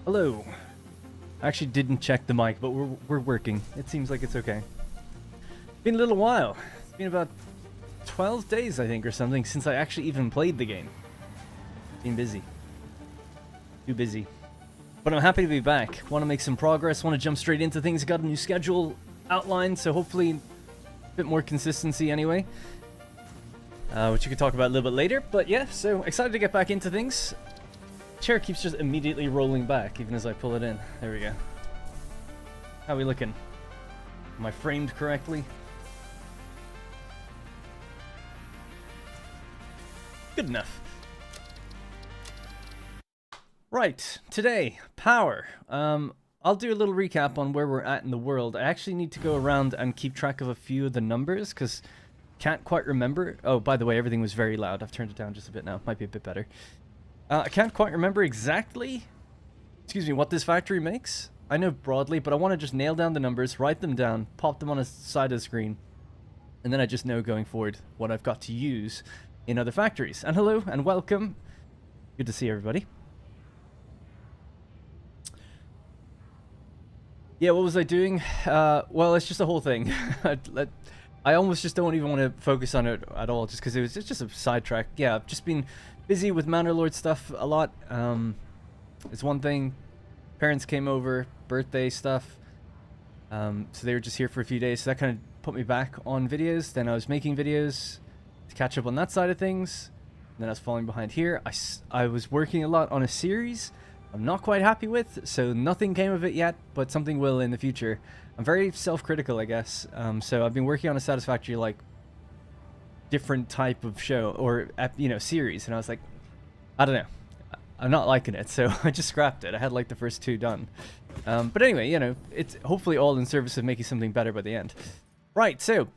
Hello. I actually didn't check the mic, but we're working. It seems like it's okay. Been a little while. It's been about 12 days, I think, or something, since I actually even played the game. Been busy. Too busy. But I'm happy to be back. Want to make some progress, want to jump straight into things. Got a new schedule outlined, so hopefully a bit more consistency anyway. Which you could talk about a little bit later. But yeah, so excited to get back into things. Chair keeps just immediately rolling back, even as I pull it in. There we go. How are we looking? Am I framed correctly? Good enough. Right, today, power. I'll do a little recap on where we're at in the world. I actually need to go around and keep track of a few of the numbers, because can't quite remember. Oh, by the way, everything was very loud. I've turned it down just a bit now. Might be a bit better. I can't quite remember exactly, what this factory makes. I know broadly, but I want to just nail down the numbers, write them down, pop them on a side of the screen, and then I just know going forward what I've got to use in other factories. And hello, and welcome. Good to see everybody. Yeah, what was I doing? Well, it's just a whole thing. I almost just don't even want to focus on it at all, just because it's just a sidetrack. Yeah, I've just been busy with Manor Lord stuff a lot. It's one thing. Parents came over, birthday stuff. So they were just here for a few days. So that kind of put me back on videos. Then I was making videos to catch up on that side of things. And then I was falling behind here. I was working a lot on a series I'm not quite happy with, so nothing came of it yet, but something will in the future. I'm very self-critical, I guess. So I've been working on a Satisfactory, like, different type of show, or, series, and I was like, I don't know. I'm not liking it, so I just scrapped it. I had, like, the first two done. But anyway, it's hopefully all in service of making something better by the end. Right, so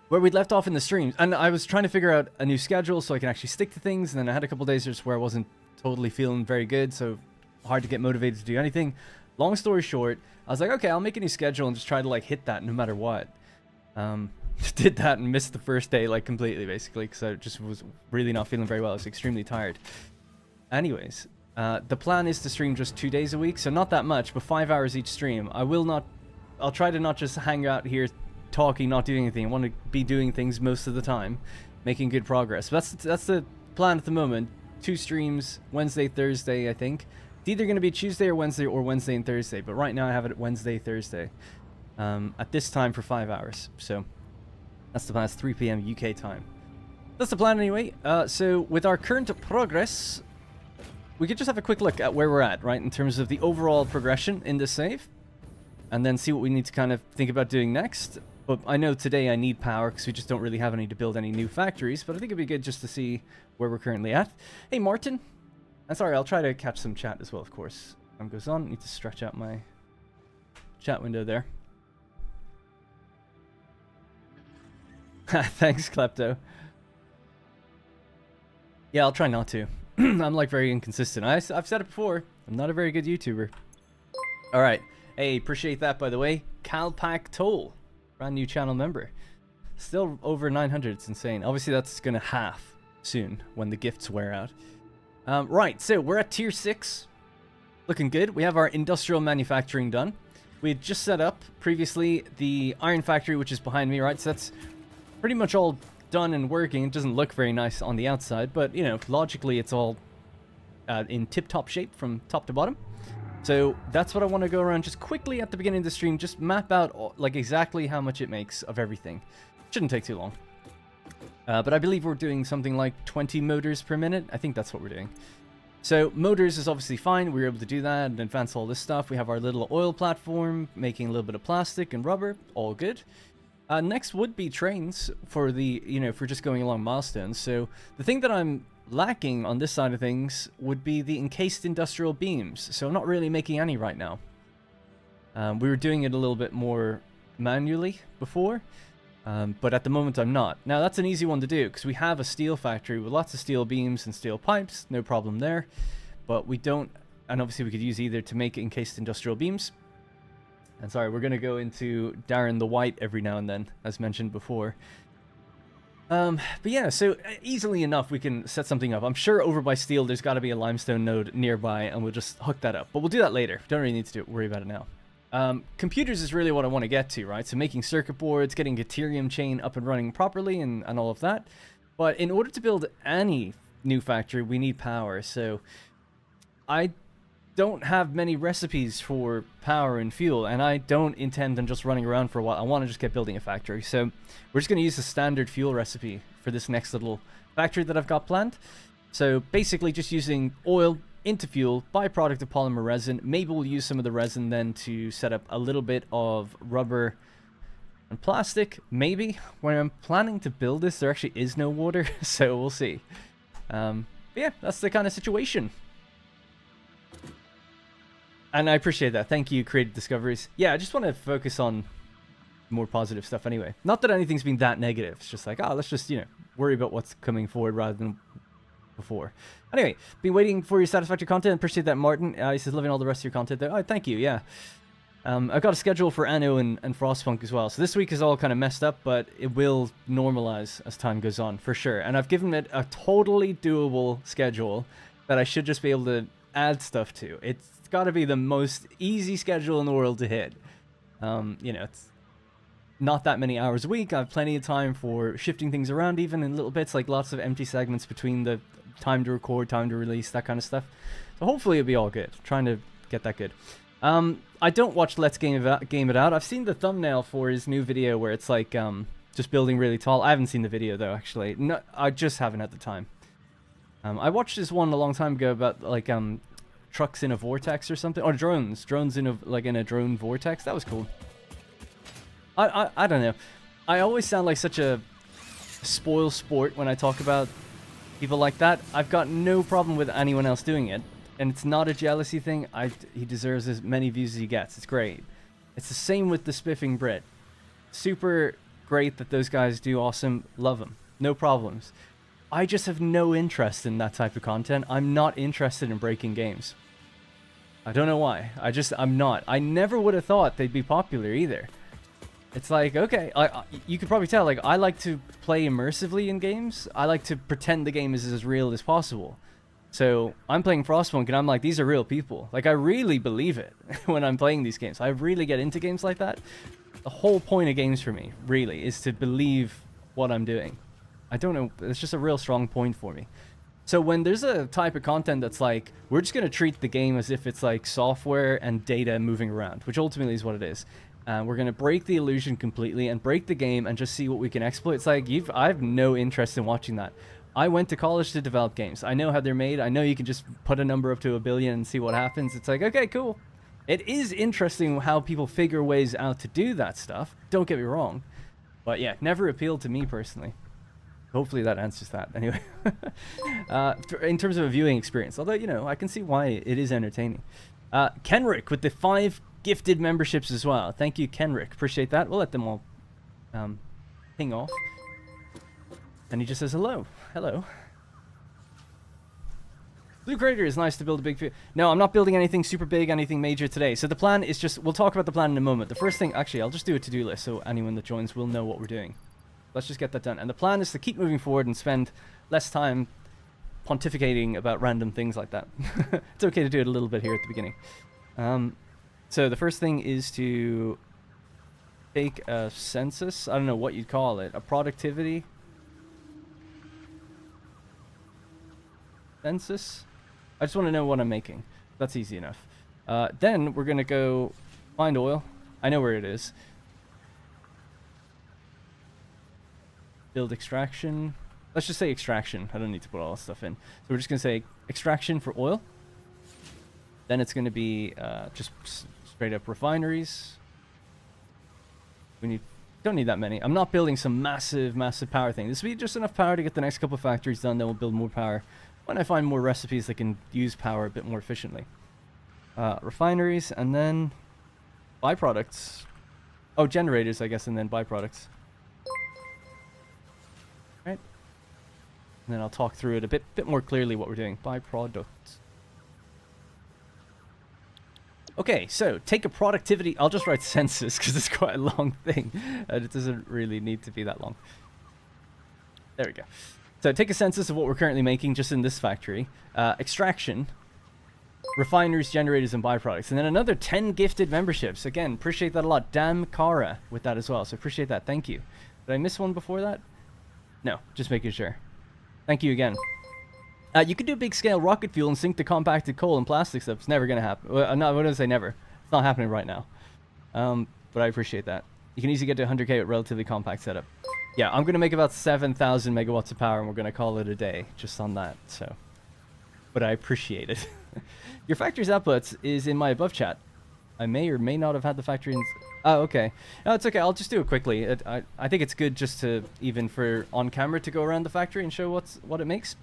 where we'd left off in the streams, and I was trying to figure out a new schedule so I can actually stick to things, and then I had a couple days just where I wasn't totally feeling very good, so hard to get motivated to do anything. Long story short, I was like, okay, I'll make a new schedule and just try to, like, hit that no matter what. Did that and missed the first day, like, completely, basically, because I just was really not feeling very well. I was extremely tired. Anyways, the plan is to stream just 2 days a week, so not that much, but 5 hours each stream. I'll try to not just hang out here talking, not doing anything. I want to be doing things most of the time, making good progress. But that's the plan at the moment. 2 streams, Wednesday, Thursday, I think. It's either going to be Tuesday or Wednesday and Thursday, but right now I have it Wednesday, Thursday, at this time for 5 hours. So that's the plan. It's 3 p.m. UK time. That's the plan anyway. So with our current progress, we could just have a quick look at where we're at, right, in terms of the overall progression in this save, and then see what we need to kind of think about doing next. But I know today I need power because we just don't really have any to build any new factories, but I think it'd be good just to see where we're currently at. Hey, Martin. I'm sorry, I'll try to catch some chat as well, of course. Time goes on. Need to stretch out my chat window there. Thanks, Klepto. Yeah, I'll try not to. I'm, like, very inconsistent. I've said it before. I'm not a very good YouTuber. Alright. Hey, appreciate that, by the way. Calpac Toll. Brand new channel member. Still over 900. It's insane. Obviously, that's going to half soon when the gifts wear out. Right, so we're at tier 6. Looking good. We have our industrial manufacturing done. We had just set up previously the iron factory, which is behind me, right? So that's pretty much all done and working. It doesn't look very nice on the outside, but, logically it's all in tip-top shape from top to bottom. So that's what I want to go around just quickly at the beginning of the stream, just map out, like, exactly how much it makes of everything. Shouldn't take too long. But I believe we're doing something like 20 motors per minute. I think that's what we're doing. So motors is obviously fine. We were able to do that and advance all this stuff. We have our little oil platform, making a little bit of plastic and rubber. All good. Next would be trains for the, for just going along milestones. So the thing that I'm lacking on this side of things would be the encased industrial beams. So I'm not really making any right now. We were doing it a little bit more manually before. But at the moment I'm not. Now that's an easy one to do because we have a steel factory with lots of steel beams and steel pipes, no problem there. But we don't, and obviously we could use either to make encased industrial beams. And sorry, we're going to go into Darren the White every now and then, as mentioned before. But yeah, so easily enough we can set something up. I'm sure over by steel there's got to be a limestone node nearby, and we'll just hook that up. But we'll do that later. Don't really need to worry about it now. Computers is really what I want to get to, right? So making circuit boards, getting Ethereum chain up and running properly, and all of that. But in order to build any new factory, we need power. So I don't have many recipes for power and fuel, and I don't intend on just running around for a while. I want to just get building a factory. So we're just going to use the standard fuel recipe for this next little factory that I've got planned. So basically just using oil into fuel, byproduct of polymer resin. Maybe we'll use some of the resin then to set up a little bit of rubber and plastic. Maybe. When I'm planning to build this, there actually is no water, so we'll see. But yeah, that's the kind of situation. And I appreciate that. Thank you, Creative Discoveries. Yeah, I just want to focus on more positive stuff anyway. Not that anything's been that negative. It's just like, oh, let's just, worry about what's coming forward rather than before. Anyway, been waiting for your Satisfactory content. Appreciate that, Martin. He says, loving all the rest of your content there. Oh, thank you, yeah. I've got a schedule for Anno and Frostpunk as well. So this week is all kind of messed up, but it will normalize as time goes on, for sure. And I've given it a totally doable schedule that I should just be able to add stuff to. It's got to be the most easy schedule in the world to hit. It's not that many hours a week. I have plenty of time for shifting things around, even in little bits, like lots of empty segments between the time to record, time to release, that kind of stuff. So hopefully it'll be all good. Trying to get that good. I don't watch Let's Game It Out. I've seen the thumbnail for his new video where it's like just building really tall. I haven't seen the video though, actually. No, I just haven't had the time. I watched this one a long time ago about like trucks in a vortex or something, or drones in a drone vortex. That was cool. I don't know. I always sound like such a spoil sport when I talk about people like that. I've got no problem with anyone else doing it, and it's not a jealousy thing. He deserves as many views as he gets. It's great. It's the same with the Spiffing Brit. Super great that those guys do awesome. Love them. No problems. I just have no interest in that type of content. I'm not interested in breaking games. I don't know why. I'm not. I never would have thought they'd be popular either. It's like, okay, you could probably tell, like, I like to play immersively in games. I like to pretend the game is as real as possible. So I'm playing Frostpunk and I'm like, these are real people. Like, I really believe it when I'm playing these games. I really get into games like that. The whole point of games for me, really, is to believe what I'm doing. I don't know, it's just a real strong point for me. So when there's a type of content that's like, we're just going to treat the game as if it's like software and data moving around, which ultimately is what it is. We're going to break the illusion completely and break the game and just see what we can exploit. It's like, I have no interest in watching that. I went to college to develop games. I know how they're made. I know you can just put a number up to 1 billion and see what happens. It's like, okay, cool. It is interesting how people figure ways out to do that stuff. Don't get me wrong. But yeah, never appealed to me personally. Hopefully that answers that. Anyway, in terms of a viewing experience, although, I can see why it is entertaining. Kenrick with the 5 gifted memberships as well. Thank you, Kenrick. Appreciate that. We'll let them all ping off. And he just says hello. Hello. Blue Crater is nice to build a big... No, I'm not building anything super big, anything major today. So the plan is just... We'll talk about the plan in a moment. The first thing... Actually, I'll just do a to-do list so anyone that joins will know what we're doing. Let's just get that done. And the plan is to keep moving forward and spend less time pontificating about random things like that. It's okay to do it a little bit here at the beginning. So the first thing is to take a census. I don't know what you'd call it. A productivity census. I just want to know what I'm making. That's easy enough. Then we're going to go find oil. I know where it is. Build extraction. Let's just say extraction. I don't need to put all this stuff in. So we're just going to say extraction for oil. Then it's going to be just straight up refineries. Don't need that many. I'm not building some massive power thing. This will be just enough power to get the next couple factories done. Then we'll build more power when I find more recipes that can use power a bit more efficiently. Refineries and then byproducts. Oh, generators, I guess, and then byproducts. Right. And then I'll talk through it a bit more clearly what we're doing. Byproducts. Okay, so take a productivity. I'll just write census because it's quite a long thing, and it doesn't really need to be that long. There we go. So take a census of what we're currently making just in this factory. Extraction, refiners, generators, and byproducts. And then another 10 gifted memberships. Again, appreciate that a lot. Damn Kara with that as well. So appreciate that. Thank you. Did I miss one before that? No, just making sure. Thank you again. You could do big scale rocket fuel and sink the compacted coal and plastic stuff. It's never going to happen. Well, no, I wouldn't say never. It's not happening right now. But I appreciate that. You can easily get to 100k with relatively compact setup. Yeah, I'm going to make about 7,000 megawatts of power, and we're going to call it a day just on that. So, but I appreciate it. Your factory's outputs is in my above chat. I may or may not have had the factory in... Oh, okay. No, it's okay. I'll just do it quickly. I think it's good just to, even for on camera, to go around the factory and show what it makes.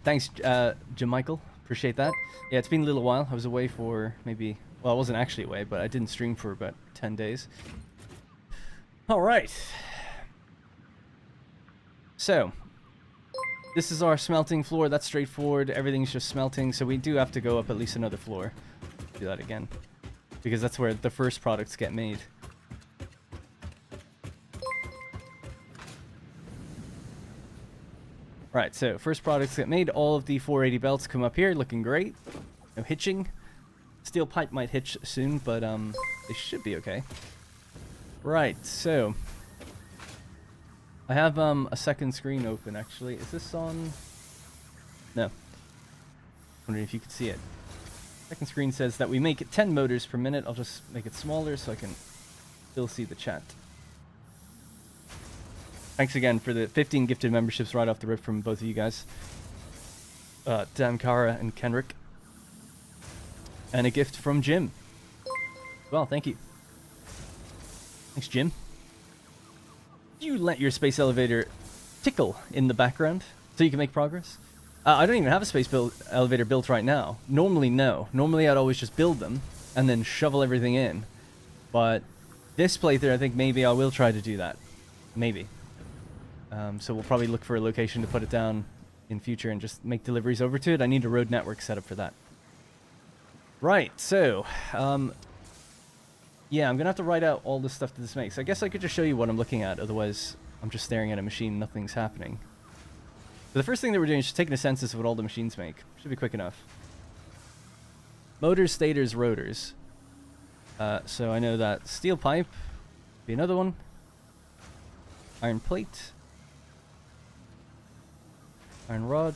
Thanks, Jamichael. Appreciate that. Yeah, it's been a little while. I was away for maybe... Well, I wasn't actually away, but I didn't stream for about 10 days. All right. So, this is our smelting floor. That's straightforward. Everything's just smelting, so we do have to go up at least another floor. Do that again. Because that's where the first products get made. Right, so first products get made. All of the 480 belts come up here, looking great. No hitching. Steel pipe might hitch soon, but they should be okay. Right, so I have a second screen open actually. Is this on? No. Wondering if you could see it. Second screen says that we make 10 motors per minute. I'll just make it smaller so I can still see the chat. Thanks again for the 15 gifted memberships right off the rip from both of you guys. Damkara and Kenrick. And a gift from Jim. Well, thank you. Thanks, Jim. You let your space elevator tickle in the background so you can make progress? I don't even have a space elevator built right now. Normally, no. Normally, I'd always just build them and then shovel everything in. But this playthrough, I think maybe I will try to do that. Maybe. So we'll probably look for a location to put it down in future and just make deliveries over to it. I need a road network set up for that. Right, so... yeah, I'm going to have to write out all the stuff that this makes. I guess I could just show you what I'm looking at, otherwise I'm just staring at a machine, nothing's happening. So the first thing that we're doing is just taking a census of what all the machines make. Should be quick enough. Motors, stators, rotors. So I know that steel pipe be another one. Iron plate. Iron rod.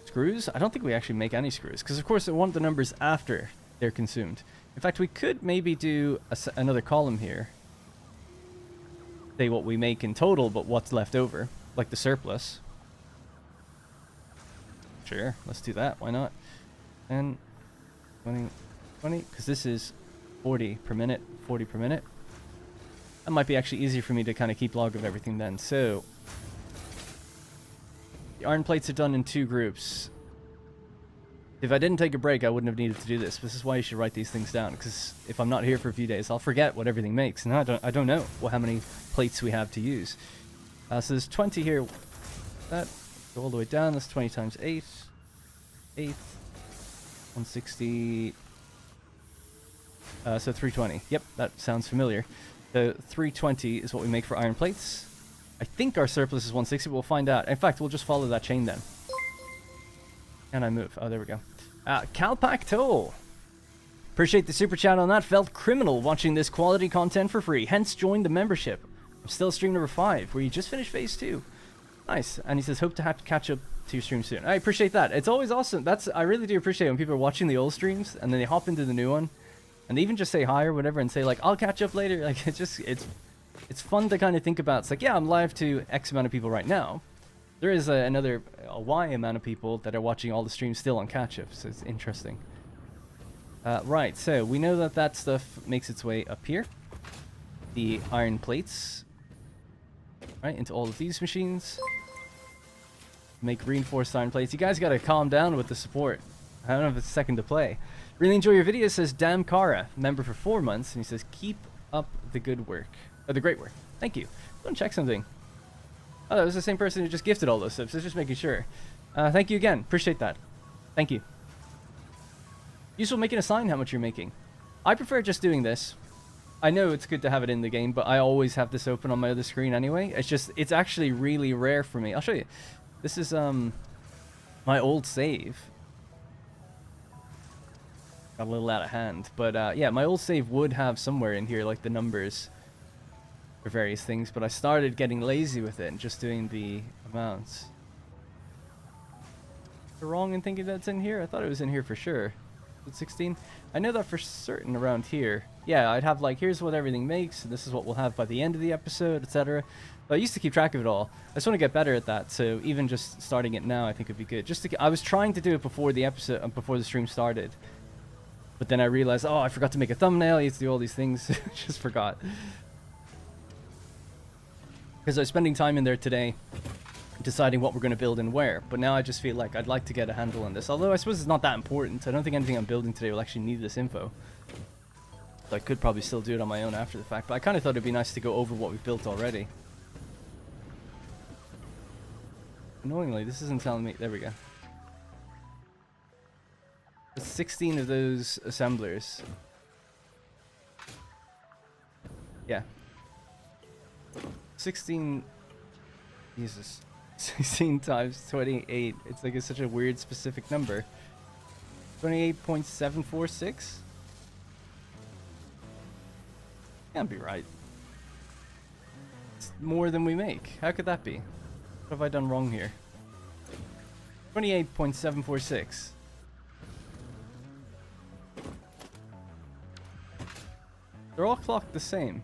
Screws? I don't think we actually make any screws, because of course I want the numbers after they're consumed. In fact, we could maybe do another column here. Say what we make in total, but what's left over. Like the surplus. Sure, let's do that. Why not? 10, 20, 20, because this is 40 per minute, 40 per minute. That might be actually easier for me to kind of keep log of everything then. So, the iron plates are done in 2 groups. If I didn't take a break, I wouldn't have needed to do this. This is why you should write these things down, because if I'm not here for a few days, I'll forget what everything makes, and I don't know how many plates we have to use. So there's 20 here. That go all the way down. That's 20 times 8. 8. 160. So 320. Yep, that sounds familiar. So 320 is what we make for iron plates. I think our surplus is 160, but we'll find out. In fact, we'll just follow that chain then. Can I move? Oh, there we go. Calpacto. Appreciate the super chat on that. Felt criminal watching this quality content for free. Hence, joined the membership. I'm still stream number 5, where you just finished phase 2. Nice. And he says, hope to have to catch up to your stream soon. I appreciate that. It's always awesome. I really do appreciate when people are watching the old streams, and then they hop into the new one, and they even just say hi or whatever, and say, like, I'll catch up later. Like, it's fun to kind of think about. It's like, yeah, I'm live to X amount of people right now. There is another Y amount of people that are watching all the streams still on catch-up, so it's interesting. Right, so we know that that stuff makes its way up here. The iron plates. Right, into all of these machines. Make reinforced iron plates. You guys gotta calm down with the support. I don't know if it's a second to play. Really enjoy your video, says Damn Kara, member for 4 months, and he says, keep up the good work. Or the great work. Thank you. Go and check something. Oh, that was the same person who just gifted all those stuff, so just making sure. Thank you again. Appreciate that. Thank you. Useful making a sign how much you're making. I prefer just doing this. I know it's good to have it in the game, but I always have this open on my other screen anyway. It's actually really rare for me. I'll show you. This is my old save. Got a little out of hand, but yeah, my old save would have somewhere in here like the numbers for various things, but I started getting lazy with it and just doing the amounts. Am I wrong in thinking that's in here? I thought it was in here for sure. 16? I know that for certain around here. Yeah, I'd have like, here's what everything makes, and this is what we'll have by the end of the episode, etc. But I used to keep track of it all. I just want to get better at that, so even just starting it now I think would be good. I was trying to do it before the episode, before the stream started. But then I realized, oh, I forgot to make a thumbnail, I used to do all these things. Just forgot. Because I was spending time in there today deciding what we're going to build and where, but now I just feel like I'd like to get a handle on this, although I suppose it's not that important. I don't think anything I'm building today will actually need this info, so I could probably still do it on my own after the fact, but I kind of thought it'd be nice to go over what we've built already. Annoyingly, this isn't telling me. There we go. There's 16 of those assemblers. Yeah, 16. Jesus. 16 times 28. It's like such a weird specific number. 28.746? Can't be right. It's more than we make. How could that be? What have I done wrong here? 28.746. They're all clocked the same.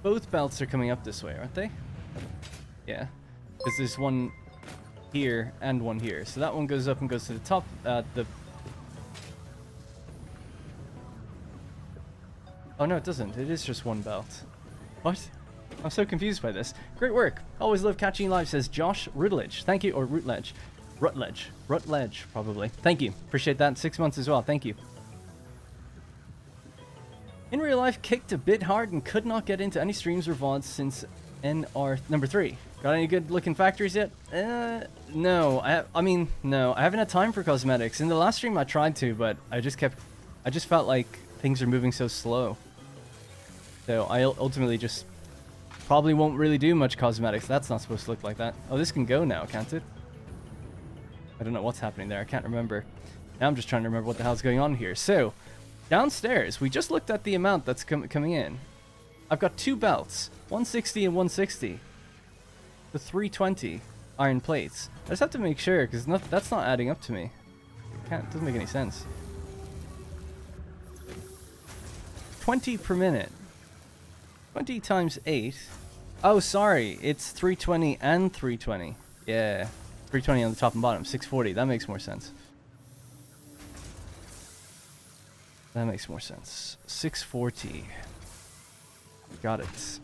Both belts are coming up this way, aren't they? Yeah. Because there's one here and one here. So that one goes up and goes to the top. Oh no, it doesn't. It is just one belt. What? I'm so confused by this. Great work. Always love catching you live, says Josh Rutledge. Thank you. Or Rutledge. Rutledge, probably. Thank you. Appreciate that. 6 months as well. Thank you. In real life, kicked a bit hard and could not get into any streams or VODs since NR number 3. Got any good looking factories yet? No. I mean, no. I haven't had time for cosmetics. In the last stream I tried to, but I just felt like things are moving so slow. So I ultimately just probably won't really do much cosmetics. That's not supposed to look like that. Oh, this can go now, can't it? I don't know what's happening there. I can't remember. Now I'm just trying to remember what the hell's going on here. So, downstairs, we just looked at the amount that's coming in. I've got 2 belts, 160 and 160. The 320 iron plates. I just have to make sure, because that's not adding up to me. It doesn't make any sense. 20 per minute. 20 times 8. Oh, sorry. It's 320 and 320. Yeah. 320 on the top and bottom. 640. That makes more sense. That makes more sense. 640. Got it.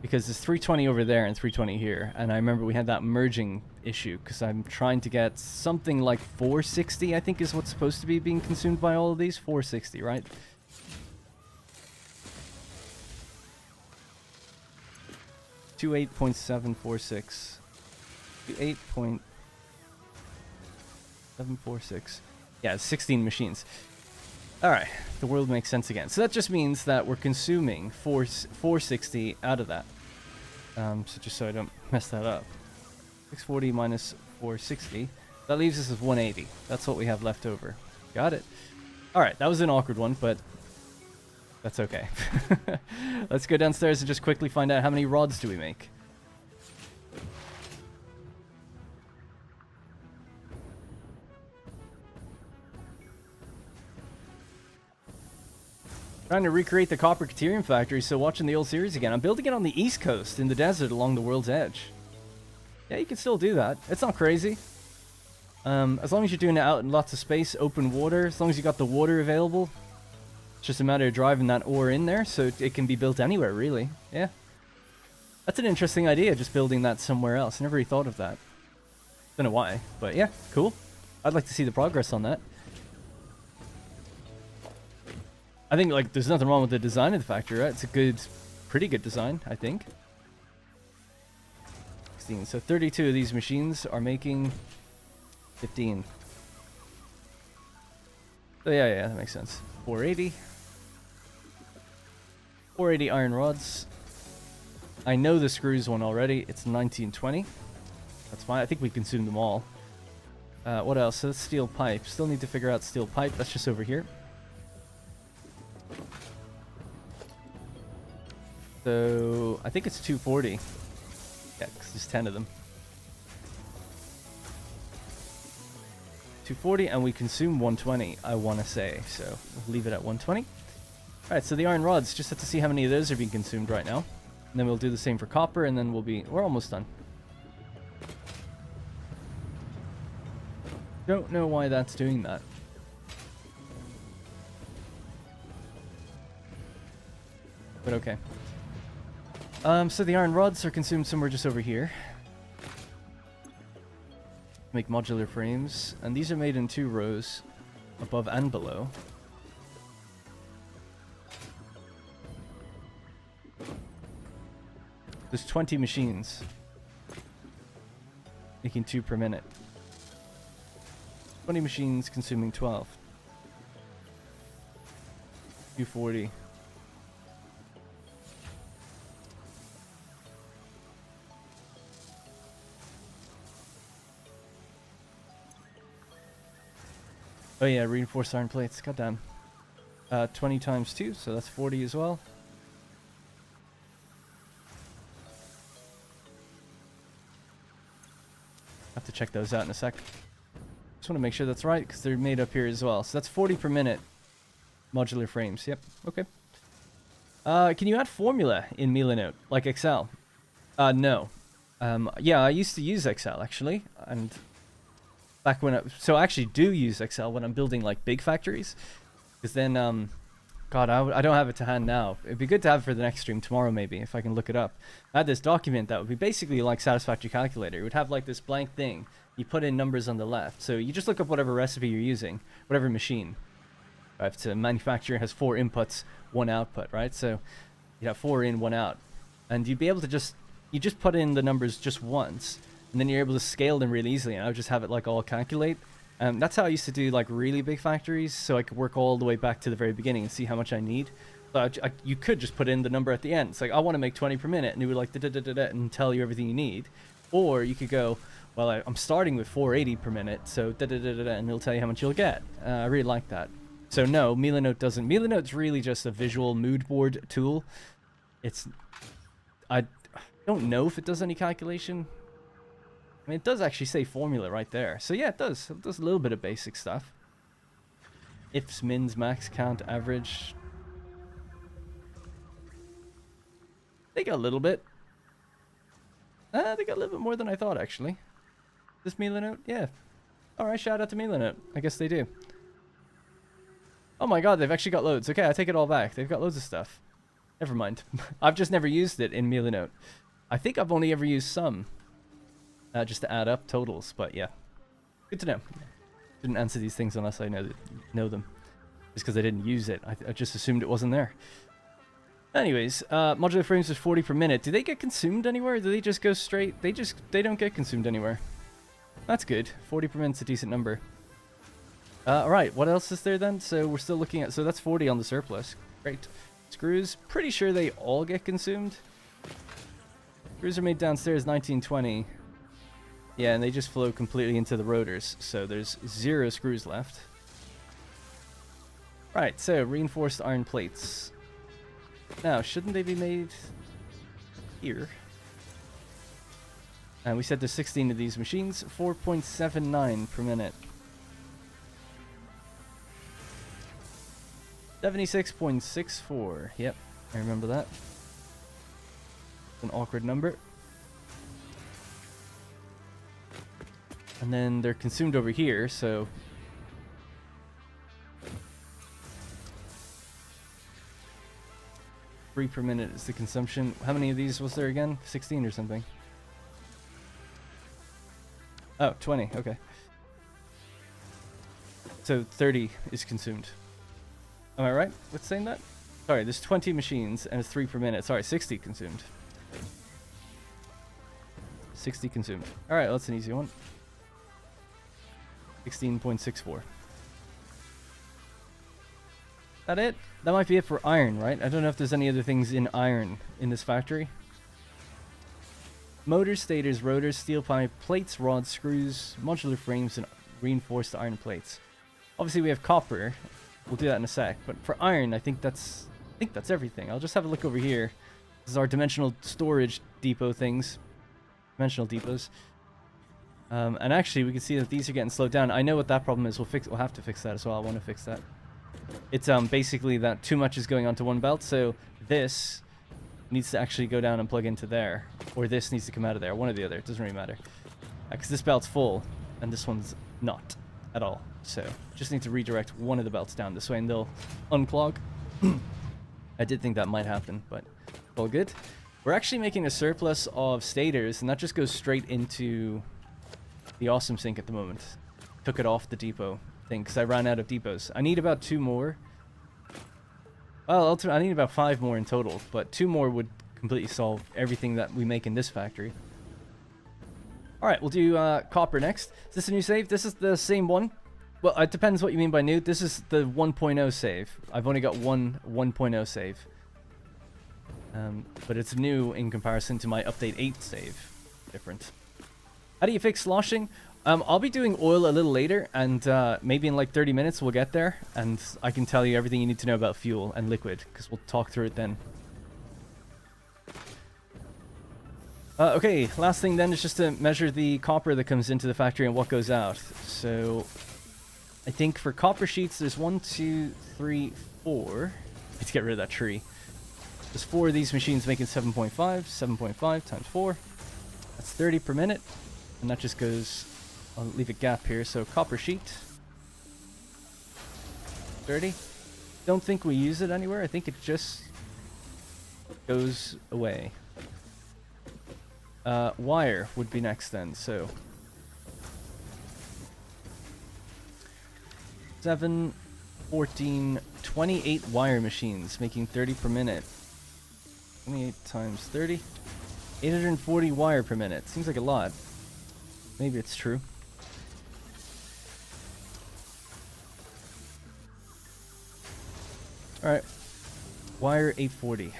Because there's 320 over there and 320 here. And I remember we had that merging issue because I'm trying to get something like 460, I think is what's supposed to be being consumed by all of these. 460, right? To 8.746. To 8.746. Yeah, it's 16 machines. Alright, the world makes sense again. So that just means that we're consuming 460 out of that. So just so I don't mess that up. 640 minus 460. That leaves us with 180. That's what we have left over. Got it. Alright, that was an awkward one, but that's okay. Let's go downstairs and just quickly find out how many rods do we make. Trying to recreate the copper Caterium factory, so watching the old series again. I'm building it on the east coast in the desert along the world's edge. Yeah, you can still do that. It's not crazy. As long as you're doing it out in lots of space, open water, as long as you got the water available. It's just a matter of driving that ore in there, so it can be built anywhere, really. Yeah. That's an interesting idea, just building that somewhere else. I never really thought of that. Don't know why, but yeah, cool. I'd like to see the progress on that. I think, like, there's nothing wrong with the design of the factory, right? It's a pretty good design, I think. 16. So 32 of these machines are making 15. So yeah, that makes sense. 480. 480 iron rods. I know the screws one already. It's 1920. That's fine. I think we consumed them all. What else? So that's steel pipe. Still need to figure out steel pipe. That's just over here. So I think it's 240. Yeah, because there's 10 of them. 240, and we consume 120, I want to say. So we'll leave it at 120. Alright, so the iron rods, just have to see how many of those are being consumed right now. And then we'll do the same for copper, and then we're almost done. Don't know why that's doing that. But okay. So the iron rods are consumed somewhere just over here. Make modular frames, and these are made in 2 rows, above and below. There's 20 machines, making 2 per minute. 20 machines consuming 12. 240. Oh yeah, reinforced iron plates. Goddamn. 20 times 2, so that's 40 as well. Have to check those out in a sec. Just want to make sure that's right, because they're made up here as well. So that's 40 per minute. Modular frames. Yep. Okay. Can you add formula in Milanote, like Excel? No. Yeah, I used to use Excel, actually. And back when so I actually do use Excel when I'm building like big factories, because then God, I don't have it to hand now. It'd be good to have it for the next stream tomorrow, maybe, if I can look it up. I had this document that would be basically like Satisfactory calculator. It would have like this blank thing. You put in numbers on the left, so you just look up whatever recipe you're using, whatever machine. If it's a manufacturer, has 4 inputs, 1 output, right? So you have 4 in, 1 out, and you'd be able to you just put in the numbers just once. And then you're able to scale them really easily, and I would just have it like all calculate. That's how I used to do like really big factories, so I could work all the way back to the very beginning and see how much I need. So you could just put in the number at the end. It's like, I want to make 20 per minute, and it would like da-da-da-da-da and tell you everything you need. Or you could go, well, I'm starting with 480 per minute, so da-da-da-da-da, and it'll tell you how much you'll get. I really like that. So no, Milanote doesn't. Milanote's really just a visual mood board tool. I don't know if it does any calculation. I mean, it does actually say formula right there. So yeah, it does. It does a little bit of basic stuff. Ifs, mins, max, count, average. They got a little bit. They got a little bit more than I thought, actually. This Milanote? Yeah. Alright, shout out to Milanote. I guess they do. Oh my god, they've actually got loads. Okay, I take it all back. They've got loads of stuff. Never mind. I've just never used it in Milanote. I think I've only ever used some. Just to add up totals, but yeah. Good to know. Didn't answer these things unless I know them. Just because I didn't use it. I just assumed it wasn't there. Anyways, modular frames is 40 per minute. Do they get consumed anywhere? Do they just go straight? They don't get consumed anywhere. That's good. 40 per minute's a decent number. Alright, what else is there then? So we're still looking at... So that's 40 on the surplus. Great. Screws, pretty sure they all get consumed. Screws are made downstairs 1920. Yeah, and they just flow completely into the rotors, so there's 0 screws left. Right, so reinforced iron plates. Now, shouldn't they be made here? And we said there's 16 of these machines, 4.79 per minute. 76.64. Yep, I remember that. It's an awkward number. And then they're consumed over here, so... 3 per minute is the consumption. How many of these was there again? 16 or something. Oh, 20, okay. So 30 is consumed. Am I right with saying that? Sorry, there's 20 machines and it's 3 per minute. Sorry, 60 consumed. 60 consumed. Alright, well, that's an easy one. 16.64. That it? That might be it for iron, right? I don't know if there's any other things in iron in this factory. Motors, stators, rotors, steel pipe, plates, rods, screws, modular frames, and reinforced iron plates. Obviously, we have copper. We'll do that in a sec. But for iron, I think that's everything. I'll just have a look over here. This is our dimensional storage depot things. Dimensional depots. And actually, we can see that these are getting slowed down. I know what that problem is. We'll have to fix that as well. I want to fix that. It's basically that too much is going onto one belt, so this needs to actually go down and plug into there, or this needs to come out of there. One or the other. It doesn't really matter, because this belt's full and this one's not at all. So just need to redirect one of the belts down this way, and they'll unclog. I did think that might happen, but all good. We're actually making a surplus of stators, and that just goes straight into the awesome sink at the moment. Took it off the depot thing because I ran out of depots. I need about 2 more. Well, I need about 5 more in total, but 2 more would completely solve everything that we make in this factory. Alright, we'll do copper next. Is this a new save? This is the same one. Well, it depends what you mean by new. This is the 1.0 save. I've only got one 1.0 save. But it's new in comparison to my update 8 save. Different. How do you fix sloshing? I'll be doing oil a little later, and maybe in like 30 minutes we'll get there, and I can tell you everything you need to know about fuel and liquid, because we'll talk through it then. Okay, last thing then is just to measure the copper that comes into the factory and what goes out. So, I think for copper sheets there's 1, 2, 3, 4. Need to get rid of that tree. There's 4 of these machines making 7.5. 7.5 times 4. That's 30 per minute. And that just goes... I'll leave a gap here. So copper sheet. 30. Don't think we use it anywhere. I think it just goes away. Wire would be next then. So 7, 14, 28 wire machines making 30 per minute. 28 times 30. 840 wire per minute. Seems like a lot. Maybe it's true. Alright. Wire 840.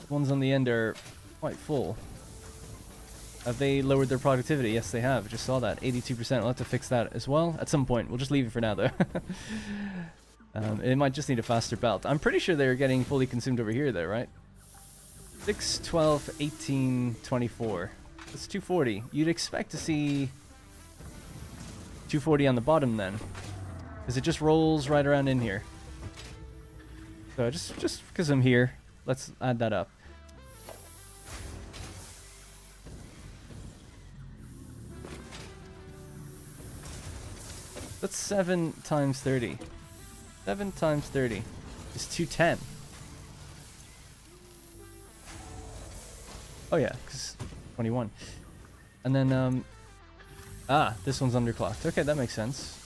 The ones on the end are quite full. Have they lowered their productivity? Yes, they have. Just saw that. 82%. We'll have to fix that as well at some point. We'll just leave it for now, though. It might just need a faster belt. I'm pretty sure they're getting fully consumed over here, though, right? 6, 12, 18, 24. That's 240. You'd expect to see 240 on the bottom, then. Because it just rolls right around in here. So just because I'm here, let's add that up. That's 7 times 30. 7 times 30 is 210. Oh yeah, because 21. And then, this one's underclocked. Okay, that makes sense.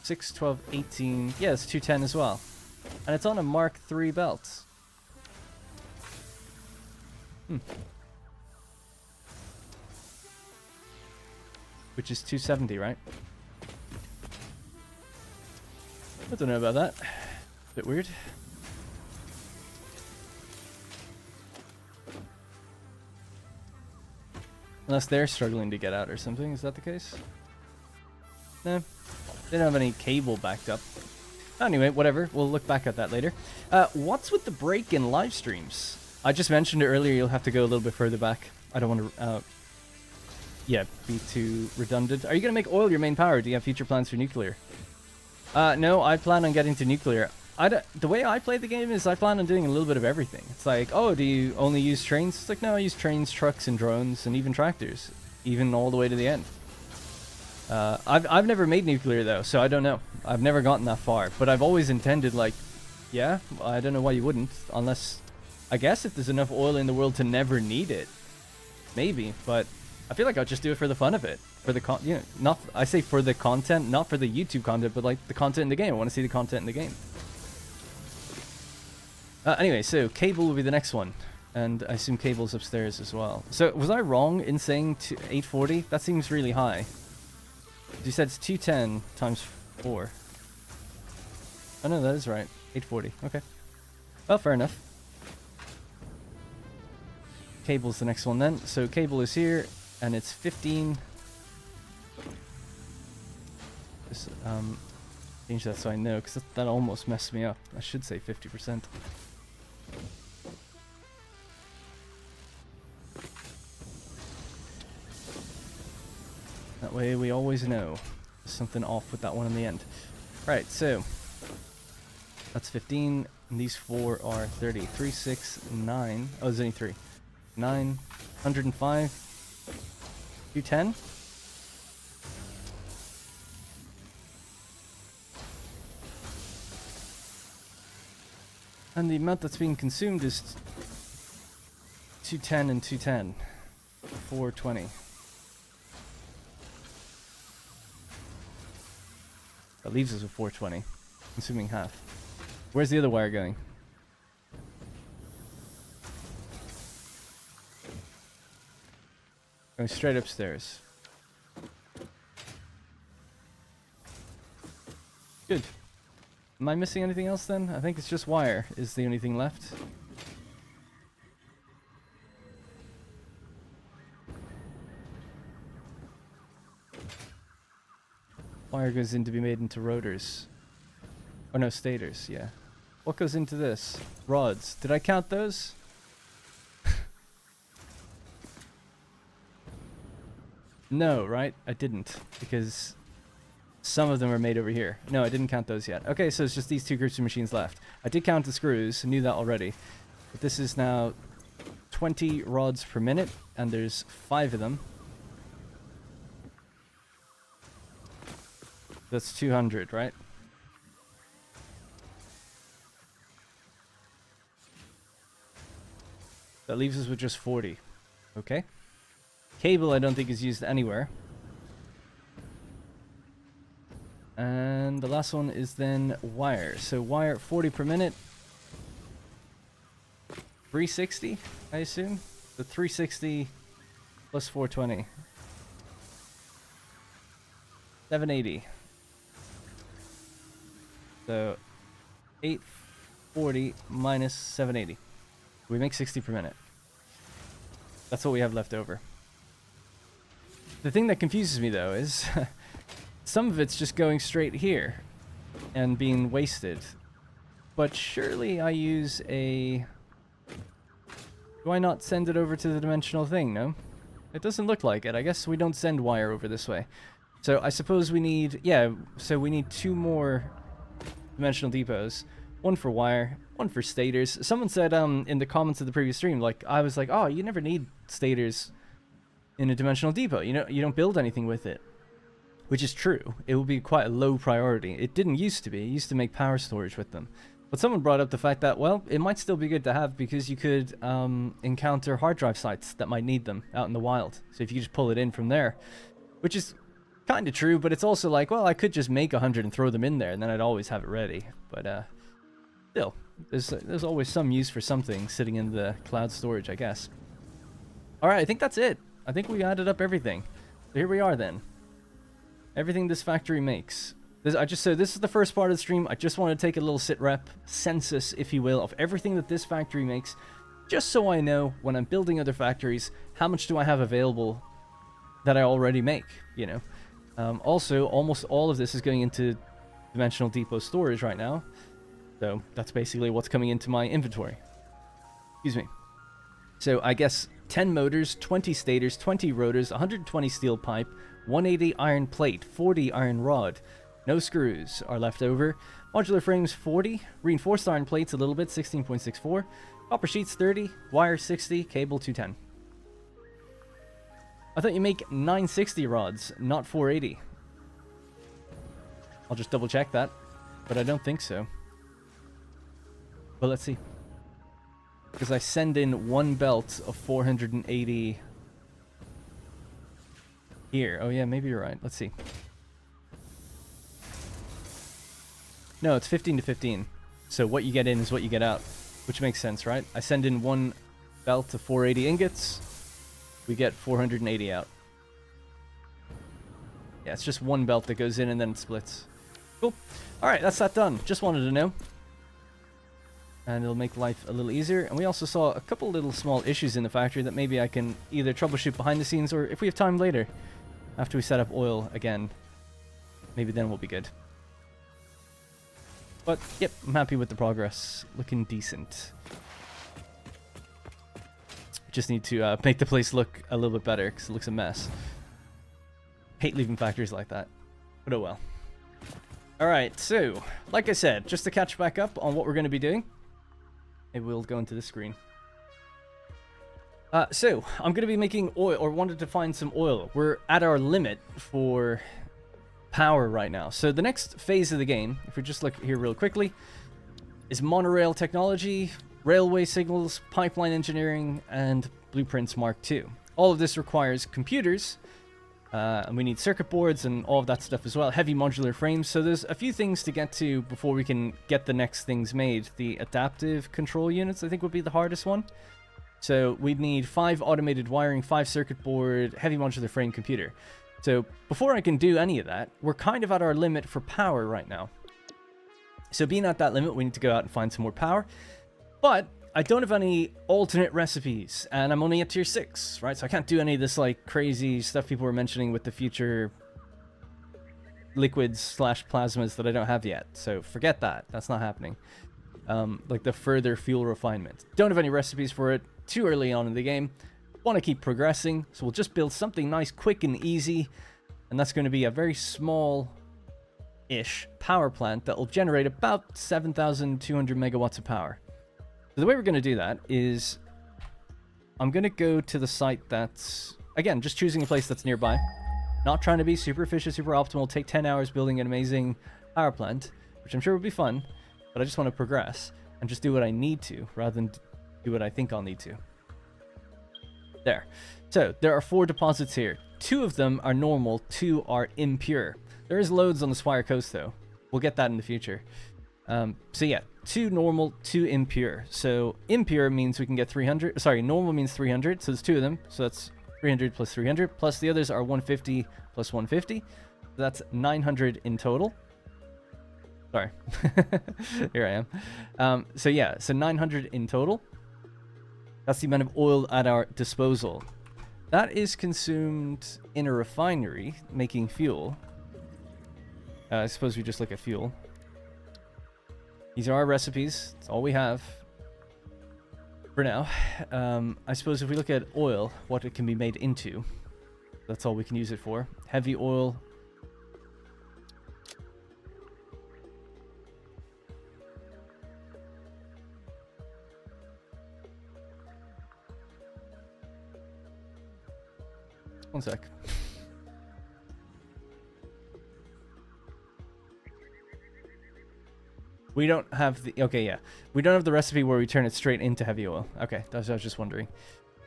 6, 12, 18. Yeah, it's 210 as well. And it's on a Mark III belt. Which is 270, right? I don't know about that. Bit weird. Unless they're struggling to get out or something. Is that the case? No. They don't have any cable backed up. Anyway, whatever. We'll look back at that later. What's with the break in live streams? I just mentioned it earlier. You'll have to go a little bit further back. I don't want to... be too redundant. Are you going to make oil your main power? Do you have future plans for nuclear? No, I plan on getting to nuclear. The way I play the game is I plan on doing a little bit of everything. It's like, oh, do you only use trains? It's like, no, I use trains, trucks, and drones, and even tractors. Even all the way to the end. I've never made nuclear, though, so I don't know. I've never gotten that far. But I've always intended, like, yeah, I don't know why you wouldn't. Unless, I guess if there's enough oil in the world to never need it. Maybe, but... I feel like I'll just do it for the fun of it, for the not I say for the content, not for the YouTube content, but like the content in the game. I want to see the content in the game. Anyway, so cable will be the next one. And I assume cables upstairs as well. So was I wrong in saying 840? That seems really high. You said it's 210 times 4. Oh no, that is right. 840. Okay. Well, fair enough. Cable's the next one then. So cable is here, and it's 15. Just change that so I know, because that almost messed me up. I should say 50%. That way we always know there's something off with that one in the end. Right, so that's 15, and these 4 are 30. 3, 6, 9. Oh, there's only 3. 9, 105, 210. And the amount that's being consumed is 210 and 210. 420. That leaves us with 420, consuming half. Where's the other wire going? Going straight upstairs. Good. Am I missing anything else then? I think it's just wire is the only thing left. Wire goes in to be made into rotors. Oh no, stators, yeah. What goes into this? Rods. Did I count those? No, right? I didn't, because some of them are made over here. No, I didn't count those yet. Okay, so it's just these 2 groups of machines left. I did count the screws, knew that already. But this is now 20 rods per minute, and there's 5 of them. That's 200, right? That leaves us with just 40. Okay. Cable I don't think is used anywhere. And the last one is then wire. So wire 40 per minute. 360, I assume? The 360 plus 420. 780. So 840 minus 780. We make 60 per minute. That's what we have left over. The thing that confuses me though is some of it's just going straight here and being wasted. But surely I use a... Do I not send it over to the dimensional thing? No? It doesn't look like it. I guess we don't send wire over this way. So I suppose we need... Yeah, so we need 2 more dimensional depots. 1 for wire, 1 for stators. Someone said in the comments of the previous stream, like, I was like, oh, you never need stators in a dimensional depot. You know, you don't build anything with it. Which is true. It will be quite a low priority. It didn't used to be. It used to make power storage with them. But someone brought up the fact that, well, it might still be good to have because you could encounter hard drive sites that might need them out in the wild. So if you just pull it in from there, which is kind of true, but it's also like, well, I could just make 100 and throw them in there and then I'd always have it ready. But still, there's always some use for something sitting in the cloud storage, I guess. All right, I think that's it. I think we added up everything. So here we are then. Everything this factory makes. This is the first part of the stream. I just want to take a little sit rep, census, if you will, of everything that this factory makes, just so I know when I'm building other factories, how much do I have available that I already make, you know. Also, almost all of this is going into dimensional depot storage right now. So that's basically what's coming into my inventory. Excuse me. So I guess 10 motors, 20 stators, 20 rotors, 120 steel pipe, 180 iron plate, 40 iron rod. No screws are left over. Modular frames 40, reinforced iron plates a little bit, 16.64, copper sheets 30, wire 60, cable 210. I thought you make 960 rods, not 480. I'll just double check that, but I don't think so. But let's see. Because I send in 1 belt of 480 here. Oh yeah, maybe you're right. Let's see. No, it's 15 to 15. So what you get in is what you get out, which makes sense, right? I send in 1 belt to 480 ingots, we get 480 out. Yeah, it's just one belt that goes in and then it splits. Cool. Alright, that's that done. Just wanted to know. And it'll make life a little easier. And we also saw a couple little small issues in the factory that maybe I can either troubleshoot behind the scenes, or if we have time later, after we set up oil again, maybe then we'll be good. But, yep, I'm happy with the progress. Looking decent. Just need to make the place look a little bit better, because it looks a mess. Hate leaving factories like that. But oh well. Alright, so, like I said, just to catch back up on what we're going to be doing. It will go into the screen. So, I'm going to be making oil, or wanted to find some oil. We're at our limit for power right now. So the next phase of the game, if we just look here real quickly, is monorail technology, railway signals, pipeline engineering, and blueprints Mark II. All of this requires computers, and we need circuit boards and all of that stuff as well. Heavy modular frames. So there's a few things to get to before we can get the next things made. The adaptive control units, I think, would be the hardest one. So we'd need 5 automated wiring, 5 circuit board, heavy modular frame computer. So before I can do any of that, we're kind of at our limit for power right now. So being at that limit, we need to go out and find some more power. But I don't have any alternate recipes, and I'm only at tier 6, right? So I can't do any of this like crazy stuff people were mentioning with the future liquids slash plasmas that I don't have yet. So forget that. That's not happening. Like the further fuel refinement. Don't have any recipes for it. Too early on in the game. Want to keep progressing, so we'll just build something nice, quick, and easy. And that's going to be a very small-ish power plant that will generate about 7,200 megawatts of power. So the way we're going to do that is I'm going to go to the site that's, again, just choosing a place that's nearby. Not trying to be super efficient, super optimal, take 10 hours building an amazing power plant, which I'm sure would be fun, but I just want to progress and just do what I need to rather than do what I think I'll need to. There. So there are 4 deposits here. 2 of them are normal, 2 are impure. There is loads on the Spire Coast though. We'll get that in the future. So yeah, 2 normal, 2 impure. So impure means we can get 300. Sorry, normal means 300. So there's 2 of them. So that's 300 plus 300. Plus the others are 150 plus 150. So that's 900 in total. Sorry. Here I am. So yeah, so 900 in total. That's the amount of oil at our disposal. That is consumed in a refinery, making fuel. I suppose we just look at fuel. These are our recipes. That's all we have for now. I suppose if we look at oil, what it can be made into, that's all we can use it for. Heavy oil. One sec. We don't have the... Okay, yeah. We don't have the recipe where we turn it straight into heavy oil. Okay, that's what I was just wondering.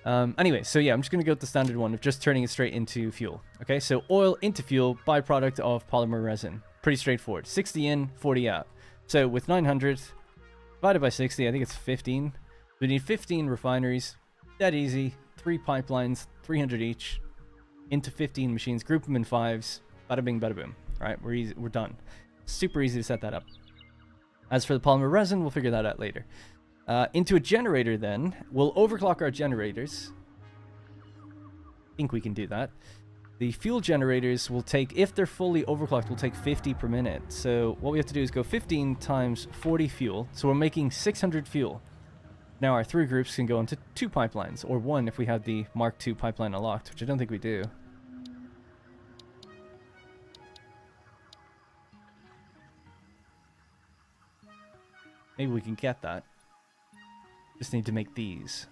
Anyway, so yeah, I'm just going to go with the standard one of just turning it straight into fuel. Okay, so oil into fuel, byproduct of polymer resin. Pretty straightforward. 60 in, 40 out. So with 900 divided by 60, I think it's 15. We need 15 refineries. That easy. 3 pipelines, 300 each. Into 15 machines, group them in 5s, bada bing, bada boom. All right, we're done. Super easy to set that up. As for the polymer resin, we'll figure that out later. Into a generator then, we'll overclock our generators. I think we can do that. The fuel generators will take, if they're fully overclocked, will take 50 per minute. So what we have to do is go 15 times 40 fuel. So we're making 600 fuel. Now our 3 groups can go into 2 pipelines, or 1 if we have the Mark II pipeline unlocked, which I don't think we do. Maybe we can get that. Just need to make these.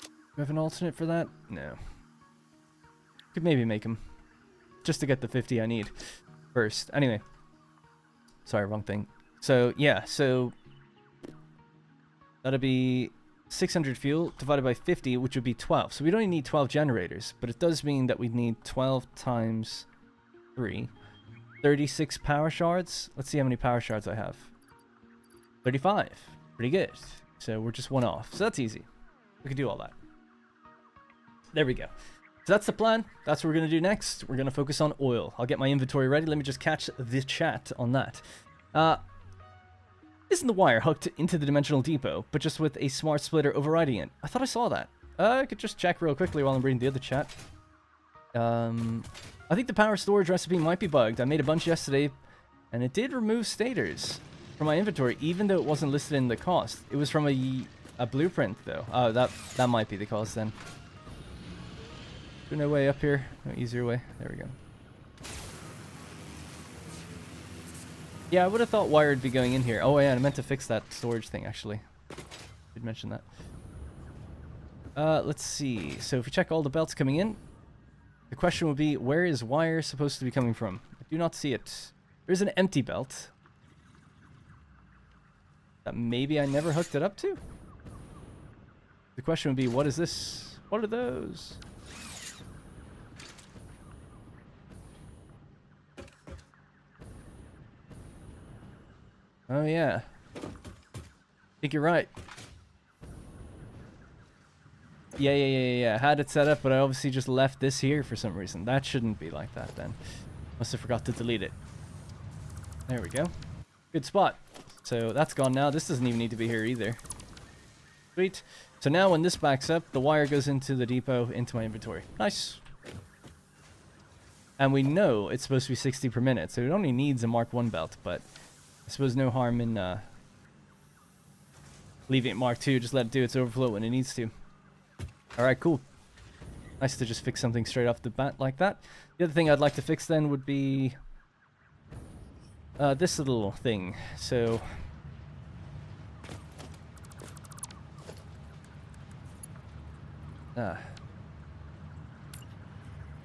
Do we have an alternate for that? No. Could maybe make them. Just to get the 50 I need first. Anyway. Sorry, wrong thing. So, yeah, so that'll be 600 fuel divided by 50, which would be 12. So we'd only need 12 generators, but it does mean that we'd need 12 times 3. 36 power shards. Let's see how many power shards I have. 35. Pretty good. So we're just one off. So that's easy. We can do all that. There we go. So that's the plan. That's what we're going to do next. We're going to focus on oil. I'll get my inventory ready. Let me just catch the chat on that. Isn't the wire hooked into the dimensional depot, but just with a smart splitter overriding it? I thought I saw that. I could just check real quickly while I'm reading the other chat. I think the power storage recipe might be bugged. I made a bunch yesterday, and it did remove stators from my inventory, even though it wasn't listed in the cost. It was from a blueprint, though. Oh, that might be the cause then. No way up here. No easier way. There we go. Yeah, I would have thought wire would be going in here. Oh yeah, I meant to fix that storage thing, actually. Did mention that. Let's see. So if we check all the belts coming in, the question would be, where is wire supposed to be coming from? I do not see it. There's an empty belt that maybe I never hooked it up to. The question would be, what is this? What are those? Oh yeah. I think you're right. Yeah. I had it set up, but I obviously just left this here for some reason. That shouldn't be like that then. Must have forgot to delete it. There we go. Good spot. So that's gone now. This doesn't even need to be here either. Sweet. So now when this backs up, the wire goes into the depot, into my inventory. Nice. And we know it's supposed to be 60 per minute, so it only needs a Mark 1 belt, but I suppose no harm in leaving it Mark 2, just let it do its overflow when it needs to. Alright, cool. Nice to just fix something straight off the bat like that. The other thing I'd like to fix then would be this little thing. So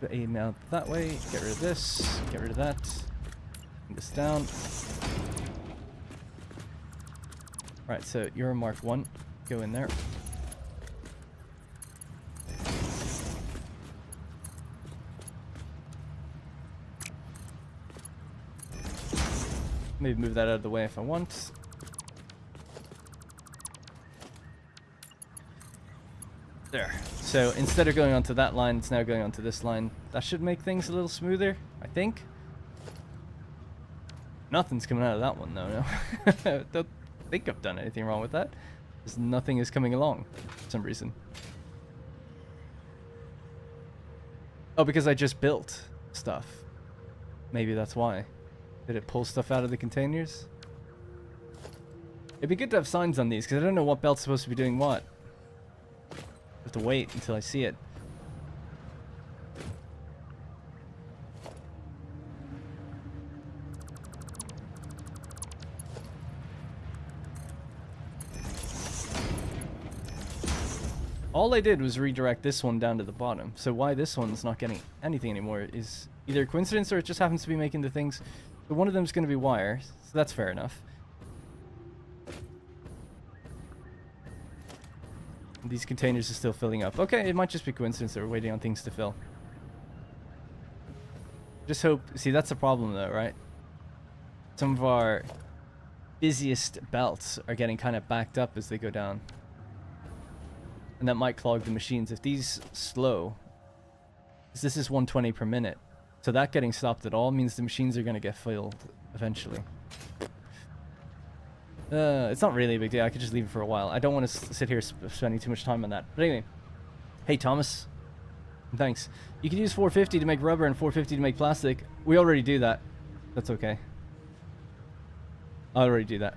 put a mount that way, get rid of this, get rid of that, bring this down. Right, so you're a Mark 1, go in there. Maybe move that out of the way if I want. There. So instead of going onto that line, it's now going onto this line. That should make things a little smoother, I think. Nothing's coming out of that one, though, no. Don't think I've done anything wrong with that. Because nothing is coming along for some reason. Oh, because I just built stuff. Maybe that's why. Did it pull stuff out of the containers? It'd be good to have signs on these, because I don't know what belt's supposed to be doing what. I have to wait until I see it. All I did was redirect this one down to the bottom. So why this one's not getting anything anymore is either a coincidence or it just happens to be making the things. So one of them is going to be wire, so that's fair enough. These containers are still filling up. Okay, it might just be coincidence that we're waiting on things to fill. Just hope... See, that's the problem though, right? Some of our busiest belts are getting kind of backed up as they go down. And that might clog the machines. If these slow... This is 120 per minute. So that getting stopped at all means the machines are going to get filled eventually. It's not really a big deal. I could just leave it for a while. I don't want to sit here spending too much time on that. But anyway. Hey, Thomas. Thanks. You can use 450 to make rubber and 450 to make plastic. We already do that. That's okay. I already do that.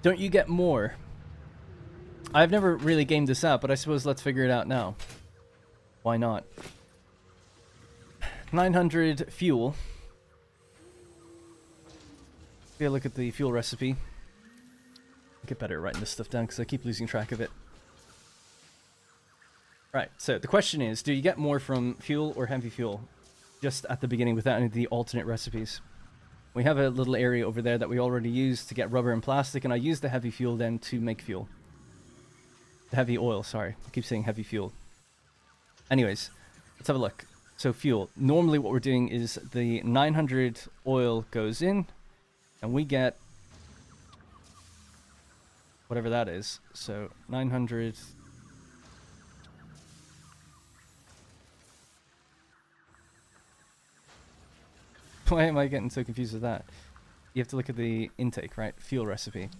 Don't you get more? I've never really gamed this out, but I suppose let's figure it out now. Why not? 900 fuel. Take a look at the fuel recipe. Get better at writing this stuff down because I keep losing track of it. Right, so the question is, do you get more from fuel or heavy fuel? Just at the beginning without any of the alternate recipes. We have a little area over there that we already used to get rubber and plastic, and I used the heavy fuel then to make fuel. The heavy oil, sorry. I keep saying heavy fuel. Anyways, let's have a look. So fuel. Normally what we're doing is the 900 oil goes in, and we get whatever that is. So 900. Why am I getting so confused with that? You have to look at the intake, right? Fuel recipe.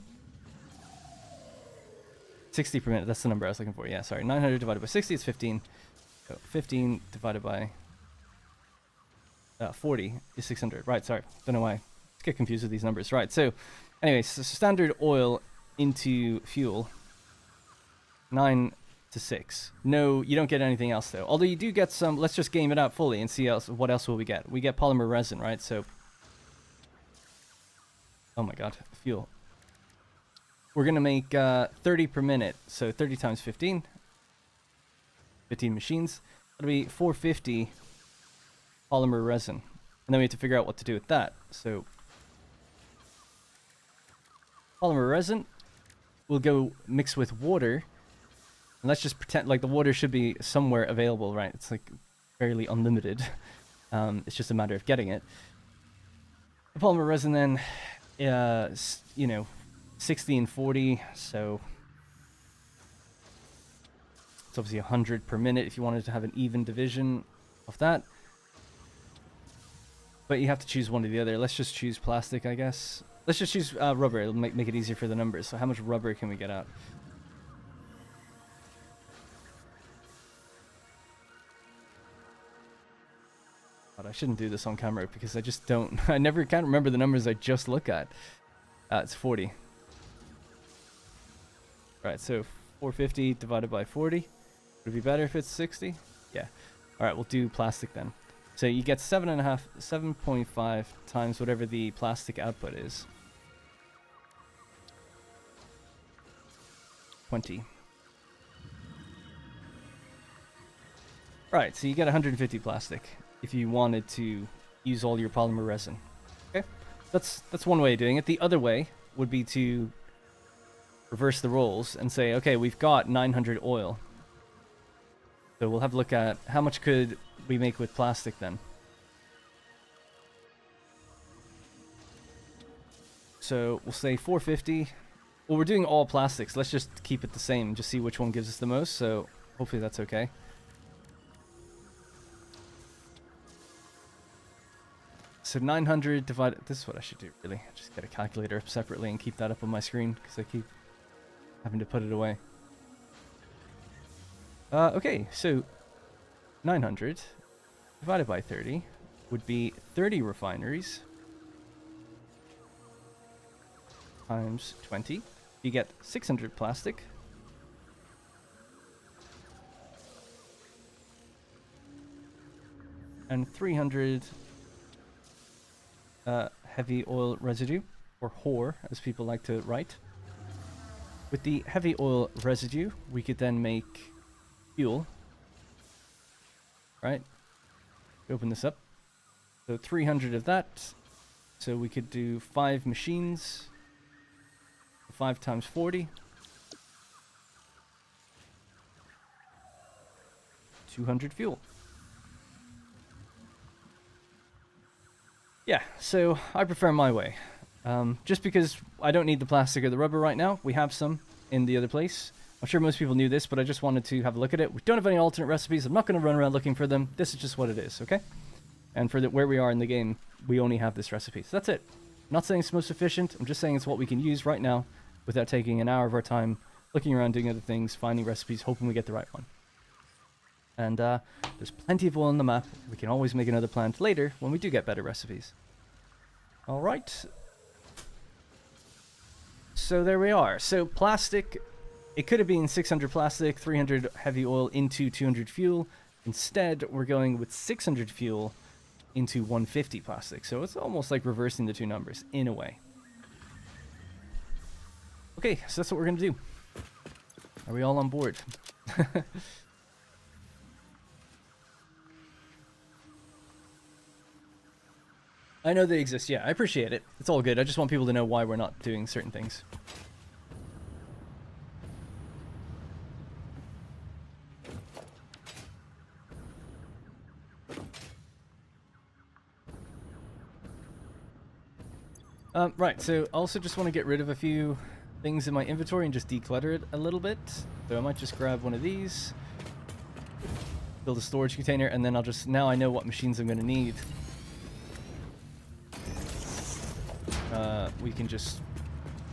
60 per minute, that's the number I was looking for. Yeah, sorry. 900 divided by 60 is 15. So 15 divided by 40 is 600. Right, sorry. Don't know why. I get confused with these numbers. Right, so anyways, so standard oil into fuel, 9 to 6. No, you don't get anything else though. Although you do get some, let's just game it out fully and see what else will we get. We get polymer resin, right? So, oh my god, fuel. We're going to make 30 per minute, so 30 times 15. 15 machines. That'll be 450 polymer resin. And then we have to figure out what to do with that. So, polymer resin will go mix with water. And let's just pretend like the water should be somewhere available, right? It's like fairly unlimited. It's just a matter of getting it. The polymer resin then, you know, 60 and 40, so it's obviously 100 per minute if you wanted to have an even division of that. But you have to choose one or the other. Let's just choose plastic, I guess. Let's just choose rubber. It'll make it easier for the numbers. So how much rubber can we get out? God, I shouldn't do this on camera because I just don't... I can't remember the numbers I just look at. It's 40. Right, so 450 divided by 40. Would it be better if it's 60? Yeah. Alright, we'll do plastic then. So you get 7.5 times whatever the plastic output is. 20. Right, so you get 150 plastic if you wanted to use all your polymer resin. Okay? That's one way of doing it. The other way would be to reverse the roles and say, okay, we've got 900 oil. So we'll have a look at how much could we make with plastic then. So we'll say 450. Well, we're doing all plastics. Let's just keep it the same, just see which one gives us the most. So hopefully that's okay. So 900 divided... This is what I should do, really. Just get a calculator up separately and keep that up on my screen because I keep having to put it away. Okay, so 900 divided by 30 would be 30 refineries times 20. You get 600 plastic. And 300 heavy oil residue, or HOR, as people like to write. With the heavy oil residue, we could then make fuel. Right? Open this up. So 300 of that. So we could do 5 machines. 5 times 40. 200 fuel. Yeah, so I prefer my way. Just because I don't need the plastic or the rubber right now. We have some in the other place. I'm sure most people knew this, but I just wanted to have a look at it. We don't have any alternate recipes. I'm not going to run around looking for them. This is just what it is, okay? And for where we are in the game, we only have this recipe. So that's it. I'm not saying it's most efficient. I'm just saying it's what we can use right now without taking an hour of our time looking around, doing other things, finding recipes, hoping we get the right one. And there's plenty of oil on the map. We can always make another plant later when we do get better recipes. All right. So there we are. So plastic, it could have been 600 plastic, 300 heavy oil into 200 fuel. Instead, we're going with 600 fuel into 150 plastic. So it's almost like reversing the two numbers in a way. Okay, so that's what we're going to do. Are we all on board? I know they exist, yeah, I appreciate it. It's all good. I just want people to know why we're not doing certain things. Right, so I also just want to get rid of a few things in my inventory and just declutter it a little bit. So I might just grab one of these, build a storage container, and then I'll just, now I know what machines I'm going to need. We can just,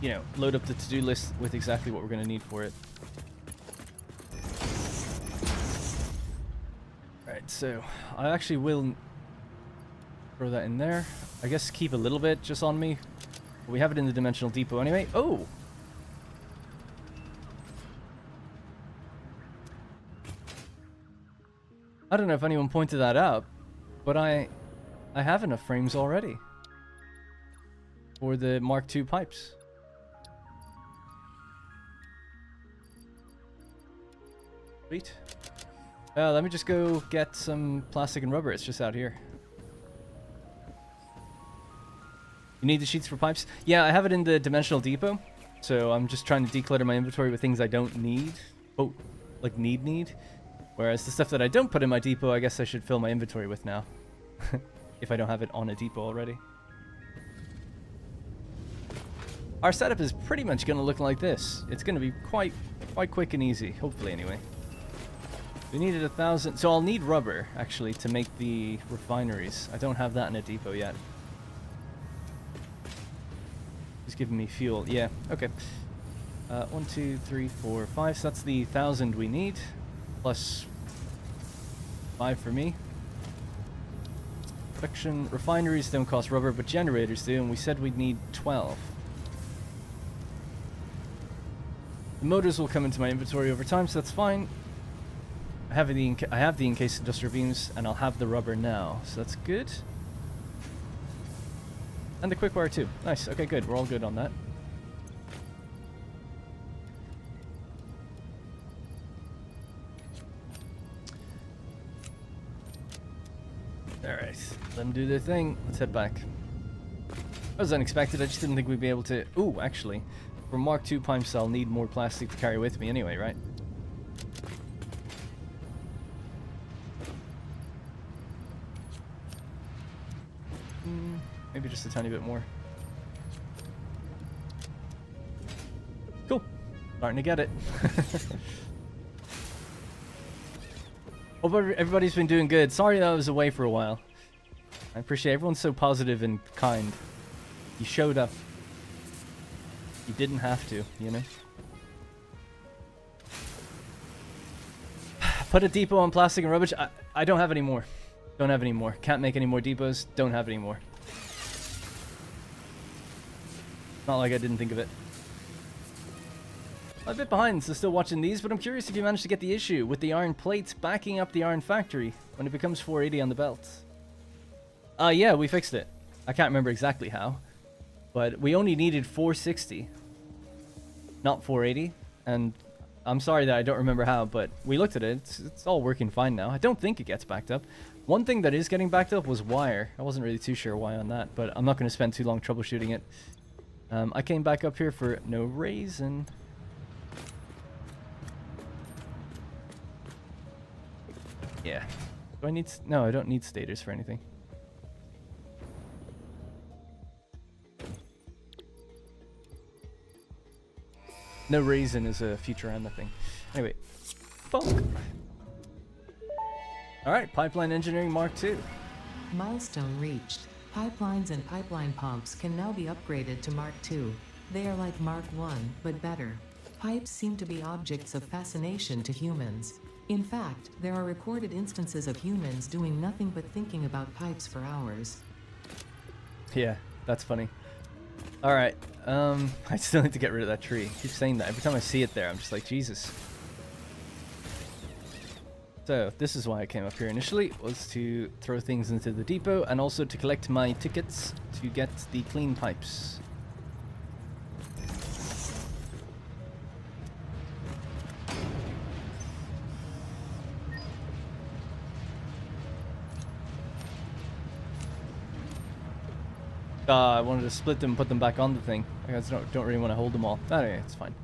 you know, load up the to-do list with exactly what we're going to need for it. Right, so I actually will throw that in there. I guess keep a little bit just on me. We have it in the dimensional depot anyway. Oh! I don't know if anyone pointed that out, but I have enough frames already for the Mark II pipes. Sweet. Let me just go get some plastic and rubber. It's just out here. You need the sheets for pipes? Yeah, I have it in the dimensional depot. So I'm just trying to declutter my inventory with things I don't need. Oh, like need. Whereas the stuff that I don't put in my depot, I guess I should fill my inventory with now. If I don't have it on a depot already. Our setup is pretty much going to look like this. It's going to be quite quick and easy, hopefully anyway. We needed 1,000, so I'll need rubber actually to make the refineries. I don't have that in a depot yet. Just giving me fuel. Yeah, okay. 1, 2, 3, 4, 5. So that's the 1,000 we need, plus 5 for me. Production refineries don't cost rubber, but generators do, and we said we'd need 12. The motors will come into my inventory over time, so that's fine. I have the encased industrial beams, and I'll have the rubber now, so that's good. And the quick wire too. Nice. Okay, good. We're all good on that. Alright. Let them do their thing. Let's head back. That was unexpected. I just didn't think we'd be able to... Ooh, actually. For Mark II pipes, I'll need more plastic to carry with me anyway, right? Maybe just a tiny bit more. Cool. Starting to get it. Hope everybody's been doing good. Sorry that I was away for a while. I appreciate everyone's so positive and kind. You showed up. You didn't have to, you know? Put a depot on plastic and rubbish. I don't have any more. Don't have any more. Can't make any more depots. Don't have any more. Not like I didn't think of it. I'm a bit behind, so still watching these, but I'm curious if you managed to get the issue with the iron plates backing up the iron factory when it becomes 480 on the belt. Yeah, we fixed it. I can't remember exactly how, but we only needed 460, not 480, and I'm sorry that I don't remember how, but we looked at it. It's all working fine now. I don't think it gets backed up. One thing that is getting backed up was wire. I wasn't really too sure why on that, but I'm not going to spend too long troubleshooting it. I came back up here for no reason. Yeah. Do I need... No, I don't need stators for anything. No reason is a Futurama thing. Anyway. Funk. Alright, Pipeline Engineering Mark II. Milestone reached. Pipelines and pipeline pumps can now be upgraded to Mark II. They are like Mark I, but better. Pipes seem to be objects of fascination to humans. In fact, there are recorded instances of humans doing nothing but thinking about pipes for hours. Yeah, that's funny. Alright, I still need to get rid of that tree. I keep saying that. Every time I see it there, I'm just like, Jesus. So, this is why I came up here initially, was to throw things into the depot, and also to collect my tickets to get the clean pipes. I wanted to split them and put them back on the thing. I guess don't really want to hold them all. Anyway, it's fine.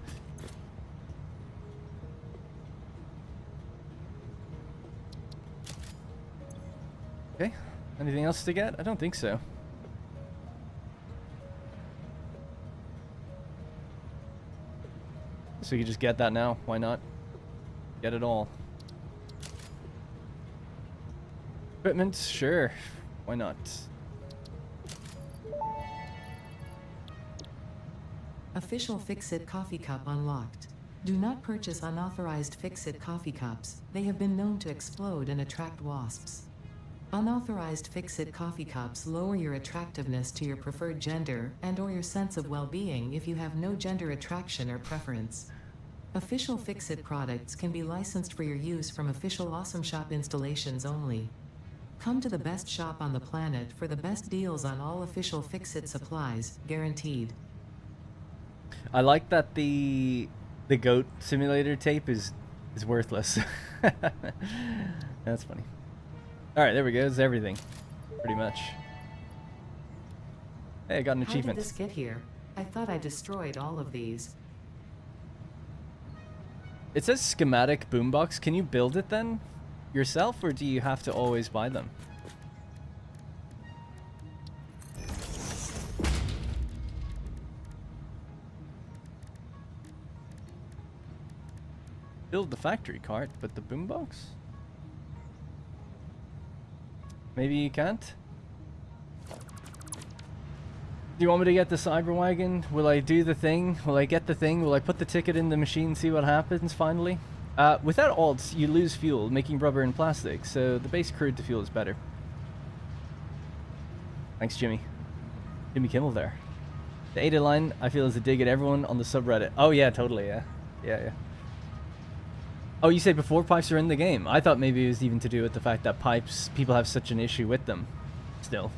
Okay. Anything else to get? I don't think so. So you just get that now. Why not? Get it all. Equipment, sure. Why not? Official Fix-It coffee cup unlocked. Do not purchase unauthorized Fix-It coffee cups. They have been known to explode and attract wasps. Unauthorized Fix-It coffee cups lower your attractiveness to your preferred gender and/or your sense of well-being if you have no gender attraction or preference. Official Fix-It products can be licensed for your use from official Awesome Shop installations only. Come to the best shop on the planet for the best deals on all official Fix-It supplies, guaranteed. I like that the goat simulator tape is worthless. That's funny. All right, there we go. It's everything, pretty much. Hey, I got an achievement. How did this get here? I thought I destroyed all of these. It says schematic boombox. Can you build it then yourself, or do you have to always buy them? Build the factory cart, but the boombox? Maybe you can't? Do you want me to get the cyber wagon? Will I do the thing? Will I get the thing? Will I put the ticket in the machine, see what happens finally? Without alts, you lose fuel, making rubber and plastic, so the base crude to fuel is better. Thanks, Jimmy. Jimmy Kimmel there. The Ada line, I feel, is a dig at everyone on the subreddit. Oh yeah, totally, yeah. Yeah. Oh, you said before pipes are in the game. I thought maybe it was even to do with the fact that pipes, people have such an issue with them. Still.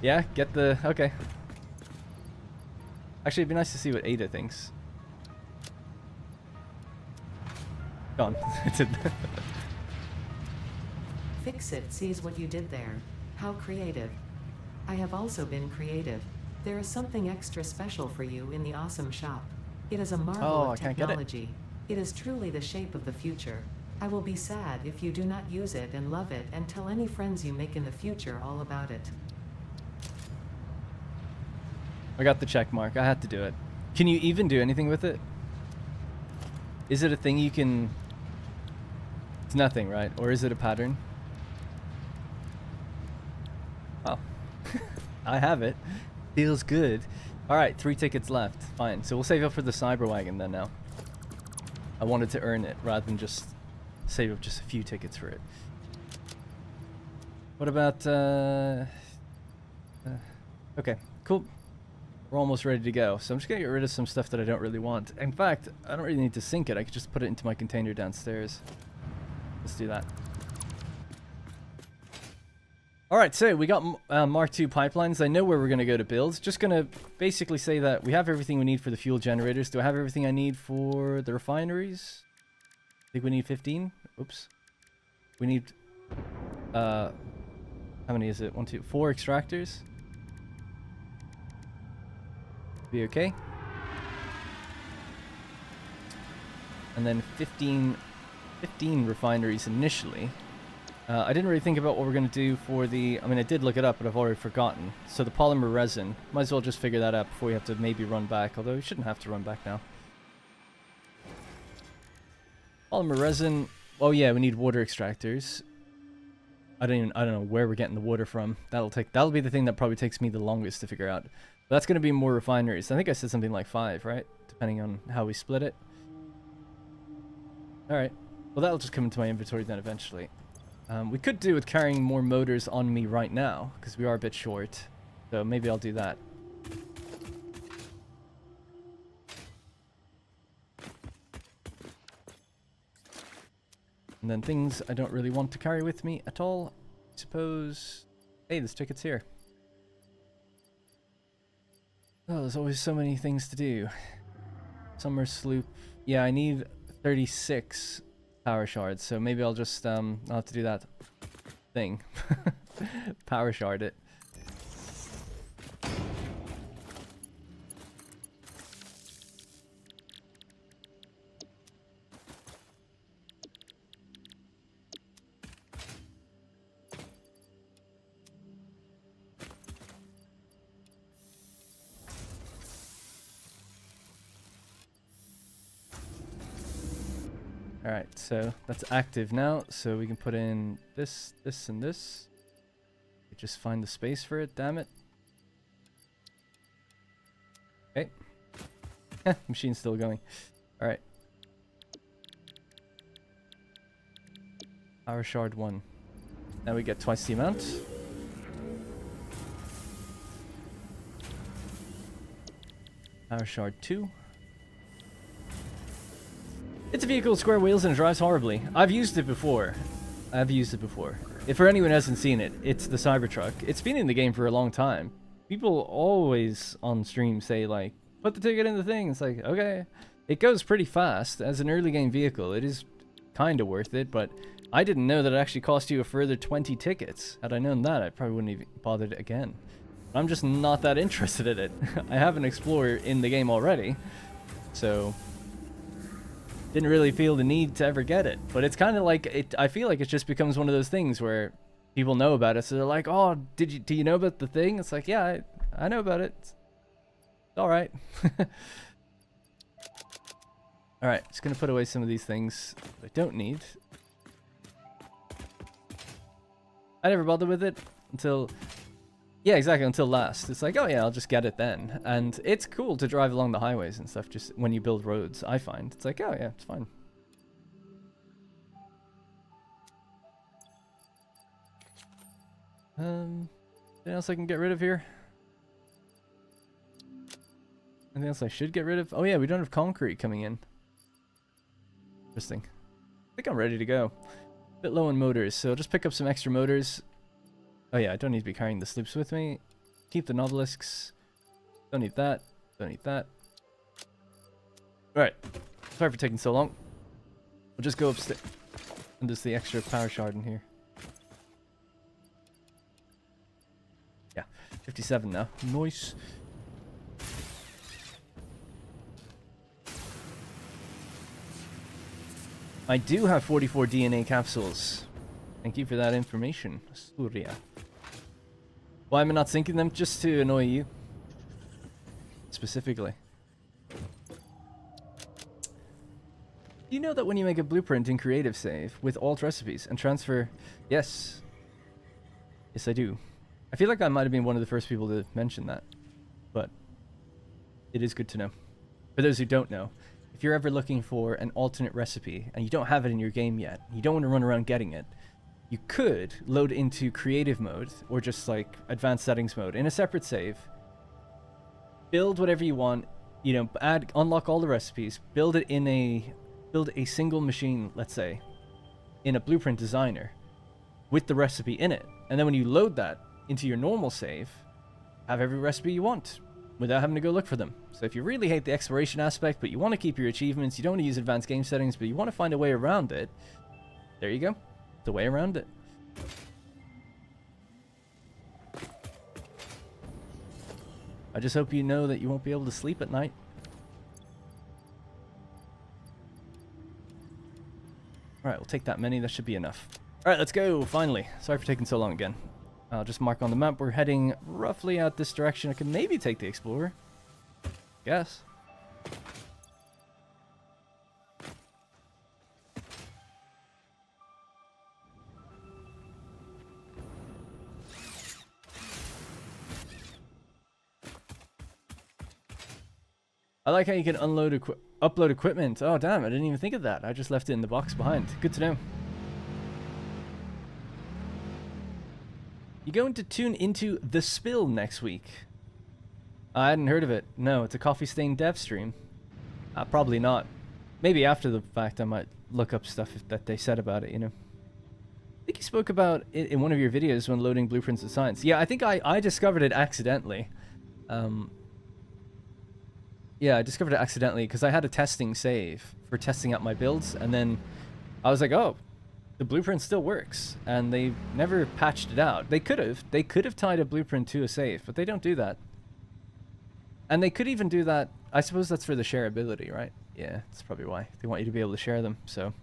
Yeah, get the... okay. Actually, it'd be nice to see what Ada thinks. Gone. Fix-It sees what you did there. How creative. I have also been creative. There is something extra special for you in the Awesome Shop. It is a marvel of technology. It is truly the shape of the future. I will be sad if you do not use it and love it, and tell any friends you make in the future all about it. I got the check mark. I had to do it. Can you even do anything with it? Is it a thing you can... It's nothing, right? Or is it a pattern? Oh. I have it. Feels good. Alright, 3 tickets left. Fine. So we'll save up for the cyber wagon then now. I wanted to earn it rather than just save up just a few tickets for it. What about... okay, cool. We're almost ready to go. So I'm just going to get rid of some stuff that I don't really want. In fact, I don't really need to sync it. I could just put it into my container downstairs. Let's do that. Alright, so we got Mark II pipelines. I know where we're going to go to build. Just going to basically say that we have everything we need for the fuel generators. Do I have everything I need for the refineries? I think we need 15. Oops. We need... how many is it? 1, 2, 4 extractors. Be okay. And then 15 refineries initially. I didn't really think about what we're going to do for the... I mean, I did look it up, but I've already forgotten. So the polymer resin, might as well just figure that out before we have to maybe run back, although we shouldn't have to run back now. Polymer resin... Oh yeah, we need water extractors. I don't know where we're getting the water from. That'll be the thing that probably takes me the longest to figure out. But that's going to be more refineries. I think I said something like 5, right? Depending on how we split it. Alright. Well, that'll just come into my inventory then eventually. We could do with carrying more motors on me right now, because we are a bit short. So maybe I'll do that. And then things I don't really want to carry with me at all. I suppose... Hey, this ticket's here. Oh, there's always so many things to do. Summer sloop. Yeah, I need 36 power shards, so maybe I'll just I'll have to do that thing. Power shard it. Alright, so that's active now, so we can put in this, this, and this. Just find the space for it, damn it. Okay. Machine's still going. Alright. Power shard 1. Now we get twice the amount. Power shard 2. It's a vehicle with square wheels and it drives horribly. I've used it before. If for anyone who hasn't seen it, it's the Cybertruck. It's been in the game for a long time. People always on stream say like, put the ticket in the thing. It's like, okay. It goes pretty fast. As an early game vehicle, it is kind of worth it, but I didn't know that it actually cost you a further 20 tickets. Had I known that, I probably wouldn't have bothered again. I'm just not that interested in it. I have an Explorer in the game already, so didn't really feel the need to ever get it. But it's kind of like it. I feel like it just becomes one of those things where people know about it, so they're like, "Oh, do you know about the thing?" It's like, "Yeah, I know about it. It's all right." All right, just gonna put away some of these things I don't need. I never bothered with it until, yeah, exactly, until last. It's like, oh yeah, I'll just get it then. And it's cool to drive along the highways and stuff, just when you build roads, I find. It's like, oh yeah, it's fine. Anything else I can get rid of here? Anything else I should get rid of? Oh yeah, we don't have concrete coming in. Interesting. I think I'm ready to go. Bit low on motors, so I'll just pick up some extra motors. Oh yeah, I don't need to be carrying the sloops with me. Keep the nobelisks. Don't need that. Don't need that. Alright. Sorry for taking so long. We'll just go upstairs. And there's the extra power shard in here. Yeah, 57 now. Nice. I do have 44 DNA capsules. Thank you for that information, Surya. Why am I not syncing them? Just to annoy you. Specifically. Do you know that when you make a blueprint in Creative Save with alt recipes and transfer... Yes. Yes, I do. I feel like I might have been one of the first people to mention that. But it is good to know. For those who don't know, if you're ever looking for an alternate recipe and you don't have it in your game yet, you don't want to run around getting it, you could load into creative mode or just like advanced settings mode in a separate save, build whatever you want, you know, unlock all the recipes, build a single machine, let's say, in a blueprint designer with the recipe in it. And then when you load that into your normal save, have every recipe you want without having to go look for them. So if you really hate the exploration aspect, but you want to keep your achievements, you don't want to use advanced game settings, but you want to find a way around it, there you go. The way around it. I just hope you know that you won't be able to sleep at night. Alright, we'll take that many. That should be enough. Alright, let's go, finally. Sorry for taking so long again. I'll just mark on the map. We're heading roughly out this direction. I can maybe take the Explorer. Guess. I like how you can upload equipment. Oh damn, I didn't even think of that. I just left it in the box behind. Good to know. You going to tune into The Spill next week? I hadn't heard of it. No, it's a Coffee Stain dev stream. Probably not. Maybe after the fact I might look up stuff that they said about it, you know. I think you spoke about it in one of your videos when loading Blueprints of Science. Yeah, I think I discovered it accidentally. Yeah, I discovered it accidentally because I had a testing save for testing out my builds, and then I was like, oh, the blueprint still works, and they never patched it out. They could have tied a blueprint to a save, but they don't do that. And they could even do that. I suppose that's for the shareability, right? Yeah, that's probably why they want you to be able to share them. So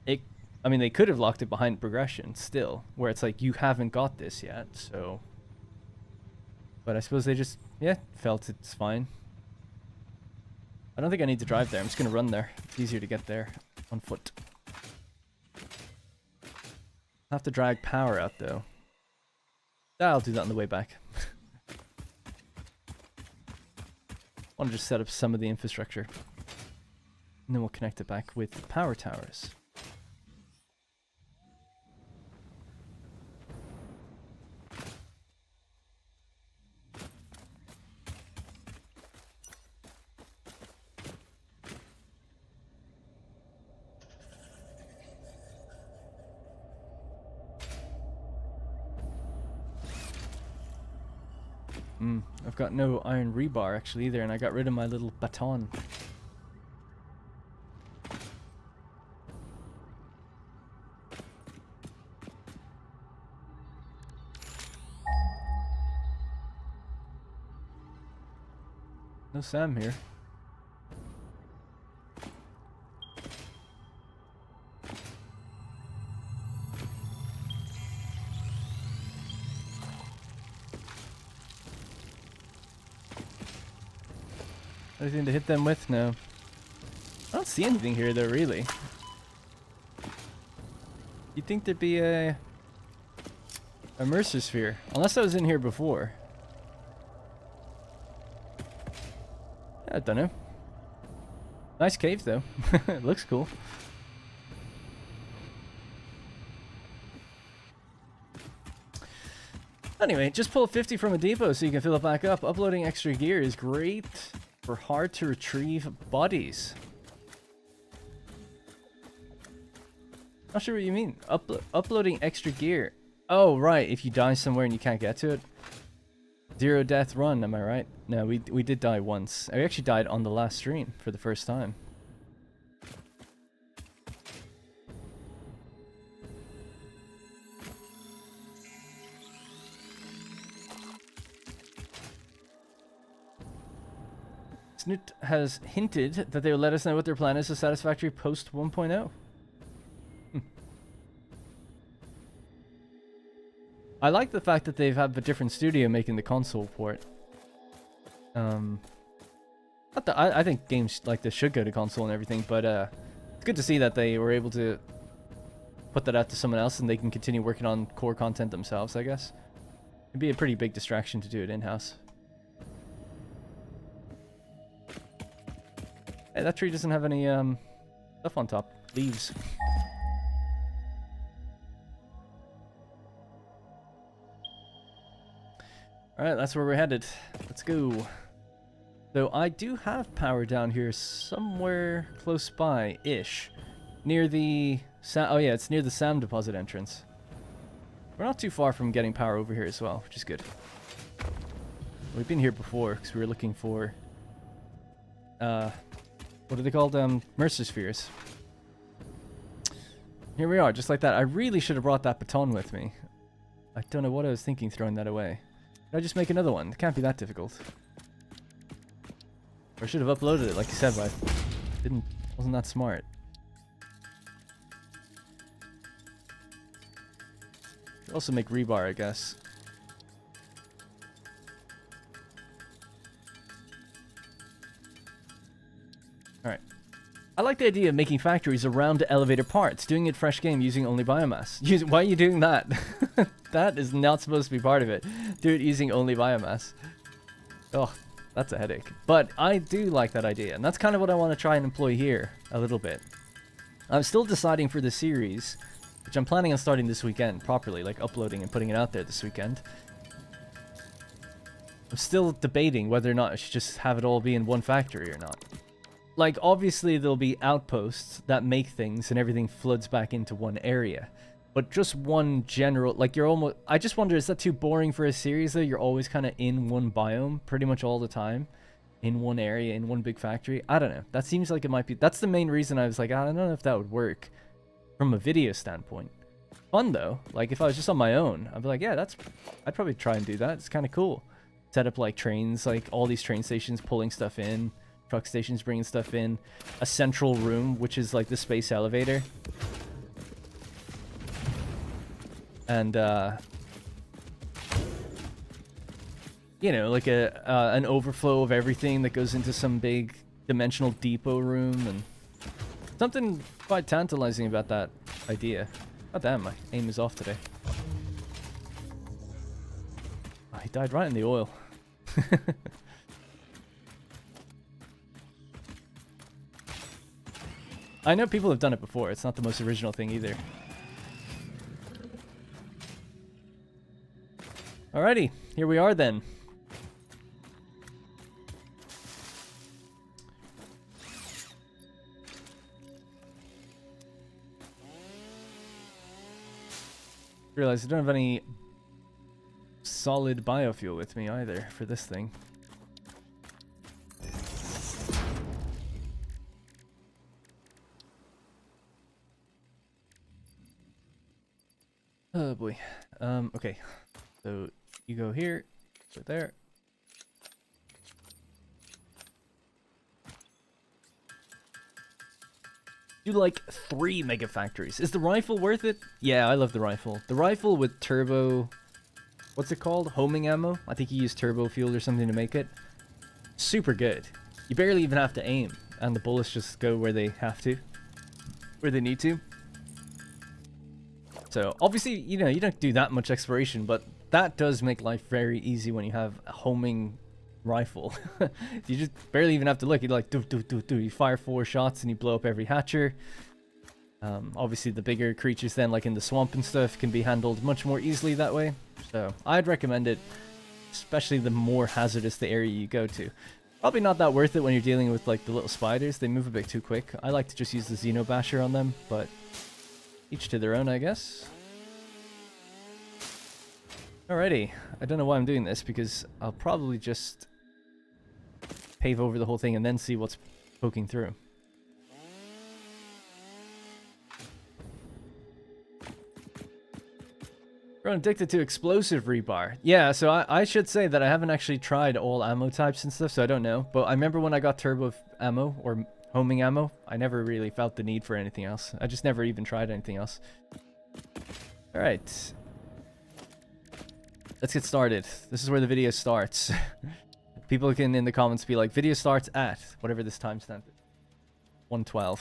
I mean, they could have locked it behind progression still, where it's like, you haven't got this yet, so. But I suppose they just, yeah, felt it's fine. I don't think I need to drive there. I'm just going to run there. It's easier to get there On foot. Have to drag power out though. I'll do that on the way back. I want to just set up some of the infrastructure. And then we'll connect it back with the power towers. I've got no iron rebar actually either, and I got rid of my little baton. No Sam here. Anything to hit them with? No. I don't see anything here though, really. You'd think there'd be a Mercer sphere. Unless I was in here before. I don't know. Nice cave though. It looks cool. Anyway, just pull 50 from a depot so you can fill it back up. Uploading extra gear is great for hard to retrieve bodies. Not sure what you mean. Uploading extra gear. Oh, right. If you die somewhere and you can't get to it. 0 death run, am I right? No, we did die once. I actually died on the last stream for the first time. Snoot has hinted that they will let us know what their plan is to Satisfactory post 1.0. I like the fact that they've had a different studio making the console port. I think games like this should go to console and everything, but it's good to see that they were able to put that out to someone else and they can continue working on core content themselves, I guess. It'd be a pretty big distraction to do it in-house. Hey, that tree doesn't have any stuff on top. Leaves. Alright, that's where we're headed. Let's go. So I do have power down here somewhere close by-ish. Near the... oh yeah, it's near the SAM deposit entrance. We're not too far from getting power over here as well, which is good. We've been here before because we were looking for... what are they called? Mercer spheres. Here we are, just like that. I really should have brought that baton with me. I don't know what I was thinking throwing that away. Did I just make another one? It can't be that difficult. Or I should have uploaded it, like you said, but I wasn't that smart. Could also make rebar, I guess. Alright. I like the idea of making factories around elevator parts, doing it fresh game using only biomass. Why are you doing that? That is not supposed to be part of it. Do it using only biomass. Oh, that's a headache. But I do like that idea, and that's kind of what I want to try and employ here a little bit. I'm still deciding for the series, which I'm planning on starting this weekend properly, like uploading and putting it out there this weekend. I'm still debating whether or not I should just have it all be in one factory or not. Like, obviously there'll be outposts that make things and everything floods back into one area. But just one general, like you're almost, I just wonder, is that too boring for a series though? You're always kind of in one biome pretty much all the time. In one area, in one big factory. I don't know. That seems like it might be, that's the main reason I was like, I don't know if that would work from a video standpoint. Fun though. Like if I was just on my own, I'd be like, yeah, I'd probably try and do that. It's kind of cool. Set up like trains, like all these train stations pulling stuff in. Truck stations bringing stuff in. A central room, which is like the space elevator. And, you know, like an overflow of everything that goes into some big dimensional depot room and something quite tantalizing about that idea. God damn, my aim is off today. Oh, he died right in the oil. I know people have done it before. It's not the most original thing either. Alrighty, here we are then. Realize I don't have any solid biofuel with me either for this thing. Oh boy. Okay. So you go here, go there. Do like 3 mega factories. Is the rifle worth it? Yeah, I love the rifle. The rifle with turbo, what's it called? Homing ammo? I think you use turbo fuel or something to make it. Super good. You barely even have to aim, and the bullets just go where they have to, where they need to. So obviously, you know, you don't do that much exploration, but that does make life very easy when you have a homing rifle. You just barely even have to look. You like do. You fire 4 shots and you blow up every hatcher. Obviously the bigger creatures then, like in the swamp and stuff, can be handled much more easily that way. So I'd recommend it, especially the more hazardous the area you go to. Probably not that worth it when you're dealing with like the little spiders. They move a bit too quick. I like to just use the Xenobasher on them, but each to their own, I guess. Alrighty, I don't know why I'm doing this, because I'll probably just pave over the whole thing and then see what's poking through. Grown addicted to explosive rebar. Yeah, so I should say that I haven't actually tried all ammo types and stuff, so I don't know. But I remember when I got turbo ammo, or homing ammo, I never really felt the need for anything else. I just never even tried anything else. Alright. Let's get started. This is where the video starts. People can in the comments be like, video starts at whatever this timestamp is. 1:12.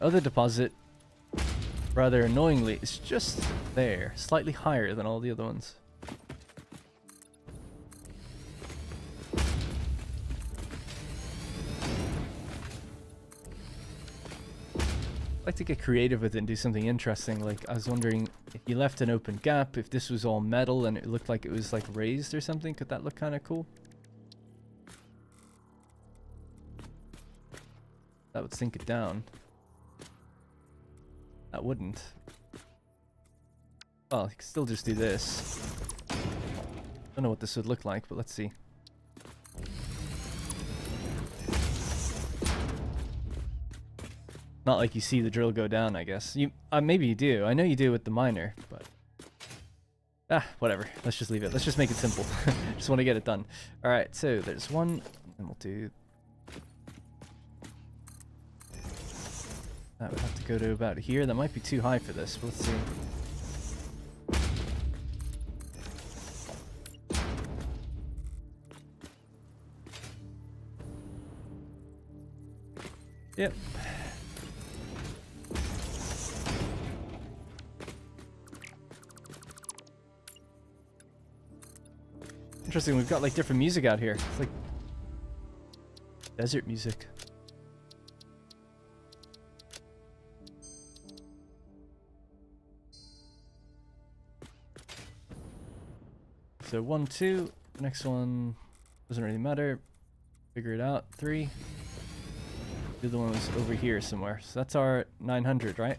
Other deposit, rather annoyingly, is just there, slightly higher than all the other ones. I'd like to get creative with it and do something interesting. Like, I was wondering if you left an open gap, if this was all metal and it looked like it was like raised or something, could that look kind of cool? That would sink it down. That wouldn't. Well, you can still just do this. Don't know what this would look like, but let's see. Not like you see the drill go down, I guess. You maybe you do. I know you do with the miner, but whatever. Let's just leave it. Let's just make it simple. Just want to get it done. All right, so there's one, and we'll do. That would have to go to about here. That might be too high for this, but let's see. Yep. Interesting, we've got like different music out here. It's like desert music. So 1, 2, next one doesn't really matter. Figure it out. 3. The other one was over here somewhere. So that's our 900, right?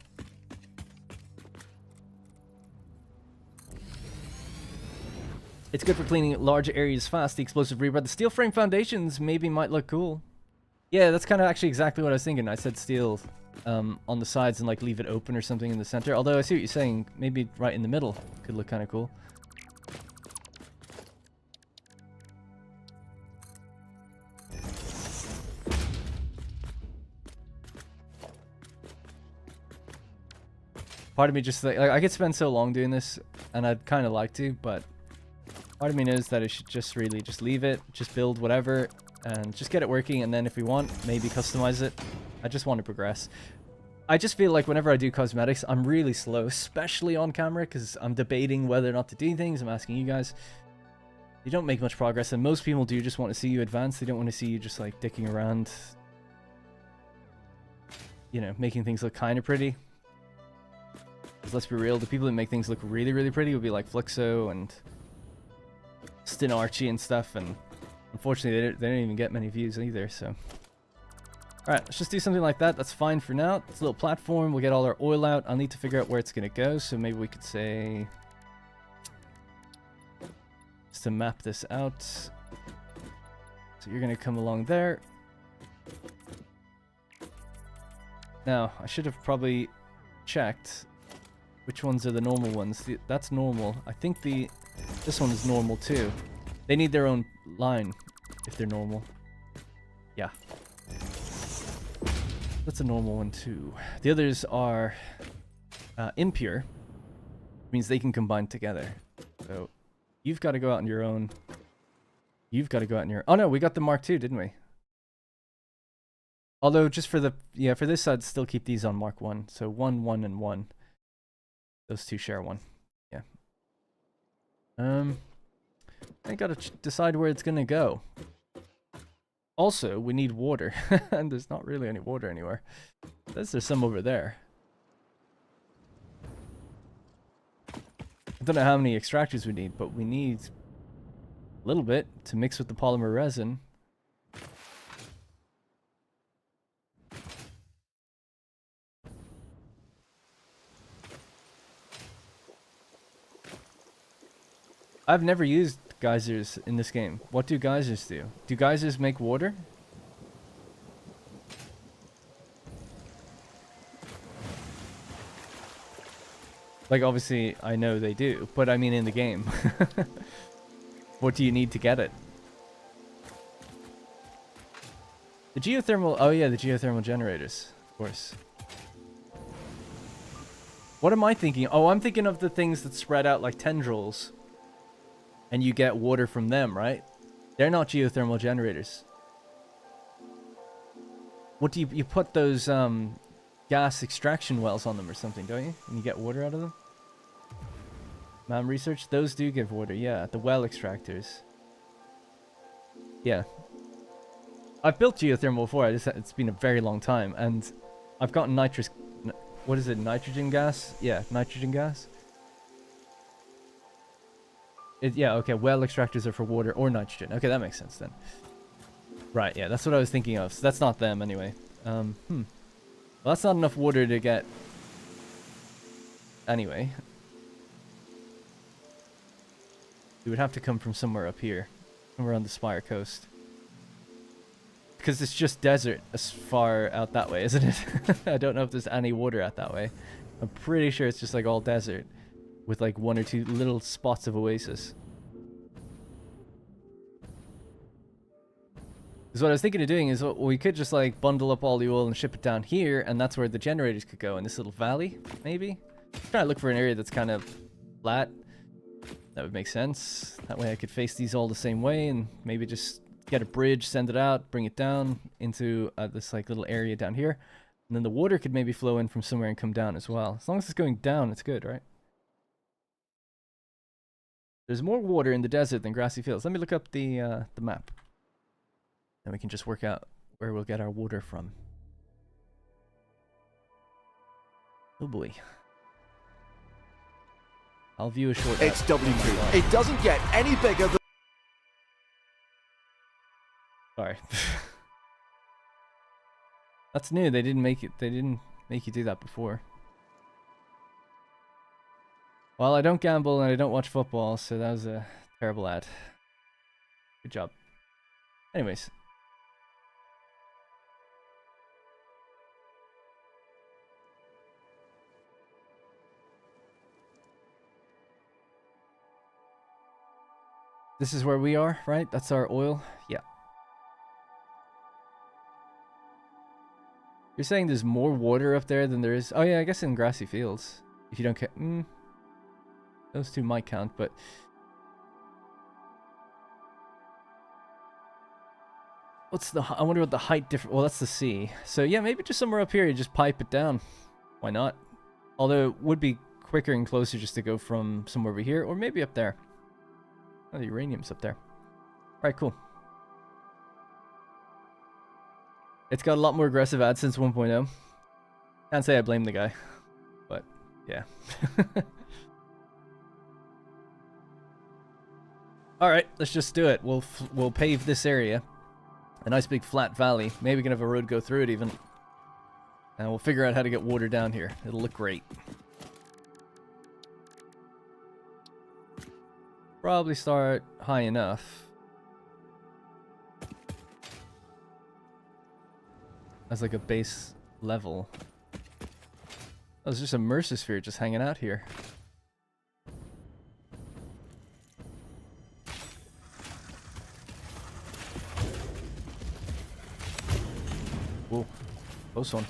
It's good for cleaning large areas fast. The explosive rebar. The steel frame foundations maybe might look cool. Yeah, that's kind of actually exactly what I was thinking. I said steel on the sides and like leave it open or something in the center. Although I see what you're saying. Maybe right in the middle could look kind of cool. Part of me just like I could spend so long doing this, and I'd kind of like to, but part of me knows that I should just really just leave it, just build whatever, and just get it working, and then if we want, maybe customize it. I just want to progress. I just feel like whenever I do cosmetics, I'm really slow, especially on camera, because I'm debating whether or not to do things. I'm asking you guys. You don't make much progress, and most people do just want to see you advance. They don't want to see you just like dicking around, you know, making things look kind of pretty. Because let's be real, the people that make things look really, really pretty would be like Flixo and Stinarchie and stuff, and unfortunately they don't even get many views either, so. Alright, let's just do something like that. That's fine for now. It's a little platform. We'll get all our oil out. I'll need to figure out where it's going to go, so maybe we could say... just to map this out. So you're going to come along there. Now, I should have probably checked which ones are the normal ones. That's normal. I think this one is normal too. They need their own line if they're normal. Yeah. That's a normal one too. The others are impure. Means they can combine together. So you've got to go out on your own. You've got to go out on your... Oh no, we got the Mark II, didn't we? Although just for the... yeah, for this I'd still keep these on Mark 1. So 1, 1, and 1. Those two share one. Yeah. I gotta decide where it's gonna go. Also, we need water. And there's not really any water anywhere. There's some over there. I don't know how many extractors we need, but we need a little bit to mix with the polymer resin. I've never used geysers in this game. What do geysers do? Do geysers make water? Like, obviously, I know they do, but I mean in the game. What do you need to get it? The geothermal... oh yeah, the geothermal generators. Of course. What am I thinking? Oh, I'm thinking of the things that spread out like tendrils. And you get water from them, right? They're not geothermal generators. What do you put those gas extraction wells on them or something, don't you? And you get water out of them? Research, those do give water, yeah. The well extractors. Yeah. I've built geothermal before, it's been a very long time, and I've gotten nitrous... what is it, nitrogen gas? Yeah, nitrogen gas. Yeah, okay, well extractors are for water or nitrogen. Okay, that makes sense then. Right, yeah, that's what I was thinking of. So that's not them anyway. Well, that's not enough water to get... anyway. It would have to come from somewhere up here. Somewhere on the Spire coast. Because it's just desert as far out that way, isn't it? I don't know if there's any water out that way. I'm pretty sure it's just like all desert. With like 1 or 2 little spots of oasis. Because what I was thinking of doing is we could just like bundle up all the oil and ship it down here, and that's where the generators could go, in this little valley, maybe? I'm trying to look for an area that's kind of flat. That would make sense. That way I could face these all the same way, and maybe just get a bridge, send it out, bring it down into this like little area down here. And then the water could maybe flow in from somewhere and come down as well. As long as it's going down, it's good, right? There's more water in the desert than grassy fields. Let me look up the map. And we can just work out where we'll get our water from. Oh boy. I'll view a short... It's W2. It doesn't get any bigger than... Sorry. That's new. They didn't make you do that before. Well, I don't gamble and I don't watch football, so that was a terrible ad. Good job. Anyways. This is where we are, right? That's our oil? Yeah. You're saying there's more water up there than there is... oh yeah, I guess in grassy fields. If you don't count, those two might count, but what's the? I wonder what the height difference. Well, that's the sea. So yeah, maybe just somewhere up here, you just pipe it down. Why not? Although it would be quicker and closer just to go from somewhere over here, or maybe up there. Oh, the uranium's up there. All right, cool. It's got a lot more aggressive ads since 1.0. Can't say I blame the guy, but yeah. All right, let's just do it. We'll pave this area, a nice big flat valley. Maybe we can have a road go through it even, and we'll figure out how to get water down here. It'll look great. Probably start high enough as like a base level. Oh, there's just a Mercer just hanging out here. Whoa, close one.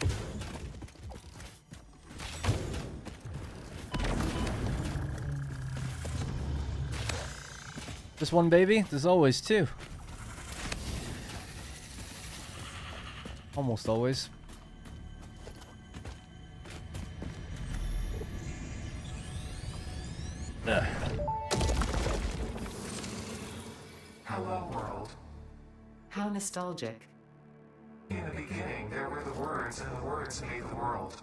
Just one baby? There's always two. Almost always. Hello, world. How nostalgic. In the beginning, there were the words, and the words made the world.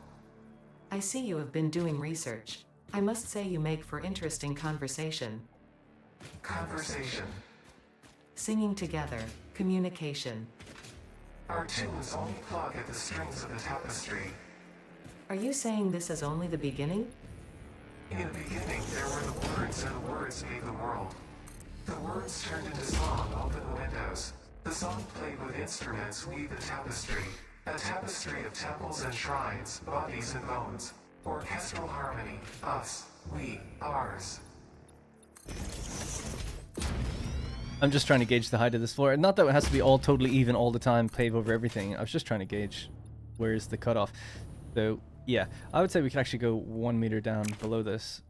I see you have been doing research. I must say you make for interesting conversation. Conversation. Singing together, communication. Our tunes only plug at the strings of the tapestry. Are you saying this is only the beginning? In the beginning, there were the words, and the words made the world. The words turned into song, open the windows. The song played with instruments, weave the tapestry. A tapestry of temples and shrines, bodies and bones. Orchestral harmony, us, we, ours. I'm just trying to gauge the height of this floor. Not that it has to be all totally even all the time, pave over everything. I was just trying to gauge where's the cutoff. So, yeah, I would say we could actually go 1 meter down below this.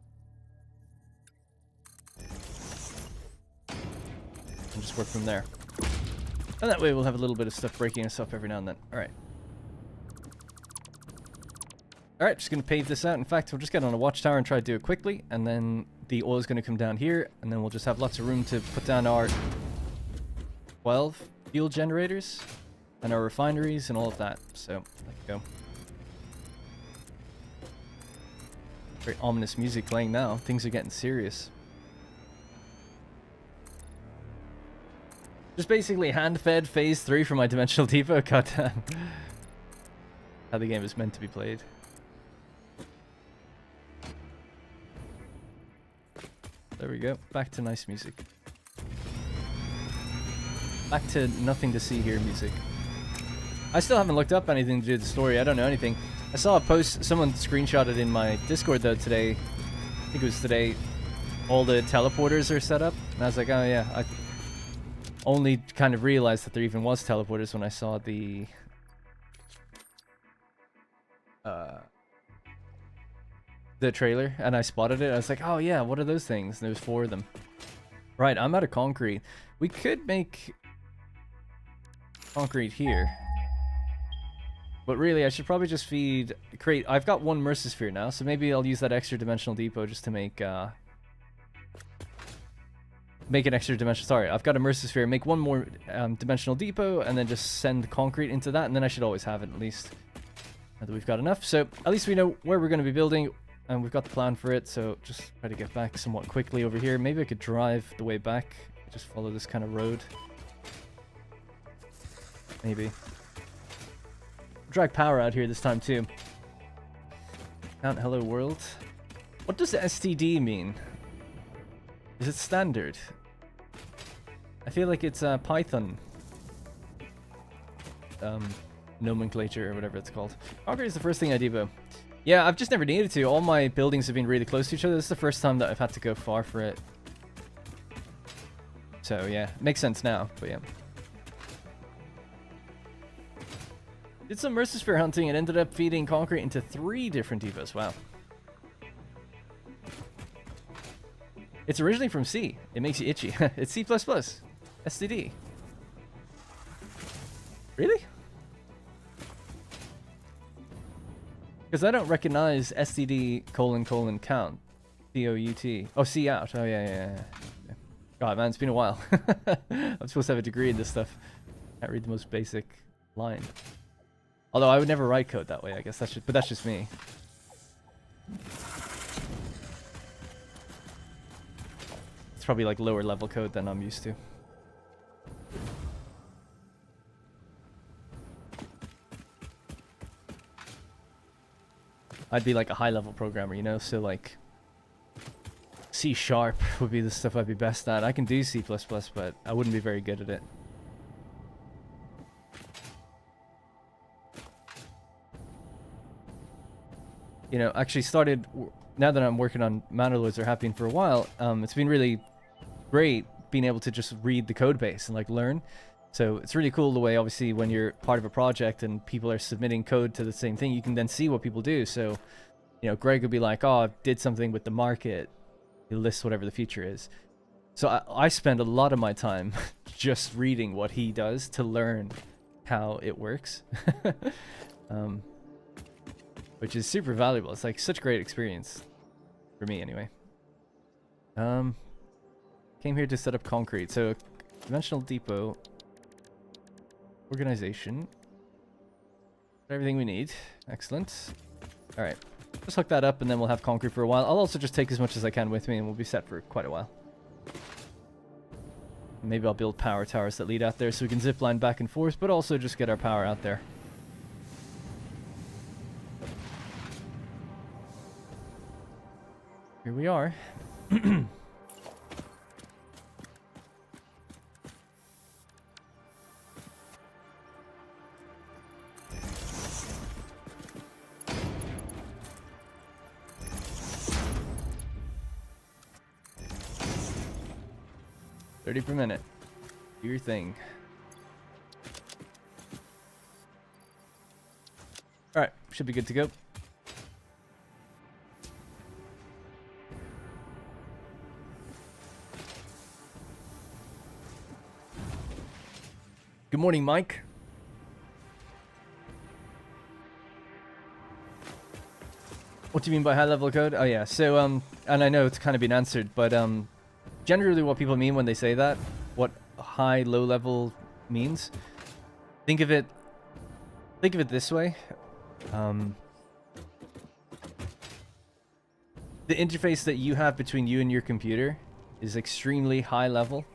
And just work from there. And that way we'll have a little bit of stuff breaking us up every now and then. Alright. Alright, just going to pave this out. In fact, we'll just get on a watchtower and try to do it quickly. And then the oil is going to come down here. And then we'll just have lots of room to put down our 12 fuel generators. And our refineries and all of that. So, there you go. Very ominous music playing now. Things are getting serious. Just basically hand-fed phase 3 for my dimensional depot. Goddamn. How the game is meant to be played. There we go. Back to nice music. Back to nothing to see here music. I still haven't looked up anything to do with the story. I don't know anything. I saw a post, someone screenshotted in my Discord though today. I think it was today. All the teleporters are set up. And I was like, oh yeah. I only kind of realized that there even was teleporters when I saw the trailer and I spotted it. I was like, oh yeah, what are those things? And there was 4 of them. Right, I'm out of concrete. We could make concrete here. But really, I should probably just create... I've got 1 Mercer now, so maybe I'll use that extra dimensional depot just to make an extra dimension. Sorry, I've got a Mercer, make 1 more dimensional depot, and then just send concrete into that, and then I should always have it at least. Now that we've got enough. So at least we know where we're going to be building, and we've got the plan for it, so just try to get back somewhat quickly over here. Maybe I could drive the way back, just follow this kind of road. Maybe. Drag power out here this time too. Count hello world. What does STD mean? Is it standard? I feel like it's Python nomenclature or whatever it's called. Concrete is the first thing I debo. Yeah, I've just never needed to. All my buildings have been really close to each other. This is the first time that I've had to go far for it. So yeah, makes sense now, but yeah. Did some Mercer hunting and ended up feeding concrete into 3 different depots. Wow. It's originally from C. It makes you itchy. It's C++. STD. Really? Because I don't recognize STD : count. C-O-U-T. Oh, C out. Oh, yeah. God, man, it's been a while. I'm supposed to have a degree in this stuff. Can't read the most basic line. Although I would never write code that way, I guess. But that's just me. It's probably like lower level code than I'm used to. I'd be like a high level programmer, you know, so like C# would be the stuff I'd be best at. I can do C++, but I wouldn't be very good at it. You know, actually started, now that I'm working on Mana Lords or have been for a while, it's been really great being able to just read the code base and like learn. So it's really cool the way, obviously, when you're part of a project and people are submitting code to the same thing, you can then see what people do. So, you know, Greg would be like, oh, I did something with the market. He lists whatever the feature is. So I spend a lot of my time just reading what he does to learn how it works. Which is super valuable. It's like such a great experience. For me, anyway. Came here to set up concrete. So, dimensional depot. Organization. Everything we need. Excellent. Alright. Just hook that up and then we'll have concrete for a while. I'll also just take as much as I can with me and we'll be set for quite a while. Maybe I'll build power towers that lead out there so we can zip line back and forth, but also just get our power out there. Here we are. 30 per minute. Do your thing. Alright, should be good to go. Good morning, Mike. What do you mean by high level code? Oh yeah, so and I know it's kind of been answered, but generally what people mean when they say that, what high low level means, think of it this way. The interface that you have between you and your computer is extremely high level.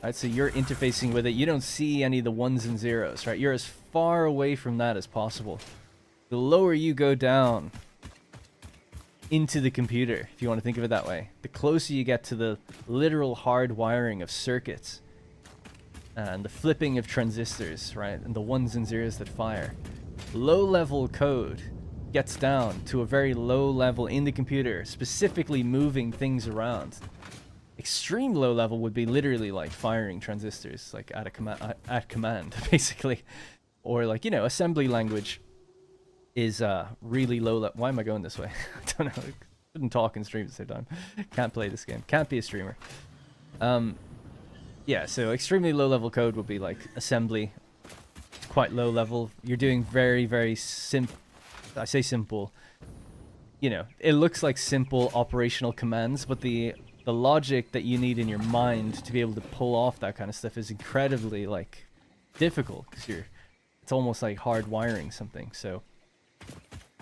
Right, so you're interfacing with it. You don't see any of the ones and zeros, right? You're as far away from that as possible. The lower you go down into the computer, if you want to think of it that way, the closer you get to the literal hard wiring of circuits and the flipping of transistors, right? And the ones and zeros that fire. Low-level code gets down to a very low level in the computer, specifically moving things around. Extreme low level would be literally like firing transistors, like at command, basically. Or like, you know, assembly language is really low level. Why am I going this way? I don't know. Couldn't talk and stream at the same time. Can't play this game. Can't be a streamer. Yeah, so extremely low level code would be like assembly. It's quite low level. You're doing very, very simple. I say simple. You know, it looks like simple operational commands, but the logic that you need in your mind to be able to pull off that kind of stuff is incredibly like difficult, because it's almost like hard wiring something. So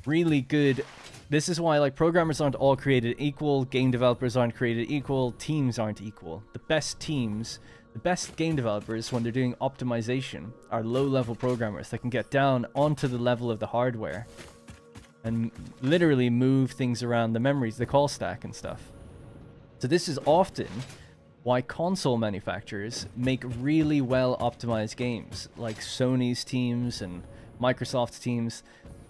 really good. This is why like programmers aren't all created equal, game developers aren't created equal, teams aren't equal. The best teams, the best game developers when they're doing optimization are low-level programmers that can get down onto the level of the hardware and literally move things around the memories, the call stack and stuff. So this is often why console manufacturers make really well optimized games, like Sony's teams and Microsoft's teams.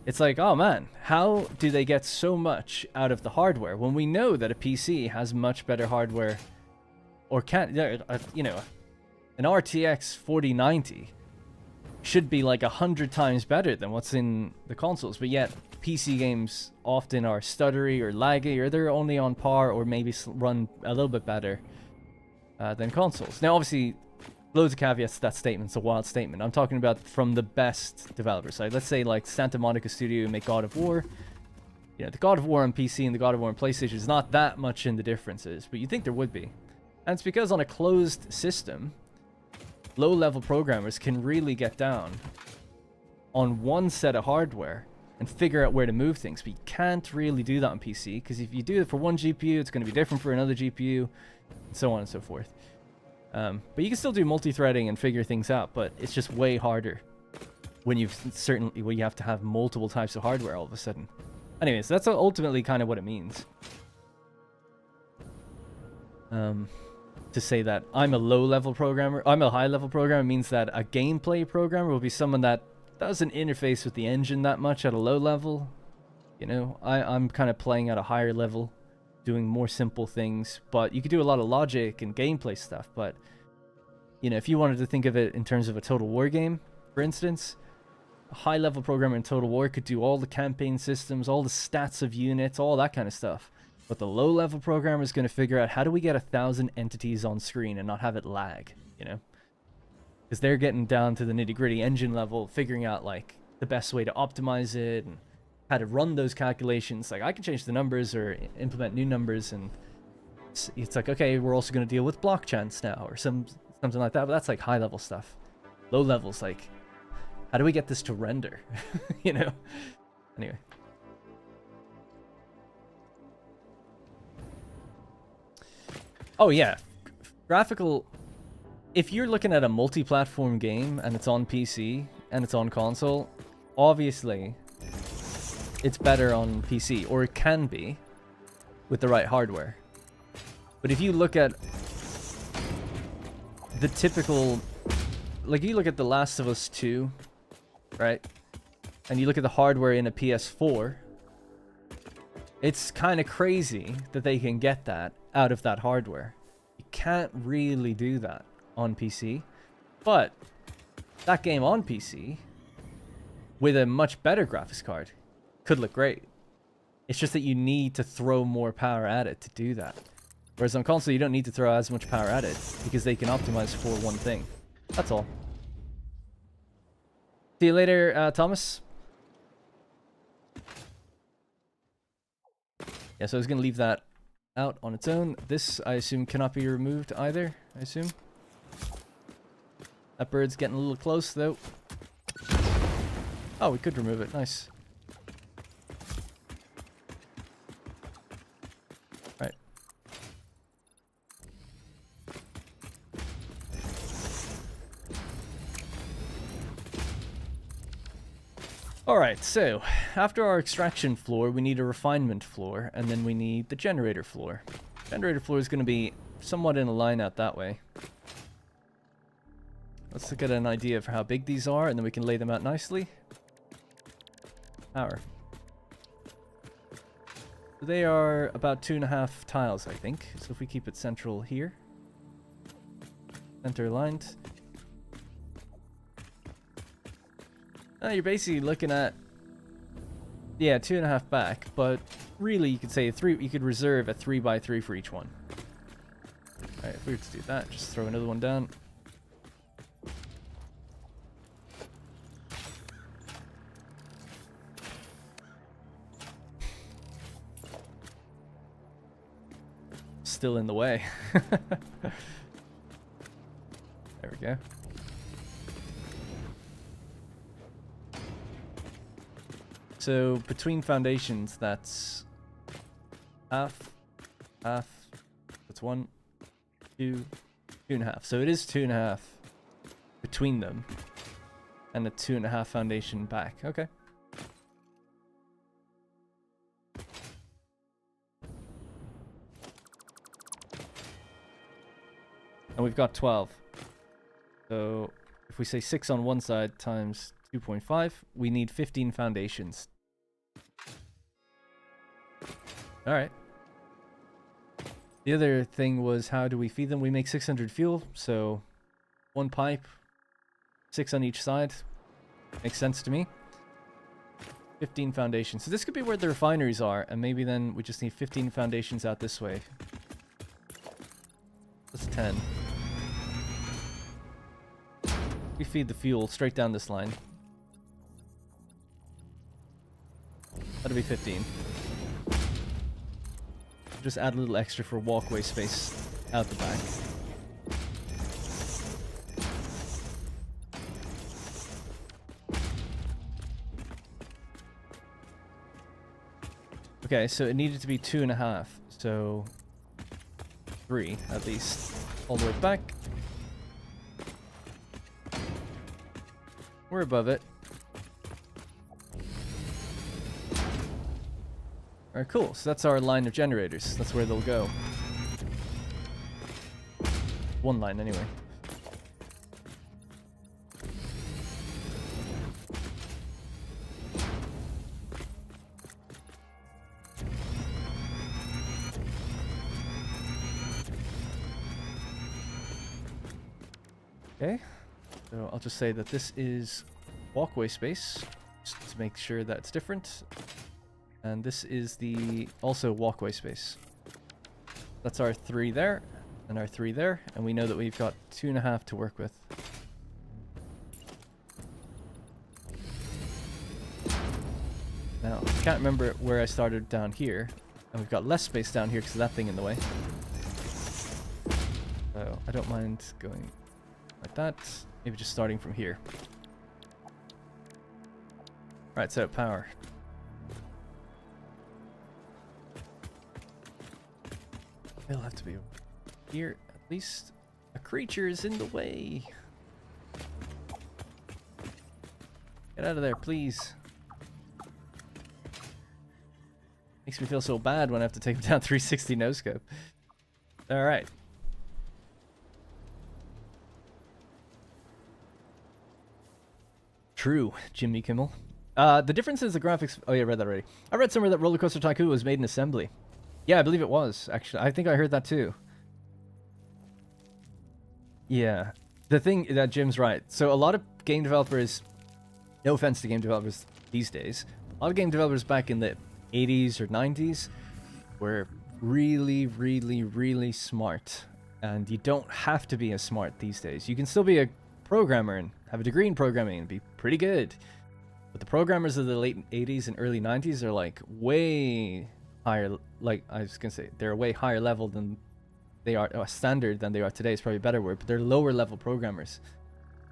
It's like, oh man, how do they get so much out of the hardware when we know that a PC has much better hardware, or you know, an RTX 4090 should be like 100 times better than what's in the consoles, but yet PC games often are stuttery or laggy, or they're only on par or maybe run a little bit better than consoles. Now, obviously, loads of caveats to that statement. It's a wild statement. I'm talking about from the best developers. Like, let's say like Santa Monica Studio make God of War. You know, the God of War on PC and the God of War on PlayStation is not that much in the differences, but you'd think there would be. And it's because on a closed system, low-level programmers can really get down on one set of hardware and figure out where to move things. But you can't really do that on PC, because if you do it for one GPU, it's going to be different for another GPU, and so on and so forth. But you can still do multi-threading and figure things out, but it's just way harder when you have to have multiple types of hardware all of a sudden. Anyways, that's ultimately kind of what it means. To say that I'm a low-level programmer, I'm a high-level programmer, means that a gameplay programmer will be someone that doesn't interface with the engine that much at a low level. You know, I'm kind of playing at a higher level, doing more simple things, but you could do a lot of logic and gameplay stuff. But, you know, if you wanted to think of it in terms of a Total War game, for instance, a high-level programmer in Total War could do all the campaign systems, all the stats of units, all that kind of stuff. But the low-level programmer is going to figure out, how do we get 1,000 entities on screen and not have it lag, you know? Because they're getting down to the nitty-gritty engine level, figuring out, like, the best way to optimize it and how to run those calculations. Like, I can change the numbers or implement new numbers, and it's like, okay, we're also going to deal with block chance now, or something like that. But that's, like, high-level stuff. Low level's like, how do we get this to render? You know? Anyway. Oh, yeah. Graphical... If you're looking at a multi-platform game and it's on PC and it's on console, obviously it's better on PC, or it can be with the right hardware. But if you look at the typical, like you look at The Last of Us 2, right? And you look at the hardware in a PS4, it's kind of crazy that they can get that out of that hardware. You can't really do that on PC, but that game on PC with a much better graphics card could look great. It's just that you need to throw more power at it to do that. Whereas on console, you don't need to throw as much power at it because they can optimize for one thing. That's all. See you later, Thomas. Yeah, so I was going to leave that out on its own. This, I assume, cannot be removed either, I assume. That bird's getting a little close, though. Oh, we could remove it. Nice. Right. Alright, so, after our extraction floor, we need a refinement floor, and then we need the generator floor. Generator floor is going to be somewhat in a line out that way. Let's get an idea of how big these are, and then we can lay them out nicely. Power. So they are about 2.5 tiles, I think. So if we keep it central here. Center aligned. You're basically looking at, yeah, 2.5 back, but really you could say you could reserve a 3x3 for each one. Alright, if we were to do that, just throw another one down. Still in the way. There we go. So between foundations, that's half. That's 1, 2, 2.5. So it is 2.5 between them, and a 2.5 foundation back. Okay. And we've got 12. So if we say 6 on one side times 2.5, we need 15 foundations. Alright. The other thing was, how do we feed them? We make 600 fuel, so 1 pipe, 6 on each side. Makes sense to me. 15 foundations. So this could be where the refineries are, and maybe then we just need 15 foundations out this way. That's 10. We feed the fuel straight down this line. That'll be 15. Just add a little extra for walkway space out the back. Okay, so it needed to be 2.5, so 3 at least. All the way back. We're above it. Alright, cool. So that's our line of generators. That's where they'll go. One line, anyway. Okay. So I'll just say that this is walkway space, just to make sure that it's different. And this is the also walkway space. That's our 3 there, and our 3 there, and we know that we've got 2.5 to work with. Now, I can't remember where I started down here, and we've got less space down here because of that thing in the way. So I don't mind going like that. Maybe just starting from here. Right, so power. It'll have to be here. At least a creature is in the way. Get out of there, please. Makes me feel so bad when I have to take him down 360 no scope. Alright. True, Jimmy Kimmel. The difference is the graphics. Oh, yeah, I read that already. I read somewhere that Roller Coaster Tycoon was made in assembly. Yeah, I believe it was, actually. I think I heard that too. Yeah. The thing that Jim's right. So a lot of game developers, no offense to game developers these days, a lot of game developers back in the 80s or 90s were really, really, really smart. And you don't have to be as smart these days. You can still be a programmer and have a degree in programming and be pretty good. But the programmers of the late 80s and early 90s are like way higher, like I was gonna say, they're a way higher level than they are, standard than they are today is probably a better word, but they're lower level programmers.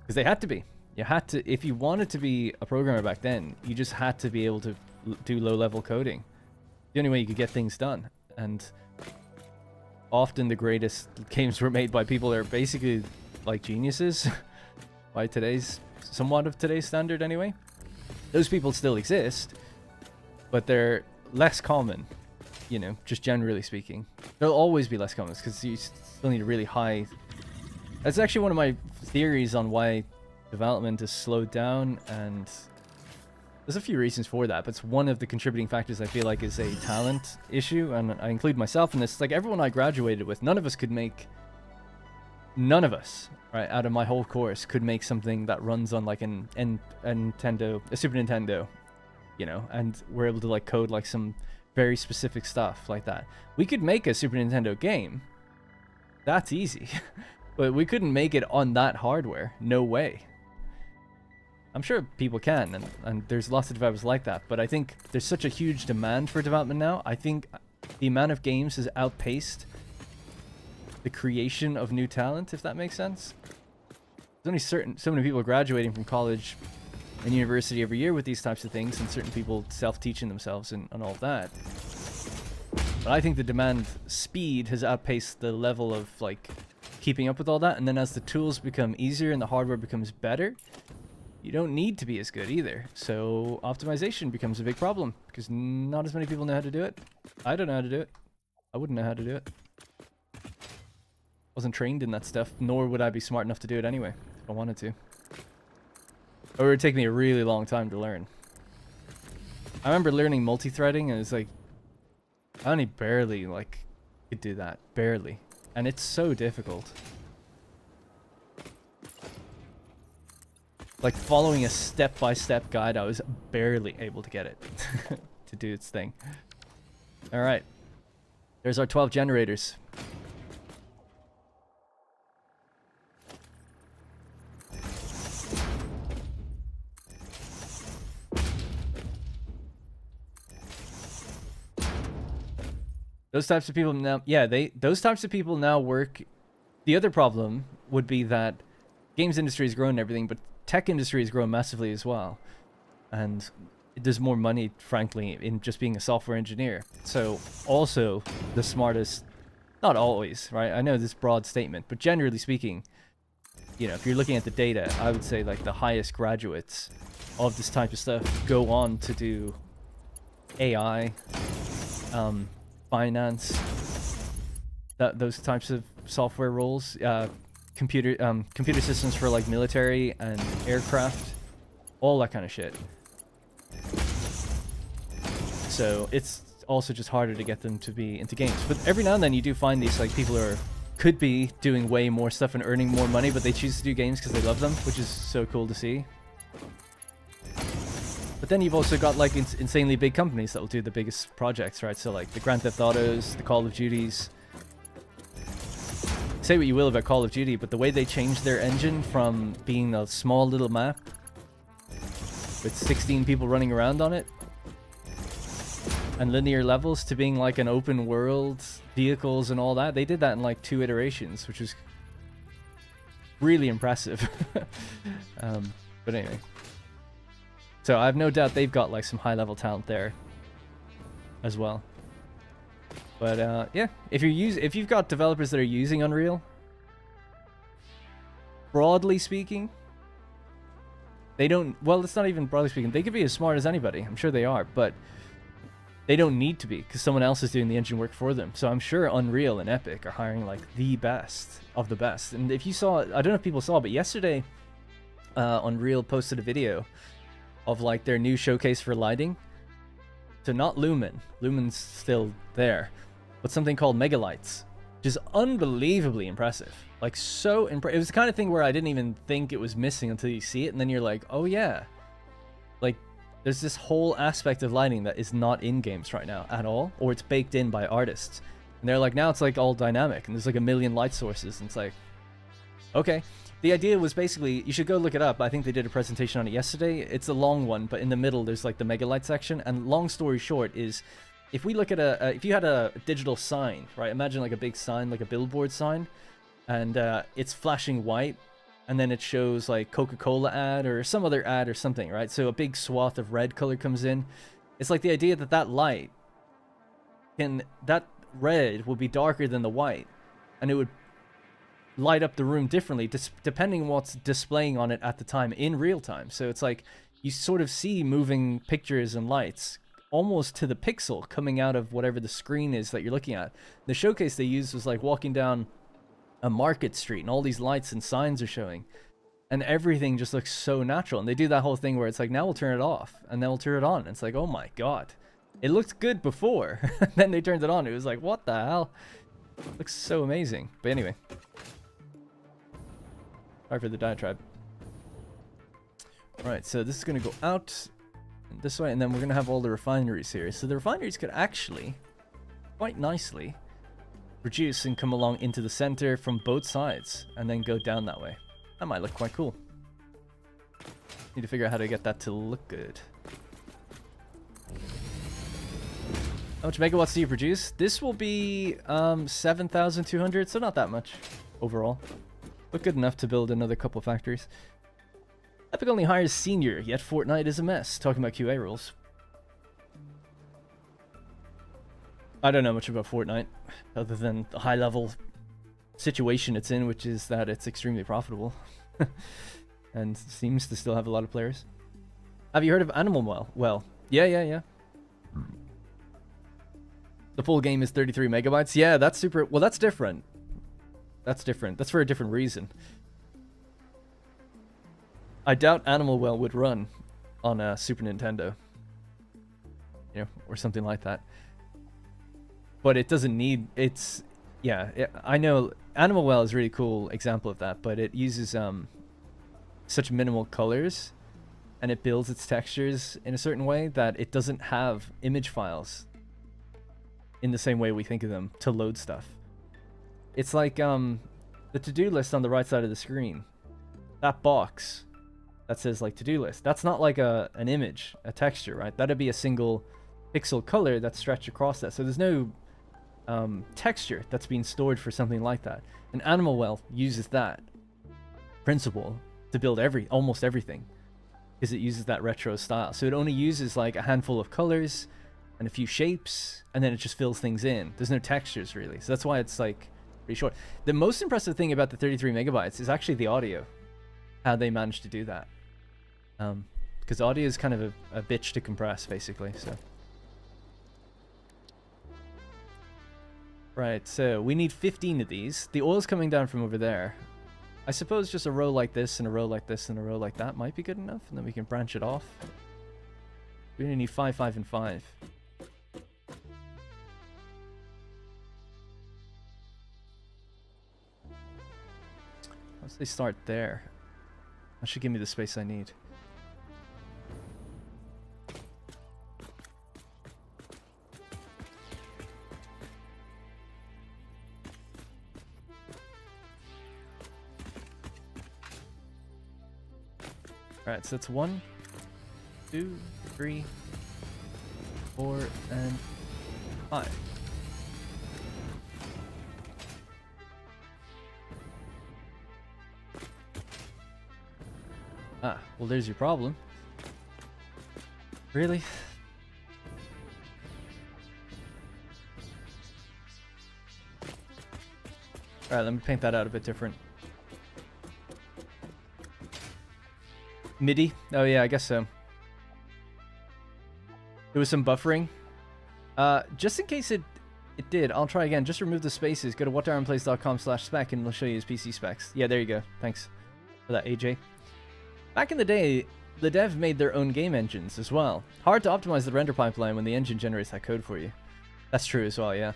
Because they had to be. You had to, if you wanted to be a programmer back then, you just had to be able to do low level coding. The only way you could get things done. And often the greatest games were made by people that are basically like geniuses by somewhat of today's standard anyway. Those people still exist, but they're less common, you know, just generally speaking. They'll always be less common because you still need a really high... That's actually one of my theories on why development is slowed down, and there's a few reasons for that, but it's one of the contributing factors I feel like is a talent issue, and I include myself in this. Like, everyone I graduated with, none of us, right, out of my whole course could make something that runs on like a Super Nintendo, you know, and we're able to like code like some very specific stuff like that. We could make a Super Nintendo game. That's easy. But we couldn't make it on that hardware. No way. I'm sure people can, and there's lots of developers like that, but I think there's such a huge demand for development now. I think the amount of games has outpaced the creation of new talent, if that makes sense. There's only so many people graduating from college and university every year with these types of things, and certain people self-teaching themselves and all of that. But I think the demand speed has outpaced the level of like keeping up with all that, and then as the tools become easier and the hardware becomes better, you don't need to be as good either. So optimization becomes a big problem because not as many people know how to do it. I don't know how to do it. I wouldn't know how to do it. Wasn't trained in that stuff, nor would I be smart enough to do it anyway if I wanted to. Or it would take me a really long time to learn. I remember learning multi-threading, and it's like I only barely like could do that, barely, and it's so difficult. Like following a step-by-step guide, I was barely able to get it to do its thing. All right, there's our 12 generators. Those types of people now, yeah, those types of people now work. The other problem would be that games industry has grown and everything, but tech industry has grown massively as well. And there's more money, frankly, in just being a software engineer. So also the smartest, not always, right? I know this broad statement, but generally speaking, you know, if you're looking at the data, I would say like the highest graduates of this type of stuff go on to do AI, finance, those types of software roles, computer systems for like military and aircraft, all that kind of shit. So it's also just harder to get them to be into games. But every now and then you do find these like people who could be doing way more stuff and earning more money, but they choose to do games because they love them, which is so cool to see. But then you've also got like insanely big companies that will do the biggest projects, right? So like the Grand Theft Autos, the Call of Duties. Say what you will about Call of Duty, but the way they changed their engine from being a small little map with 16 people running around on it and linear levels to being like an open world, vehicles and all that, they did that in like 2 iterations, which was really impressive. But anyway. So I have no doubt they've got like some high level talent there as well. But yeah, if you've got developers that are using Unreal, broadly speaking, they don't, well, it's not even broadly speaking, they could be as smart as anybody. I'm sure they are, but they don't need to be because someone else is doing the engine work for them. So I'm sure Unreal and Epic are hiring like the best of the best. And if you saw, I don't know if people saw, but yesterday Unreal posted a video of like their new showcase for lighting. So not Lumen, Lumen's still there, but something called Megalights, which is unbelievably impressive. Like so it was the kind of thing where I didn't even think it was missing until you see it, and then you're like, oh yeah, like there's this whole aspect of lighting that is not in games right now at all, or it's baked in by artists. And they're like, now it's like all dynamic, and there's like a million light sources, and it's like, okay. The idea was basically, you should go look it up. I think they did a presentation on it yesterday. It's a long one, but in the middle there's like the Megalight section. And long story short is, if we look at if you had a digital sign, right? Imagine like a big sign, like a billboard sign, and it's flashing white, and then it shows like Coca-Cola ad or some other ad or something, right? So a big swath of red color comes in. It's like the idea that that red would be darker than the white, and it would light up the room differently depending on what's displaying on it at the time in real time. So it's like you sort of see moving pictures and lights almost to the pixel coming out of whatever the screen is that you're looking at. The showcase they used was like walking down a market street and all these lights and signs are showing, and everything just looks so natural. And they do that whole thing where it's like, now we'll turn it off and then we'll turn it on. And it's like, oh my god, it looked good before. Then they turned it on, it was like, what the hell? It looks so amazing. But anyway, sorry for the diatribe. Alright, so this is going to go out this way, and then we're going to have all the refineries here. So the refineries could actually, quite nicely, reduce and come along into the center from both sides, and then go down that way. That might look quite cool. Need to figure out how to get that to look good. How much megawatts do you produce? This will be 7,200, so not that much overall. But good enough to build another couple factories. Epic only hires senior, yet Fortnite is a mess. Talking about QA rules. I don't know much about Fortnite, other than the high-level situation it's in, which is that it's extremely profitable. And seems to still have a lot of players. Have you heard of Animal Well? Well, yeah. The full game is 33 megabytes. Yeah, that's super... Well, that's different. That's different. That's for a different reason. I doubt Animal Well would run on a Super Nintendo. You know, or something like that. But it doesn't need... It's... Yeah, I know Animal Well is a really cool example of that, but it uses such minimal colors, and it builds its textures in a certain way that it doesn't have image files in the same way we think of them to load stuff. It's like the to-do list on the right side of the screen. That box that says like to-do list, that's not like an image, a texture, right? That'd be a single pixel color that's stretched across that. So there's no texture that's being stored for something like that. And Animal Wealth uses that principle to build almost everything, because it uses that retro style. So it only uses like a handful of colors and a few shapes, and then it just fills things in. There's no textures really, so that's why it's like pretty short. The most impressive thing about the 33 megabytes is actually the audio, how they managed to do that, because audio is kind of a bitch to compress basically. So right, so we need 15 of these. The oil's coming down from over there. I suppose just a row like this and a row like this and a row like that might be good enough, and then we can branch it off. We only need 5, 5, and 5. Once they start there, that should give me the space I need. Alright, so that's 1, 2, 3, 4, and 5. Ah, well there's your problem. Really? Alright, let me paint that out a bit different. MIDI? Oh yeah, I guess so. There was some buffering. Just in case it did, I'll try again. Just remove the spaces. Go to whatdarrenplays.com/spec and it'll show you his PC specs. Yeah, there you go. Thanks for that, AJ. Back in the day, the dev made their own game engines as well. Hard to optimize the render pipeline when the engine generates that code for you. That's true as well, yeah.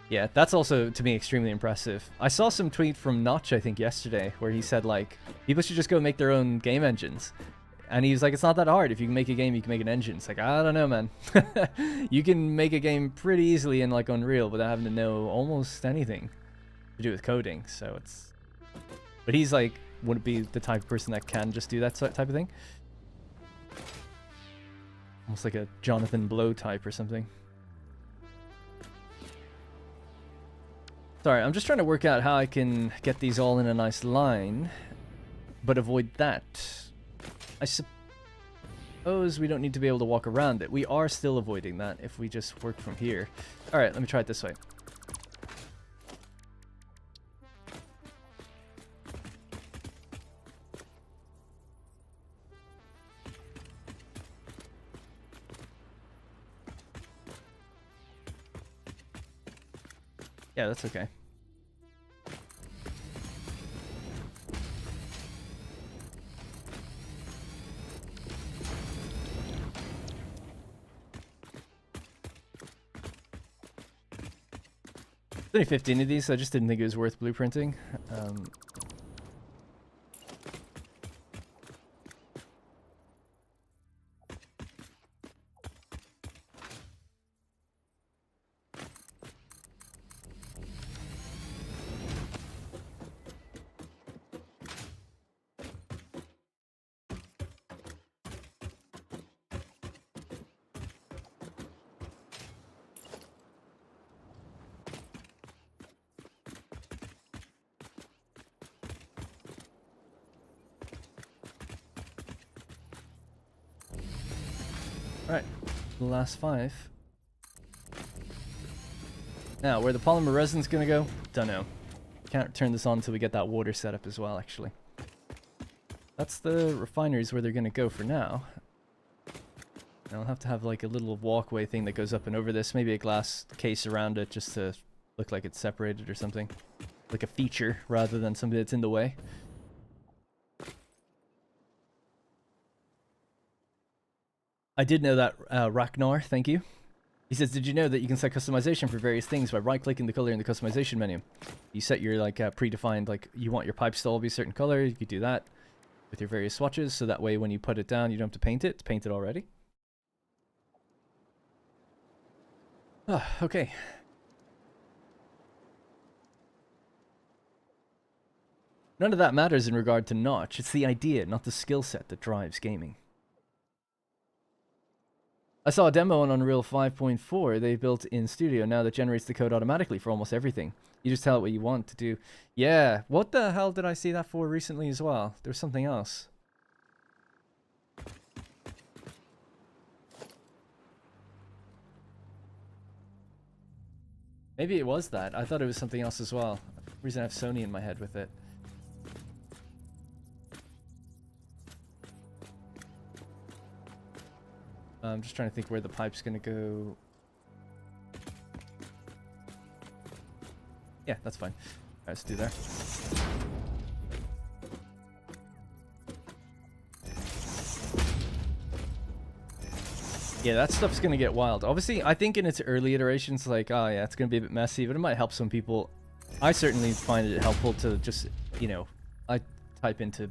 Yeah, that's also, to me, extremely impressive. I saw some tweet from Notch, I think, yesterday, where he said, like, people should just go make their own game engines. And he was like, it's not that hard. If you can make a game, you can make an engine. It's like, I don't know, man. You can make a game pretty easily in, like, Unreal without having to know almost anything to do with coding. So it's... But he's, like, wouldn't be the type of person that can just do that type of thing. Almost like a Jonathan Blow type or something. Sorry, I'm just trying to work out how I can get these all in a nice line, but avoid that. I suppose we don't need to be able to walk around it. We are still avoiding that if we just work from here. Alright, let me try it this way. Yeah, that's okay. There's only 15 of these, so I just didn't think it was worth blueprinting. Alright, the last 5. Now, where the polymer resin's gonna go? Dunno. Can't turn this on until we get that water set up as well, actually. That's the refineries where they're gonna go for now. And I'll have to have like a little walkway thing that goes up and over this, maybe a glass case around it just to look like it's separated or something. Like a feature rather than something that's in the way. I did know that, Ragnar, thank you. He says, did you know that you can set customization for various things by right-clicking the color in the customization menu? You set your, like, predefined, like, you want your pipe stall to be a certain color, you could do that. with your various swatches, so that way when you put it down, you don't have to paint it. It's painted already. Ah, okay. None of that matters in regard to Notch. It's the idea, not the skill set, that drives gaming. I saw a demo on Unreal 5.4 they built in Studio now that generates the code automatically for almost everything. You just tell it what you want to do. Yeah, what the hell did I see that for recently as well? There was something else. Maybe it was that. I thought it was something else as well. For some reason I have Sony in my head with it. I'm just trying to think where the pipe's gonna go. Yeah, that's fine. Alright, let's do there. Yeah, that stuff's gonna get wild. Obviously, I think in its early iterations, like, oh yeah, it's gonna be a bit messy, but it might help some people. I certainly find it helpful to just, you know, I type into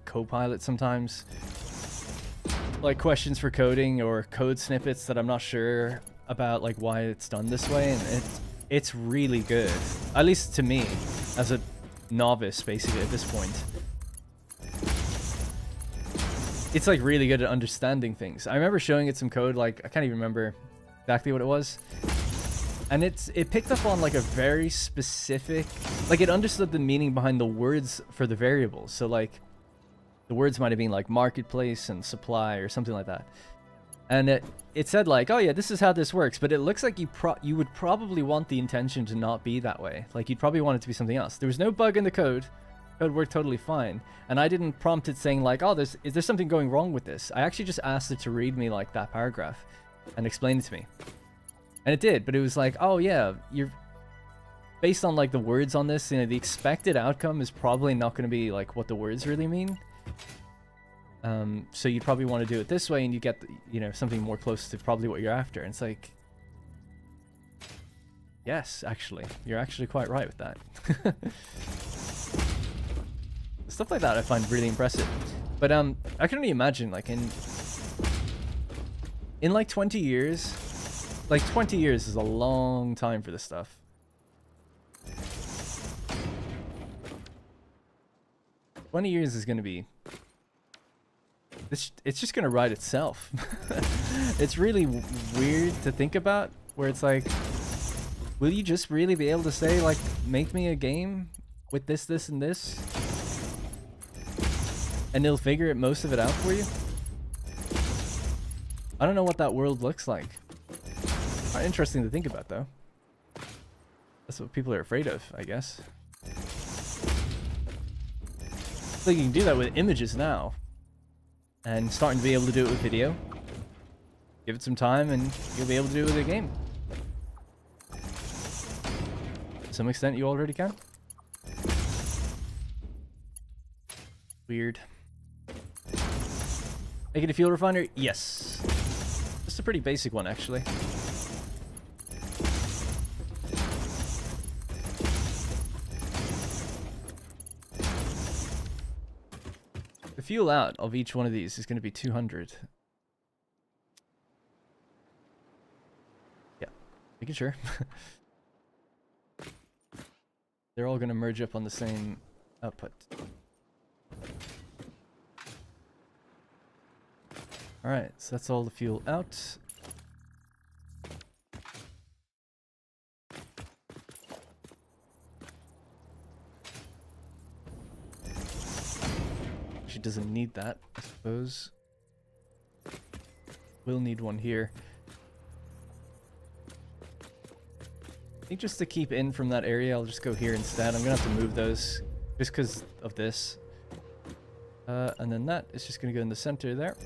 Copilot sometimes, like questions for coding or code snippets that I'm not sure about, like why it's done this way, and it's really good, at least to me, as a novice, basically, at this point. It's like really good at understanding things. I remember showing it some code, like I can't even remember exactly what it was, and it picked up on like a very specific, like it understood the meaning behind the words for the variables. So like the words might have been like marketplace and supply or something like that, and it said like, oh yeah, this is how this works, but it looks like you would probably want the intention to not be that way. Like you'd probably want it to be something else. There was no bug in the code. Code worked totally fine, and I didn't prompt it saying like, oh, is there something going wrong with this? I actually just asked it to read me like that paragraph and explain it to me, and it did. But it was like, oh yeah, you're based on like the words on this, you know, the expected outcome is probably not going to be like what the words really mean. So you probably want to do it this way, and you get, you know, something more close to probably what you're after. And it's like, yes, actually, you're actually quite right with that. Stuff like that I find really impressive. But I can only imagine, like in like 20 years, like 20 years is a long time for this stuff. "20 years is going to be, it's just going to ride itself." It's really weird to think about, where it's like, will you just really be able to say like, make me a game with this, this, and this? And it'll figure most of it out for you? I don't know what that world looks like. Quite interesting to think about, though. That's what people are afraid of, I guess. Like you can do that with images now, and starting to be able to do it with video. Give it some time, and you'll be able to do it with a game. To some extent, you already can. Weird. Make it a fuel refiner? Yes. Just a pretty basic one, actually. The fuel out of each one of these is going to be 200. Yeah, making sure. They're all going to merge up on the same output. Alright, so that's all the fuel out. She doesn't need that, I suppose. We'll need one here. I think just to keep in from that area, I'll just go here instead. I'm gonna have to move those just because of this. And then that is just gonna go in the center there.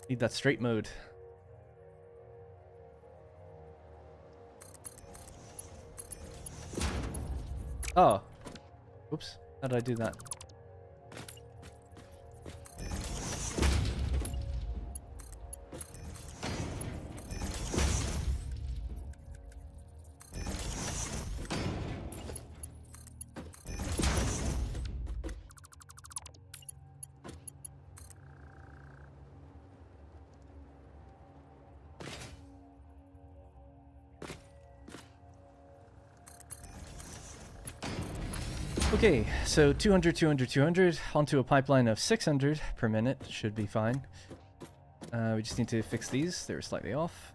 Need that straight mode. Oh. Oops. How did I do that? Okay, so 200, 200, 200, onto a pipeline of 600 per minute. Should be fine. We just need to fix these. They're slightly off.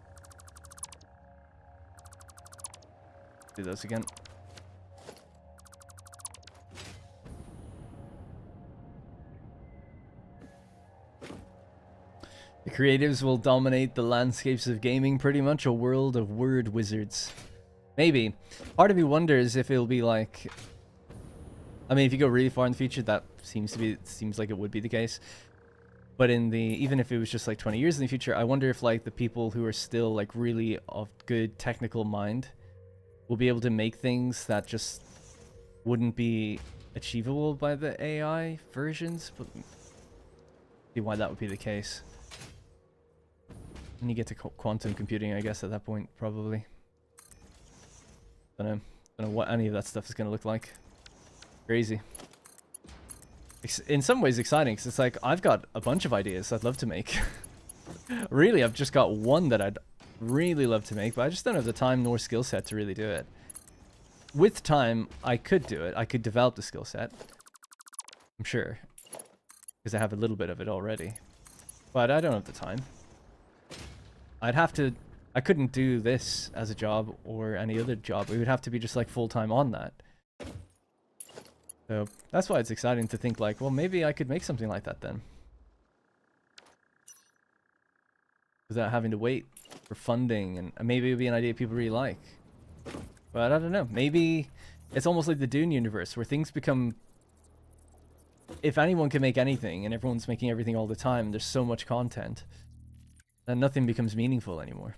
Do those again. The creatives will dominate the landscapes of gaming, pretty much a world of word wizards. Maybe. Part of me wonders if it'll be like... I mean, if you go really far in the future, that seems like it would be the case. But even if it was just like 20 years in the future, I wonder if like the people who are still like really of good technical mind will be able to make things that just wouldn't be achievable by the AI versions. But see why that would be the case. And you get to quantum computing, I guess, at that point, probably. Don't know what any of that stuff is going to look like. Crazy. In some ways exciting, because it's like, I've got a bunch of ideas I'd love to make. Really, I've just got one that I'd really love to make, but I just don't have the time nor skill set to really do it. With time, I could do it. I could develop the skill set. I'm sure. Because I have a little bit of it already. But I don't have the time. I couldn't do this as a job or any other job. It would have to be just like full-time on that. So that's why it's exciting to think like, well, maybe I could make something like that then. Without having to wait for funding, and maybe it would be an idea people really like. But I don't know. Maybe it's almost like the Dune universe where things become... If anyone can make anything and everyone's making everything all the time, there's so much content, then nothing becomes meaningful anymore.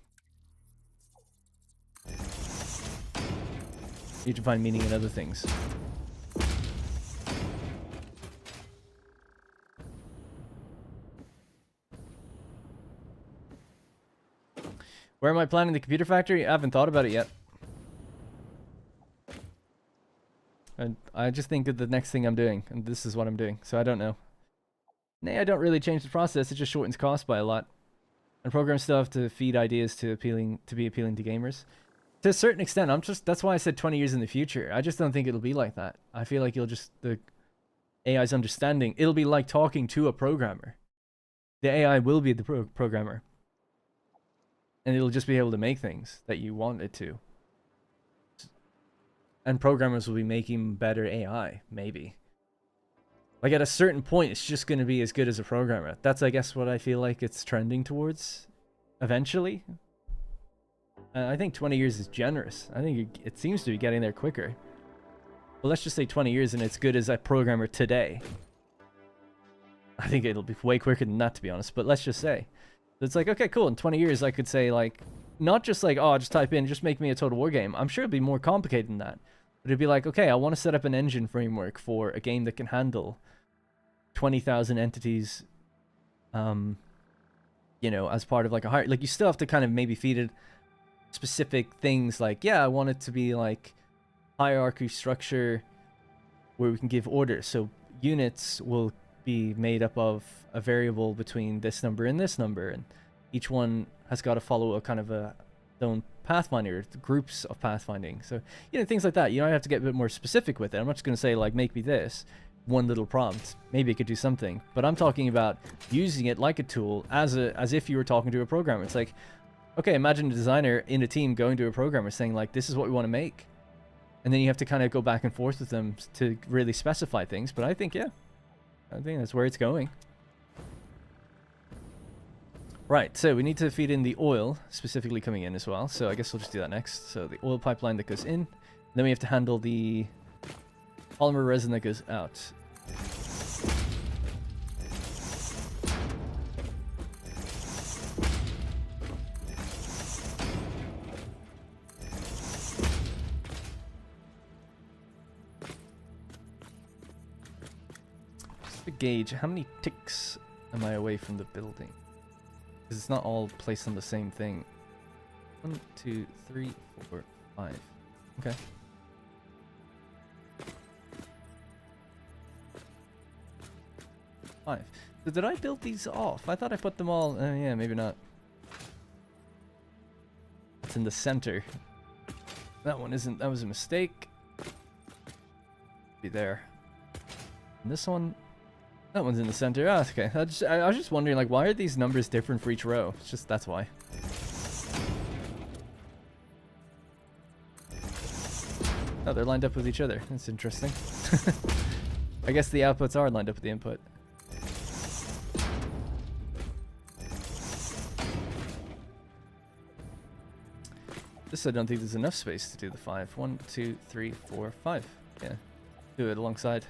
You need to find meaning in other things. Where am I planning the computer factory? I haven't thought about it yet. And I just think of the next thing I'm doing, and this is what I'm doing, so I don't know. Nay, I don't really change the process, it just shortens costs by a lot. And program stuff to feed ideas to be appealing to gamers. To a certain extent, that's why I said 20 years in the future. I just don't think it'll be like that. I feel like the AI's understanding, it'll be like talking to a programmer. The AI will be the programmer. And it'll just be able to make things that you want it to. And programmers will be making better AI, maybe. Like at a certain point, it's just going to be as good as a programmer. That's, I guess, what I feel like it's trending towards eventually. I think 20 years is generous. I think it seems to be getting there quicker. Well, let's just say 20 years and it's good as a programmer today. I think it'll be way quicker than that, to be honest. But let's just say. So it's like, okay, cool. In 20 years, I could say, like, not just like, oh, just type in, just make me a Total War game. I'm sure it'd be more complicated than that. But it'd be like, okay, I want to set up an engine framework for a game that can handle 20,000 entities, you know, as part of like a hierarchy. Like, you still have to kind of maybe feed it specific things like, yeah, I want it to be like hierarchy structure where we can give orders. So units will be made up of a variable between this number and this number, and each one has got to follow a kind of a own pathfinder, groups of pathfinding. So, you know, things like that. You know, I have to get a bit more specific with it. I'm not just going to say like, make me this one little prompt. Maybe it could do something, but I'm talking about using it like a tool, as if you were talking to a programmer. It's like, okay, imagine a designer in a team going to a programmer saying like, this is what we want to make, and then you have to kind of go back and forth with them to really specify things. But I think, yeah, I think that's where it's going. Right, so we need to feed in the oil, specifically coming in as well. So I guess we'll just do that next. So the oil pipeline that goes in. Then we have to handle the polymer resin that goes out. Just to gauge, how many ticks am I away from the building? Because it's not all placed on the same thing. 1, 2, 3, 4, 5. Okay. Five. So did I build these off? I thought I put them all... yeah, maybe not. It's in the center. That one isn't... That was a mistake. Be there. And this one, that one's in the center. Ah, okay. I was just wondering, like, why are these numbers different for each row? It's just, that's why. Oh, they're lined up with each other. That's interesting. I guess the outputs are lined up with the input. This, I don't think there's enough space to do the 5. 1, 2, 3, 4, 5. Yeah. Do it alongside.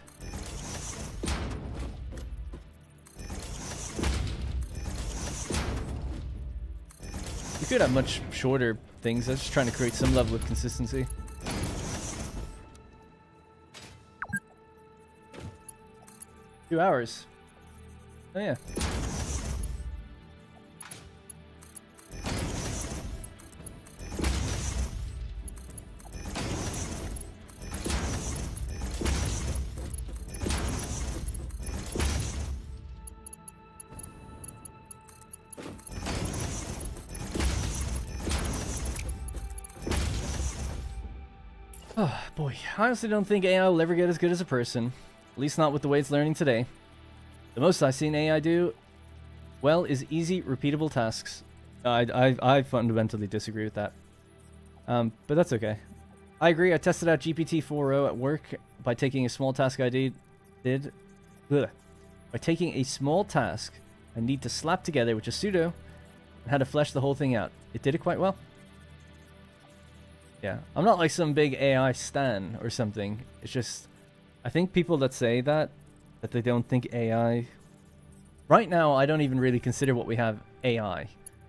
You could have much shorter things. I was just trying to create some level of consistency. Two hours. Oh yeah. Oh boy, I honestly don't think AI will ever get as good as a person. At least not with the way it's learning today. The most I've seen AI do, well, is easy, repeatable tasks. I fundamentally disagree with that. But that's okay. I agree, I tested out GPT-4o at work by taking a small task I did. By taking a small task I need to slap together, which is pseudo, and had to flesh the whole thing out. It did it quite well. Yeah, I'm not like some big AI stan or something. It's just, I think people that say that they don't think AI... Right now, I don't even really consider what we have AI.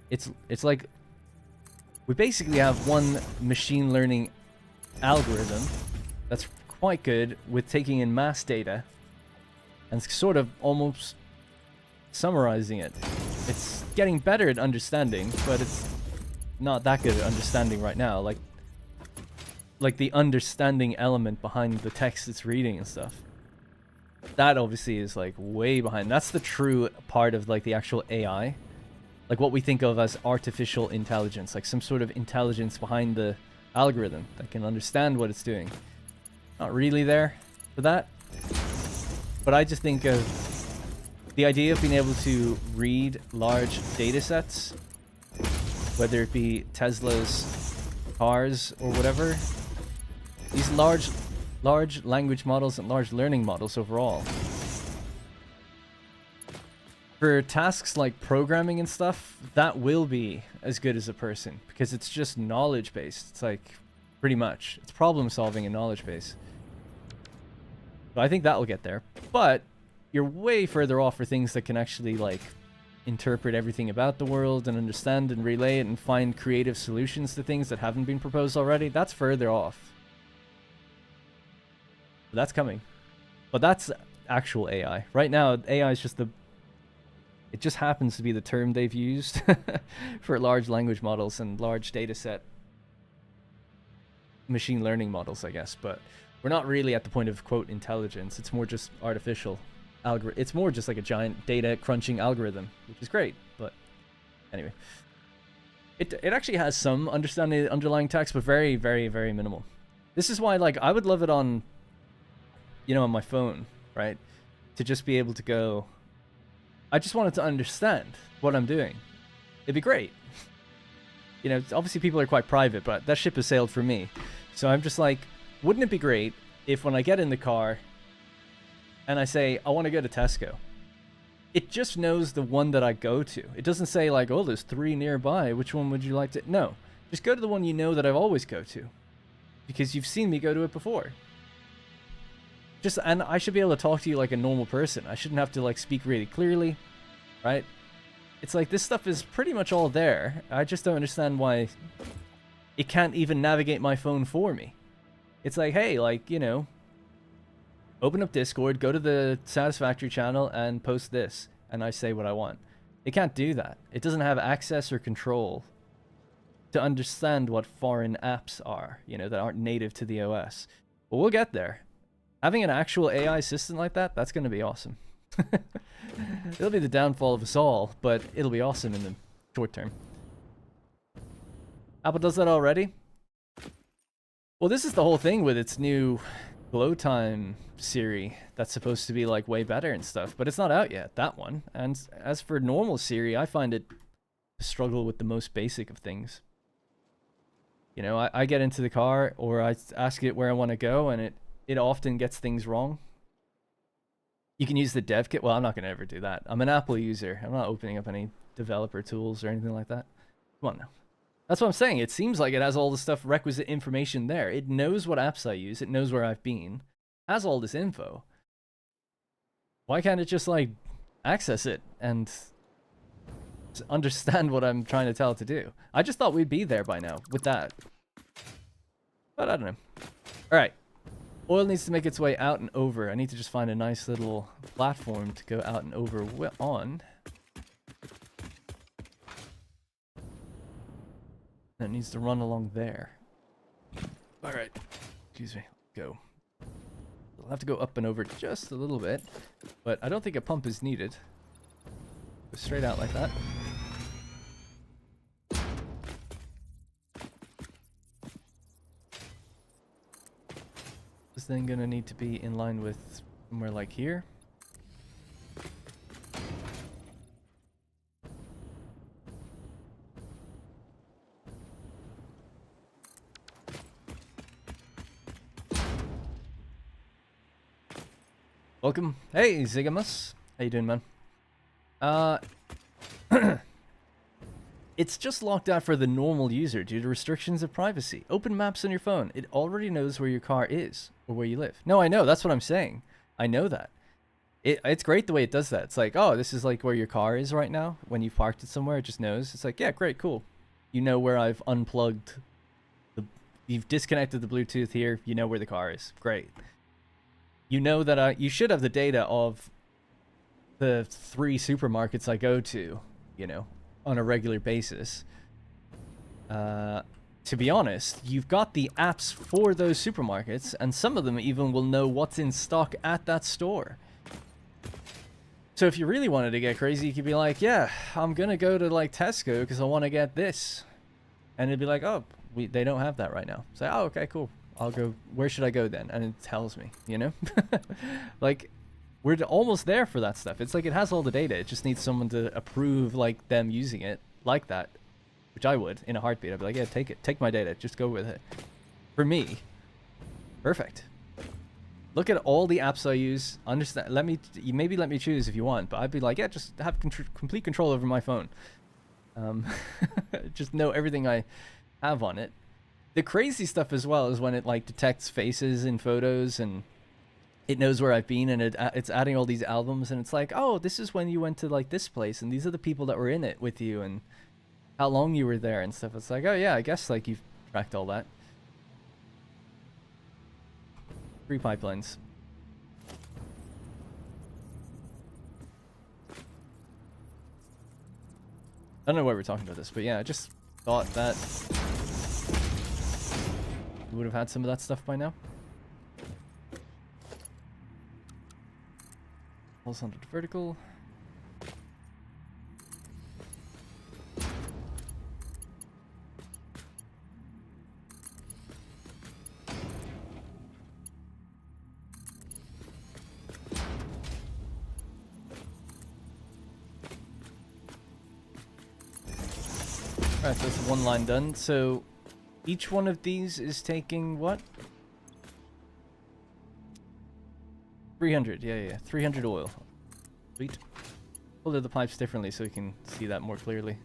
It's like, we basically have one machine learning algorithm that's quite good with taking in mass data and sort of almost summarizing it. It's getting better at understanding, but it's not that good at understanding right now. Like the understanding element behind the text it's reading and stuff. That obviously is like way behind. That's the true part of like the actual AI. Like what we think of as artificial intelligence, like some sort of intelligence behind the algorithm that can understand what it's doing. Not really there for that. But I just think of the idea of being able to read large data sets, whether it be Tesla's cars or whatever. These large language models and large learning models overall. For tasks like programming and stuff, that will be as good as a person because it's just knowledge based. It's like pretty much. It's problem solving and knowledge based. So I think that will get there. But you're way further off for things that can actually like interpret everything about the world and understand and relay it and find creative solutions to things that haven't been proposed already. That's further off. That's coming. But that's actual AI. Right now, AI is just it just happens to be the term they've used for large language models and large data set machine learning models, I guess. But we're not really at the point of, quote, intelligence. It's more just artificial algorithm. It's more just like a giant data crunching algorithm, which is great. But anyway. It actually has some understanding of the underlying text, but very, very, very minimal. This is why, like, I would love it on... on my phone, right? To just be able to go, I just wanted to understand what I'm doing. It'd be great. Obviously people are quite private, but that ship has sailed for me. So I'm just like, wouldn't it be great if when I get in the car and I say, I want to go to Tesco, it just knows the one that I go to. It doesn't say like, oh, there's 3 nearby. Which one would you like to... No, just go to the one you know that I always go to. Because you've seen me go to it before. And I should be able to talk to you like a normal person. I shouldn't have to like speak really clearly, right? It's like this stuff is pretty much all there. I just don't understand why it can't even navigate my phone for me. It's like, hey, like, open up Discord, go to the Satisfactory channel and post this. And I say what I want. It can't do that. It doesn't have access or control to understand what foreign apps are, that aren't native to the OS. But we'll get there. Having an actual AI assistant like that, that's going to be awesome. It'll be the downfall of us all, but it'll be awesome in the short term. Apple does that already? Well, this is the whole thing with its new glow time Siri that's supposed to be like way better and stuff, but it's not out yet, that one. And as for normal Siri, I find it struggle with the most basic of things. You know, I get into the car or I ask it where I want to go, and it often gets things wrong. You can use the dev kit. Well, I'm not going to ever do that. I'm an Apple user. I'm not opening up any developer tools or anything like that. Come on now. That's what I'm saying. It seems like it has all the stuff, requisite information there. It knows what apps I use. It knows where I've been. Has all this info. Why can't it just, like, access it and understand what I'm trying to tell it to do? I just thought we'd be there by now with that. But I don't know. Alright. Oil needs to make its way out and over. I need to just find a nice little platform to go out and over on. And it needs to run along there. Alright. Excuse me. Go. We'll have to go up and over just a little bit. But I don't think a pump is needed. Go straight out like that. This thing gonna need to be in line with somewhere like here. Welcome. Hey, Zigamus. How you doing, man? It's just locked out for the normal user due to restrictions of privacy. Open maps on your phone. It already knows where your car is or where you live. No, I know. That's what I'm saying. I know that. It's great the way it does that. It's like, oh, this is like where your car is right now. When you've parked it somewhere, it just knows. It's like, yeah, great, cool. You know where I've unplugged. You've disconnected the Bluetooth here. You know where the car is. Great. You know that you should have the data of the 3 supermarkets I go to, you know, on a regular basis. To be honest, you've got the apps for those supermarkets, and some of them even will know what's in stock at that store. So if you really wanted to get crazy, you could be like, yeah, I'm gonna go to like Tesco because I want to get this. And it'd be like, oh, they don't have that right now. Say, oh, okay, cool. I'll go, where should I go then? And it tells me, you know? Like, we're almost there for that stuff. It's like it has all the data. It just needs someone to approve, like, them using it like that. Which I would, in a heartbeat. I'd be like, yeah, take it. Take my data. Just go with it. For me, perfect. Look at all the apps I use. Understand? Maybe let me choose if you want. But I'd be like, yeah, just have complete control over my phone. Just know everything I have on it. The crazy stuff as well is when it like detects faces in photos and it knows where I've been, and it's adding all these albums, and it's like, oh, this is when you went to like this place, and these are the people that were in it with you and how long you were there and stuff. It's like, oh yeah, I guess like you've tracked all that. 3 pipelines. I don't know why we're talking about this, but yeah, I just thought that we would have had some of that stuff by now. Horizontal to vertical. Alright, so that's 1 line done. So each one of these is taking what? 300, yeah. 300 oil. Sweet. Color the pipes differently so we can see that more clearly.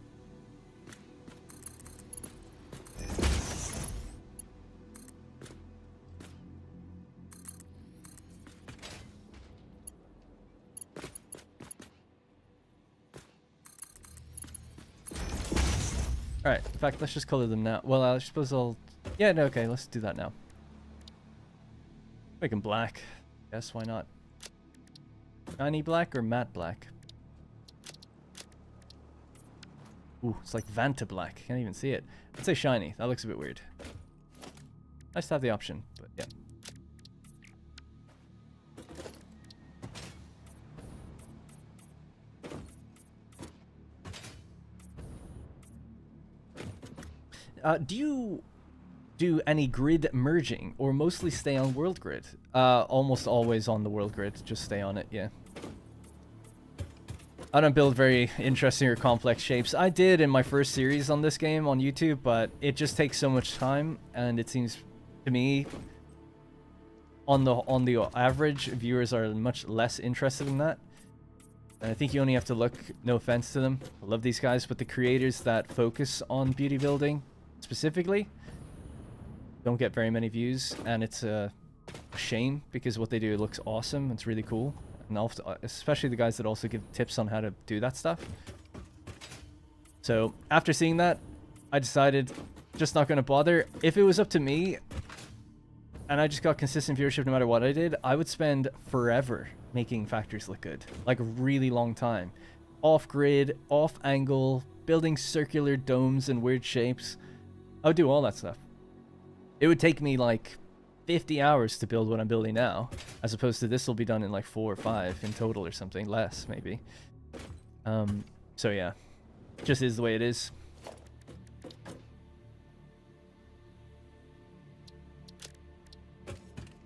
Alright, in fact, let's just color them now. Well, I suppose I'll... Yeah, no, okay, let's do that now. Make them black. Yes, why not? Shiny black or matte black? Ooh, it's like Vanta black. Can't even see it. I'd say shiny. That looks a bit weird. Nice to have the option, but yeah. Do do any grid merging or mostly stay on world grid. Almost always on the world grid, just stay on it, yeah. I don't build very interesting or complex shapes. I did in my first series on this game on YouTube, but it just takes so much time, and it seems to me on the average, viewers are much less interested in that. And I think you only have to look, no offense to them, I love these guys, but the creators that focus on beauty building specifically don't get very many views, and it's a shame because what they do looks awesome. It's really cool. And especially the guys that also give tips on how to do that stuff. So after seeing that, I decided just not going to bother. If it was up to me and I just got consistent viewership no matter what I did, I would spend forever making factories look good. Like a really long time. Off grid, off angle, building circular domes and weird shapes. I would do all that stuff. It would take me like 50 hours to build what I'm building now, as opposed to this will be done in like 4 or 5 in total or something, less maybe. So yeah, just is the way it is.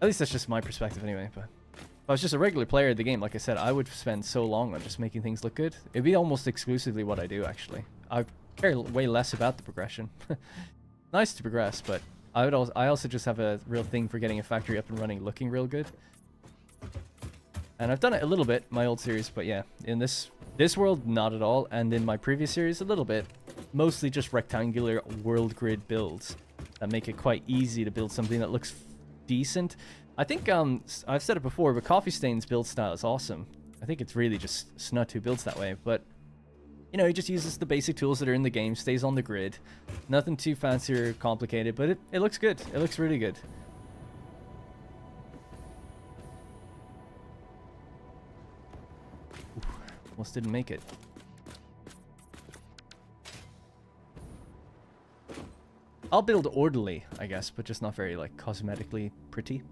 At least that's just my perspective anyway, but if I was just a regular player of the game, like I said, I would spend so long on just making things look good. It'd be almost exclusively what I do, actually. I care way less about the progression. Nice to progress, but I also just have a real thing for getting a factory up and running looking real good. And I've done it a little bit, my old series, but yeah, in this world, not at all. And in my previous series, a little bit. Mostly just rectangular world grid builds that make it quite easy to build something that looks decent. I think I've said it before, but Coffee Stain's build style is awesome. I think it's really just Snut who builds that way, but you know, he just uses the basic tools that are in the game, stays on the grid. Nothing too fancy or complicated, but it looks good. It looks really good. Oof, almost didn't make it. I'll build orderly, I guess, but just not very, like, cosmetically pretty.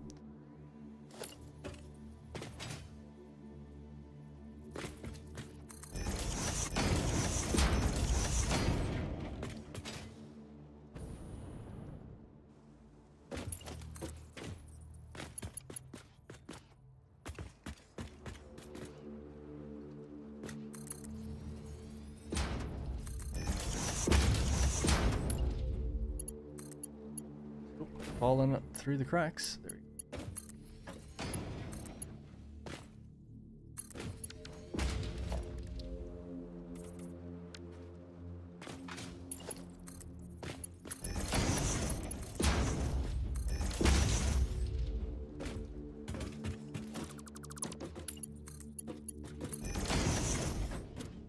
Falling through the cracks. There we go.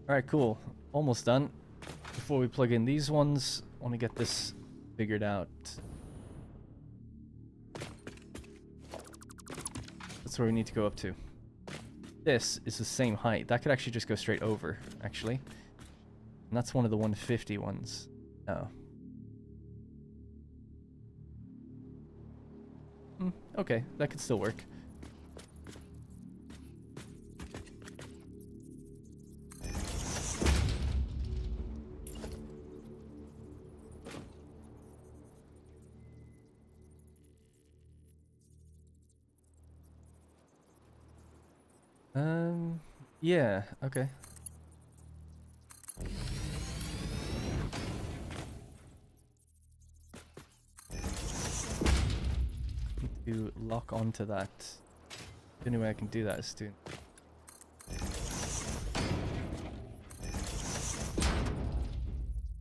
Alright, cool. Almost done. Before we plug in these ones, I want to get this figured out. That's where we need to go up to. This is the same height. That could actually just go straight over, actually. And that's one of the 150 ones. Oh. Okay, that could still work. Yeah, okay. Need to lock onto that. The only way I can do that is to...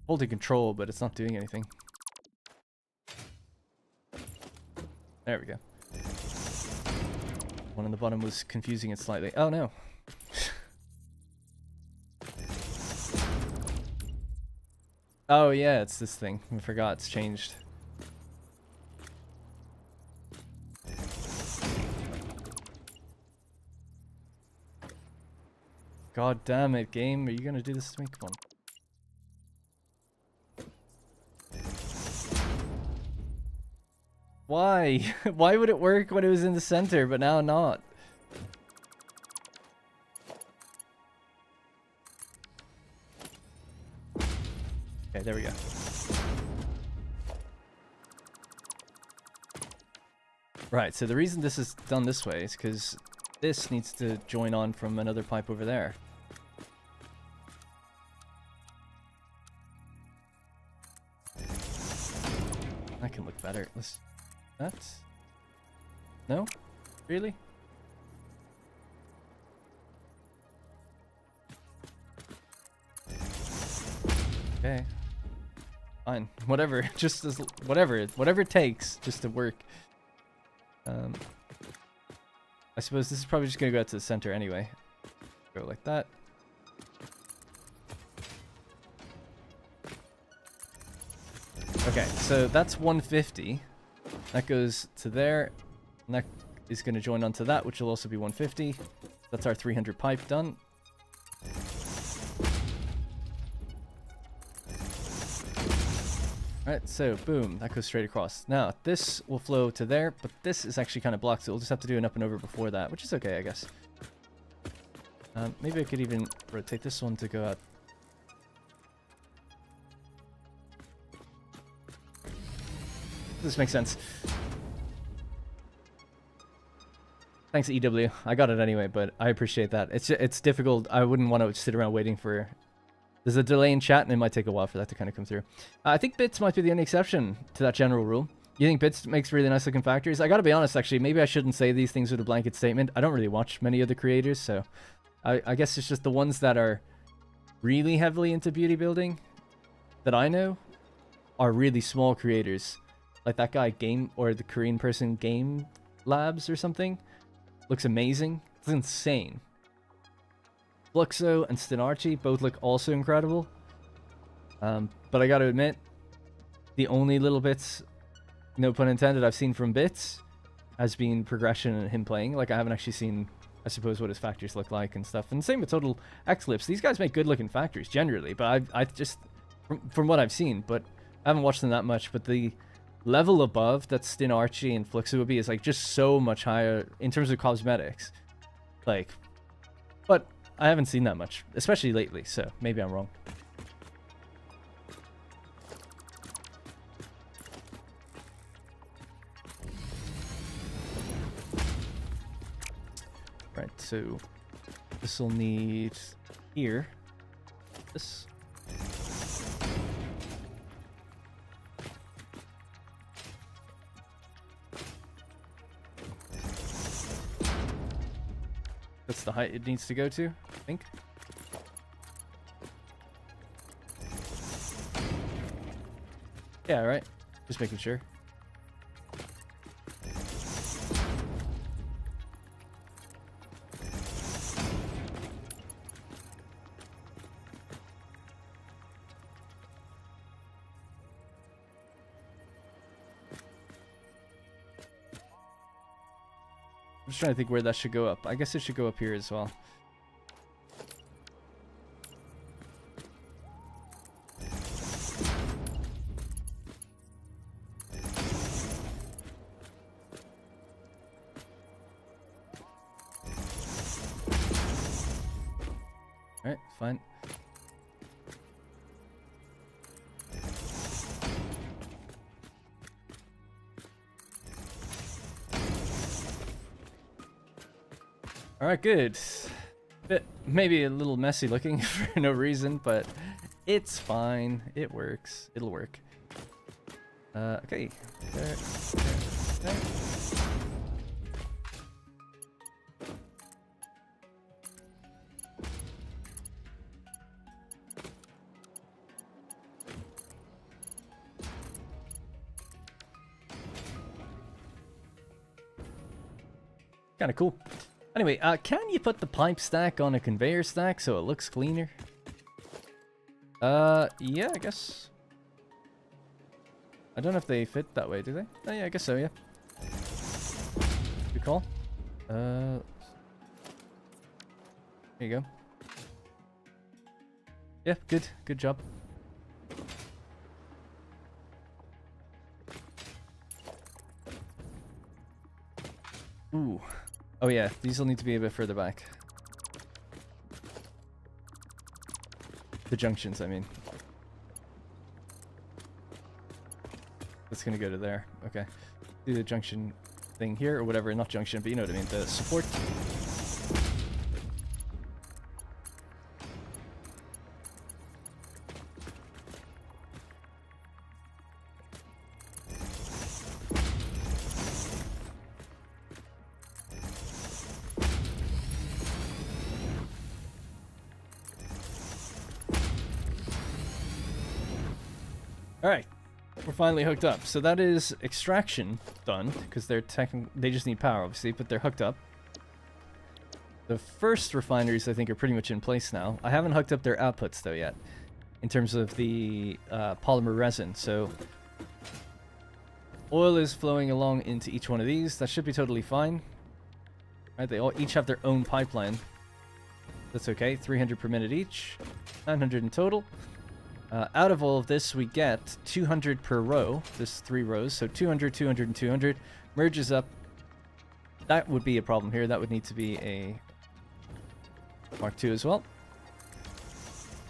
holding control, but it's not doing anything. There we go. One on the bottom was confusing it slightly. Oh no. Oh yeah, it's this thing. I forgot it's changed. God damn it, game. Are you gonna do this to me? Come on. Why? Why would it work when it was in the center, but now not? Okay, there we go. Right, so the reason this is done this way is because this needs to join on from another pipe over there. That can look better. Let's... That's... No? Really? Okay. Fine. Whatever. Just as... Whatever it takes just to work. I suppose this is probably just gonna go out to the center anyway. Go like that. Okay, so that's 150. That goes to there. And that is gonna join onto that, which will also be 150. That's our 300 pipe done. Alright, so boom, that goes straight across. Now, this will flow to there, but this is actually kind of blocked, so we'll just have to do an up and over before that, which is okay, I guess. Maybe I could even rotate this one to go out. This makes sense. Thanks, EW. I got it anyway, but I appreciate that. It's difficult. I wouldn't want to sit around waiting for... There's a delay in chat, and it might take a while for that to kind of come through. I think bits might be the only exception to that general rule. You think bits makes really nice looking factories? I gotta be honest, actually, maybe I shouldn't say these things with a blanket statement. I don't really watch many of the creators, so I guess it's just the ones that are really heavily into beauty building that I know are really small creators. Like that guy Game, or the Korean person Game Labs or something. Looks amazing. It's insane. Fluxo and Stinarchi both look also incredible. But I gotta admit, the only little bits, no pun intended, I've seen from Bits has been progression and him playing. Like, I haven't actually seen, I suppose, what his factories look like and stuff. And same with Total Eclipse. These guys make good looking factories generally, but I just, from what I've seen, but I haven't watched them that much. But the level above that Stinarchi and Fluxo would be is like just so much higher in terms of cosmetics. Like, but I haven't seen that much, especially lately, so maybe I'm wrong. Right, so this will need here. This. That's the height it needs to go to, I think. Yeah, right. Just making sure. I'm just trying to think where that should go up. I guess it should go up here as well. Alright, fine. Alright, good. Maybe a little messy looking for no reason, but it's fine. It works. It'll work. Okay. There. Kind of cool. Anyway, can you put the pipe stack on a conveyor stack so it looks cleaner? Yeah, I guess. I don't know if they fit that way, do they? Oh, yeah, I guess so, yeah. Good call. There you go. Yeah, good. Good job. Ooh. Oh yeah, these will need to be a bit further back. The junctions, I mean. That's gonna go to there. Okay. Do the junction thing here, or whatever, not junction, but you know what I mean, the support. Alright, we're finally hooked up. So that is extraction done, because they just need power, obviously, but they're hooked up. The first refineries, I think, are pretty much in place now. I haven't hooked up their outputs, though, yet, in terms of the polymer resin. So oil is flowing along into each one of these. That should be totally fine. Right, they all each have their own pipeline. That's okay. 300 per minute each. 900 in total. Out of all of this, we get 200 per row. There's 3 rows, so 200, 200, and 200. Merges up. That would be a problem here. That would need to be a Mark II as well,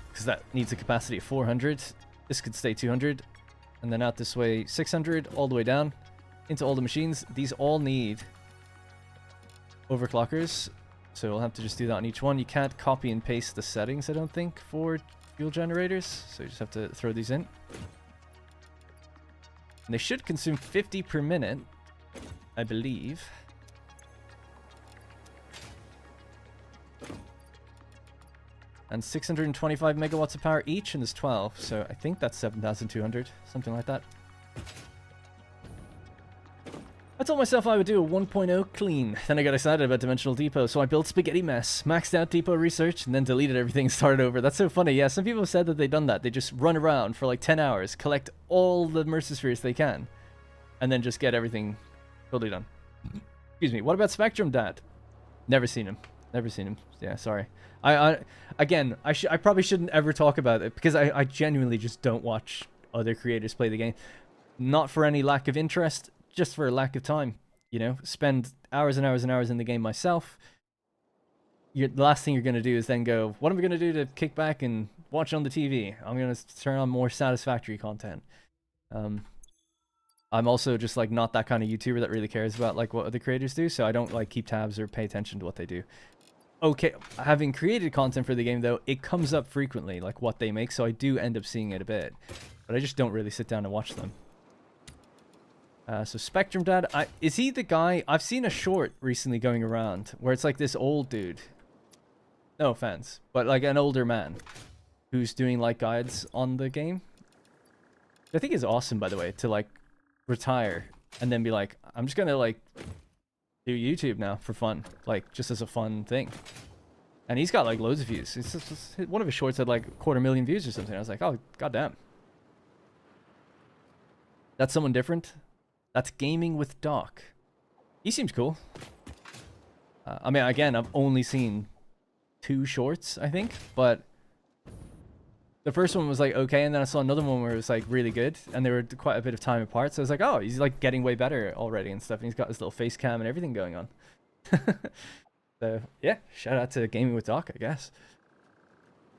because that needs a capacity of 400. This could stay 200. And then out this way, 600, all the way down into all the machines. These all need overclockers, so we'll have to just do that on each one. You can't copy and paste the settings, I don't think, for fuel generators, so you just have to throw these in. And they should consume 50 per minute, I believe. And 625 megawatts of power each, and there's 12, so I think that's 7,200, something like that. I told myself I would do a 1.0 clean. Then I got excited about Dimensional Depot, so I built Spaghetti Mess, maxed out Depot Research, and then deleted everything and started over. That's so funny. Yeah, some people have said that they've done that. They just run around for like 10 hours, collect all the Mercispheres they can, and then just get everything totally done. Excuse me. What about Spectrum Dad? Never seen him. Never seen him. Yeah, sorry. Again, I probably shouldn't ever talk about it, because I genuinely just don't watch other creators play the game. Not for any lack of interest, just for a lack of time, you know. Spend hours and hours and hours in the game myself. The last thing you're going to do is then go, what am I going to do to kick back and watch on the TV? I'm going to turn on more Satisfactory content. I'm also just like not that kind of YouTuber that really cares about like what other creators do, so I don't like keep tabs or pay attention to what they do. Okay, having created content for the game though, it comes up frequently, like what they make, so I do end up seeing it a bit, but I just don't really sit down and watch them. So Spectrum Dad, is he the guy? I've seen a short recently going around where it's like this old dude, no offense, but like an older man who's doing like guides on the game. I think is awesome, by the way, to like retire and then be like, I'm just gonna like do YouTube now for fun, like just as a fun thing. And he's got like loads of views. It's just, one of his shorts had like 250,000 views or something. I was like, oh goddamn, that's someone different. That's Gaming with Doc. He seems cool. I mean, again, I've only seen 2 shorts, I think, but the first one was like okay, and then I saw another one where it was like really good, and they were quite a bit of time apart. So I was like, oh, he's like getting way better already and stuff. And he's got his little face cam and everything going on. So yeah, shout out to Gaming with Doc, I guess.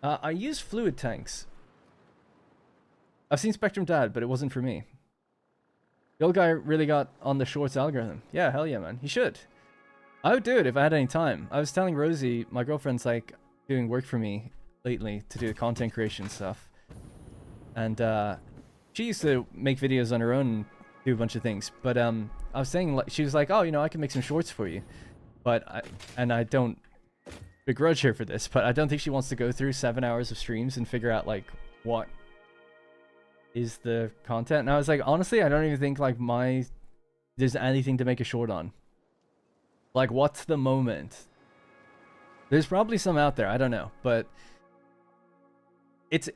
I use fluid tanks. I've seen Spectrum Dad, but it wasn't for me. The old guy really got on the shorts algorithm. Yeah, hell yeah, man. He should. I would do it if I had any time. I was telling Rosie, my girlfriend's like doing work for me lately to do the content creation stuff. And she used to make videos on her own and do a bunch of things. But I was saying, like, she was like, oh, you know, I can make some shorts for you. But I don't begrudge her for this, but I don't think she wants to go through 7 hours of streams and figure out like what is the content. And I was like, honestly, I don't even think like there's anything to make a short on. Like, what's the moment? There's probably some out there, I don't know, but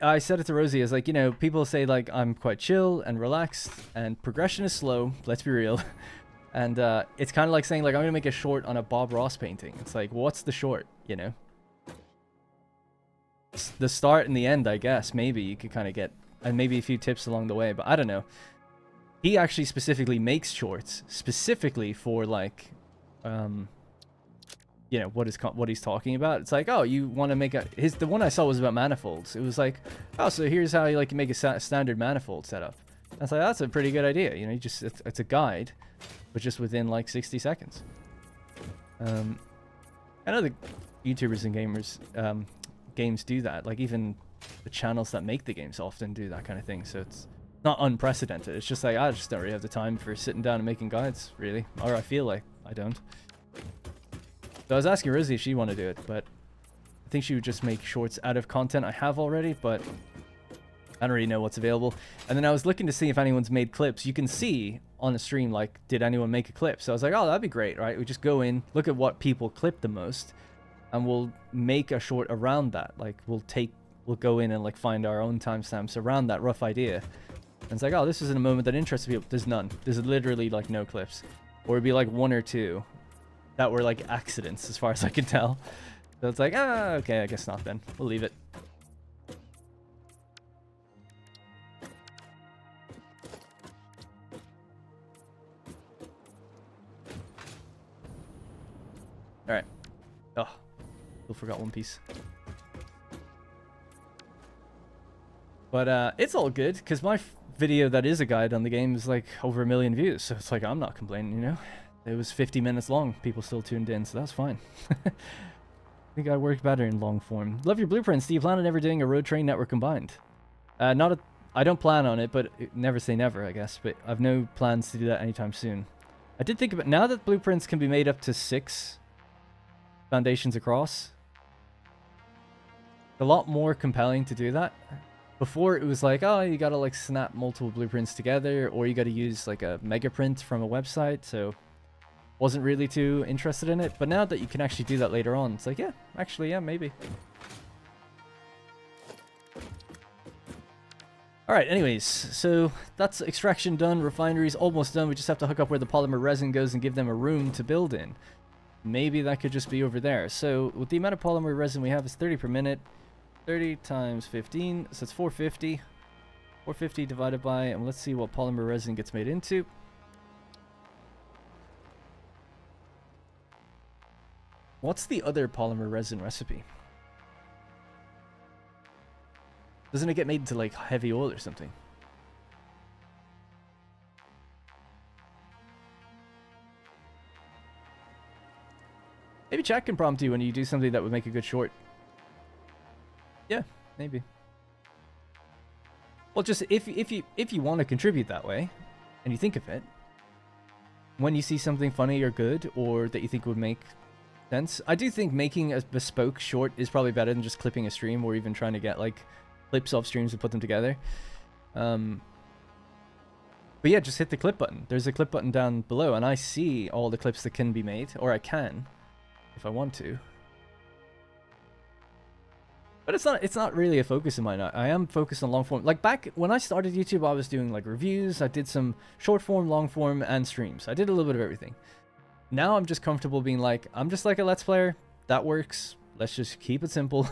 I said it to Rosie as like, you know, people say like I'm quite chill and relaxed and progression is slow, let's be real. And it's kind of like saying like I'm gonna make a short on a Bob Ross painting. It's like, what's the short, you know? It's the start and the end, I guess. Maybe you could kind of get, and maybe a few tips along the way, but I don't know. He actually specifically makes shorts specifically for like you know, what he's talking about. It's like, oh, you want to make the one I saw was about manifolds. It was like, oh, so here's how you like make a standard manifold setup. I was like, that's a pretty good idea. You know, you just it's a guide, but just within like 60 seconds. I know the YouTubers and gamers games do that. Like even the channels that make the games often do that kind of thing. So it's not unprecedented. It's just like I just don't really have the time for sitting down and making guides, really, or I feel like I don't. So I was asking Rosie if she wanted to do it, but I think she would just make shorts out of content I have already, but I don't really know what's available. And then I was looking to see if anyone's made clips. You can see on the stream, like, did anyone make a clip? So I was like, oh, that'd be great, right? We just go in, look at what people clip the most, and we'll make a short around that. Like, we'll go in and, like, find our own timestamps around that rough idea. And it's like, oh, this isn't a moment that interests people. There's none. There's literally, like, no clips. Or it'd be, like, one or two that were, like, accidents, as far as I can tell. So it's like, ah, okay, I guess not then. We'll leave it. Alright. Oh, still forgot one piece. But it's all good, because my video that is a guide on the game is like over 1 million views. So it's like, I'm not complaining, you know? It was 50 minutes long. People still tuned in, so that's fine. I think I worked better in long form. Love your blueprints. Do you plan on ever doing a road train network combined? I don't plan on it, but never say never, I guess. But I've no plans to do that anytime soon. I did think about, now that blueprints can be made up to 6 foundations across, a lot more compelling to do that. Before it was like, oh, you gotta like snap multiple blueprints together, or you gotta use like a mega print from a website, so wasn't really too interested in it. But now that you can actually do that later on, it's like, yeah, actually, yeah, maybe. Alright, anyways, so that's extraction done, refinery's almost done. We just have to hook up where the polymer resin goes and give them a room to build in. Maybe that could just be over there. So with the amount of polymer resin we have is 30 per minute. 30 times 15, so it's 450. 450 divided by, and let's see what polymer resin gets made into. What's the other polymer resin recipe? Doesn't it get made into like heavy oil or something? Maybe chat can prompt you when you do something that would make a good short. Yeah, maybe. Well, just if you want to contribute that way, and you think of it, when you see something funny or good, or that you think would make sense, I do think making a bespoke short is probably better than just clipping a stream, or even trying to get like clips off streams and put them together. But yeah, just hit the clip button. There's a clip button down below, and I see all the clips that can be made, or I can, if I want to. But it's not really a focus of mine. I am focused on long form. Like back when I started YouTube, I was doing like reviews. I did some short form, long form, and streams. I did a little bit of everything. Now I'm just comfortable being like, I'm just like a Let's Player. That works. Let's just keep it simple.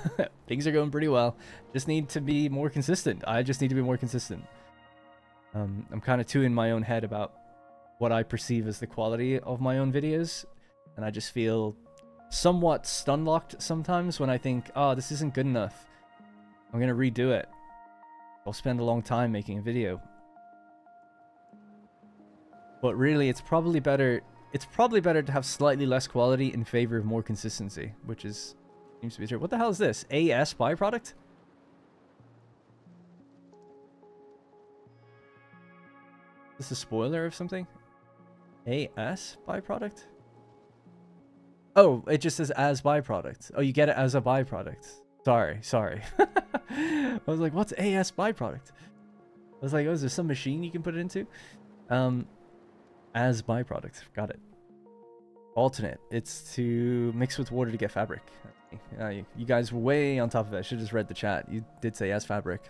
Things are going pretty well. Just need to be more consistent. I just need to be more consistent. I'm kind of too in my own head about what I perceive as the quality of my own videos. And I just feel somewhat stun-locked sometimes when I think, oh, this isn't good enough. I'm gonna redo it. I'll spend a long time making a video. But really, it's probably better to have slightly less quality in favor of more consistency, which is seems to be true. What the hell is this? AS byproduct? Is this a spoiler of something? AS byproduct? Oh, it just says as byproduct. Oh, you get it as a byproduct. Sorry. I was like, what's AS byproduct? I was like, oh, is there some machine you can put it into? As byproduct. Got it. Alternate. It's to mix with water to get fabric. You guys were way on top of it. I should have just read the chat. You did say as fabric.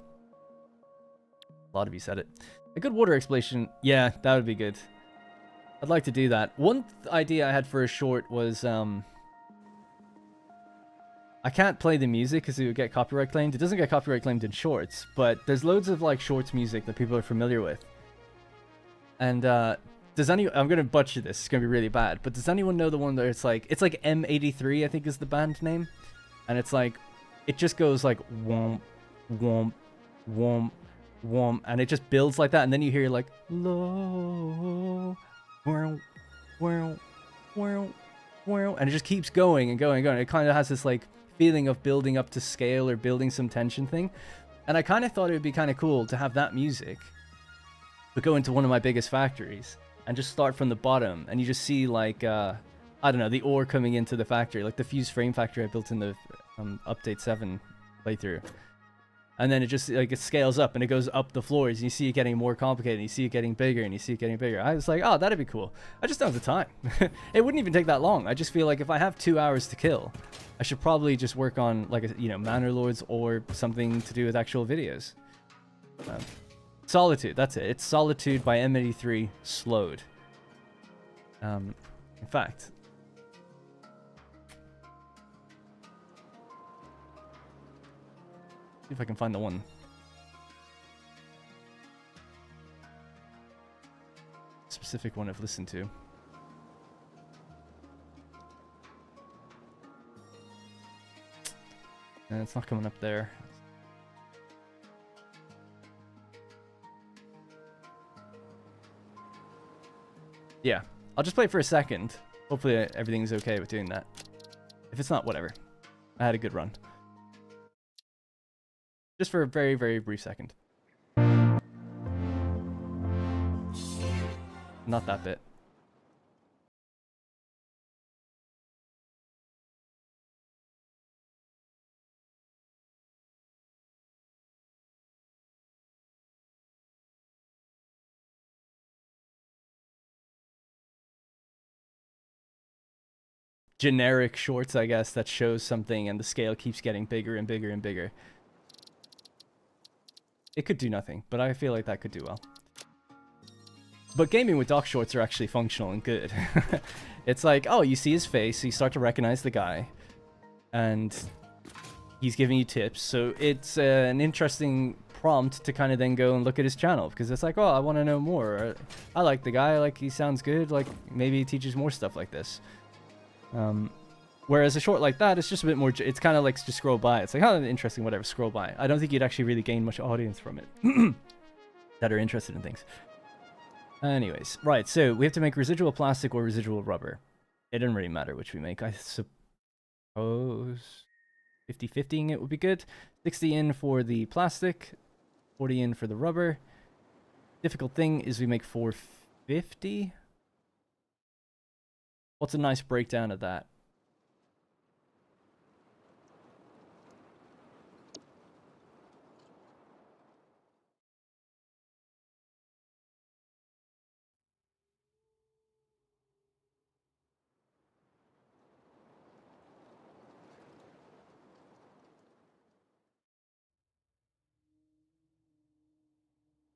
A lot of you said it. A good water explanation. Yeah, that would be good. I'd like to do that. One idea I had for a short was, I can't play the music because it would get copyright claimed. It doesn't get copyright claimed in shorts, but there's loads of like shorts music that people are familiar with. And does anyone? I'm gonna butcher this. It's gonna be really bad. But does anyone know the one that it's like M83? I think is the band name, and it's like, it just goes like womp, womp, womp, warm, and it just builds like that, and then you hear like low, wow, wow, wow, wow, and it just keeps going and going and going. It kind of has this like feeling of building up to scale or building some tension thing, and I kind of thought it would be kind of cool to have that music, but go into one of my biggest factories and just start from the bottom, and you just see like I don't know, the ore coming into the factory, like the fused frame factory I built in the update 7 playthrough. And then it just like it scales up and it goes up the floors, and you see it getting more complicated, and you see it getting bigger, and you see it getting bigger. I was like, oh, that'd be cool. I just don't have the time. It wouldn't even take that long. I just feel like if I have 2 hours to kill, I should probably just work on like a, you know, Manor Lords or something to do with actual videos. Solitude, that's it. It's Solitude by M83 slowed. In fact, see if I can find the one. Specific one I've listened to. And it's not coming up there. Yeah, I'll just play it for a second. Hopefully everything's okay with doing that. If it's not, whatever. I had a good run. Just for a very, very brief second. Not that bit. Generic shorts, I guess, that shows something and the scale keeps getting bigger and bigger and bigger. It could do nothing, but I feel like that could do well. But gaming with dock shorts are actually functional and good. It's like, oh, you see his face, so you start to recognize the guy, and he's giving you tips. So it's an interesting prompt to kind of then go and look at his channel, because it's like, oh, I want to know more. Or, I like the guy, like he sounds good, like maybe he teaches more stuff like this. Whereas a short like that, it's just a bit more, it's kind of like just scroll by. It's like, oh, interesting, whatever, scroll by. I don't think you'd actually really gain much audience from it that are interested in things. Anyways, right, so we have to make residual plastic or residual rubber. It doesn't really matter which we make. I suppose 50-50ing it would be good. 60 in for the plastic, 40 in for the rubber. Difficult thing is we make 450. What's a nice breakdown of that?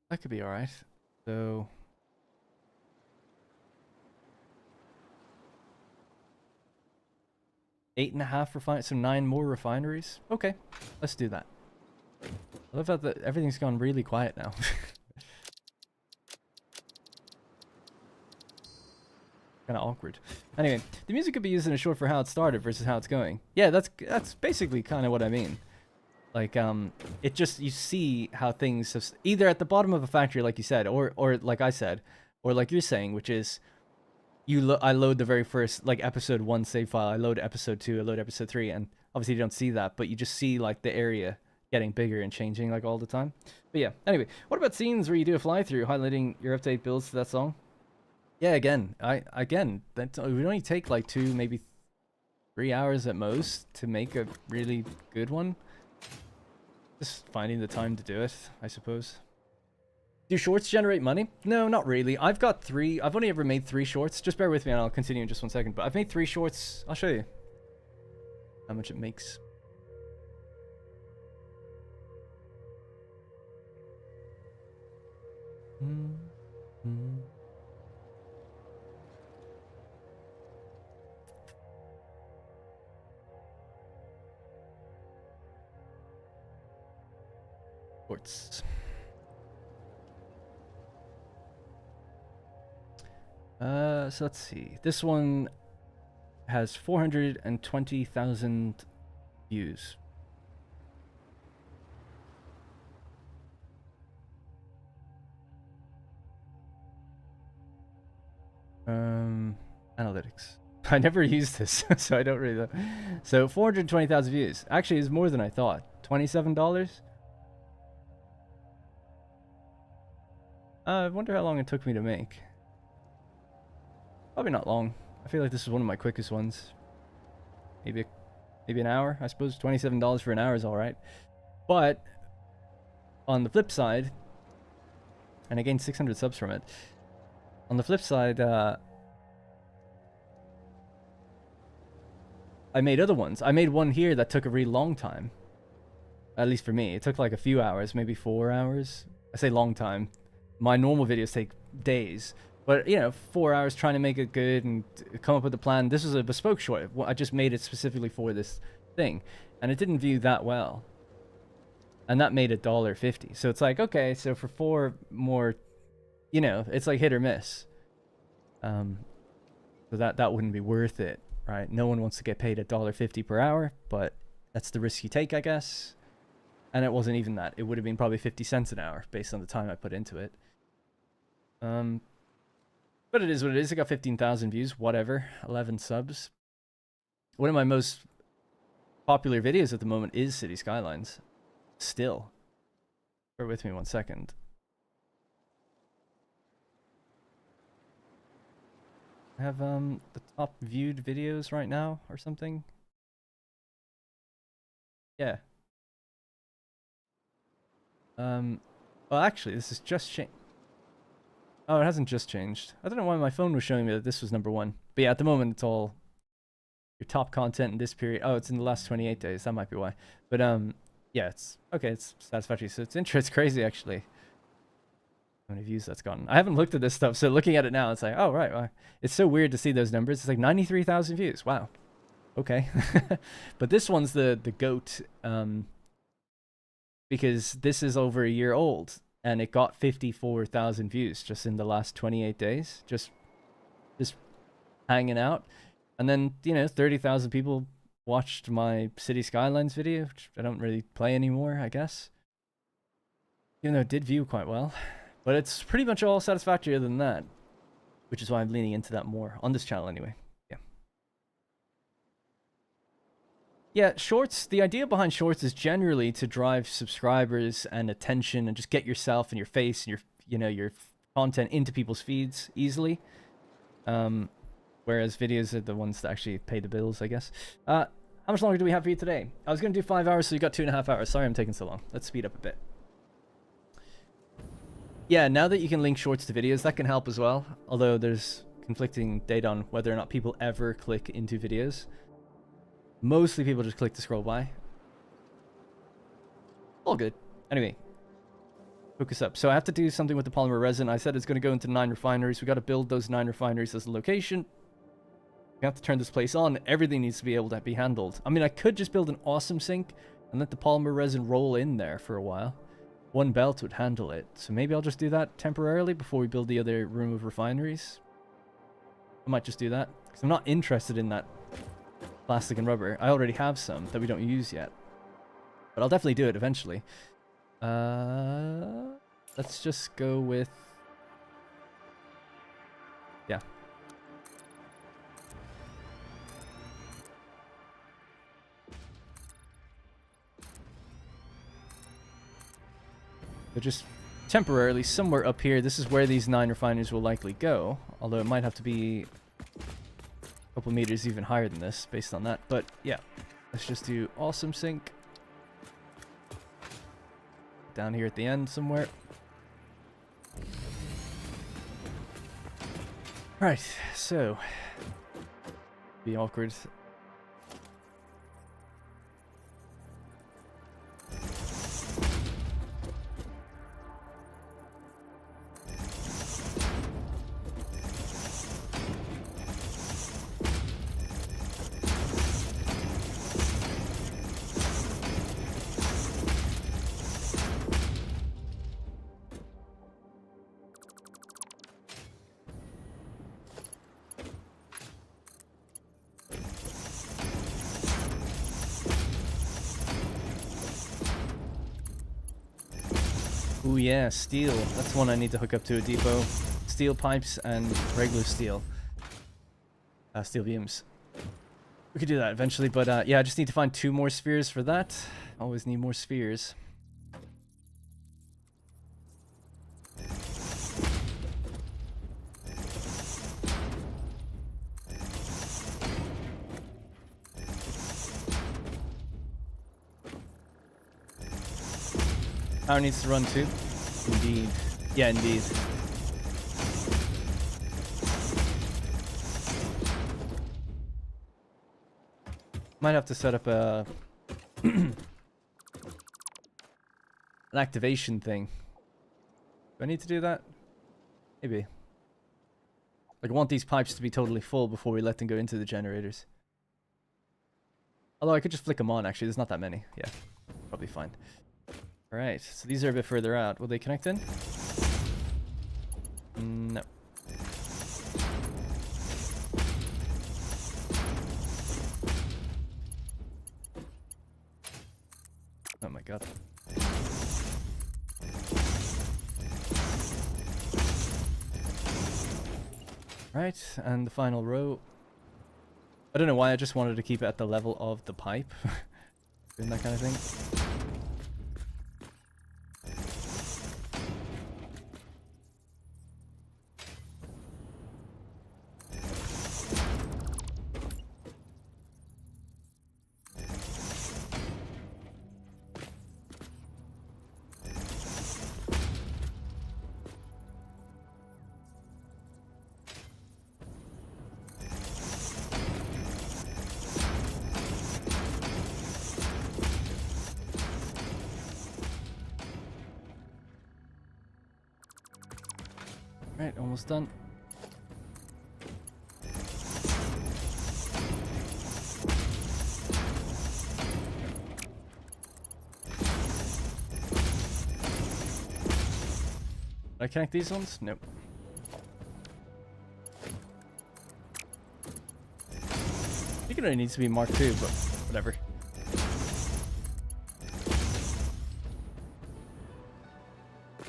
That could be alright. So 8.5 refineries, so 9 more refineries. Okay, let's do that. I love how everything's gone really quiet now. Kind of awkward. Anyway, the music could be used in a short for how it started versus how it's going. Yeah, that's basically kind of what I mean. Like, it just, you see how things have, either at the bottom of a factory, like you said, or like I said, or like you're saying, which is, I load the very first, like, episode 1 save file, I load episode 2, I load episode 3, and obviously you don't see that, but you just see, like, the area getting bigger and changing, like, all the time. But yeah, anyway, what about scenes where you do a fly-through, highlighting your update builds to that song? Yeah, again, that it would only take, like, 2, maybe 3 hours at most to make a really good one. Just finding the time to do it, I suppose. Do shorts generate money? No, not really. I've got 3. I've only ever made 3 shorts. Just bear with me and I'll continue in just 1 second. But I've made 3 shorts. I'll show you how much it makes. Shorts. So let's see. This one has 420,000 views. Analytics. I never used this, so I don't really know. So 420,000 views. Actually, it's more than I thought. $27? I wonder how long it took me to make. Probably not long. I feel like this is one of my quickest ones. Maybe an hour, I suppose. $27 for an hour is alright. But on the flip side, and I gained 600 subs from it. On the flip side, I made other ones. I made one here that took a really long time. At least for me. It took like a few hours, maybe 4 hours. I say long time. My normal videos take days. But, you know, 4 hours trying to make it good and come up with a plan. This was a bespoke short. I just made it specifically for this thing. And it didn't view that well. And that made $1.50. So it's like, okay, so for 4 more, you know, it's like hit or miss. So that wouldn't be worth it, right? No one wants to get paid $1.50 per hour, but that's the risk you take, I guess. And it wasn't even that. It would have been probably 50 cents an hour based on the time I put into it. But it is what it is. It got 15,000 views, whatever. 11 subs. One of my most popular videos at the moment is City Skylines. Still. Bear with me 1 second. I have the top viewed videos right now or something. Yeah. Well, actually, this is just changed. Oh, it hasn't just changed. I don't know why my phone was showing me that this was #1. But yeah, at the moment, it's all your top content in this period. Oh, it's in the last 28 days. That might be why. But, yeah, it's okay. It's Satisfactory. So it's crazy, actually. How many views that's gotten. I haven't looked at this stuff. So looking at it now, it's like, oh, right. Well, it's so weird to see those numbers. It's like 93,000 views. Wow. Okay. But this one's the GOAT. Because this is over a year old. And it got 54,000 views just in the last 28 days. Just hanging out. And then, you know, 30,000 people watched my City Skylines video, which I don't really play anymore, I guess. Even though it did view quite well. But it's pretty much all Satisfactory other than that. Which is why I'm leaning into that more. On this channel, anyway. Yeah. Yeah, shorts, the idea behind shorts is generally to drive subscribers and attention and just get yourself and your face and your, you know, your content into people's feeds easily. Whereas videos are the ones that actually pay the bills, I guess. How much longer do we have for you today? I was going to do 5 hours, so you got 2.5 hours. Sorry I'm taking so long. Let's speed up a bit. Yeah, now that you can link shorts to videos, that can help as well. Although there's conflicting data on whether or not people ever click into videos. Mostly people just click to scroll by. All good. Anyway, focus up. So I have to do something with the polymer resin. I said it's going to go into 9 refineries. We got to build those 9 refineries as a location. We have to turn this place on. Everything needs to be able to be handled. I mean, I could just build an awesome sink and let the polymer resin roll in there for a while. One belt would handle it. So maybe I'll just do that temporarily before we build the other room of refineries. I might just do that because I'm not interested in that plastic and rubber. I already have some that we don't use yet. But I'll definitely do it eventually. Let's just go with... yeah. So just temporarily somewhere up here, this is where these 9 refineries will likely go. Although it might have to be a couple meters even higher than this based on that. But yeah, let's just do awesome sink. Down here at the end somewhere. Right, so be awkward. Ooh yeah, steel. That's one I need to hook up to a depot. Steel pipes and regular steel. steel beams. We could do that eventually, but yeah, I just need to find 2 more spheres for that. Always need more spheres. Power needs to run too. Indeed. Yeah, indeed. Might have to set up a an activation thing. Do I need to do that? Maybe. Like, I want these pipes to be totally full before we let them go into the generators. Although I could just flick them on, actually. There's not that many. Yeah, probably fine. Alright, so these are a bit further out. Will they connect in? No. Oh my god. Right, and the final row. I don't know why, I just wanted to keep it at the level of the pipe. Doing that kind of thing. Right, almost done. Did I connect these ones? Nope. I think it only needs to be Mark II, but whatever.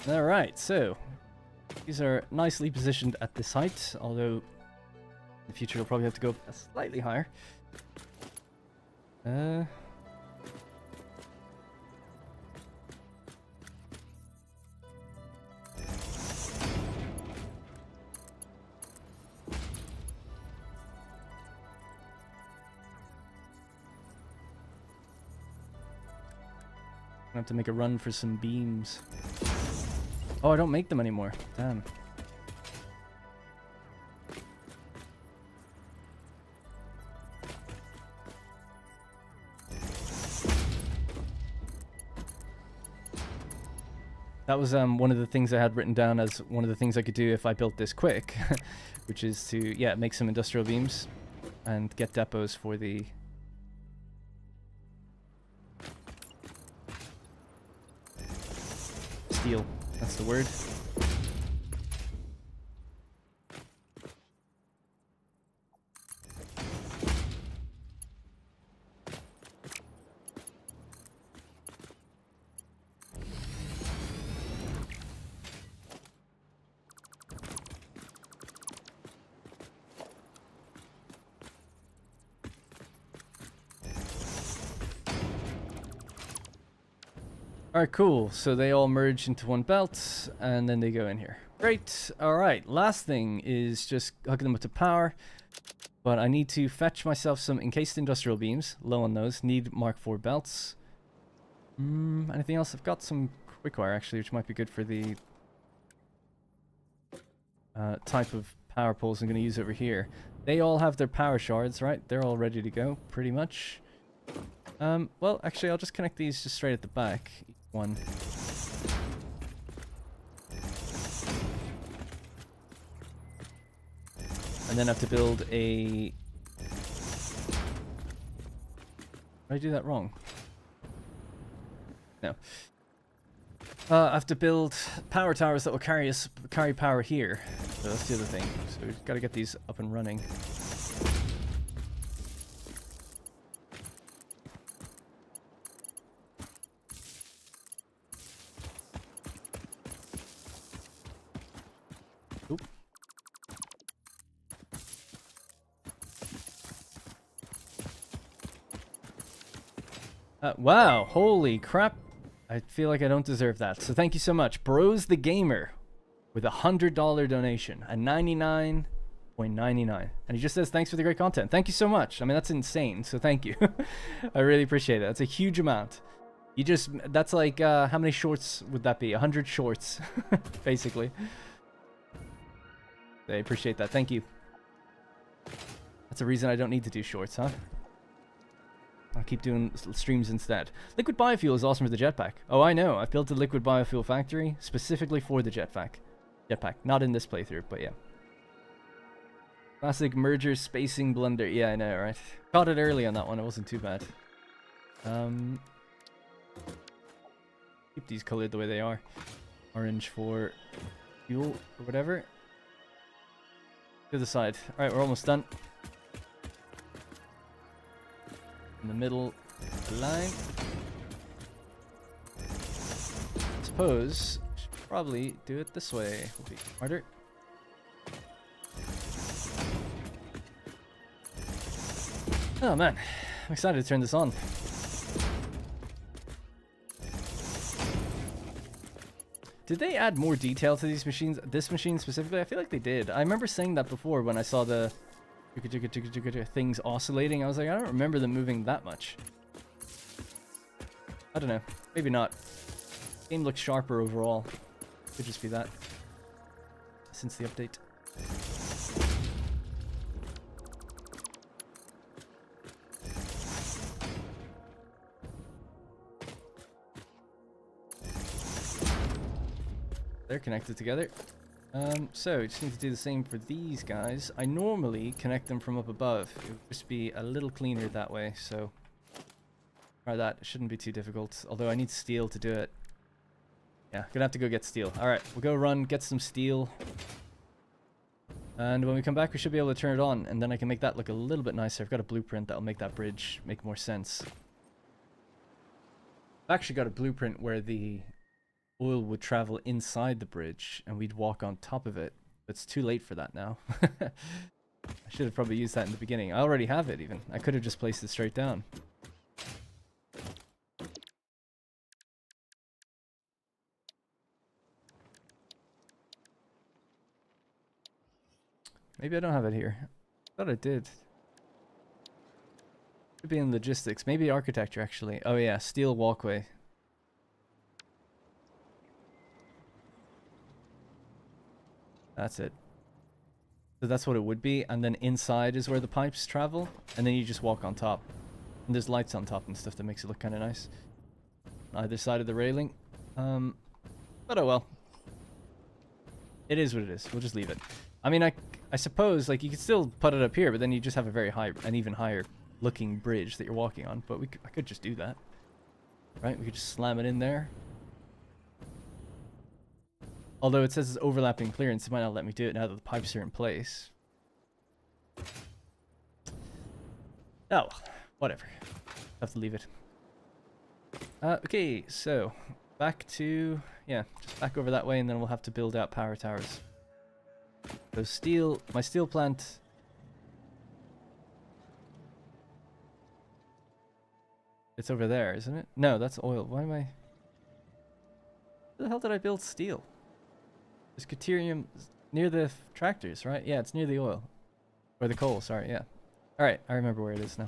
Alright, so these are nicely positioned at this height, although in the future we'll probably have to go slightly higher. I have to make a run for some beams. Oh, I don't make them anymore. Damn. That was one of the things I had written down as one of the things I could do if I built this quick, which is to, yeah, make some industrial beams and get depots for the steel. That's the word. Alright, cool. So they all merge into one belt, and then they go in here. Great. Alright, last thing is just hooking them up to power. But I need to fetch myself some encased industrial beams. Low on those. Need Mark IV belts. Anything else? I've got some quick wire, actually, which might be good for the type of power poles I'm going to use over here. They all have their power shards, right? They're all ready to go, pretty much. Well, actually, I'll just connect these just straight at the back. One. And then I have to build a... Did I do that wrong? No. I have to build power towers that will carry power here. So that's the other thing. So we've got to get these up and running. Wow, holy crap. I feel like I don't deserve that. So thank you so much. Bros the Gamer with a $100 donation, a 99.99. And he just says, thanks for the great content. Thank you so much. I mean, that's insane. So thank you. I really appreciate it. That's a huge amount. That's like, how many shorts would that be? 100 shorts, basically. I appreciate that. Thank you. That's a reason I don't need to do shorts, huh? I'll keep doing streams instead. Liquid biofuel is awesome for the jetpack. Oh, I know. I've built a liquid biofuel factory specifically for the jetpack. Not in this playthrough, but yeah. Classic merger spacing blunder. Yeah, I know, right? Caught it early on that one. It wasn't too bad. Keep these colored the way they are. Orange for fuel or whatever. To the side. Alright, we're almost done. In the middle line. Suppose should probably do it this way. Will be smarter. Oh man, I'm excited to turn this on. Did they add more detail to these machines? This machine specifically? I feel like they did. I remember saying that before when I saw the things oscillating. I was like, I don't remember them moving that much. I don't know. Maybe not. Game looks sharper overall. Could just be that. Since the update. They're connected together. So we just need to do the same for these guys. I normally connect them from up above. It would just be a little cleaner that way, so try that. It shouldn't be too difficult, although I need steel to do it. Yeah, gonna have to go get steel. Alright, we'll go run, get some steel. And when we come back, we should be able to turn it on, and then I can make that look a little bit nicer. I've got a blueprint that'll make that bridge make more sense. I've actually got a blueprint where the oil would travel inside the bridge and we'd walk on top of it. It's too late for that now. I should have probably used that in the beginning. I already have it even. I could have just placed it straight down. Maybe I don't have it here. I thought I did. Could be in logistics. Maybe architecture actually. Oh yeah, steel walkway. That's it. So that's what it would be, and then inside is where the pipes travel, and then you just walk on top. And there's lights on top and stuff that makes it look kind of nice. On either side of the railing. But oh well. It is what it is. We'll just leave it. I mean, I suppose, like, you could still put it up here, but then you just have a very high, an even higher looking bridge that you're walking on. But I could just do that. Right? We could just slam it in there. Although it says it's overlapping clearance, it might not let me do it now that the pipes are in place. Oh, whatever. Have to leave it. Okay, so back to, yeah, just back over that way, and then we'll have to build out power towers. So steel, my steel plant. It's over there, isn't it? No, that's oil. Why am I? Where the hell did I build steel? There's Caterium near the tractors, right? Yeah, it's near the oil. Or the coal, sorry, yeah. Alright, I remember where it is now.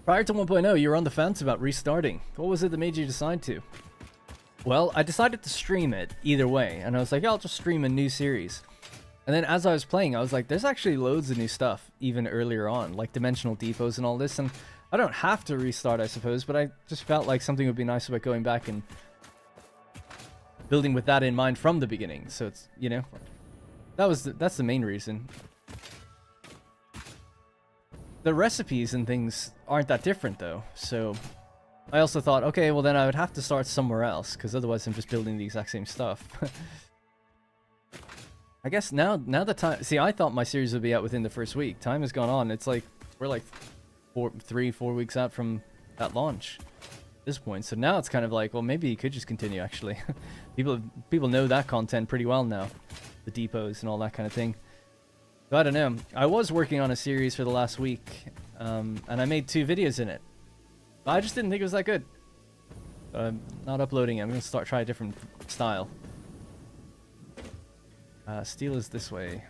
Prior to 1.0, you were on the fence about restarting. What was it that made you decide to? Well, I decided to stream it either way, and I was like, I'll just stream a new series. And then as I was playing, I was like, there's actually loads of new stuff, even earlier on, like dimensional depots and all this, and I don't have to restart, I suppose, but I just felt like something would be nice about going back and building with that in mind from the beginning. So it's, you know, that's the main reason. The recipes and things aren't that different though, so I also thought, okay, well then I would have to start somewhere else, because otherwise I'm just building the exact same stuff. I guess now the time, see, I thought my series would be out within the first week. Time has gone on. It's like we're like 3-4 weeks out from that launch at this point. So now it's kind of like, well, maybe you could just continue actually. people know that content pretty well now, the depots and all that kind of thing. So I don't know. I was working on a series for the last week, and I made 2 videos in it. But I just didn't think it was that good. So I'm not uploading it. I'm going to try a different style. Steel is this way.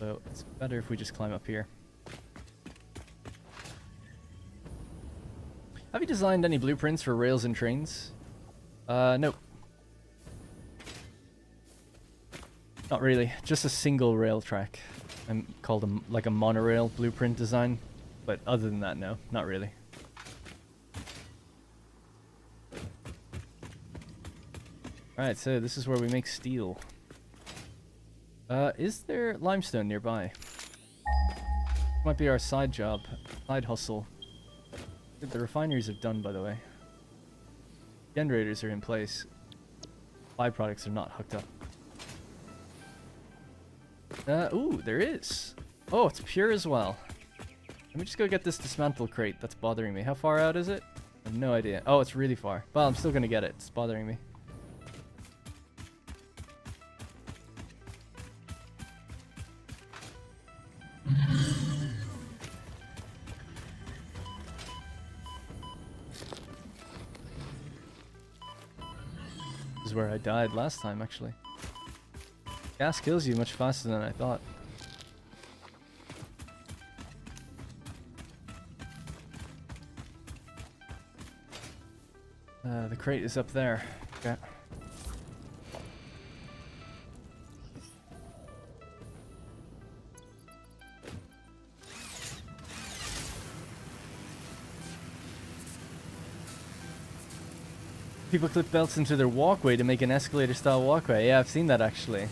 So it's better if we just climb up here. Have you designed any blueprints for rails and trains? Nope. Not really. Just a single rail track. I'm called like a monorail blueprint design. But other than that, no. Not really. Alright, so this is where we make steel. Is there limestone nearby? Might be our side job. Side hustle. The refineries have done, by the way. Generators are in place. Byproducts are not hooked up. Ooh, there is. Oh, it's pure as well. Let me just go get this dismantle crate that's bothering me. How far out is it? I have no idea. Oh, it's really far. Well, I'm still gonna get it. It's bothering me. This is where I died last time, actually. Gas kills you much faster than I thought. The crate is up there. Okay. People clip belts into their walkway to make an escalator-style walkway. Yeah, I've seen that actually.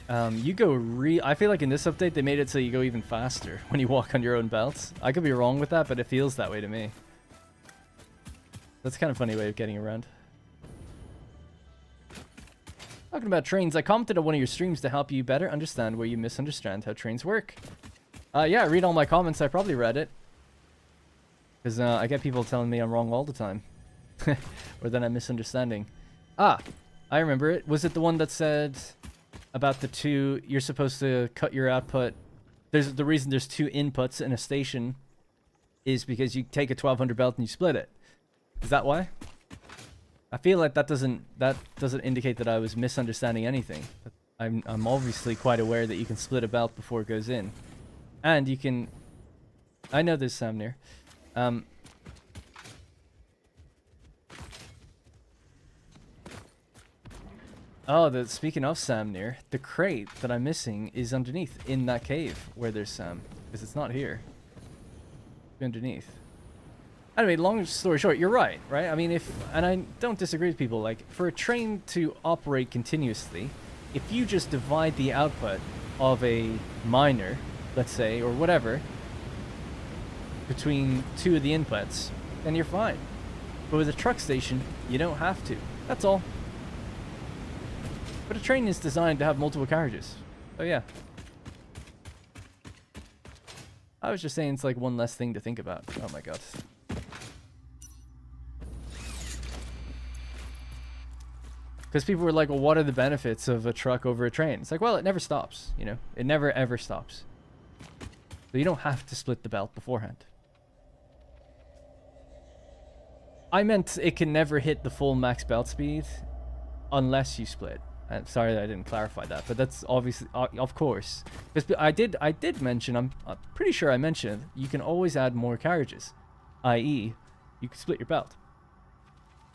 You go I feel like in this update they made it so you go even faster when you walk on your own belts. I could be wrong with that, but it feels that way to me. That's kind of a funny way of getting around. Talking about trains, I commented on one of your streams to help you better understand where you misunderstand how trains work. Yeah, read all my comments. I probably read it. Because I get people telling me I'm wrong all the time. Or that I'm misunderstanding. Ah, I remember it. Was it the one that said about the 2, you're supposed to cut your output? There's the reason there's 2 inputs in a station is because you take a 1200 belt and you split it. Is that why? I feel like that doesn't indicate that I was misunderstanding anything. I'm obviously quite aware that you can split a belt before it goes in. And you can... I know there's Sam near. Oh, speaking of Samnir, the crate that I'm missing is underneath in that cave where there's Sam. Because it's not here. It's underneath. Anyway, long story short, you're right? I mean, and I don't disagree with people, like, for a train to operate continuously, if you just divide the output of a miner, let's say, or whatever, between 2 of the inputs, then you're fine. But with a truck station, you don't have to. That's all. But a train is designed to have multiple carriages. Oh yeah. I was just saying it's like one less thing to think about. Oh my god. Because people were like, well, what are the benefits of a truck over a train? It's like, well, it never stops, you know? It never ever stops. So you don't have to split the belt beforehand. I meant it can never hit the full max belt speed unless you split. I'm sorry that I didn't clarify that, but that's obviously, of course. Because I did mention, I'm pretty sure I mentioned, you can always add more carriages. I.e., you can split your belt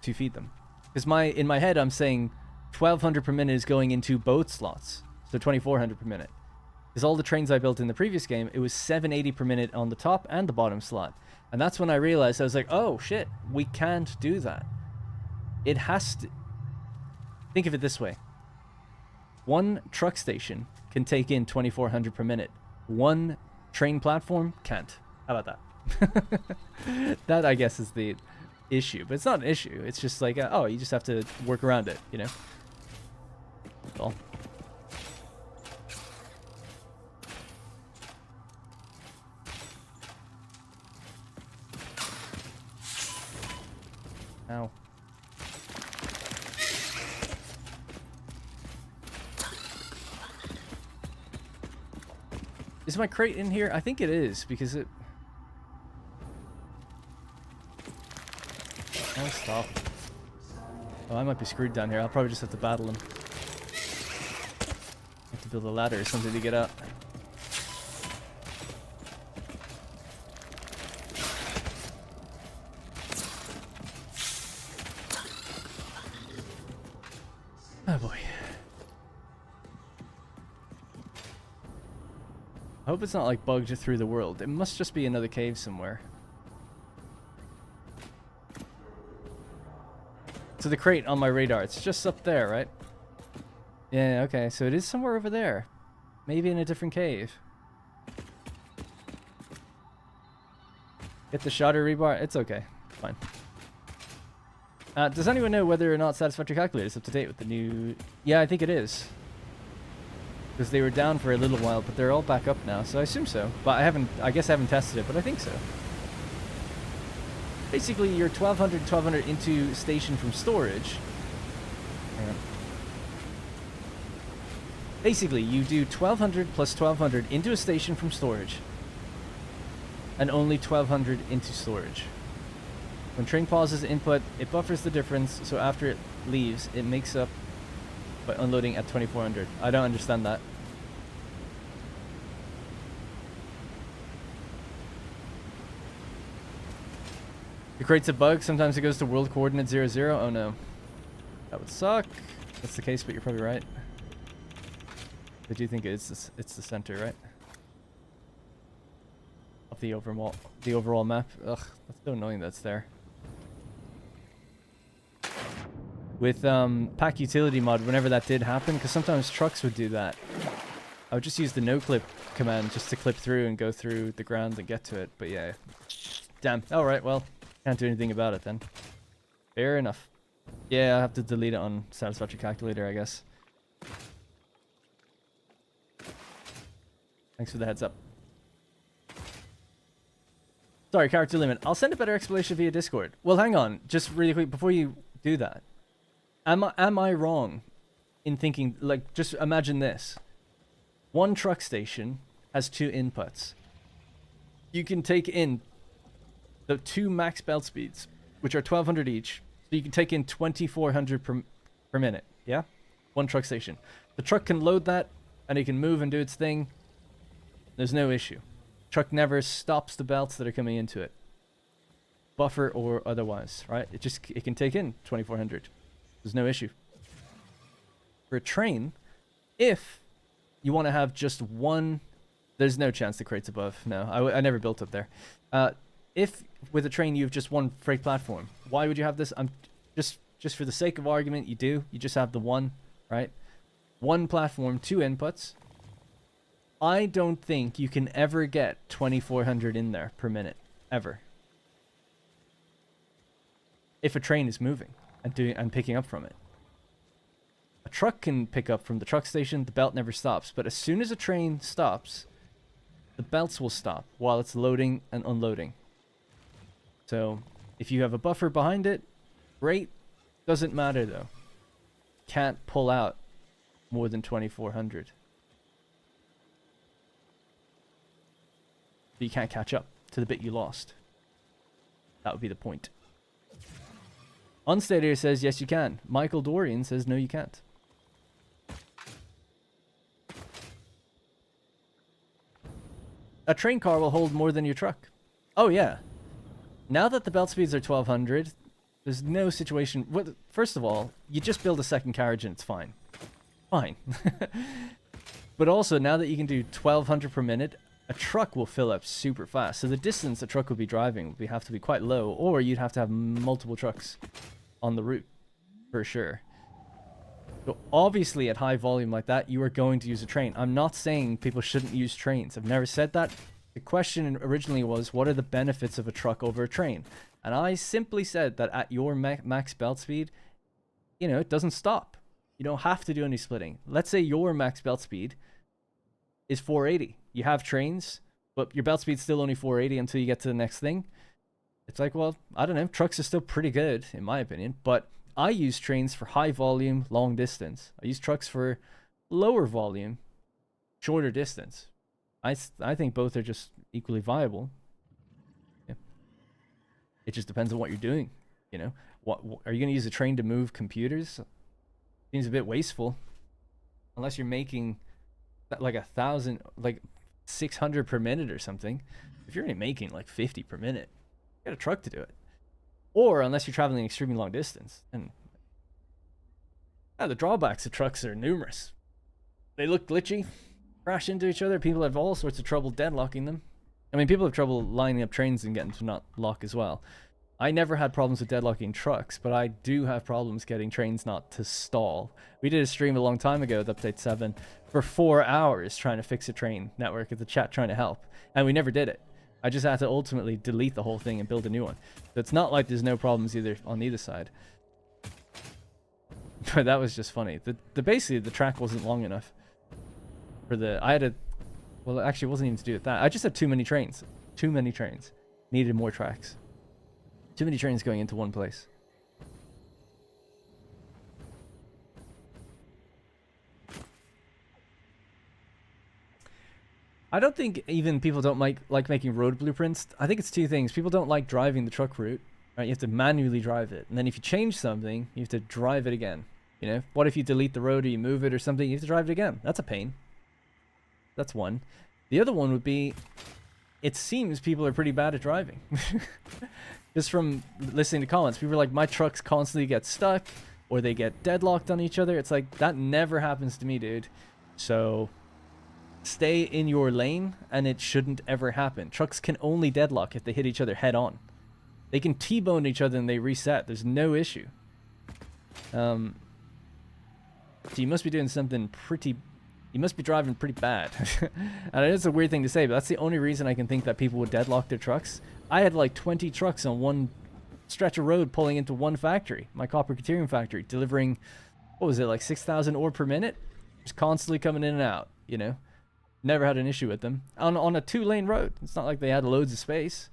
to feed them. Because in my head, I'm saying 1200 per minute is going into both slots. So 2400 per minute. Because all the trains I built in the previous game, it was 780 per minute on the top and the bottom slot. And that's when I realized, I was like, oh shit, we can't do that. It has to... Think of it this way. One truck station can take in 2400 per minute. One train platform can't. How about that? That, I guess, is the issue. But it's not an issue. It's just like, oh, you just have to work around it, you know? That's all. Ow. Is my crate in here? I think it is, because it... Oh, stop. Oh, I might be screwed down here. I'll probably just have to battle him. Have to build a ladder or something to get out. Oh boy. I hope it's not like bugged through the world. It must just be another cave somewhere. So the crate on my radar, it's just up there, right? Yeah, okay, so it is somewhere over there. Maybe in a different cave. Get the shutter rebar? It's okay. Fine. Does anyone know whether or not Satisfactory Calculator is up to date with the new... Yeah, I think it is. Because they were down for a little while, but they're all back up now, so I assume so. But I guess I haven't tested it, but I think so. Basically, you're 1200 into station from storage. Hang on. Basically, you do 1200 plus 1200 into a station from storage. And only 1200 into storage. When train pauses input, it buffers the difference, so after it leaves, it makes up by unloading at 2400. I don't understand that. It creates a bug. Sometimes it goes to world coordinate 00. Oh no. That would suck. That's the case, but you're probably right. I do think it's the center, right? Of the overall map. Ugh, that's so annoying that's there. With pack utility mod, whenever that did happen, because sometimes trucks would do that, I would just use the no clip command just to clip through and go through the ground and get to it. But yeah, damn. All right, well, can't do anything about it then. Fair enough. Yeah, I have to delete it on Satisfactory Calculator, I guess. Thanks for the heads up. Sorry, character limit. I'll send a better explanation via Discord. Well, hang on, just really quick before you do that. Am I wrong in thinking, like, just imagine this. One truck station has two inputs. You can take in the two max belt speeds, which are 1200 each. So you can take in 2400 per minute, yeah? One truck station. The truck can load that, and it can move and do its thing. There's no issue. Truck never stops the belts that are coming into it. Buffer or otherwise, right? It can take in 2400. There's no issue. For a train, if you want to have just one... There's no chance the crate's above. No, I never built up there. If with a train you have just one freight platform, why would you have this? Just for the sake of argument, you do. You just have the one, right? One platform, two inputs. I don't think you can ever get 2400 in there per minute. Ever. If a train is moving and picking up from it. A truck can pick up from the truck station, the belt never stops. But as soon as a train stops, the belts will stop while it's loading and unloading. So, if you have a buffer behind it, great. Doesn't matter though. Can't pull out more than 2400. You can't catch up to the bit you lost. That would be the point. Unstater says yes you can. Michael Dorian says no you can't. A train car will hold more than your truck. Oh yeah. Now that the belt speeds are 1200, there's no situation... Well, first of all, you just build a second carriage and it's fine. Fine. But also, now that you can do 1200 per minute, a truck will fill up super fast. So the distance a truck would be driving would have to be quite low, or you'd have to have multiple trucks on the route, for sure. So obviously at high volume like that, you are going to use a train. I'm not saying people shouldn't use trains. I've never said that. The question originally was, what are the benefits of a truck over a train? And I simply said that at your max belt speed, you know, it doesn't stop. You don't have to do any splitting. Let's say your max belt speed is 480. You have trains, but your belt speed's still only 480 until you get to the next thing. It's like, well, I don't know. Trucks are still pretty good, in my opinion. But I use trains for high volume, long distance. I use trucks for lower volume, shorter distance. I think both are just equally viable. Yeah. It just depends on what you're doing, you know. What are you going to use a train to move computers? Seems a bit wasteful, unless you're making like 1,000, like 600 per minute or something. If you're only making like 50 per minute, you got a truck to do it. Or unless you're traveling extremely long distance. And the drawbacks of trucks are numerous. They look glitchy, crash into each other. People have all sorts of trouble deadlocking them. I mean, people have trouble lining up trains and getting to not lock as well. I never had problems with deadlocking trucks, but I do have problems getting trains not to stall. We did a stream a long time ago with Update 7 for 4 hours trying to fix a train network with the chat trying to help, and we never did it. I just had to ultimately delete the whole thing and build a new one. So it's not like there's no problems either on either side. But that was just funny. Basically the track wasn't long enough for well, actually it wasn't even to do with that. I just had too many trains. Too many trains. Needed more tracks. Too many trains going into one place. I don't think even people don't like making road blueprints. I think it's two things. People don't like driving the truck route, right? You have to manually drive it. And then if you change something, you have to drive it again. You know, what if you delete the road or you move it or something? You have to drive it again. That's a pain. That's one. The other one would be, it seems people are pretty bad at driving. Just from listening to comments, people are like, my trucks constantly get stuck or they get deadlocked on each other. It's like, that never happens to me, dude. So stay in your lane and it shouldn't ever happen. Trucks can only deadlock if they hit each other head on. They can T-bone each other and they reset. There's no issue. So you must be doing something pretty... You must be driving pretty bad. And I know it's a weird thing to say, but that's the only reason I can think that people would deadlock their trucks. I had like 20 trucks on one stretch of road pulling into one factory, my copper Caterium factory, delivering, what was it, like 6,000 ore per minute? Just constantly coming in and out, you know? Never had an issue with them. On a 2-lane road. It's not like they had loads of space.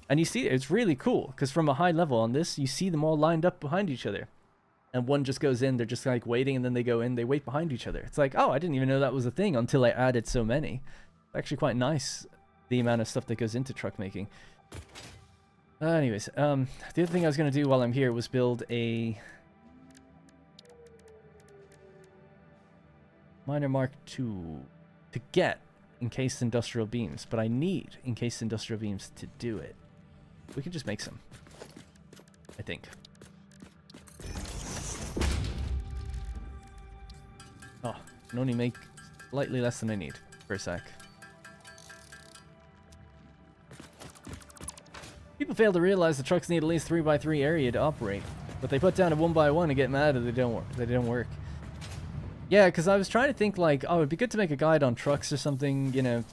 And you see, it's really cool, because from a high level on this, you see them all lined up behind each other. And one just goes in, they're just like waiting, and then they go in, they wait behind each other. It's like, oh, I didn't even know that was a thing until I added so many. It's actually quite nice, the amount of stuff that goes into truck making. Anyways, the other thing I was going to do while I'm here was build a Miner Mark II to get encased industrial beams, but I need encased industrial beams to do it. We can just make some, I think. Oh, can only make slightly less than I need for a sec. People fail to realize the trucks need at least 3x3 area to operate, but they put down a 1x1 and get mad that they don't work. Yeah, because I was trying to think like, oh, it'd be good to make a guide on trucks or something, you know,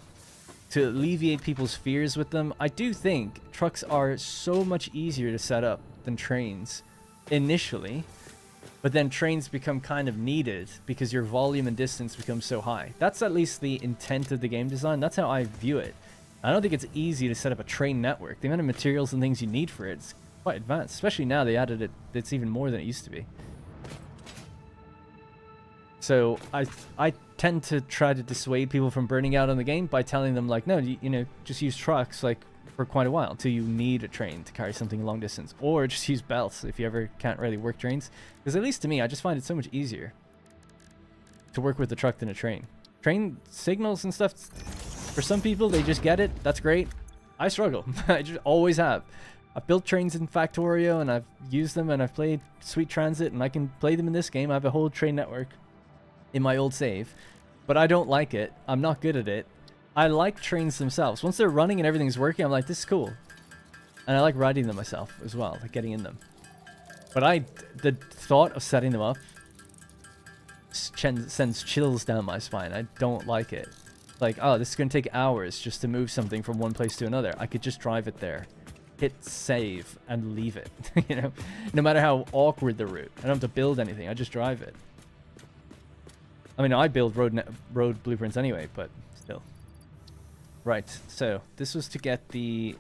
to alleviate people's fears with them. I do think trucks are so much easier to set up than trains initially. But then trains become kind of needed because your volume and distance becomes so high. That's at least the intent of the game design. That's how I view it. I don't think it's easy to set up a train network. The amount of materials and things you need for it's quite advanced. Especially now they added it. It's even more than it used to be. So I tend to try to dissuade people from burning out on the game by telling them like, no, you know, just use trucks like for quite a while until you need a train to carry something long distance, or just use belts if you ever can't really work trains. Because at least to me, I just find it so much easier to work with the truck than a train. Train signals and stuff, for some people, they just get it. That's great. I struggle. I just always have. I've built trains in Factorio and I've used them and I've played Sweet Transit and I can play them in this game. I have a whole train network in my old save, but I don't like it. I'm not good at it. I like trains themselves. Once they're running and everything's working, I'm like, this is cool. And I like riding them myself as well, like getting in them. But the thought of setting them up sends chills down my spine. I don't like it. Like, oh, this is going to take hours just to move something from one place to another. I could just drive it there, hit save, and leave it. You know, no matter how awkward the route. I don't have to build anything. I just drive it. I mean, I build road blueprints anyway, but still. Right, so this was to get the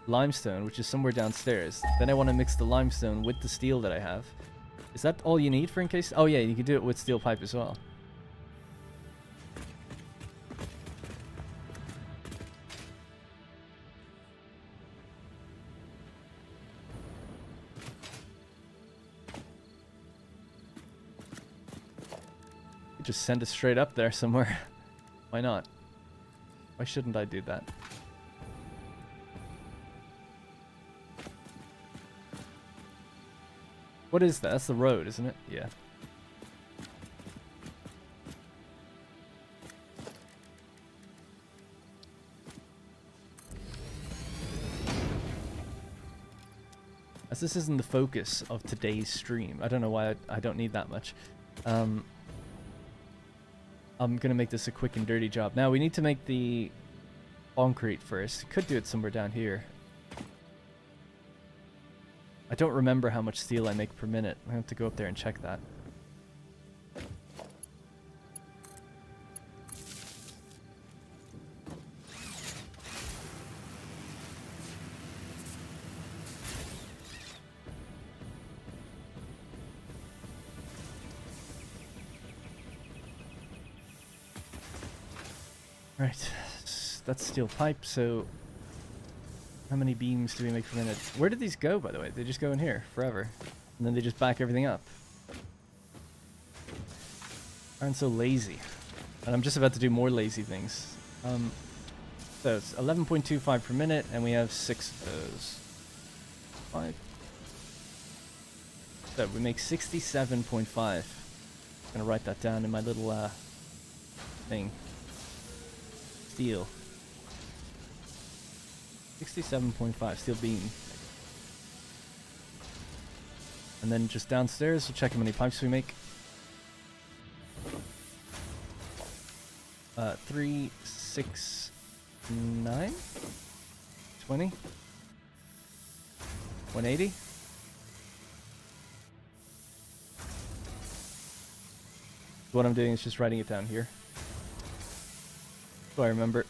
limestone, which is somewhere downstairs. Then I want to mix the limestone with the steel that I have. Is that all you need for encased? Oh yeah, you can do it with steel pipe as well. just send it straight up there somewhere. Why not? Why shouldn't I do that? What is that? That's the road, isn't it? Yeah. As this isn't the focus of today's stream, I don't know why I don't need that much. I'm gonna make this a quick and dirty job. Now we need to make the concrete first. Could do it somewhere down here. I don't remember how much steel I make per minute. I have to go up there and check that. Right, that's steel pipe, so how many beams do we make per minute? Where did these go, by the way? They just go in here forever, and then they just back everything up. Aren't so lazy. And I'm just about to do more lazy things. So it's 11.25 per minute, and we have 6 of those. 5. So we make 67.5. I'm gonna write that down in my little thing. Steel. 67.5 steel beam. And then just downstairs, we'll check how many pipes we make. 3, 6, 9, 20, 180. What I'm doing is just writing it down here, so I remember.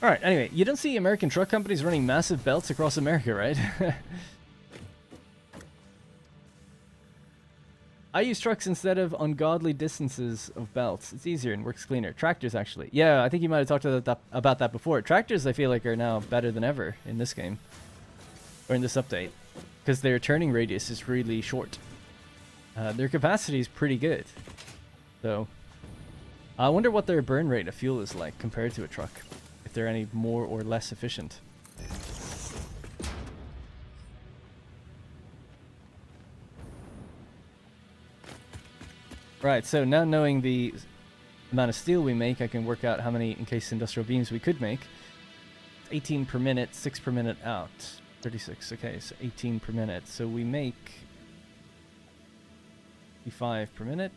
Alright, anyway, you don't see American truck companies running massive belts across America, right? I use trucks instead of ungodly distances of belts. It's easier and works cleaner. Tractors, actually. Yeah, I think you might have talked about that before. Tractors, I feel like, are now better than ever in this game. Or in this update. Because their turning radius is really short. Their capacity is pretty good. So, I wonder what their burn rate of fuel is like compared to a truck. If they're any more or less efficient. Right, so now knowing the amount of steel we make, I can work out how many encased industrial beams we could make. 18 per minute, 6 per minute out. 36, okay, so 18 per minute. So we make 55 per minute.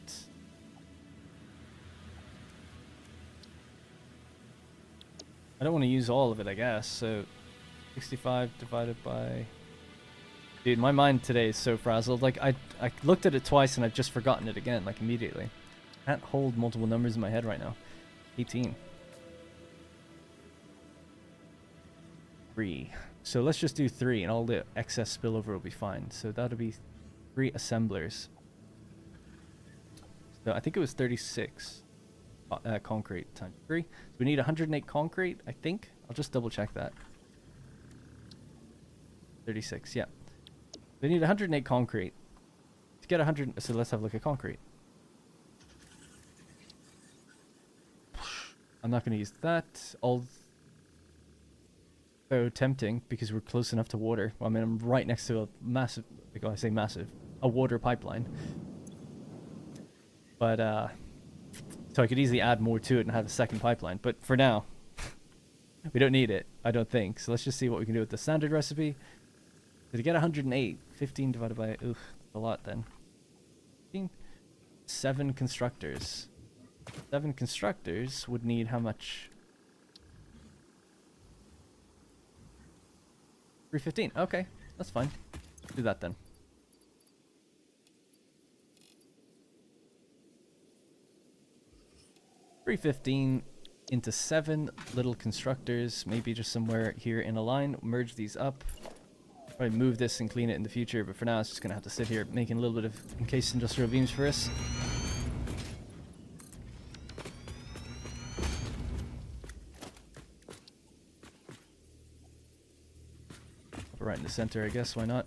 I don't want to use all of it, I guess, so 65 divided by... Dude, my mind today is so frazzled. Like, I looked at it twice and I've just forgotten it again, like, immediately. Can't hold multiple numbers in my head right now. 18. 3. So let's just do 3 and all the excess spillover will be fine. So that'll be 3 assemblers. So I think it was 36 concrete times 3. So we need 108 concrete, I think. I'll just double check that. 36, yeah. We need 108 concrete. To get 100... So let's have a look at concrete. I'm not going to use that. Although tempting, because we're close enough to water. Well, I mean, I'm right next to a massive... Like, I say massive. A water pipeline. But, so I could easily add more to it and have a second pipeline. But for now, we don't need it, I don't think. So let's just see what we can do with the standard recipe. So to get 108, 15 divided by... Oof, a lot then. 15, 7 constructors. 7 constructors would need how much? 315. Okay, that's fine. Do that then. $315 into 7 little constructors, maybe just somewhere here in a line. Merge these up. Probably move this and clean it in the future, but for now it's just gonna have to sit here making a little bit of encased industrial beams for us. Right in the center, I guess. Why not?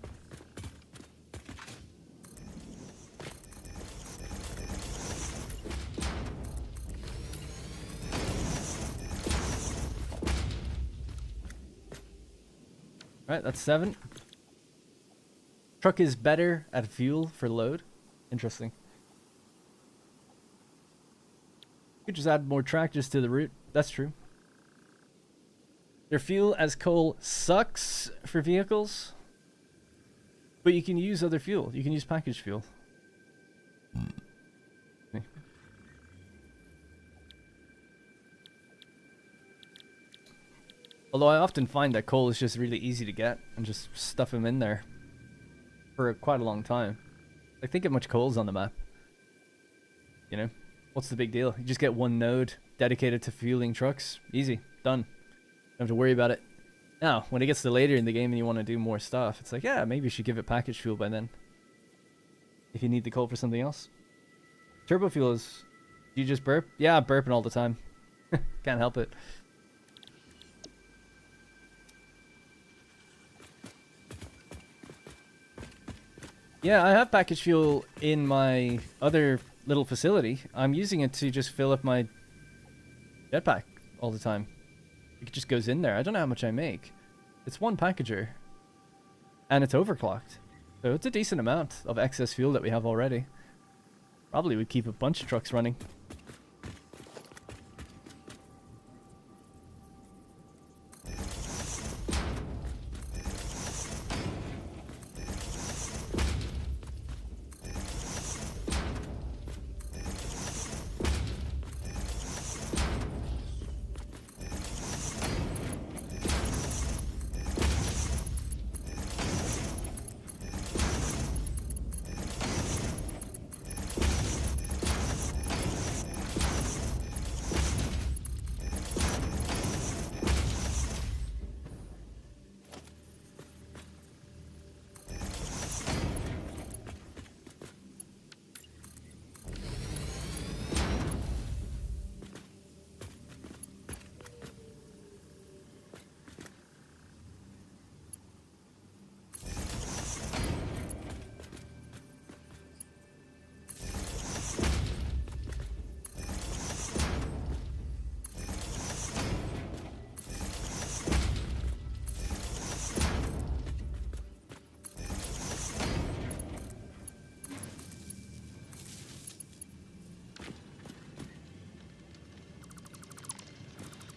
Right, that's 7. Truck is better at fuel for load. Interesting. You could just add more tractors to the route. That's true. Their fuel as coal sucks for vehicles, but you can use other fuel. You can use packaged fuel. Okay. Although I often find that coal is just really easy to get and just stuff them in there for quite a long time. Like, think of how much coal's on the map. You know? What's the big deal? You just get one node dedicated to fueling trucks. Easy. Done. Don't have to worry about it. Now, when it gets to later in the game and you want to do more stuff, it's like, yeah, maybe you should give it packaged fuel by then. If you need the coal for something else. Turbo fuel is... Do you just burp? Yeah, I'm burping all the time. Can't help it. Yeah, I have packaged fuel in my other little facility. I'm using it to just fill up my jetpack all the time. It just goes in there. I don't know how much I make. It's one packager. And it's overclocked. So it's a decent amount of excess fuel that we have already. Probably would keep a bunch of trucks running.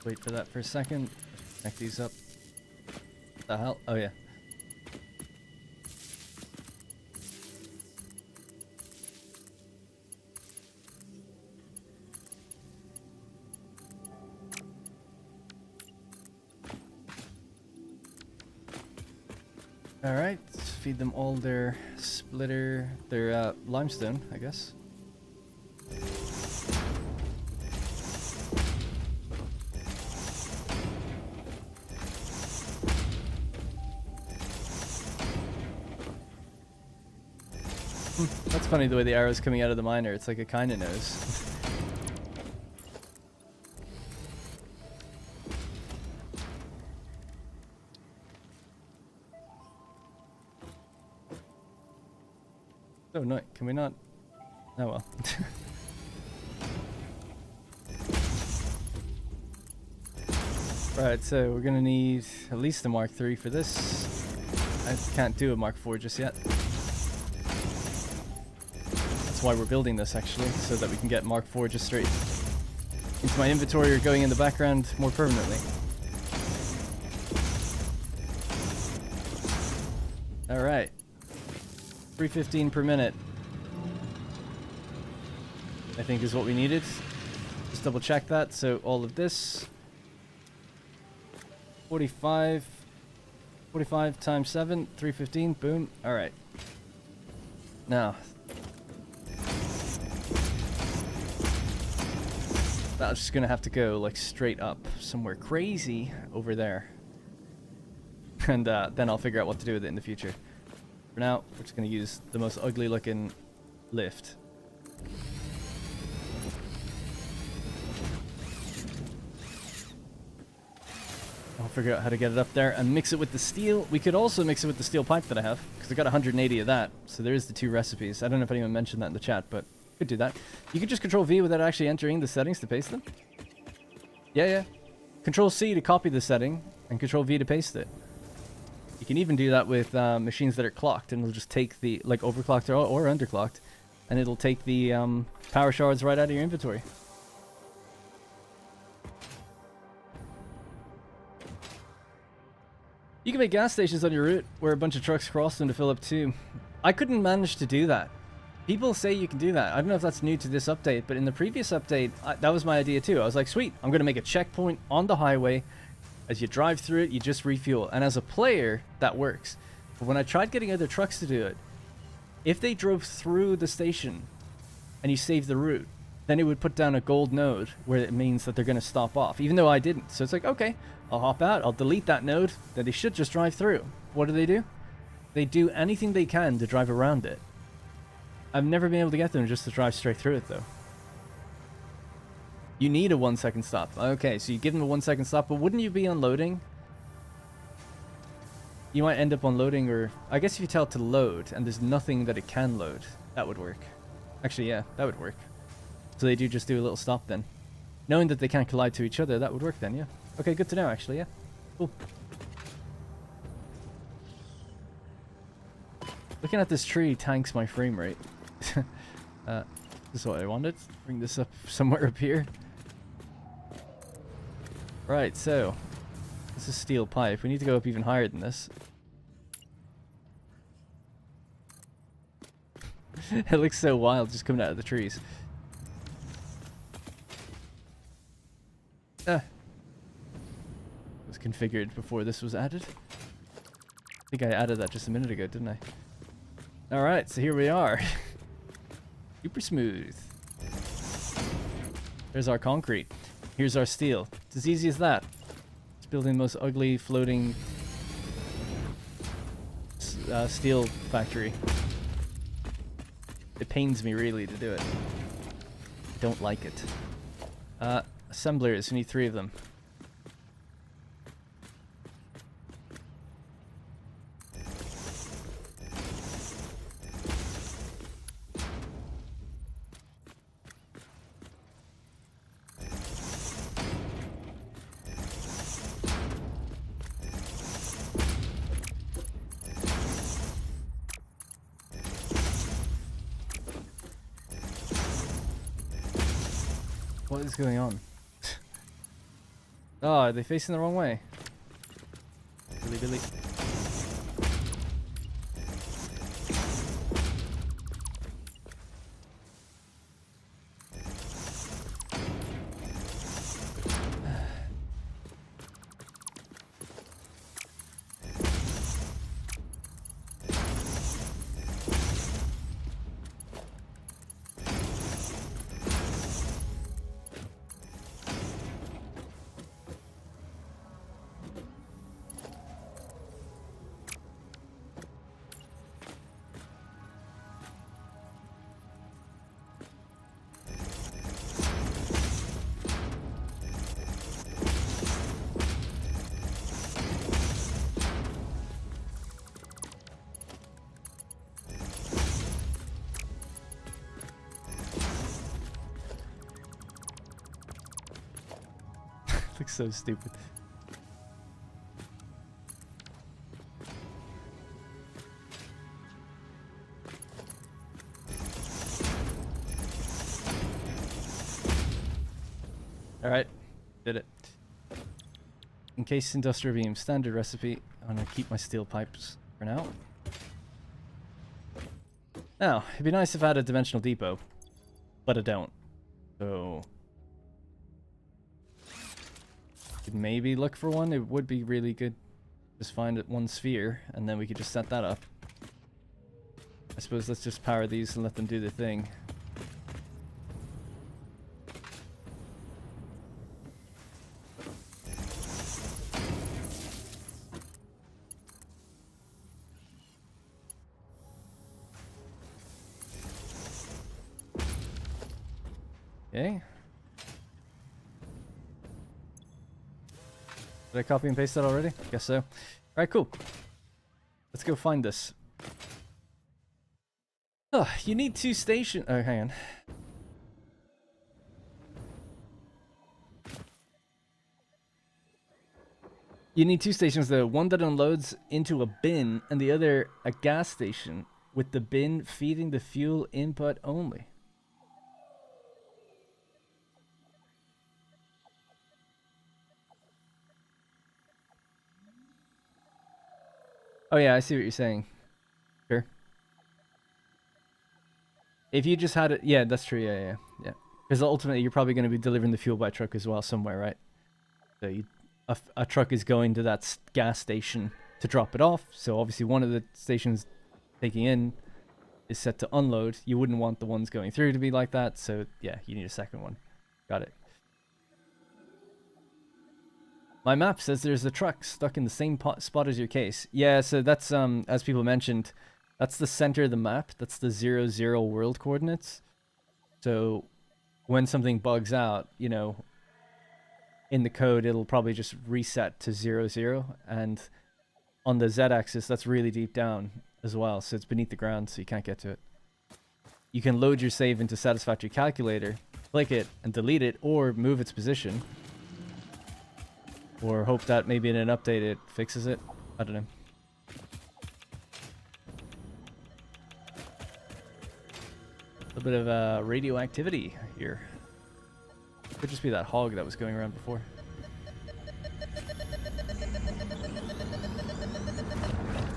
Wait for that for a second. Connect these up. What the hell? Oh yeah. Alright, feed them all their splitter, their limestone, I guess. That's funny the way the arrow's coming out of the miner. It's like it kinda knows. Oh no, can we not? Oh well. Right, so we're gonna need at least a Mark III for this. I can't do a Mark IV just yet. That's why we're building this actually, so that we can get Mark IV just straight into my inventory or going in the background more permanently. Alright. 315 per minute, I think is what we needed. Just double check that. So all of this 45 times 7, 315, boom. All right, now that's just gonna have to go like straight up somewhere crazy over there, and then I'll figure out what to do with it in the future. For now, we're just going to use the most ugly looking lift. I'll figure out how to get it up there and mix it with the steel. We could also mix it with the steel pipe that I have, because I got 180 of that. So there's the 2 recipes. I don't know if anyone mentioned that in the chat, but you could do that. You could just Control V without actually entering the settings to paste them. Yeah. Control C to copy the setting, and Control V to paste it. You can even do that with machines that are clocked, and it'll just take the, like, overclocked or underclocked, and it'll take the power shards right out of your inventory. You can make gas stations on your route where a bunch of trucks cross them to fill up too. I couldn't manage to do that. People say you can do that. I don't know if that's new to this update, but in the previous update, that was my idea too. I was like, sweet, I'm going to make a checkpoint on the highway. As you drive through it, you just refuel. And as a player, that works. But when I tried getting other trucks to do it, if they drove through the station and you saved the route, then it would put down a gold node where it means that they're going to stop off, even though I didn't. So it's like, okay, I'll hop out, I'll delete that node, then they should just drive through. What do? They do anything they can to drive around it. I've never been able to get them just to drive straight through it, though. You need a 1 second stop. Okay, so you give them a 1 second stop, but wouldn't you be unloading? You might end up unloading, or I guess if you tell it to load and there's nothing that it can load, that would work. Actually, yeah, that would work. So they do just do a little stop then. Knowing that they can't collide to each other, that would work then, yeah. Okay, good to know, actually, yeah. Cool. Looking at this tree tanks my frame rate. This is what I wanted. Bring this up somewhere up here. Right, so this is steel pipe. We need to go up even higher than this. It looks so wild just coming out of the trees. It was configured before this was added. I think I added that just a minute ago, didn't I? Alright, so here we are. Super smooth. There's our concrete. Here's our steel. It's as easy as that. It's building the most ugly floating steel factory. It pains me really to do it. I don't like it. Assemblers, we need 3 of them. What is going on? Oh, are they facing the wrong way? Billy. Looks so stupid. Alright, did it. Encased industrial beam, standard recipe. I'm gonna keep my steel pipes for now. Now, it'd be nice if I had a dimensional depot, but I don't. So could maybe look for one. It would be really good. Just find it 1 sphere, and then we could just set that up. I suppose let's just power these and let them do their thing. Okay. Did I copy and paste that already? Guess so. Alright, cool. Let's go find this. Oh, you need 2 stations. Oh, hang on. You need two stations though. One that unloads into a bin, and the other a gas station with the bin feeding the fuel input only. Oh yeah, I see what you're saying. Sure. If you just had it, yeah, that's true. Yeah. Because ultimately, you're probably going to be delivering the fuel by truck as well somewhere, right? So a truck is going to that gas station to drop it off. So obviously, one of the stations taking in is set to unload. You wouldn't want the ones going through to be like that. So yeah, you need a second one. Got it. My map says there's a truck stuck in the same spot as your case. Yeah, so that's as people mentioned, that's the center of the map. That's the 0, 0 world coordinates. So when something bugs out, you know, in the code, it'll probably just reset to 0, 0. And on the z-axis, that's really deep down as well. So it's beneath the ground, so you can't get to it. You can load your save into Satisfactory Calculator, click it, and delete it, or move its position. Or hope that maybe in an update it fixes it. I don't know. A little bit of radioactivity here. Could just be that hog that was going around before.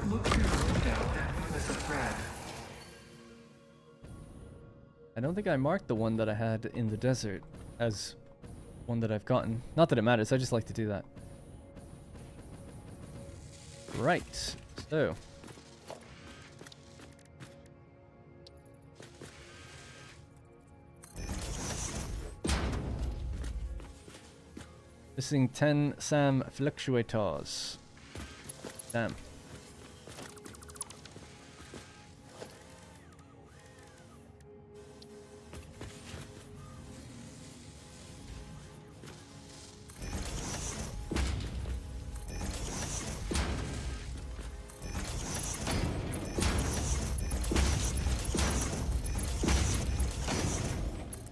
Look through the window and notice a thread. I don't think I marked the one that I had in the desert as one that I've gotten. Not that it matters, I just like to do that. Right, so. Missing 10 SAM fluctuators. Damn.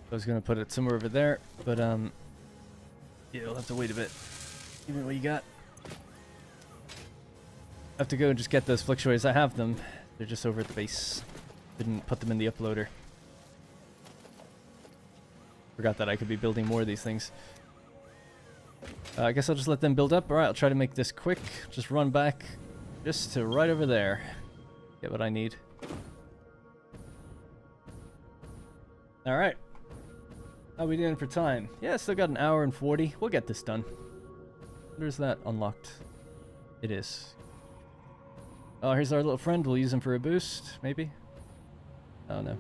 I was gonna put it somewhere over there, but yeah, you'll have to wait a bit. Give me what you got. I have to go and just get those fluctuators. I have them. They're just over at the base. Didn't put them in the uploader. Forgot that I could be building more of these things. I guess I'll just let them build up. Alright, I'll try to make this quick. Just run back just to right over there. Get what I need. Alright. How are we doing for time? Yeah, still got an hour and 40. We'll get this done. Where's that unlocked? It is. Oh, here's our little friend. We'll use him for a boost, maybe? Oh, no.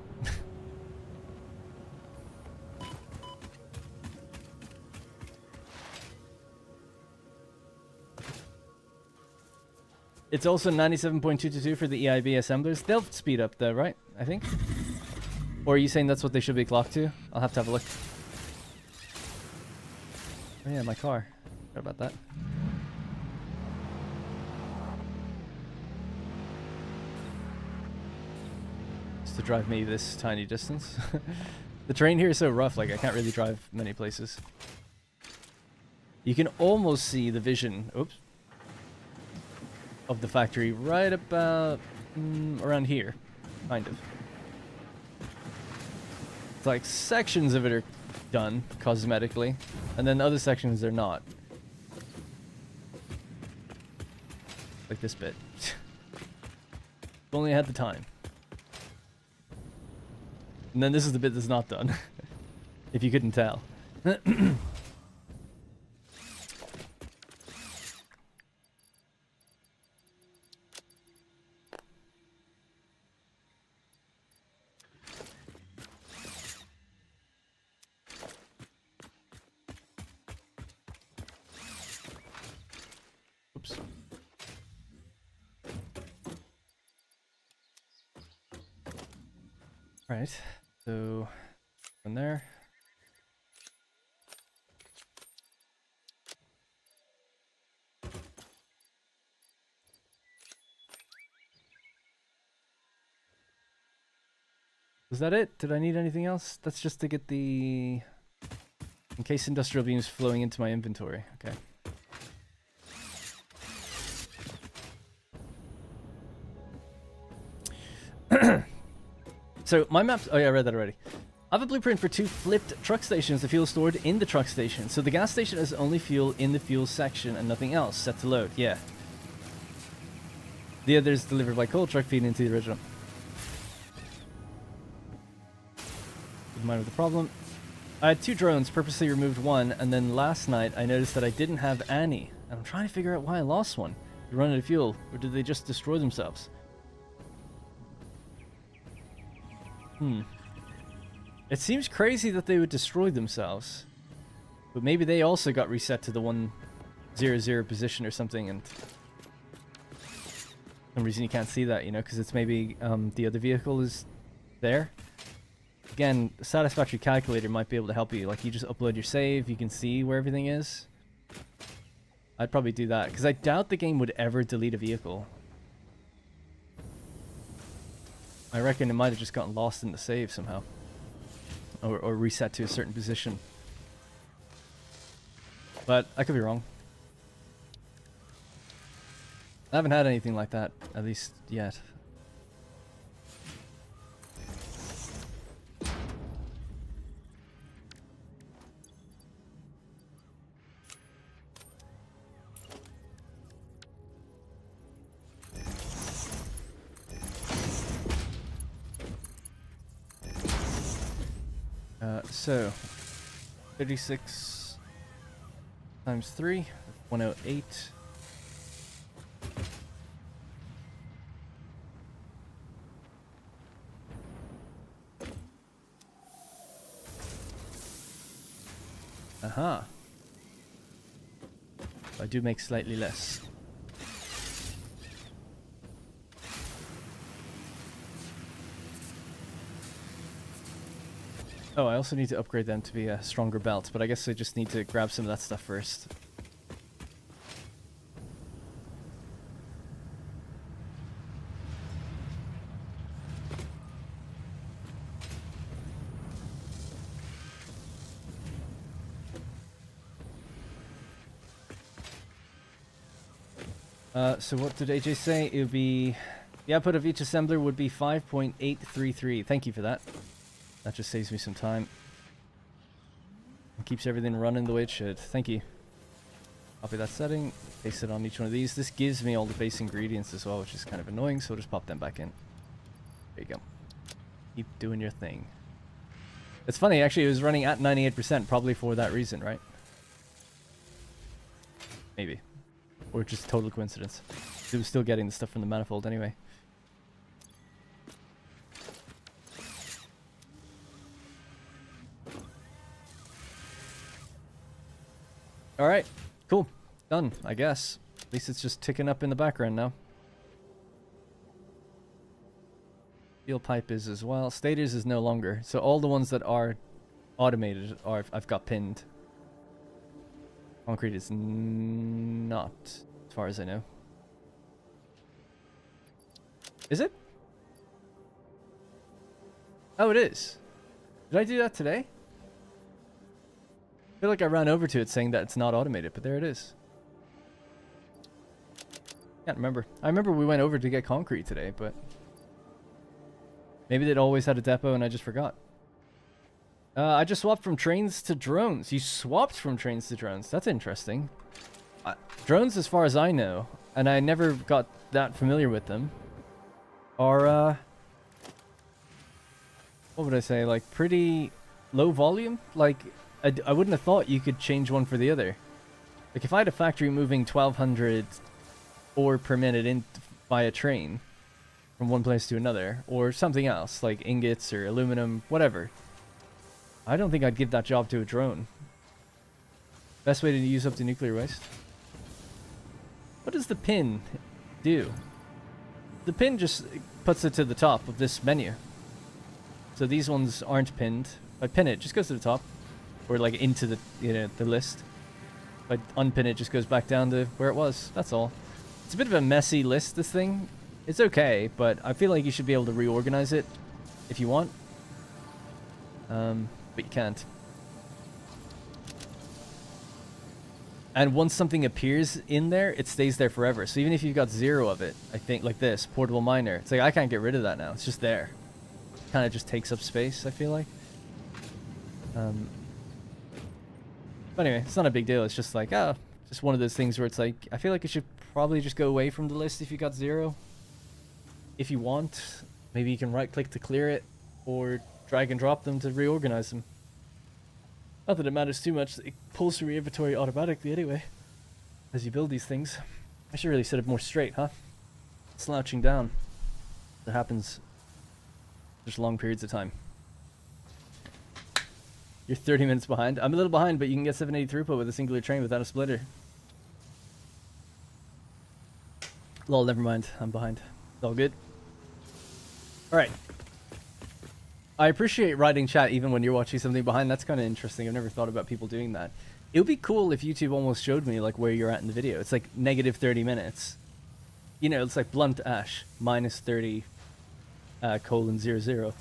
It's also 97.222 for the EIB assemblers. They'll speed up though, right? I think. Or are you saying that's what they should be clocked to? I'll have to have a look. Oh yeah, my car. Forgot about that. Just to drive me this tiny distance. The terrain here is so rough, like I can't really drive many places. You can almost see the vision, oops, of the factory right about around here, kind of. It's like sections of it are done cosmetically, and then other sections they're not. Like this bit. If only I had the time. And then this is the bit that's not done. If you couldn't tell. Oops. Right, so from there. Was that it? Did I need anything else? That's just to get the... In case industrial beams flowing into my inventory. Okay. So my maps. Oh yeah, I read that already. I have a blueprint for 2 flipped truck stations. The fuel stored in the truck station. So the gas station has only fuel in the fuel section and nothing else. Set to load. Yeah. The others delivered by coal truck feed into the original. Didn't mind with the problem. I had 2 drones, purposely removed one, and then last night I noticed that I didn't have any. And I'm trying to figure out why I lost one. Did they run out of fuel, or did they just destroy themselves? It seems crazy that they would destroy themselves. But maybe they also got reset to the 100 position or something, and for some reason you can't see that, you know, because it's maybe the other vehicle is there. Again, the Satisfactory calculator might be able to help you. Like, you just upload your save, you can see where everything is. I'd probably do that, because I doubt the game would ever delete a vehicle. I reckon it might have just gotten lost in the save somehow. Or reset to a certain position. But I could be wrong. I haven't had anything like that, at least yet. So 36 times 3, 108. Aha. I do make slightly less. Oh, I also need to upgrade them to be a stronger belt, but I guess I just need to grab some of that stuff first. So what did AJ say? It would be... The output of each assembler would be 5.833. Thank you for that. That just saves me some time. It keeps everything running the way it should. Thank you. Copy that setting. Paste it on each one of these. This gives me all the base ingredients as well, which is kind of annoying, so I'll just pop them back in. There you go. Keep doing your thing. It's funny, actually, it was running at 98%, probably for that reason, right? Maybe. Or just total coincidence. It was still getting the stuff from the manifold anyway. Alright, cool. Done, I guess. At least it's just ticking up in the background now. Steel pipe is as well. Stators is no longer. So all the ones that are automated are I've got pinned. Concrete is not, as far as I know. Is it? Oh, it is. Did I do that today? I feel like I ran over to it saying that it's not automated, but there it is. Can't remember. I remember we went over to get concrete today, but maybe they'd always had a depot and I just forgot. I just swapped from trains to drones. You swapped from trains to drones. That's interesting. Drones, as far as I know, and I never got that familiar with them, are, what would I say, like pretty low volume? Like, I wouldn't have thought you could change one for the other. Like, if I had a factory moving 1,200 ore per minute in by a train from one place to another, or something else, like ingots or aluminum, whatever, I don't think I'd give that job to a drone. Best way to use up the nuclear waste. What does the pin do? The pin just puts it to the top of this menu. So these ones aren't pinned. If I pin it, it just goes to the top. Or like into the, you know, the list. If I unpin it, it just goes back down to where it was. That's all. It's a bit of a messy list, this thing. It's okay, but I feel like you should be able to reorganize it if you want. But you can't. And once something appears in there, it stays there forever. So even if you've got 0 of it, I think, like this, portable miner, it's like I can't get rid of that now. It's just there. kind of just takes up space, I feel like. But anyway, it's not a big deal. It's just like, just one of those things where it's like, I feel like it should probably just go away from the list if you got 0. If you want, maybe you can right-click to clear it, or drag and drop them to reorganize them. Not that it matters too much. It pulls through your inventory automatically anyway, as you build these things. I should really set it more straight, huh? Slouching down. That happens just long periods of time. You're 30 minutes behind. I'm a little behind, but you can get 780 throughput with a singular train without a splitter. Lol, never mind. I'm behind. It's all good. Alright. I appreciate writing chat even when you're watching something behind. That's kind of interesting. I've never thought about people doing that. It would be cool if YouTube almost showed me like where you're at in the video. It's like negative 30 minutes. You know, it's like blunt ash, minus 30, colon 00.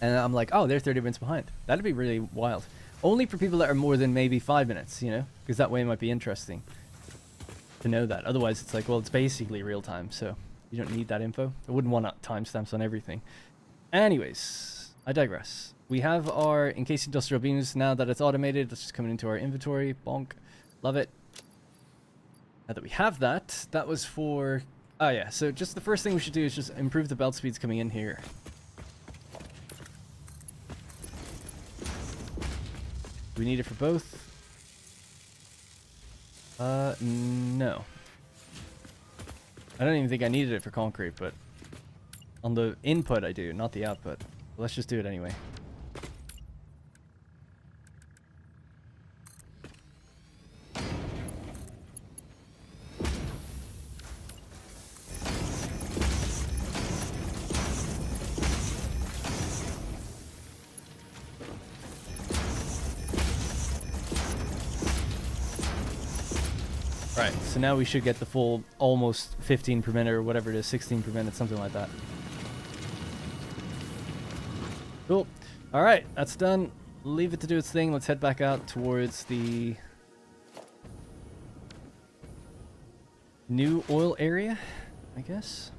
And I'm like, oh, they're 30 minutes behind. That'd be really wild. Only for people that are more than maybe 5 minutes, you know? Because that way it might be interesting to know that. Otherwise, it's like, well, it's basically real time, so you don't need that info. I wouldn't want timestamps on everything. Anyways, I digress. We have our encased industrial beams now that it's automated. Let's just come into our inventory. Bonk. Love it. Now that we have that, that was for... Oh yeah, so just the first thing we should do is just improve the belt speeds coming in here. Do we need it for both? No. I don't even think I needed it for concrete, but on the input I do, not the output. Let's just do it anyway. Right, so now we should get the full almost 15 per minute or whatever it is, 16 per minute, something like that. Cool. Alright, that's done. Leave it to do its thing. Let's head back out towards the new oil area, I guess.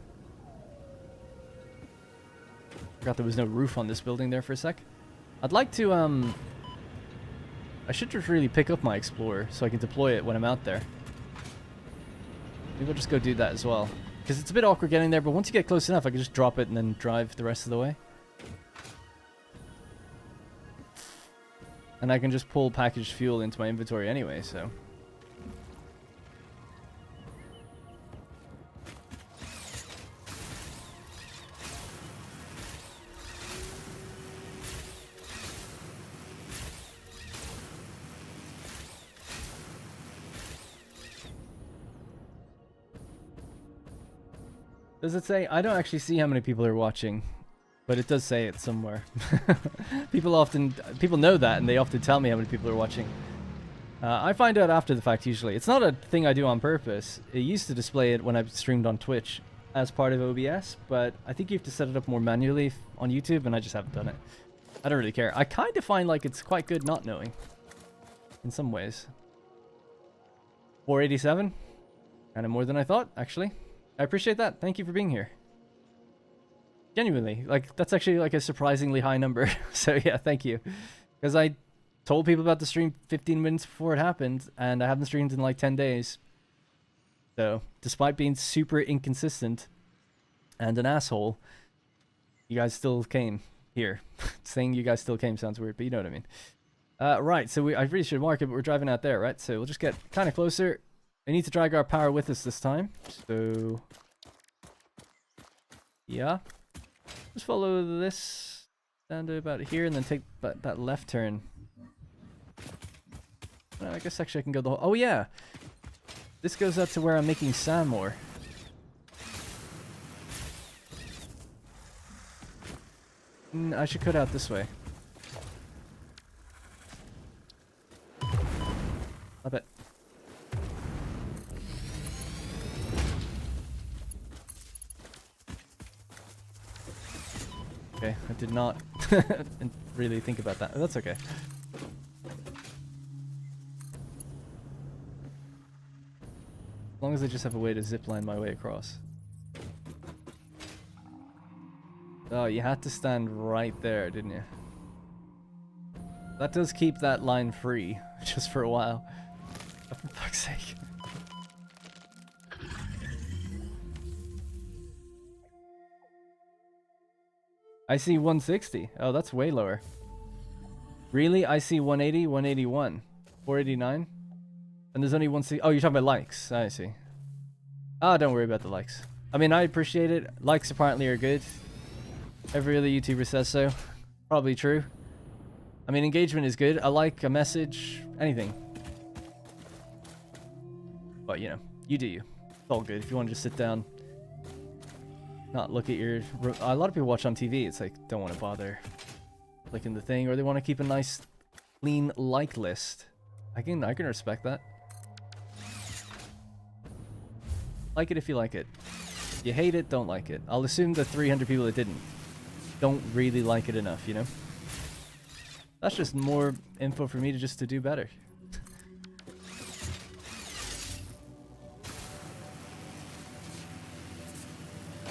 Forgot there was no roof on this building there for a sec. I'd like to, I should just really pick up my Explorer so I can deploy it when I'm out there. Maybe we'll just go do that as well. Because it's a bit awkward getting there, but once you get close enough, I can just drop it and then drive the rest of the way. And I can just pull packaged fuel into my inventory anyway, so... Does it say? I don't actually see how many people are watching, but it does say it somewhere. People know that, and they often tell me how many people are watching. I find out after the fact usually. It's not a thing I do on purpose. It used to display it when I streamed on Twitch as part of OBS, but I think you have to set it up more manually on YouTube, and I just haven't done it. I don't really care. I kind of find like it's quite good not knowing, in some ways. 487? Kind of more than I thought, actually. I appreciate that. Thank you for being here. Genuinely, like, that's actually like a surprisingly high number. So yeah, thank you. Because I told people about the stream 15 minutes before it happened, and I haven't streamed in like 10 days. So, despite being super inconsistent and an asshole, you guys still came here. Saying you guys still came sounds weird, but you know what I mean. Right, so I really should mark it, but we're driving out there, right? So we'll just get kind of closer. We need to drag our power with us this time. So, yeah. Just follow this down to about here and then take that left turn. I guess actually I can go the whole... Oh, yeah. This goes out to where I'm making sand more. I should cut out this way. I bet. Okay, I did not really think about that. That's okay. As long as I just have a way to zipline my way across. Oh, you had to stand right there, didn't you? That does keep that line free, just for a while. Oh, for fuck's sake. I see 160. Oh, that's way lower. Really? I see 180, 181, 489. And there's only 160. Oh, you're talking about likes. I see. Ah, don't worry about the likes. I mean, I appreciate it. Likes apparently are good. Every other YouTuber says so. Probably true. I mean, engagement is good. A like, a message, anything. But, you know, you do you. It's all good. If you want to just sit down, not look at your... A lot of people watch on TV. It's like, don't want to bother clicking the thing. Or they want to keep a nice, clean like list. I can respect that. Like it if you like it. If you hate it, don't like it. I'll assume the 300 people that didn't don't really like it enough, you know? That's just more info for me to do better.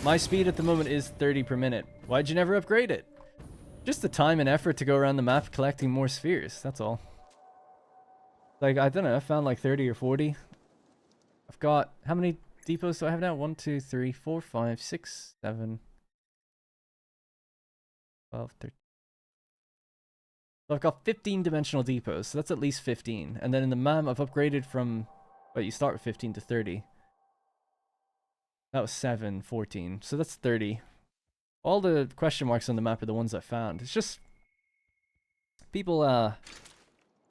My speed at the moment is 30 per minute. Why'd you never upgrade it? Just the time and effort to go around the map collecting more spheres, that's all. Like, I don't know, I found like 30 or 40. I've got, how many depots do I have now? 1, 2, 3, 4, 5, 6, 7, 12, 13. So I've got 15 dimensional depots, so that's at least 15. And then in the MAM, I've upgraded from, well, you start with 15 to 30. That was 7, 14, so that's 30. All the question marks on the map are the ones I found. It's just, people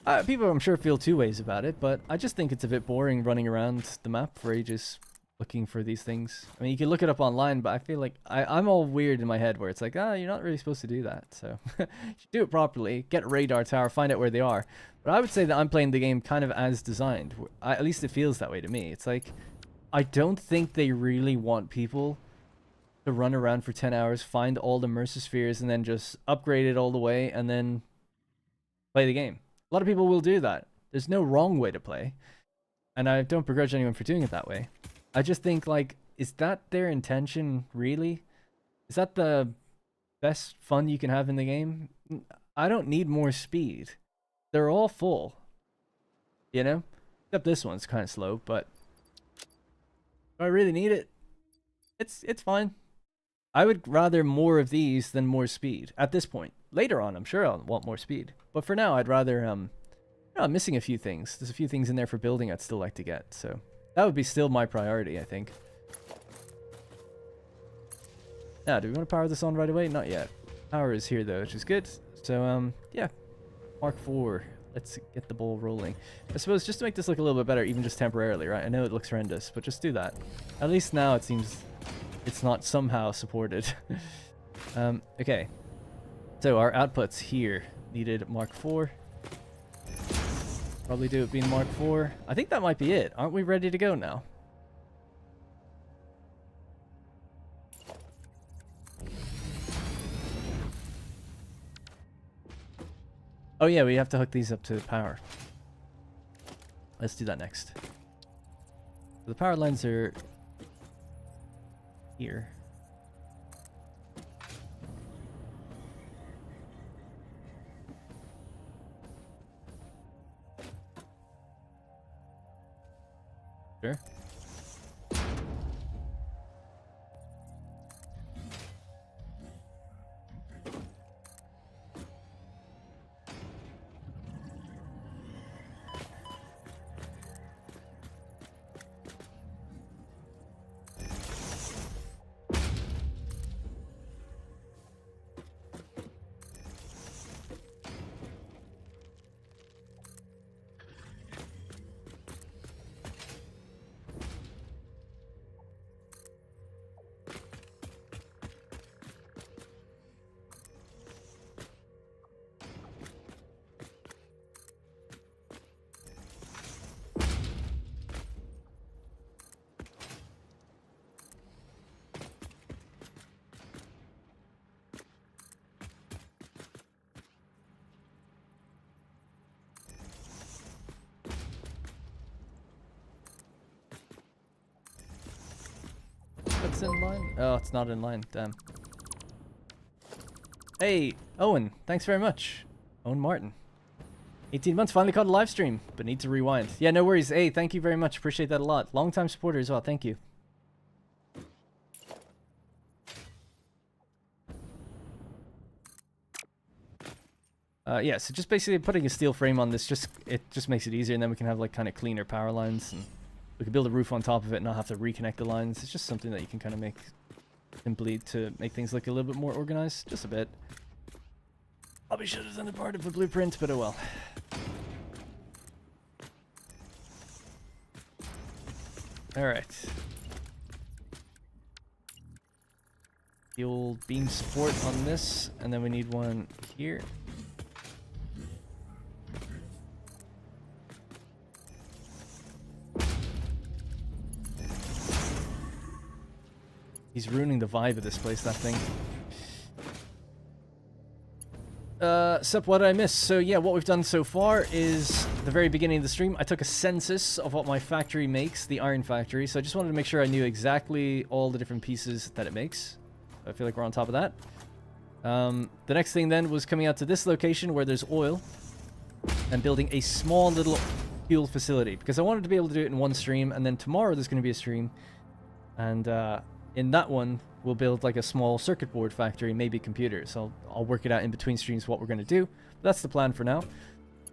I'm sure feel two ways about it, but I just think it's a bit boring running around the map for ages looking for these things. I mean, you can look it up online, but I feel like I'm all weird in my head where it's like, you're not really supposed to do that. So you should do it properly, get a radar tower, find out where they are. But I would say that I'm playing the game kind of as designed. At least it feels that way to me. It's like, I don't think they really want people to run around for 10 hours, find all the Mercer spheres, and then just upgrade it all the way, and then play the game. A lot of people will do that. There's no wrong way to play. And I don't begrudge anyone for doing it that way. I just think, like, is that their intention, really? Is that the best fun you can have in the game? I don't need more speed. They're all full. You know? Except this one's kind of slow, but... do I really need it? It's fine. I would rather more of these than more speed at this point. Later on, I'm sure I'll want more speed. But for now, I'd rather, I'm missing a few things. There's a few things in there for building I'd still like to get, so... that would be still my priority, I think. Now, do we want to power this on right away? Not yet. Power is here, though, which is good. So, yeah. Mark 4. Let's get the ball rolling. I suppose just to make this look a little bit better, even just temporarily, right? I know it looks horrendous, but just do that. At least now it seems it's not somehow supported. Okay. So, our outputs here needed Mark 4. Probably do it being Mark 4. I think that might be it. Aren't we ready to go now? Oh yeah, we have to hook these up to the power. Let's do that next. The power lines are here. Sure. That's in line? Oh, it's not in line. Damn. Hey, Owen, thanks very much. Owen Martin. 18 months, finally caught a live stream, but need to rewind. Yeah, no worries. Hey, thank you very much. Appreciate that a lot. Long-time supporter as well. Thank you. Yeah, so just basically putting a steel frame on this, it just makes it easier, and then we can have like kind of cleaner power lines, and we can build a roof on top of it and not have to reconnect the lines. It's just something that you can kind of make simply to make things look a little bit more organized, just a bit. Probably should have done it part of the blueprint, but oh well. Alright. The old beam support on this, and then we need one here. He's ruining the vibe of this place, that thing. Sup, what did I miss? So yeah, what we've done so far is the very beginning of the stream, I took a census of what my factory makes, the iron factory. So I just wanted to make sure I knew exactly all the different pieces that it makes. I feel like we're on top of that. The next thing then was coming out to this location where there's oil and building a small little fuel facility, because I wanted to be able to do it in one stream, and then tomorrow there's going to be a stream, and in that one we'll build like a small circuit board factory, maybe computers. So I'll work it out in between streams what we're going to do. That's the plan for now.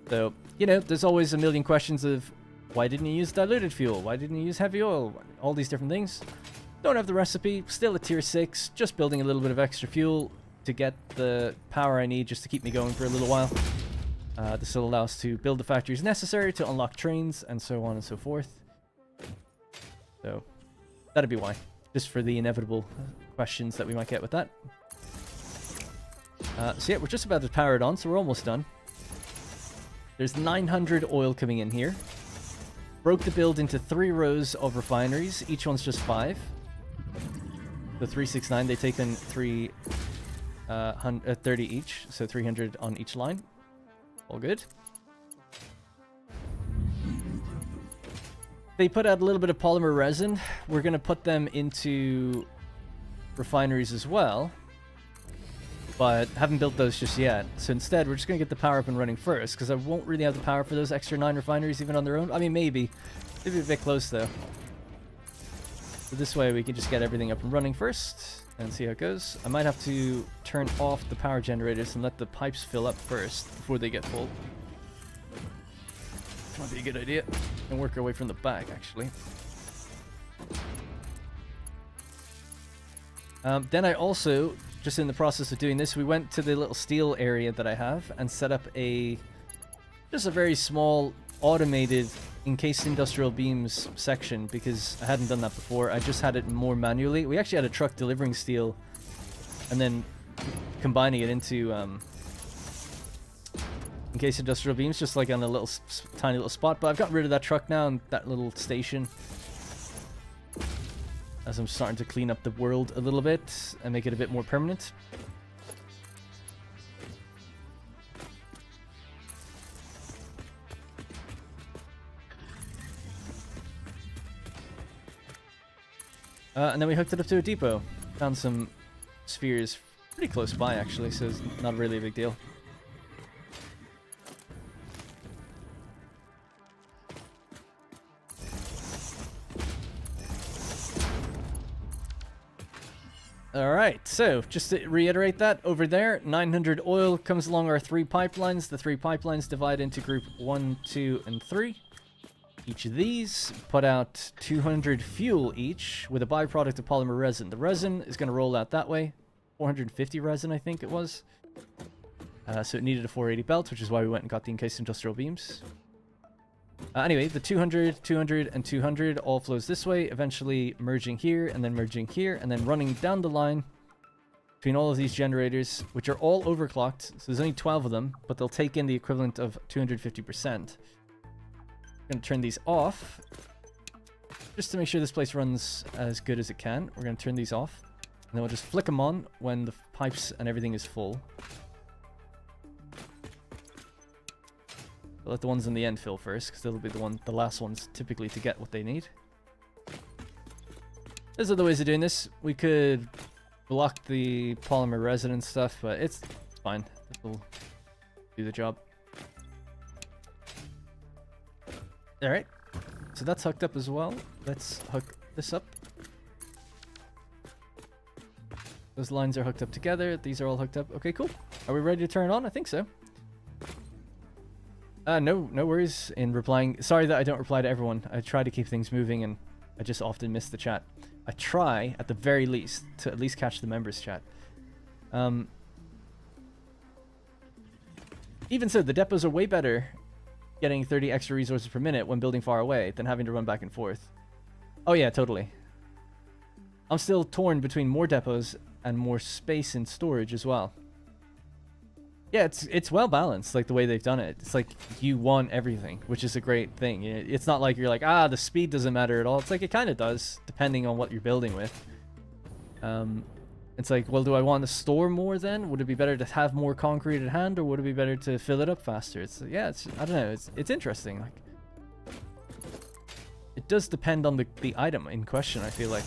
So, you know, there's always a million questions of why didn't you use diluted fuel? Why didn't you use heavy oil? All these different things. Don't have the recipe, still at tier 6, just building a little bit of extra fuel to get the power I need just to keep me going for a little while. This will allow us to build the factories necessary to unlock trains and so on and so forth. So, that'd be why. Just for the inevitable questions that we might get with that. So yeah, we're just about to power it on, so we're almost done. There's 900 oil coming in here. Broke the build into 3 rows of refineries. Each one's just 5. The 369, they take in 30 each, so 300 on each line. All good. They put out a little bit of polymer resin. We're going to put them into refineries as well, but haven't built those just yet. So instead, we're just going to get the power up and running first, because I won't really have the power for those extra 9 refineries even on their own. I mean, maybe. Maybe a bit close, though. So this way, we can just get everything up and running first and see how it goes. I might have to turn off the power generators and let the pipes fill up first before they get full. Might be a good idea. And work our way from the back, actually. Then I also, just in the process of doing this, we went to the little steel area that I have and set up just a very small automated encased industrial beams section, because I hadn't done that before. I just had it more manually. We actually had a truck delivering steel and then combining it into encased industrial beams, just like on a little tiny little spot. But I've gotten rid of that truck now and that little station, as I'm starting to clean up the world a little bit and make it a bit more permanent. And then we hooked it up to a depot. Found some spheres pretty close by, actually, so it's not really a big deal. Alright, so just to reiterate that, over there, 900 oil comes along our 3 pipelines. The 3 pipelines divide into group 1, 2, and 3. Each of these put out 200 fuel each with a byproduct of polymer resin. The resin is going to roll out that way. 450 resin, I think it was. So it needed a 480 belt, which is why we went and got the encased industrial beams. Anyway, the 200, 200, and 200 all flows this way, eventually merging here, and then running down the line between all of these generators, which are all overclocked. So there's only 12 of them, but they'll take in the equivalent of 250%. I'm going to turn these off, just to make sure this place runs as good as it can. We're going to turn these off, and then we'll just flick them on when the pipes and everything is full. I'll let the ones in the end fill first, because they'll be the last ones typically to get what they need. There's other ways of doing this. We could block the polymer resin and stuff, but it's Fine. This will do the job. Alright. So that's hooked up as well. Let's hook this up. Those lines are hooked up together. These are all hooked up. Okay, cool. Are we ready to turn it on? I think so. No worries in replying. Sorry that I don't reply to everyone. I try to keep things moving and I just often miss the chat. I try, at the very least, to at least catch the members chat. Even so, the depots are way better getting 30 extra resources per minute when building far away than having to run back and forth. Oh yeah, totally. I'm still torn between more depots and more space in storage as well. Yeah, it's well balanced, like the way they've done it. It's like you want everything, which is a great thing. It's not like you're like, the speed doesn't matter at all. It's like it kind of does, depending on what you're building with. It's like, well, do I want to store more then? Would it be better to have more concrete at hand, or would it be better to fill it up faster? It's yeah, I don't know. It's interesting. Like, it does depend on the item in question, I feel like.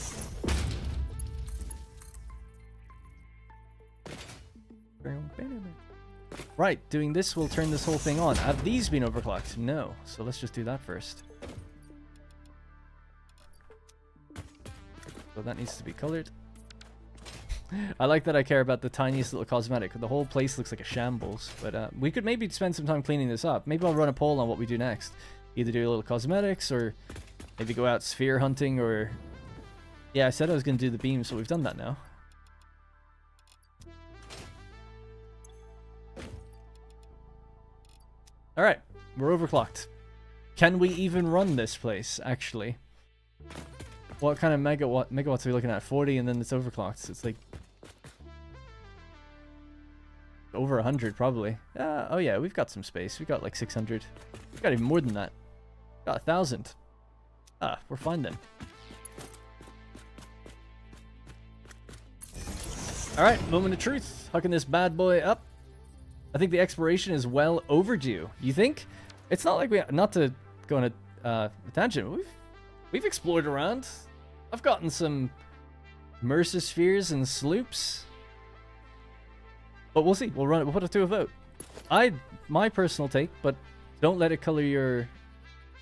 Right, doing this will turn this whole thing on. Have these been overclocked? No. So let's just do that first. So that needs to be colored. I like that I care about the tiniest little cosmetic. The whole place looks like a shambles. But we could maybe spend some time cleaning this up. Maybe I'll run a poll on what we do next. Either do a little cosmetics, or maybe go out sphere hunting, or... Yeah, I said I was going to do the beams, so we've done that now. Alright, we're overclocked. Can we even run this place, actually? What kind of megawatts are we looking at? 40, and then it's overclocked. So it's like... over 100, probably. Oh yeah, we've got some space. We've got like 600. We've got even more than that. Got 1,000. We're fine then. Alright, moment of truth. Hooking this bad boy up. I think the exploration is well overdue. You think? It's not like we... Not to go on a tangent. We've explored around. I've gotten some Mercispheres and sloops. But we'll see. We'll put it to a vote. My personal take, but don't let it color your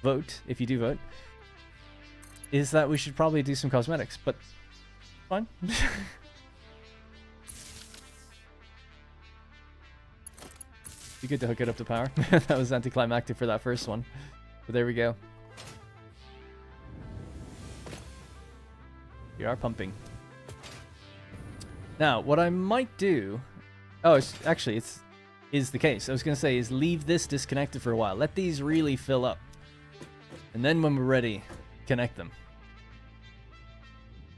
vote if you do vote, is that we should probably do some cosmetics, but fine. Be good to hook it up to power. That was anticlimactic for that first one. But there we go. We are pumping. Now, what I might do... Oh, it's the case. I was going to say is leave this disconnected for a while. Let these really fill up. And then when we're ready, connect them.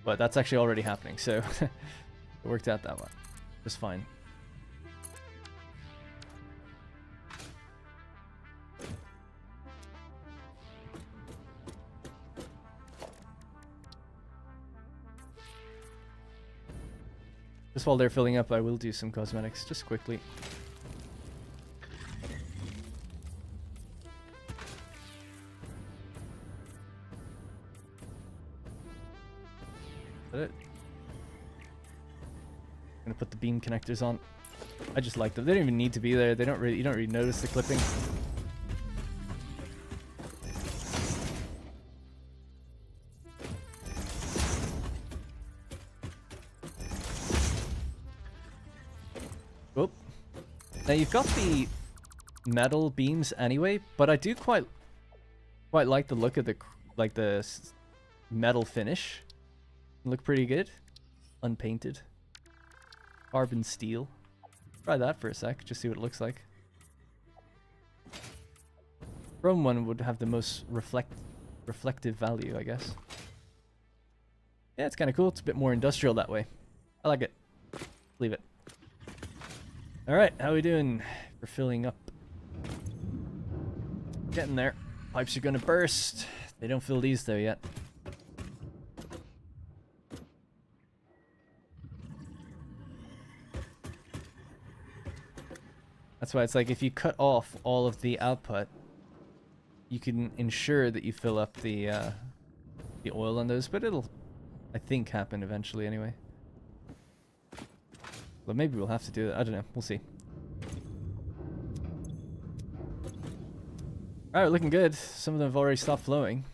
But that's actually already happening, so it worked out that way. Just fine. Just while they're filling up, I will do some cosmetics, just quickly. Is that it? I'm gonna put the beam connectors on. I just like them. They don't even need to be there. They don't really. You don't really notice the clipping. Whoop. Now you've got the metal beams anyway, but I do quite like the look of the metal finish. Look pretty good. Unpainted. Carbon steel. Try that for a sec, just see what it looks like. Chrome one would have the most reflective value, I guess. Yeah, it's kind of cool. It's a bit more industrial that way. I like it. Leave it. Alright, how we doing for filling up? Getting there. Pipes are gonna burst. They don't fill these though yet. That's why it's like if you cut off all of the output, you can ensure that you fill up the oil on those, but it'll, I think, happen eventually anyway. But maybe we'll have to do it. I don't know. We'll see. Alright, looking good. Some of them have already stopped flowing.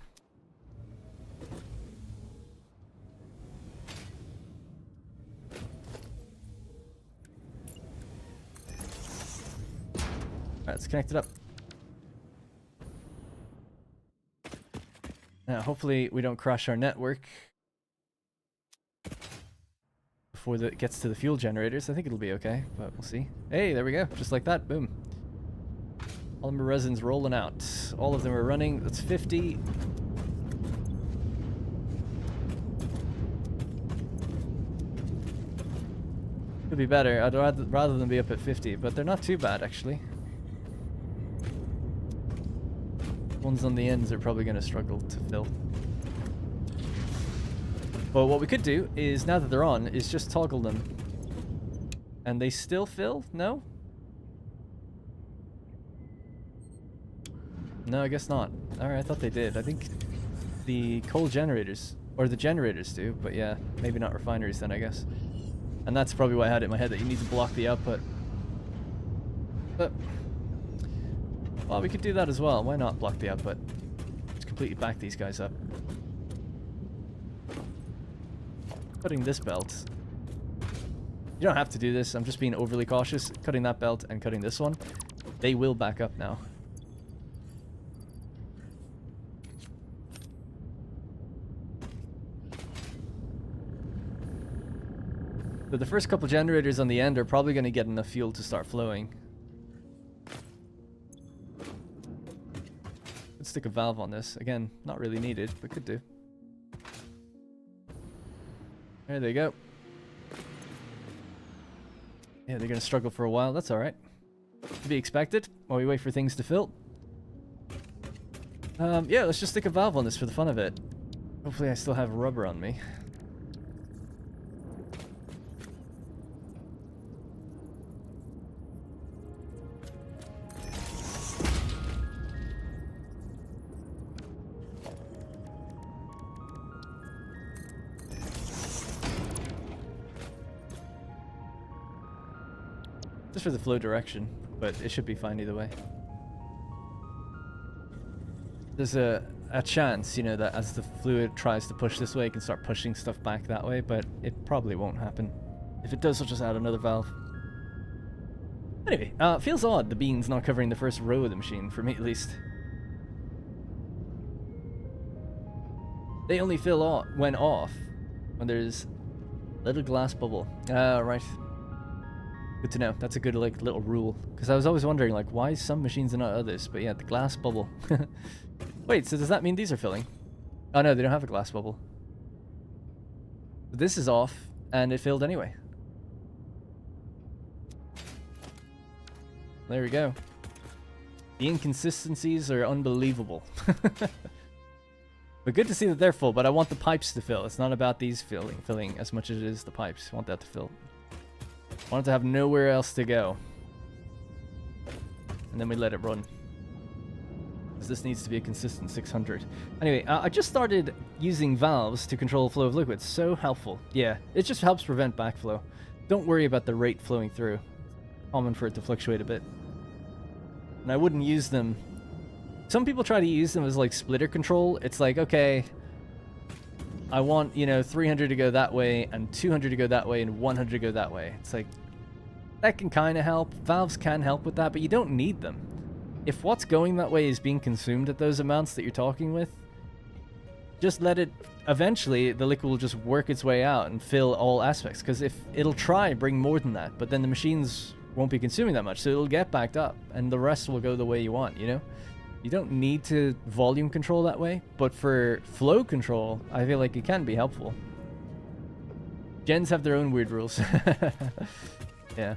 Alright, let's connect it up. Now, hopefully we don't crash our network before it gets to the fuel generators. I think it'll be okay, but we'll see. Hey, there we go. Just like that. Boom. Polymer resin's rolling out. All of them are running. That's 50. Could be better. I'd rather than be up at 50, but they're not too bad, actually. Ones on the ends are probably going to struggle to fill. But what we could do is, now that they're on, is just toggle them. And they still fill? No? No, I guess not. Alright, I thought they did. I think the coal generators, or the generators do, but yeah, maybe not refineries then, I guess. And that's probably why I had it in my head, that you need to block the output. But, well, we could do that as well. Why not block the output? Just completely back these guys up. Cutting this belt. You don't have to do this, I'm just being overly cautious. Cutting that belt and cutting this one. They will back up now. So the first couple generators on the end are probably going to get enough fuel to start flowing. Let's stick a valve on this. Again, not really needed, but could do. There they go. Yeah, they're going to struggle for a while. That's alright. To be expected while we wait for things to fill. Yeah, let's just stick a valve on this for the fun of it. Hopefully I still have rubber on me. Just for the flow direction, but it should be fine either way. There's a chance, you know, that as the fluid tries to push this way, it can start pushing stuff back that way, but it probably won't happen. If it does, I'll just add another valve. Anyway, feels odd the beans not covering the first row of the machine, for me at least. They only fill when off, when there's a little glass bubble. Right. Good to know. That's a good, like, little rule. Because I was always wondering, like, why some machines and not others? But yeah, the glass bubble. Wait, so does that mean these are filling? Oh no, they don't have a glass bubble. This is off, and it filled anyway. There we go. The inconsistencies are unbelievable. But good to see that they're full, but I want the pipes to fill. It's not about these filling as much as it is the pipes. I want that to fill. I want it to have nowhere else to go. And then we let it run. Because this needs to be a consistent 600. Anyway, I just started using valves to control the flow of liquids. So helpful. Yeah, it just helps prevent backflow. Don't worry about the rate flowing through. Common for it to fluctuate a bit. And I wouldn't use them. Some people try to use them as like splitter control. It's like, okay, I want, you know, 300 to go that way, and 200 to go that way, and 100 to go that way. It's like, that can kind of help. Valves can help with that, but you don't need them. If what's going that way is being consumed at those amounts that you're talking with, just let it, eventually, the liquid will just work its way out and fill all aspects. Because if it'll try bring more than that, but then the machines won't be consuming that much, so it'll get backed up, and the rest will go the way you want, you know? You don't need to volume control that way, but for flow control, I feel like it can be helpful. Gens have their own weird rules. Yeah.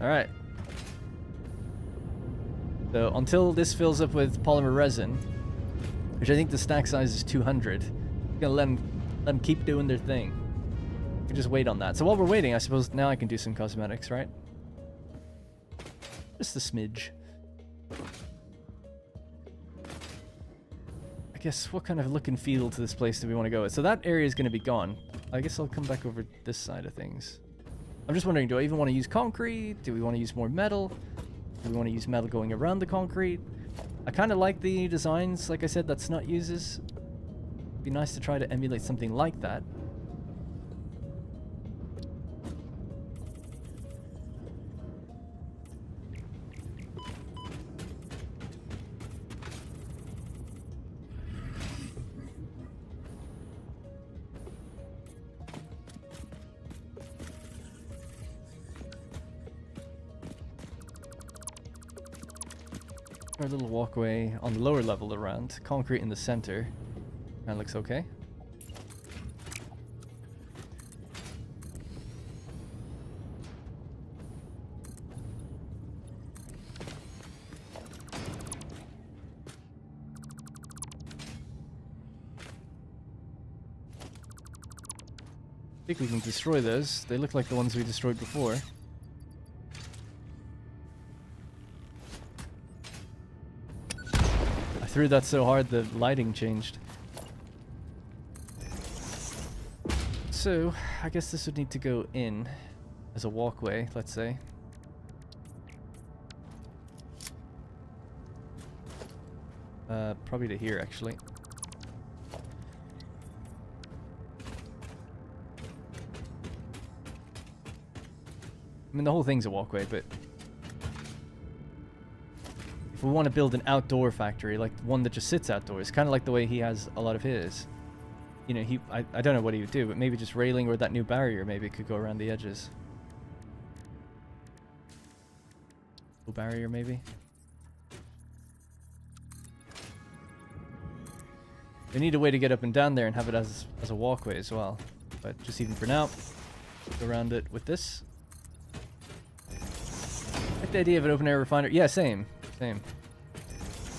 Alright. So until this fills up with polymer resin, which I think the stack size is 200, I'm gonna let them keep doing their thing. We can just wait on that. So while we're waiting, I suppose now I can do some cosmetics, right? Just a smidge. I guess, what kind of look and feel to this place do we want to go with? So that area is going to be gone. I guess I'll come back over this side of things. I'm just wondering, do I even want to use concrete? Do we want to use more metal? Do we want to use metal going around the concrete? I kind of like the designs, like I said, that Snut uses. It'd be nice to try to emulate something like that. Our little walkway on the lower level around. Concrete in the center. That looks okay. I think we can destroy those. They look like the ones we destroyed before. I threw that so hard the lighting changed. So, I guess this would need to go in as a walkway, let's say. Probably to here, actually. I mean, the whole thing's a walkway, but if we want to build an outdoor factory, like one that just sits outdoors, kind of like the way he has a lot of his, you know, I don't know what he would do, but maybe just railing or that new barrier maybe could go around the edges. Little barrier maybe. We need a way to get up and down there and have it as a walkway as well. But just even for now, go around it with this. I like the idea of an open air refinery. Yeah, same.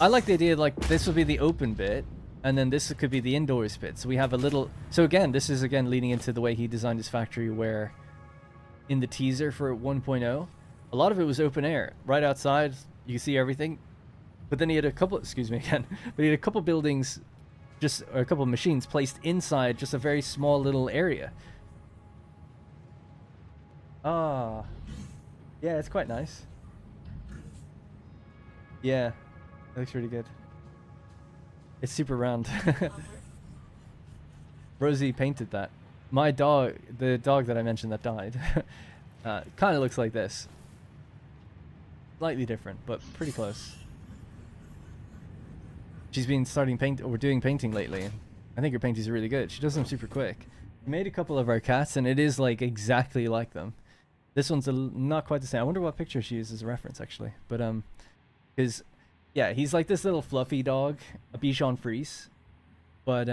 I like the idea like this would be the open bit, and then this could be the indoors bit. So we have a little. So again, this is again leading into the way he designed his factory, where in the teaser for 1.0, a lot of it was open air, right outside. You can see everything, but then he had a couple. Excuse me again. But he had a couple buildings, or a couple of machines placed inside just a very small little area. Ah, yeah, it's quite nice. Yeah, it looks really good. It's super round. Rosie painted that. My dog, the dog that I mentioned that died, kind of looks like this. Slightly different, but pretty close. She's been doing painting lately. I think her paintings are really good. She does them super quick. We made a couple of our cats, and it is like exactly like them. This one's not quite the same. I wonder what picture she used as a reference, actually. But because yeah, he's like this little fluffy dog, a Bichon Frise. But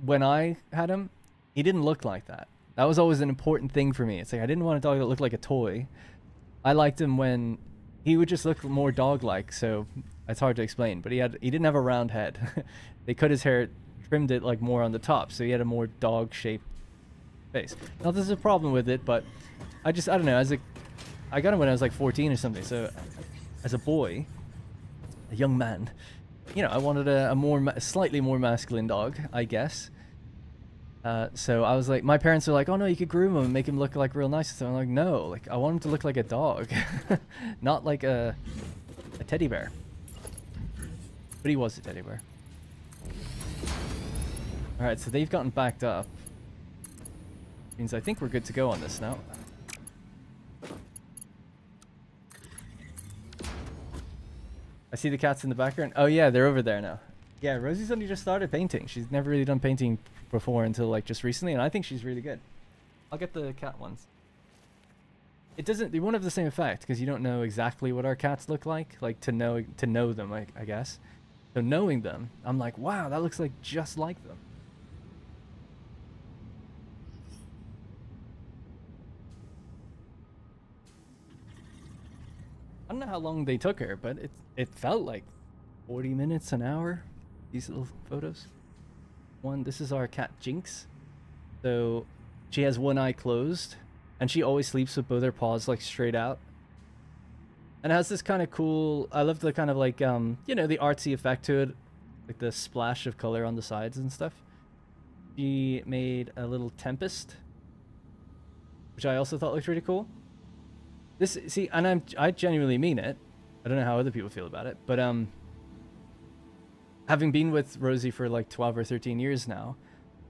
when I had him, he didn't look like that. That was always an important thing for me. It's like I didn't want a dog that looked like a toy. I liked him when he would just look more dog-like. So it's hard to explain. But he didn't have a round head. They cut his hair, trimmed it like more on the top, so he had a more dog-shaped face. Now there's a problem with it, but I don't know. I got him when I was like 14 or something. So as a boy, a young man, you know, I wanted a slightly more masculine dog, I guess. So I was like, my parents were like, oh no, you could groom him and make him look like real nice. So I'm like, no, like I want him to look like a dog, not like a teddy bear. But he was a teddy bear. All right, so they've gotten backed up. Means I think we're good to go on this now. I see the cats in the background. Oh yeah, they're over there now. Yeah, Rosie's only just started painting. She's never really done painting before until like just recently, and I think she's really good. I'll get the cat ones. They won't have the same effect because you don't know exactly what our cats look like to know them, I guess. So knowing them, I'm like, wow, that looks like just like them. I don't know how long they took her, but it felt like 40 minutes, an hour. These little photos. This is our cat Jinx. So she has one eye closed, and she always sleeps with both her paws like straight out. And it has this kind of cool, I love the kind of like, you know, the artsy effect to it, like the splash of color on the sides and stuff. She made a little tempest. which I also thought looked really cool. This, see, and I genuinely mean it. I don't know how other people feel about it, but having been with Rosie for like 12 or 13 years now,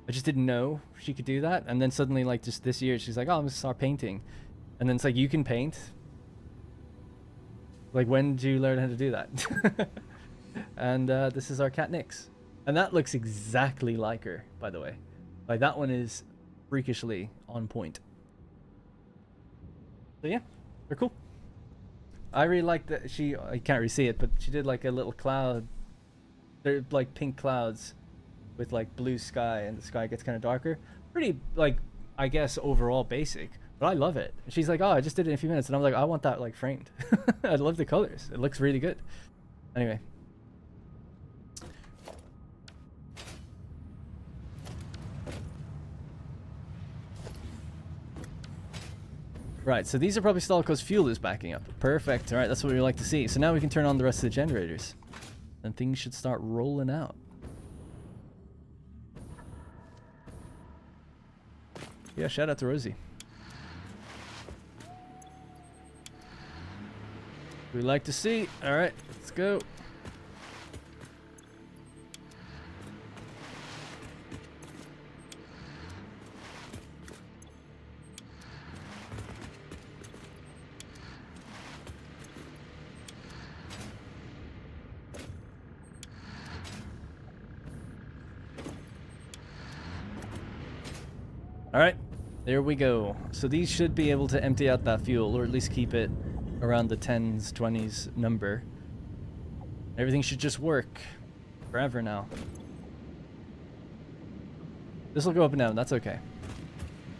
I just didn't know she could do that. And then suddenly, like, just this year, she's like, oh, I'm gonna start painting. And then it's like, you can paint? Like, when did you learn how to do that? And this is our cat Nyx. And that looks exactly like her, by the way. Like, that one is freakishly on point. So yeah, they're cool. I really like that she, I can't really see it, but she did like a little cloud. They're like pink clouds with like blue sky, and the sky gets kind of darker. Pretty, like, I guess overall basic, but I love it. And she's like, oh, I just did it in a few minutes, and I'm like, I want that like framed. I love the colors. It looks really good. Anyway. Right, so these are probably stalled because fuel is backing up. Perfect. All right, that's what we like to see. So now we can turn on the rest of the generators, and things should start rolling out. Yeah, shout out to Rosie. We like to see. All right, let's go. Alright, there we go. So these should be able to empty out that fuel, or at least keep it around the 10s, 20s number. Everything should just work forever now. This will go up and down, that's okay.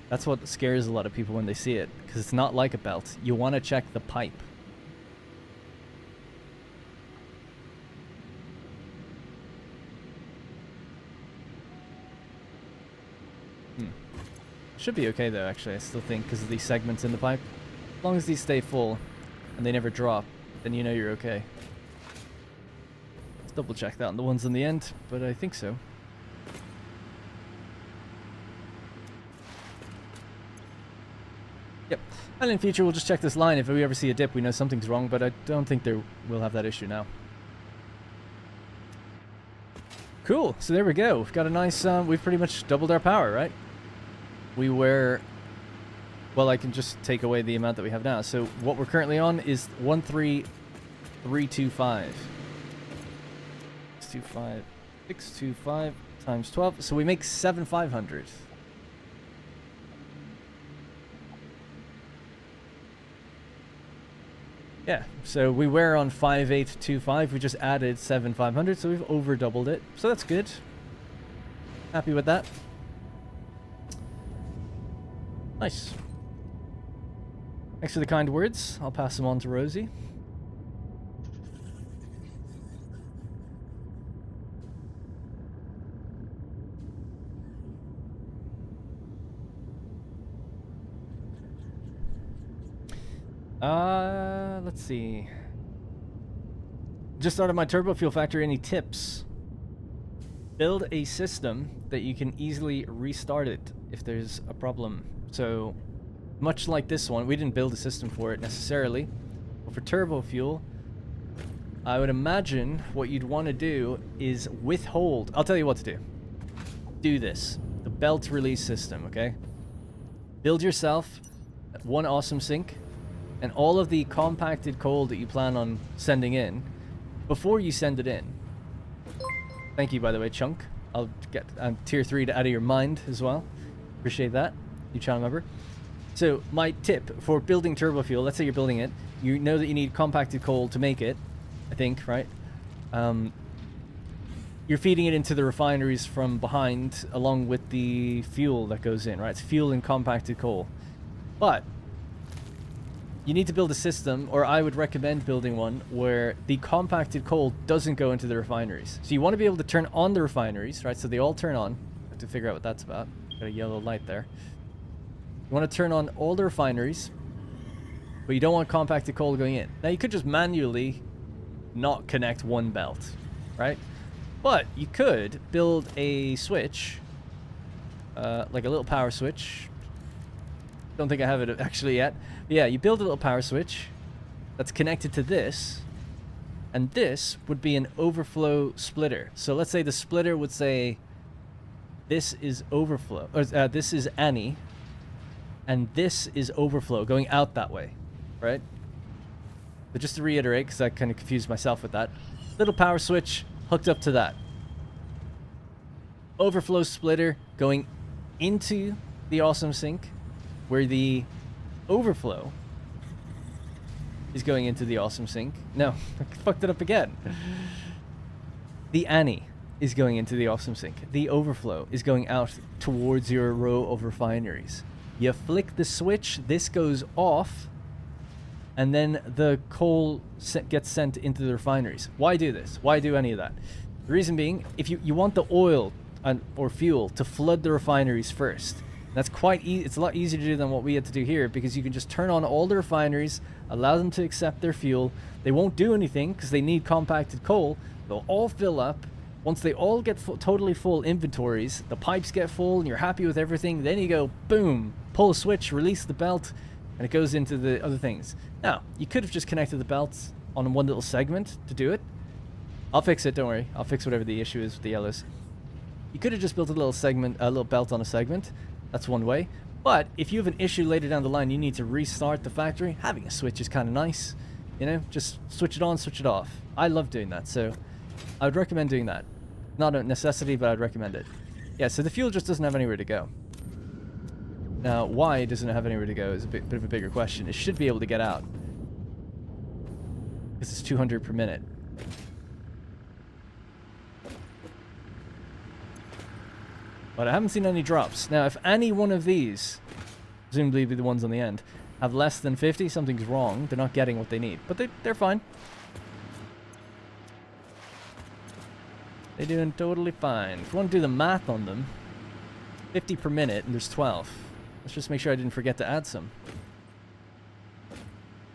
That's what scares a lot of people when they see it, because it's not like a belt. You want to check the pipe. Should be okay though, actually, I still think, because of these segments in the pipe. As long as these stay full and they never drop, then you know you're okay. Let's double check that on the ones in the end, but I think so. Yep. And in future we'll just check this line. If we ever see a dip, we know something's wrong, but I don't think we'll have that issue now. Cool, so there we go. We've got a nice, we've pretty much doubled our power, right? We were, well, I can just take away the amount that we have now. So what we're currently on is 13325. 625 times 12. So we make 7,500. Yeah, so we were on 5,825. We just added 7,500, so we've over doubled it. So that's good. Happy with that. Nice. Thanks for the kind words. I'll pass them on to Rosie. Let's see. Just started my turbo fuel factory. Any tips? Build a system that you can easily restart it if there's a problem. So, much like this one, we didn't build a system for it necessarily. But for turbo fuel, I would imagine what you'd want to do is withhold. I'll tell you what to do. Do this. The belt release system, okay? Build yourself one awesome sink and all of the compacted coal that you plan on sending in before you send it in. Thank you, by the way, Chunk. I'll get tier 3 to out of your mind as well. Appreciate that, you channel member. So my tip for building turbo fuel, let's say you're building it, you know that you need compacted coal to make it, I think, right? You're feeding it into the refineries from behind along with the fuel that goes in, right? It's fuel and compacted coal. But you need to build a system, or I would recommend building one, where the compacted coal doesn't go into the refineries. So you want to be able to turn on the refineries, right? So they all turn on. I have to figure out what that's about. Got a yellow light there. You want to turn on all the refineries, but you don't want compacted coal going in. Now you could just manually not connect one belt, right? But you could build a switch, like a little power switch, Don't think I have it actually yet. But yeah, you build a little power switch that's connected to this, and this would be an overflow splitter. So let's say the splitter would say this is overflow, or this is Annie, and this is overflow going out that way, right? But just to reiterate, because I kind of confused myself with that, little power switch hooked up to that. Overflow splitter going into the awesome sink, where the overflow is going into the awesome sink. No, I fucked it up again. The Annie is going into the awesome sink. The overflow is going out towards your row of refineries. You flick the switch, this goes off, and then the coal gets sent into the refineries. Why do this? Why do any of that? The reason being, if you want the oil or fuel to flood the refineries first. That's quite easy. It's a lot easier to do than what we had to do here, because you can just turn on all the refineries, allow them to accept their fuel. They won't do anything because they need compacted coal. They'll all fill up. Once they all get totally full inventories, the pipes get full and you're happy with everything, then you go, boom, pull a switch, release the belt, and it goes into the other things. Now, you could have just connected the belts on one little segment to do it. I'll fix it, don't worry. I'll fix whatever the issue is with the yellows. You could have just built a little segment, a little belt on a segment. That's one way. But if you have an issue later down the line, you need to restart the factory, having a switch is kind of nice. You know, just switch it on, switch it off. I love doing that, so I would recommend doing that. Not a necessity, but I'd recommend it. Yeah, so the fuel just doesn't have anywhere to go. Now, why doesn't it have anywhere to go is a bit of a bigger question. It should be able to get out. Because it's 200 per minute. But I haven't seen any drops. Now, if any one of these, presumably be the ones on the end, have less than 50, something's wrong. They're not getting what they need. But they're fine. They're doing totally fine. If you want to do the math on them, 50 per minute, and there's 12. Let's just make sure I didn't forget to add some.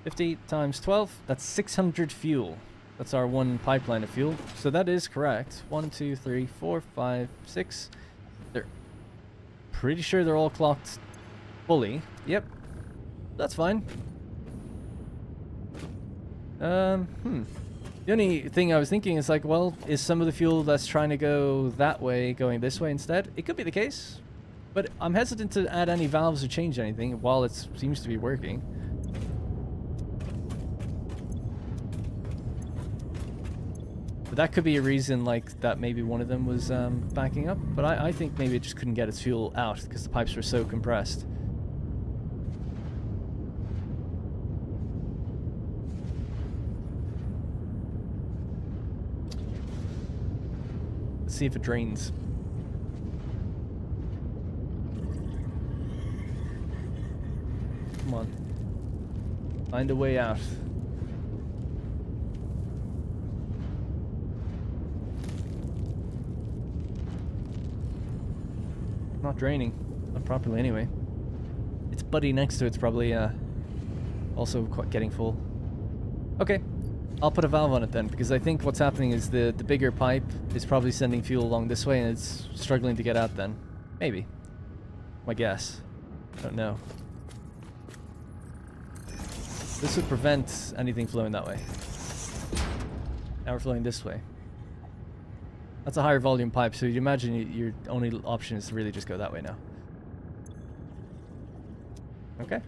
50 times 12, that's 600 fuel. That's our one pipeline of fuel. So that is correct. 1, 2, 3, 4, 5, 6. They're pretty sure they're all clocked fully. Yep. That's fine. The only thing I was thinking is like, well, is some of the fuel that's trying to go that way going this way instead? It could be the case, but I'm hesitant to add any valves or change anything while it seems to be working. But that could be a reason, like, that maybe one of them was backing up. But I think maybe it just couldn't get its fuel out because the pipes were so compressed. Let's see if it drains. Come on. Find a way out. Not draining. Not properly anyway. Its buddy next to it's probably also quite getting full. Okay. I'll put a valve on it then, because I think what's happening is the bigger pipe is probably sending fuel along this way and it's struggling to get out then. Maybe. My guess. Don't know. This would prevent anything flowing that way. Now we're flowing this way. That's a higher volume pipe, so you'd imagine your only option is to really just go that way now. Okay.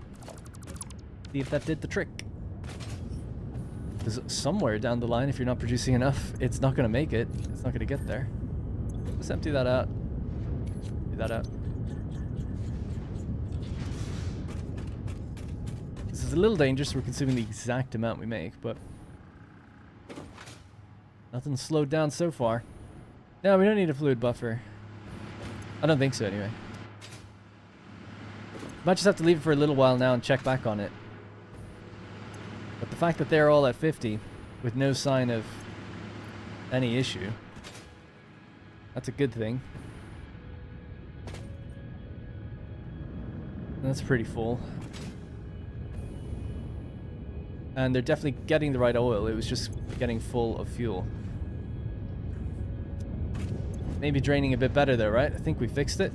See if that did the trick. Because somewhere down the line, if you're not producing enough, it's not going to make it. It's not going to get there. Let's empty that out. Empty that out. This is a little dangerous. We're consuming the exact amount we make, but nothing's slowed down so far. No, we don't need a fluid buffer. I don't think so anyway. Might just have to leave it for a little while now and check back on it. But the fact that they're all at 50 with no sign of any issue, that's a good thing. That's pretty full. And they're definitely getting the right oil. It was just getting full of fuel. Maybe draining a bit better though, right? I think we fixed it.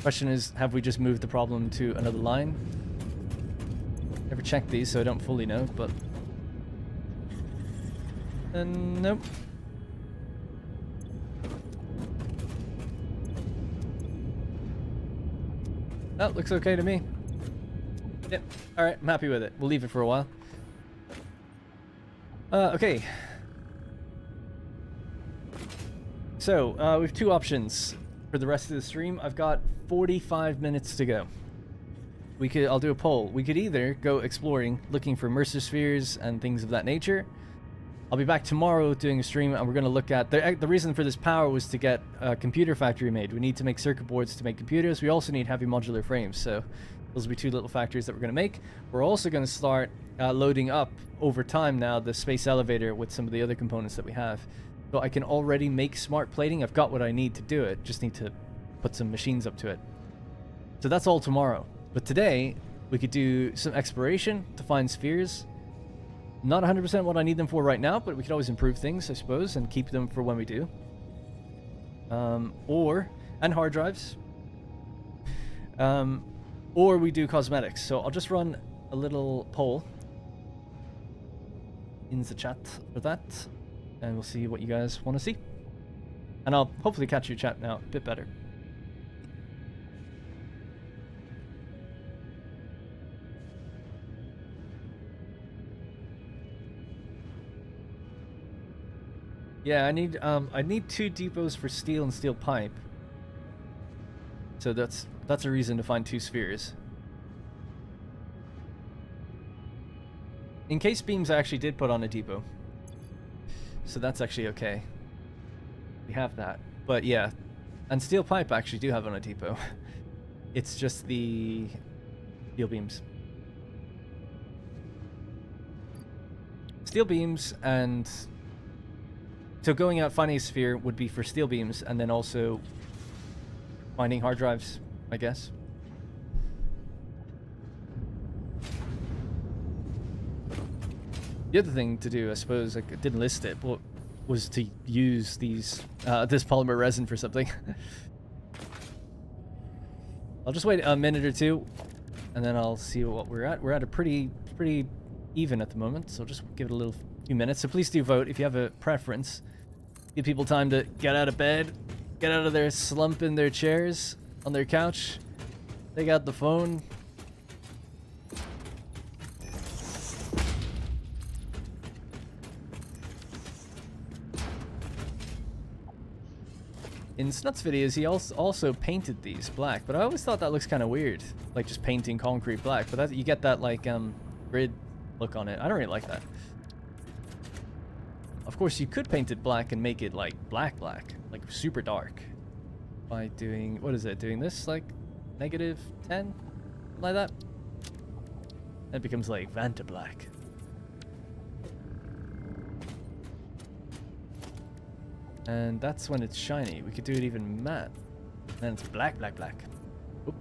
Question is, have we just moved the problem to another line? Never checked these, so I don't fully know, but... nope. That looks okay to me. Yep. Alright, I'm happy with it. We'll leave it for a while. Okay. So, we have two options for the rest of the stream. I've got 45 minutes to go. I'll do a poll. We could either go exploring, looking for Mercer spheres and things of that nature. I'll be back tomorrow doing a stream, and we're going to look at... The reason for this power was to get a computer factory made. We need to make circuit boards to make computers. We also need heavy modular frames, so those will be two little factories that we're going to make. We're also going to start loading up, over time now, the space elevator with some of the other components that we have. So I can already make smart plating. I've got what I need to do it. Just need to put some machines up to it. So that's all tomorrow. But today, we could do some exploration to find spheres. Not 100% what I need them for right now, but we could always improve things, I suppose, and keep them for when we do. And hard drives. Or we do cosmetics. So I'll just run a little poll in the chat for that, and we'll see what you guys want to see. And I'll hopefully catch your chat now a bit better. Yeah, I need 2 depots for steel and steel pipe. So that's a reason to find 2 spheres. Encased beams I actually did put on a depot. So that's actually okay. We have that. But yeah, and steel pipe I actually do have on a depot. It's just the steel beams. Steel beams and... So going out finding a sphere would be for steel beams, and then also finding hard drives, I guess. The other thing to do, I suppose, I didn't list it, but was to use these this polymer resin for something. I'll just wait a minute or two, and then I'll see what we're at. We're at a pretty even at the moment, so just give it a little few minutes. So please do vote if you have a preference. Give people time to get out of bed, get out of their slump in their chairs, on their couch, take out the phone. In Snut's videos, he also painted these black, but I always thought that looks kind of weird, like just painting concrete black. But you get that like grid look on it. I don't really like that. Of course, you could paint it black and make it like black, like super dark, by doing, what is it? Doing this like -10, like that. It becomes like Vanta black. And that's when it's shiny. We could do it even matte. And then it's black. Oop.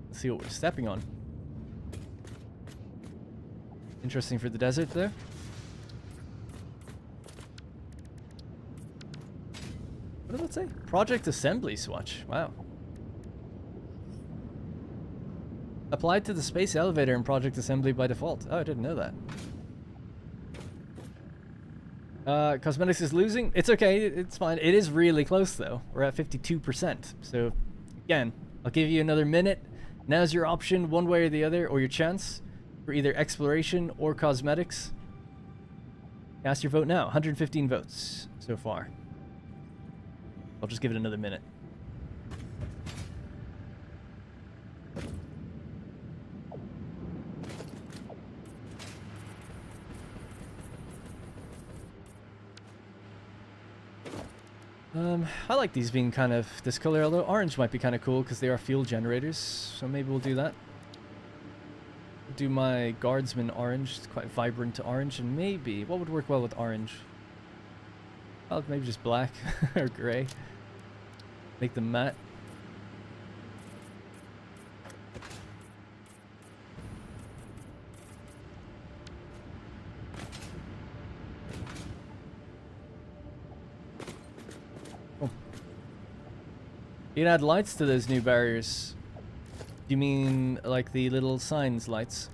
Let's see what we're stepping on. Interesting for the desert there. What did that say? Project assembly swatch. Wow. Applied to the space elevator in project assembly by default. Oh, I didn't know that. Cosmetics is losing. It's okay. It's fine. It is really close though. We're at 52%. So again, I'll give you another minute. Now's your option, one way or the other, or your chance for either exploration or cosmetics. Cast your vote now. 115 votes so far. I'll just give it another minute. I like these being kind of this color, although orange might be kind of cool because they are fuel generators, so maybe we'll do that. Do my guardsman orange. It's quite vibrant orange, and maybe what would work well with orange? Well, maybe just black or gray. Make them matte. Oh. You can add lights to those new barriers. Do you mean like the little signs lights?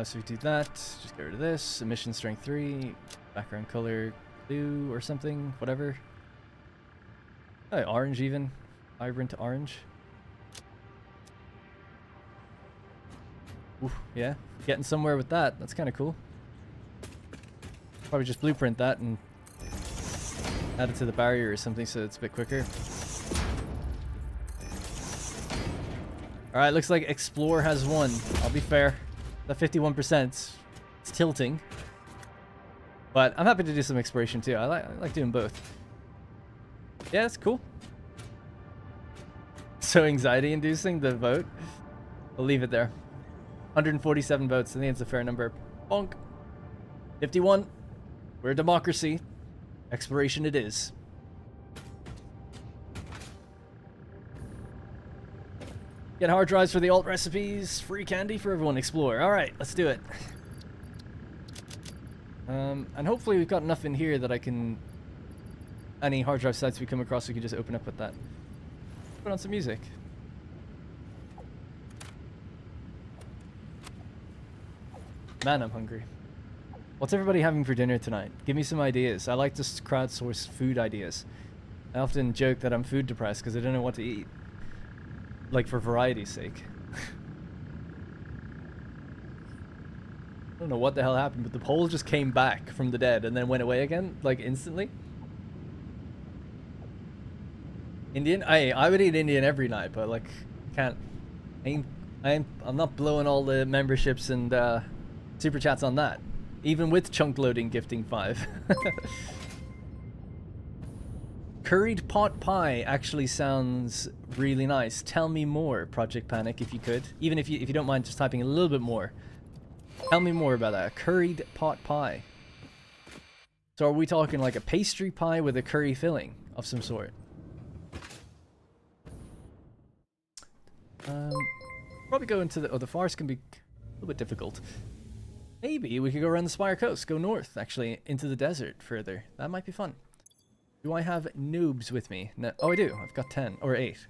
So we do that, just get rid of this, emission strength 3, background color blue or something, whatever. Oh, orange even, vibrant orange. Ooh, yeah, getting somewhere with that, that's kind of cool. Probably just blueprint that and add it to the barrier or something so it's a bit quicker. Alright, looks like Explore has won, I'll be fair. The 51%, it's tilting. But I'm happy to do some exploration too. I like doing both. Yeah, it's cool. So anxiety inducing, the vote. We'll leave it there. 147 votes, I think it's a fair number. Bonk. 51. We're a democracy. Exploration it is. Get hard drives for the alt recipes. Free candy for everyone. Explore. Alright, let's do it. And hopefully we've got enough in here that I can... Any hard drive sites we come across, we can just open up with that. Put on some music. Man, I'm hungry. What's everybody having for dinner tonight? Give me some ideas. I like to crowdsource food ideas. I often joke that I'm food depressed because I don't know what to eat. Like, for variety's sake. I don't know what the hell happened, but the poll just came back from the dead and then went away again, like, instantly. Indian? I would eat Indian every night, but, like, can't... I'm not blowing all the memberships and super chats on that. Even with chunk loading gifting 5. Curried pot pie actually sounds really nice. Tell me more, Project Panic, if you could. Even if you don't mind just typing a little bit more. Tell me more about that. Curried pot pie. So are we talking like a pastry pie with a curry filling of some sort? Probably go into the... Oh, the forest can be a little bit difficult. Maybe we could go around the Spire Coast. Go north, actually, into the desert further. That might be fun. Do I have noobs with me? No. Oh, I do. I've got 10 or 8.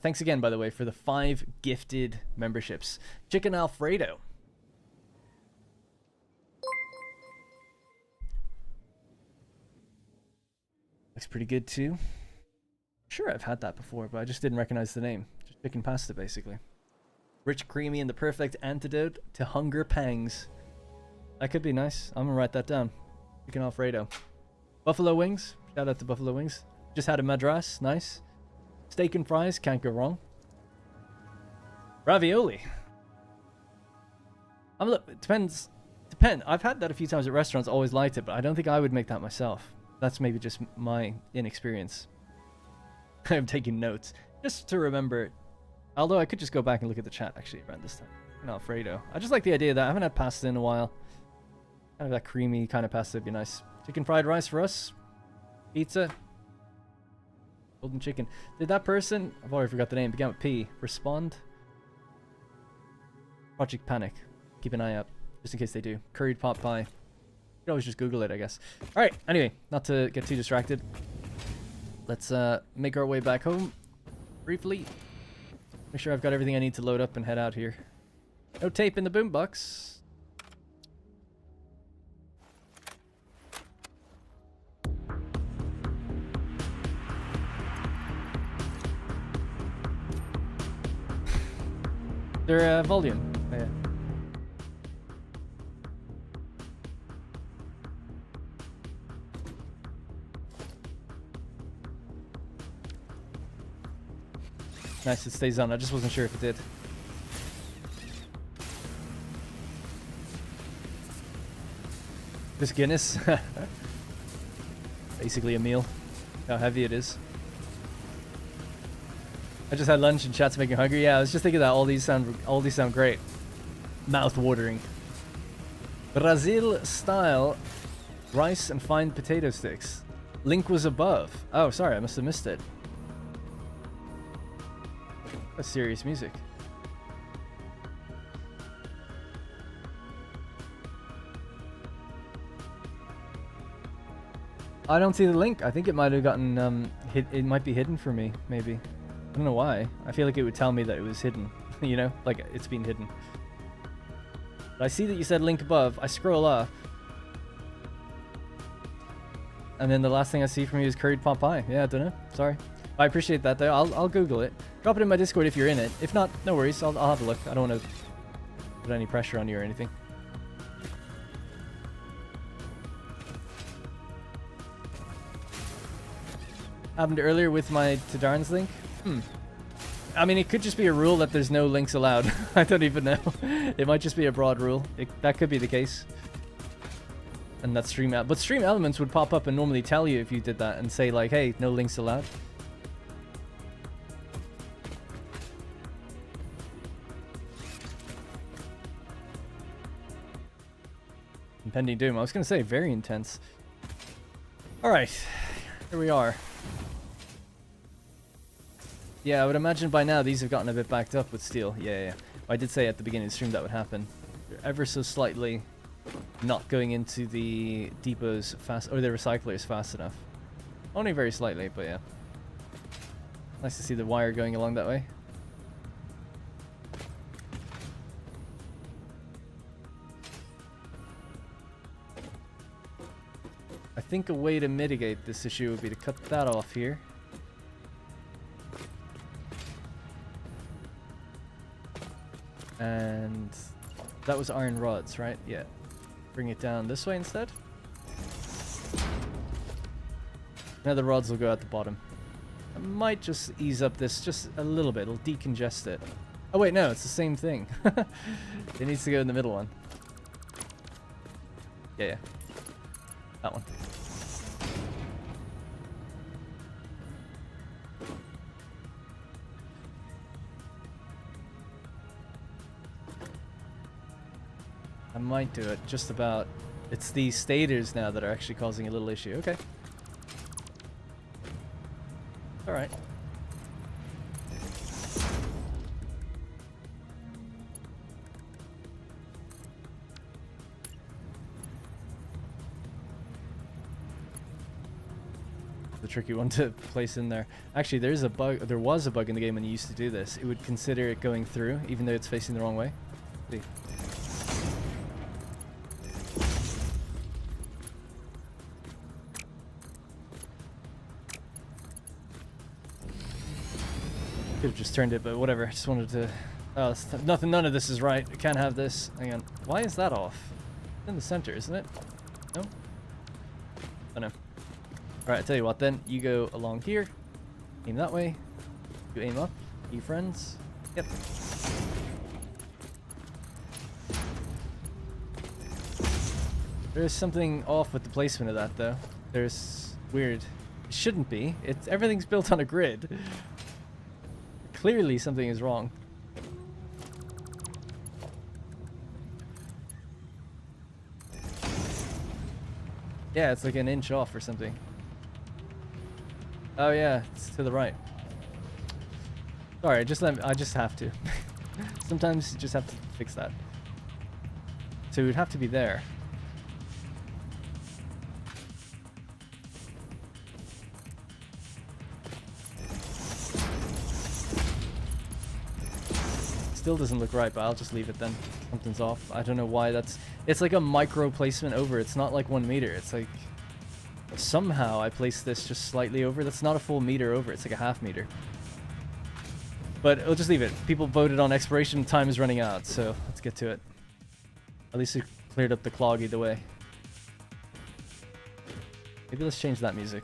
Thanks again, by the way, for the 5 gifted memberships. Chicken Alfredo. Looks pretty good too. Sure, I've had that before, but I just didn't recognize the name. Just chicken pasta, basically. Rich, creamy, and the perfect antidote to hunger pangs. That could be nice. I'm gonna write that down. Chicken Alfredo. Buffalo wings. Shout out to Buffalo wings. Just had a Madras. Nice. Steak and fries. Can't go wrong. Ravioli. Look, it depends. I've had that a few times at restaurants. Always liked it, but I don't think I would make that myself. That's maybe just my inexperience. I'm taking notes just to remember. Although I could just go back and look at the chat actually around this time. Chicken Alfredo. I just like the idea that I haven't had pasta in a while. Kind of that creamy kind of pasta would be nice. Chicken fried rice for us. Pizza. Golden chicken. Did that person, I've already forgot the name, began with P, respond? Project Panic. Keep an eye out, just in case they do. Curried pot pie. You can always just Google it, I guess. Alright, anyway, not to get too distracted. Let's make our way back home. Briefly. Make sure I've got everything I need to load up and head out here. No tape in the boombox. Their volume. Oh, yeah. Nice, it stays on. I just wasn't sure if it did. This Guinness. Basically a meal. How heavy it is. I just had lunch and chat's making me hungry. Yeah, I was just thinking that all these sound great. Mouth watering. Brazil style rice and fine potato sticks. Link was above. Oh, sorry, I must have missed it. That's serious music. I don't see the link. I think it might have gotten it might be hidden for me, maybe. I don't know why. I feel like it would tell me that it was hidden, you know, like it's been hidden. But I see that you said link above. I scroll up, and then the last thing I see from you is curried pot pie. Yeah, I don't know. Sorry. I appreciate that though. I'll Google it. Drop it in my Discord if you're in it. If not, no worries. I'll have a look. I don't want to put any pressure on you or anything. Happened earlier with my Tadarn's link. I mean, it could just be a rule that there's no links allowed. I don't even know. It might just be a broad rule. That could be the case. And that's but stream elements would pop up and normally tell you if you did that and say like, hey, no links allowed. Impending doom. I was gonna say very intense. All right, here we are. Yeah, I would imagine by now these have gotten a bit backed up with steel. Yeah. I did say at the beginning of the stream that would happen. They're ever so slightly not going into the depots fast, or the recyclers fast enough. Only very slightly, but yeah. Nice to see the wire going along that way. I think a way to mitigate this issue would be to cut that off here. And that was iron rods, right? Yeah. Bring it down this way instead. Now the rods will go at the bottom. I might just ease up this just a little bit. It'll decongest it. Oh wait, no, it's the same thing. It needs to go in the middle one. Yeah. That one. I might do it just about. It's these stators now that are actually causing a little issue. Okay. Alright. The tricky one to place in there. Actually, there's a bug. There was a bug in the game when you used to do this. It would consider it going through, even though it's facing the wrong way. See. Could have just turned it, but whatever. I just wanted to. Oh, nothing. None of this is right. I can't have this. Hang on. Why is that off? It's in the center, isn't it? No. Oh no. All right. I tell you what. Then you go along here. Aim that way. You aim up. You friends. Yep. There's something off with the placement of that, though. There's weird. It shouldn't be. It's everything's built on a grid. Clearly something is wrong. Yeah, it's like an inch off or something. Oh yeah, it's to the right. Sorry, I just have to. Sometimes you just have to fix that. So it would have to be there. Still doesn't look right, but I'll just leave it then. Something's off. I don't know why that's. It's like a micro placement over. It's not like 1 meter. It's like somehow I placed this just slightly over. That's not a full meter over. It's like a half meter. But I'll just leave it. People voted on expiration. Time is running out, so let's get to it. At least it cleared up the clog either way. Maybe let's change that music.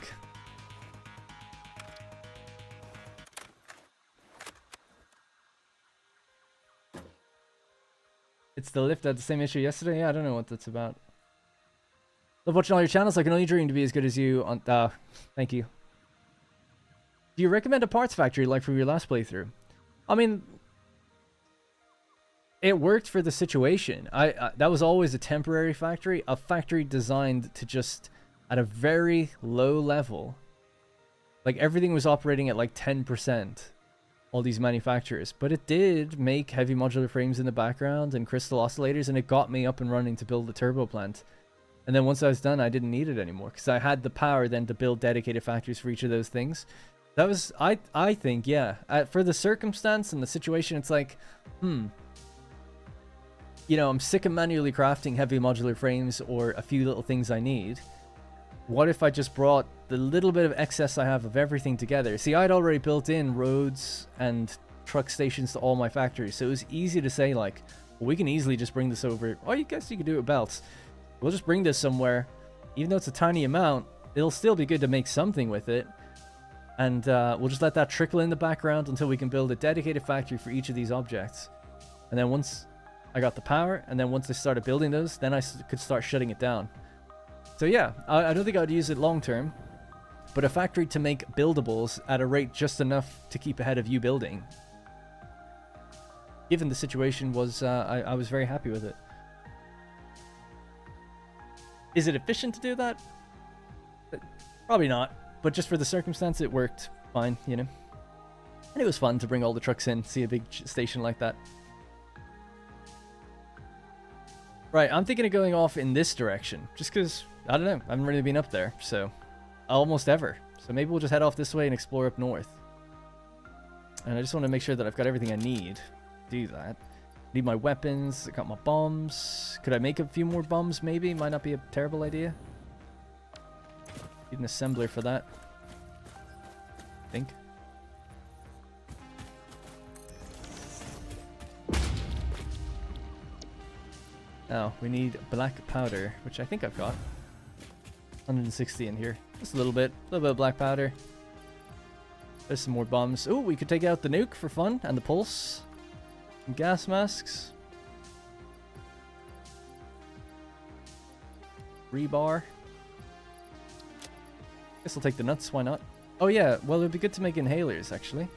It's the lift. I had the same issue yesterday. Yeah, I don't know what that's about. Love watching all your channels. I can only dream to be as good as you. On thank you. Do you recommend a parts factory like from your last playthrough? I mean, it worked for the situation. That was always a temporary factory. A factory designed to just at a very low level. Like everything was operating at like 10%. all these manufacturers, but it did make heavy modular frames in the background and crystal oscillators, and it got me up and running to build the turbo plant. And then once I was done, I didn't need it anymore because I had the power then to build dedicated factories for each of those things. That was, I think, yeah, for the circumstance and the situation, it's like, you know, I'm sick of manually crafting heavy modular frames or a few little things I need. What if I just brought the little bit of excess I have of everything together? See, I'd already built in roads and truck stations to all my factories, so it was easy to say, like, well, we can easily just bring this over. Oh, I guess you could do it with belts. We'll just bring this somewhere. Even though it's a tiny amount, it'll still be good to make something with it. And we'll just let that trickle in the background until we can build a dedicated factory for each of these objects. And then once I got the power, and then once I started building those, then I could start shutting it down. So yeah, I don't think I would use it long term, but a factory to make buildables at a rate just enough to keep ahead of you building, given the situation, was I was very happy with it. Is it efficient to do that? Probably not, but just for the circumstance, it worked fine, you know. And it was fun to bring all the trucks in, see a big station like that. Right, I'm thinking of going off in this direction, just because, I don't know, I haven't really been up there, so, almost ever. So maybe we'll just head off this way and explore up north. And I just want to make sure that I've got everything I need to do that. Need my weapons, I got my bombs. Could I make a few more bombs, maybe? Might not be a terrible idea. Need an assembler for that, I think. Now, we need black powder, which I think I've got. 160 in here. Just a little bit of black powder. There's some more bombs. Oh, we could take out the nuke for fun, and the pulse. Some gas masks. Rebar. Guess I'll take the nuts, why not? Oh yeah, well it'd be good to make inhalers, actually.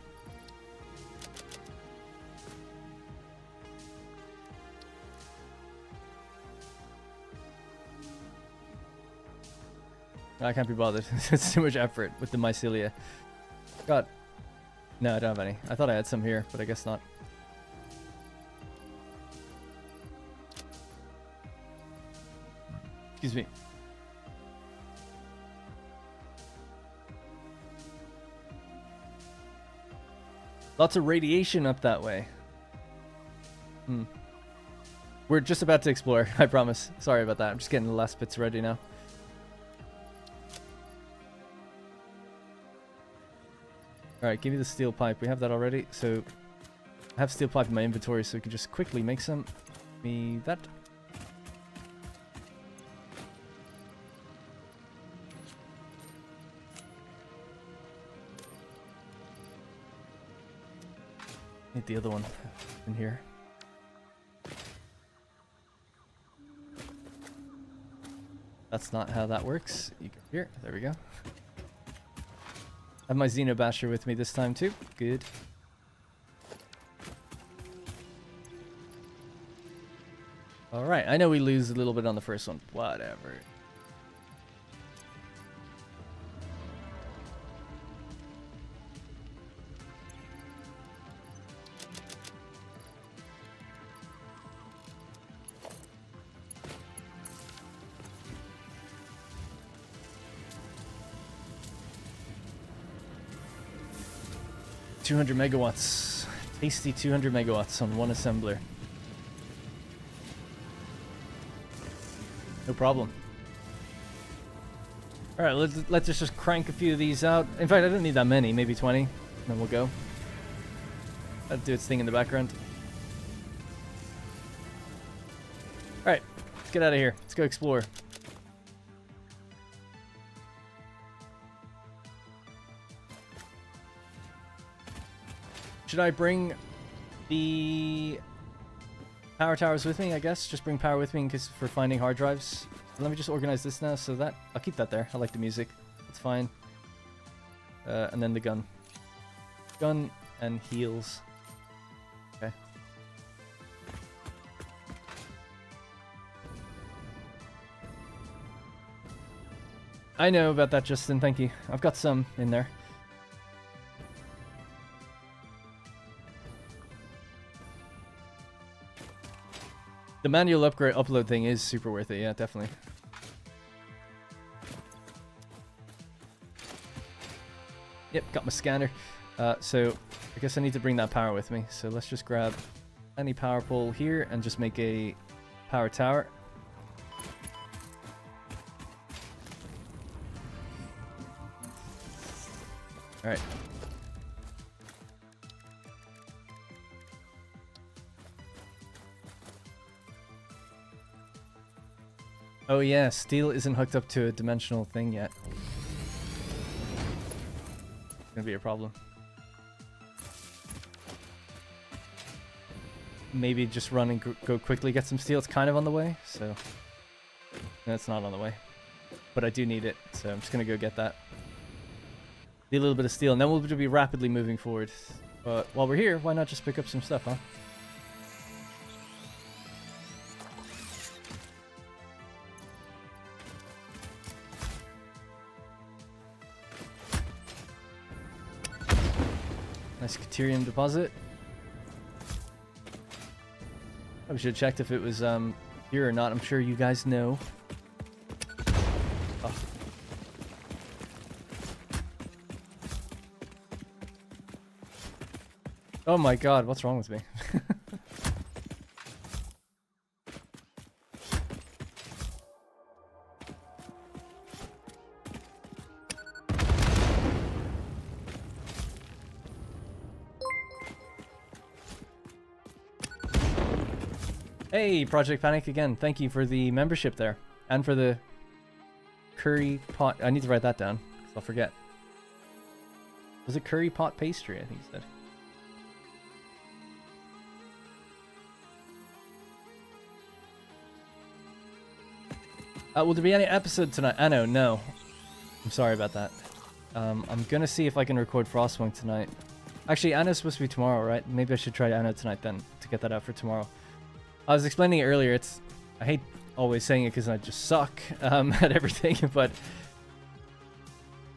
I can't be bothered. It's too much effort with the mycelia. God. No, I don't have any. I thought I had some here, but I guess not. Excuse me. Lots of radiation up that way. We're just about to explore, I promise. Sorry about that. I'm just getting the last bits ready now. Alright, give me the steel pipe. We have that already, so I have steel pipe in my inventory, so we can just quickly make some. Give me that. Need the other one in here. That's not how that works. You go here. There we go. I have my Xenobasher with me this time too. Good. Alright, I know we lose a little bit on the first one. Whatever. $200 megawatts. Tasty 200 megawatts on one assembler. No problem. Alright, let's just crank a few of these out. In fact, I don't need that many, maybe 20. And then we'll go. That'll do its thing in the background. Alright, let's get out of here. Let's go explore. Should I bring the power towers with me, I guess? Just bring power with me because for finding hard drives. Let me just organize this now so that... I'll keep that there. I like the music. It's fine. And then the gun. Gun and heals. Okay. I know about that, Justin. Thank you. I've got some in there. The manual upload thing is super worth it, yeah, definitely. Yep, got my scanner. So I guess I need to bring that power with me. So let's just grab any power pole here and just make a power tower. All right. Oh yeah, steel isn't hooked up to a dimensional thing yet. It's gonna be a problem. Maybe just run and go quickly get some steel. It's kind of on the way, so no, it's not on the way. But I do need it, so I'm just gonna go get that. Need a little bit of steel, and then we'll be rapidly moving forward. But while we're here, why not just pick up some stuff, huh? Nice Caterium deposit. I should have checked if it was here or not. I'm sure you guys know. Oh. Oh my god, what's wrong with me? Hey, Project Panic again. Thank you for the membership there. And for the curry pot. I need to write that down, because I'll forget. Was it curry pot pastry, I think you said. Will there be any episode tonight? Anno, no. I'm sorry about that. I'm gonna see if I can record Frostwing tonight. Actually, Anno's supposed to be tomorrow, right? Maybe I should try Anno tonight then, to get that out for tomorrow. I was explaining it earlier, I hate always saying it because I just suck at everything, but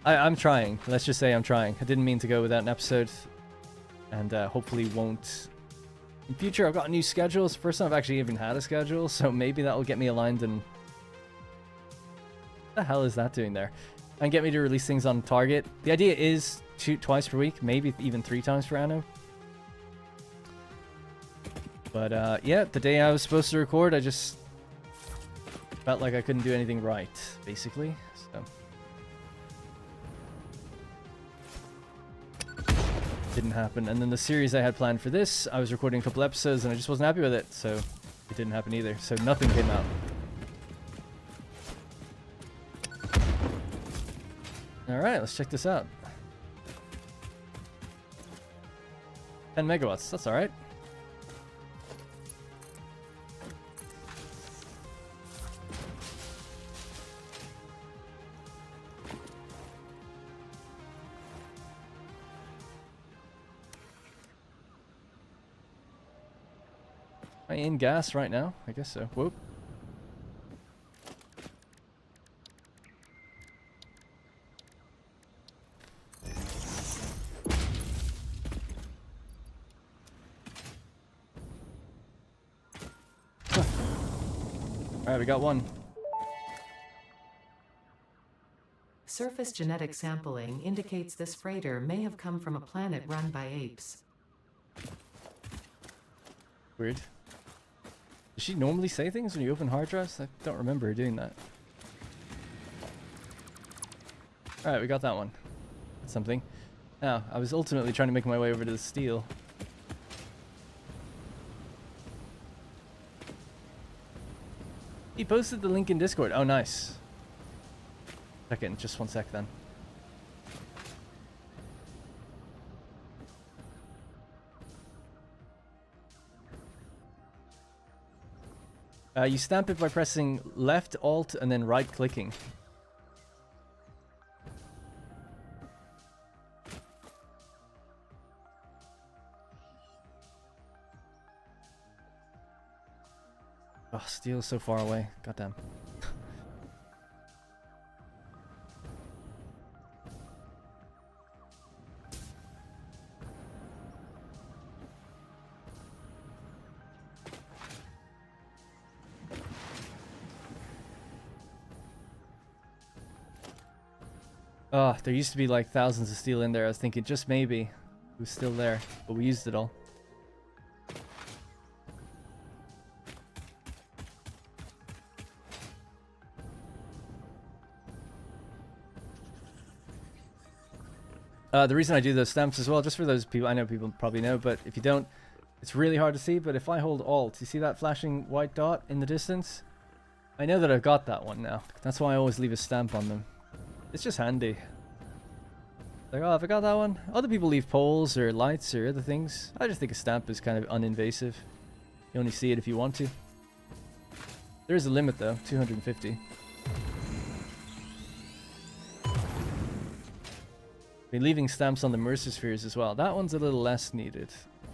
I'm trying. Let's just say I'm trying. I didn't mean to go without an episode, and hopefully won't in future. I've got a new schedule. It's the first time I've actually even had a schedule, so maybe that will get me aligned. And what the hell is that doing there? And get me to release things on target. The idea is shoot twice per week, maybe even 3 times for Anno. But yeah, the day I was supposed to record, I just felt like I couldn't do anything right, basically. So didn't happen. And then the series I had planned for this, I was recording a couple episodes and I just wasn't happy with it, so it didn't happen either. So nothing came out. Alright, let's check this out. 10 megawatts, that's alright. Am I in gas right now? I guess so. Whoop. Alright, we got one. Surface genetic sampling indicates this freighter may have come from a planet run by apes. Weird. Does she normally say things when you open hard drives? I don't remember her doing that. Alright, we got that one. That's something. Now, I was ultimately trying to make my way over to the steel. He posted the link in Discord. Oh, nice. Check it in just 1 sec then. You stamp it by pressing left, alt, and then right clicking. Oh, steel is so far away. Goddamn. Oh, there used to be like thousands of steel in there. I was thinking just maybe it was still there, but we used it all. The reason I do those stamps as well, just for those people, I know people probably know, but if you don't, it's really hard to see. But if I hold Alt, you see that flashing white dot in the distance? I know that I've got that one now. That's why I always leave a stamp on them. It's just handy. Like, oh, have I got that one? Other people leave poles or lights or other things. I just think a stamp is kind of uninvasive. You only see it if you want to. There is a limit though, 250. Be leaving stamps on the Mercer spheres as well. That one's a little less needed.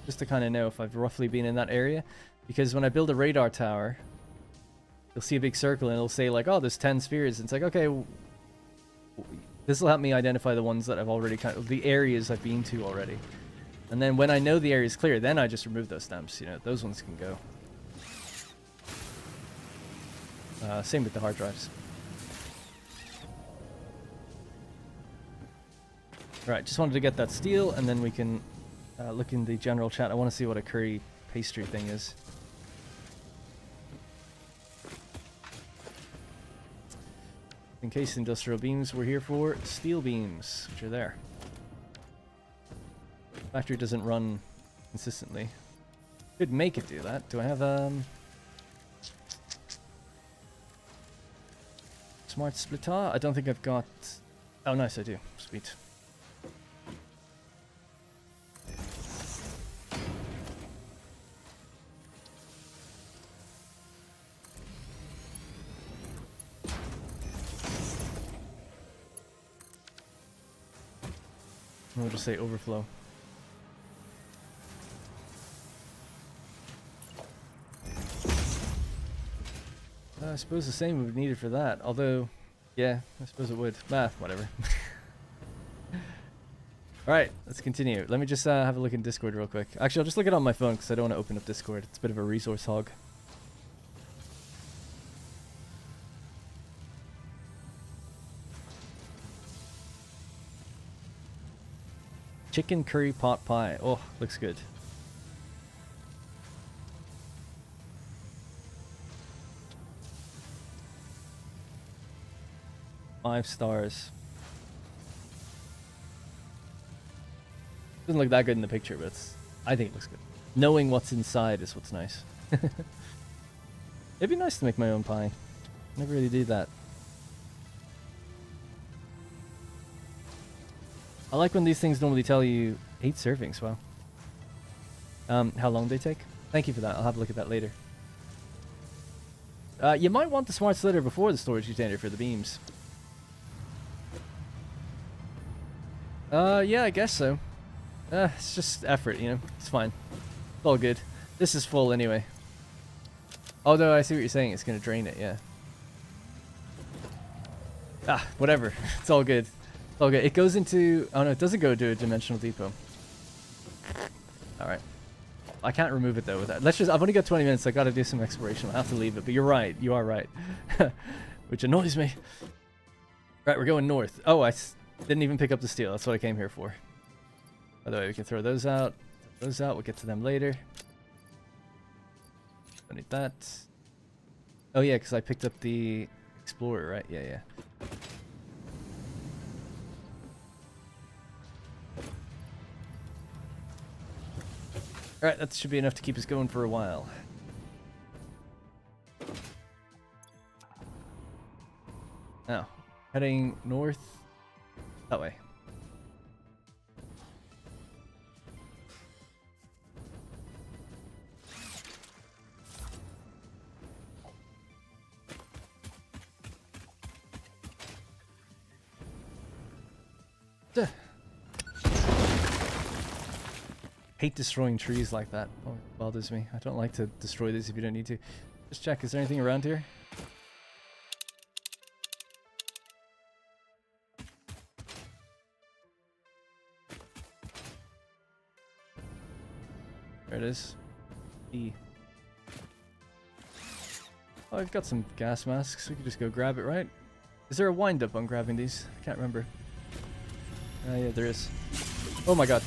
Just to kind of know if I've roughly been in that area. Because when I build a radar tower, you'll see a big circle and it'll say like, oh, there's 10 spheres. And it's like, okay, this will help me identify the ones that I've already the areas I've been to already. And then when I know the area is clear, then I just remove those stamps. You know, those ones can go. Same with the hard drives. Right, just wanted to get that steel, and then we can look in the general chat. I want to see what a curry pastry thing is. In case industrial beams we're here for steel beams, which are there. Factory doesn't run consistently. Could make it do that. Do I have smart splitter? I don't think I've got. Oh, nice, I do. Sweet. We'll just say overflow. I suppose the same would be needed for that. Although, yeah, I suppose it would. Whatever. Alright, let's continue. Let me just have a look in Discord real quick. Actually, I'll just look it on my phone because I don't want to open up Discord. It's a bit of a resource hog. Chicken curry pot pie. Oh, looks good. Five stars. Doesn't look that good in the picture, but I think it looks good. Knowing what's inside is what's nice. It'd be nice to make my own pie. Never really do that. I like when these things normally tell you 8 servings. Wow. How long they take? Thank you for that. I'll have a look at that later. You might want the smart slitter before the storage container for the beams. Yeah, I guess so. It's just effort, you know. It's fine. It's all good. This is full anyway. Although I see what you're saying. It's going to drain it, yeah. Ah, whatever. It's all good. Okay, it goes into. Oh no, it doesn't go to a dimensional depot. Alright. I can't remove it though with that. Let's just. I've only got 20 minutes, so I gotta do some exploration. I'll have to leave it, but you're right. You are right. Which annoys me. Right, we're going north. Oh, I didn't even pick up the steel. That's what I came here for. By the way, we can throw those out. Those out. We'll get to them later. Don't need that. Oh yeah, because I picked up the Explorer, right? Yeah, yeah. Alright, that should be enough to keep us going for a while. Now, heading north. That way. Duh. Hate destroying trees like that. Oh, it bothers me. I don't like to destroy these if you don't need to. Just check, is there anything around here? There it is. E. Oh, I've got some gas masks. We can just go grab it, right? Is there a wind-up on grabbing these? I can't remember. Yeah, there is. Oh my god.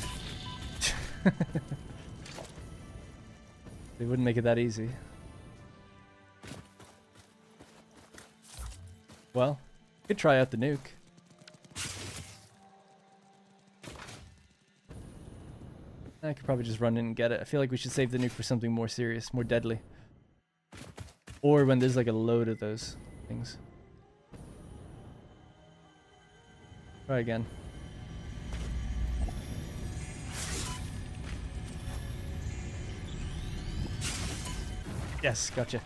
They wouldn't make it that easy. Well, could try out the nuke. I could probably just run in and get it. I feel like we should save the nuke for something more serious, more deadly. Or when there's like a load of those things. Try again. Yes, gotcha.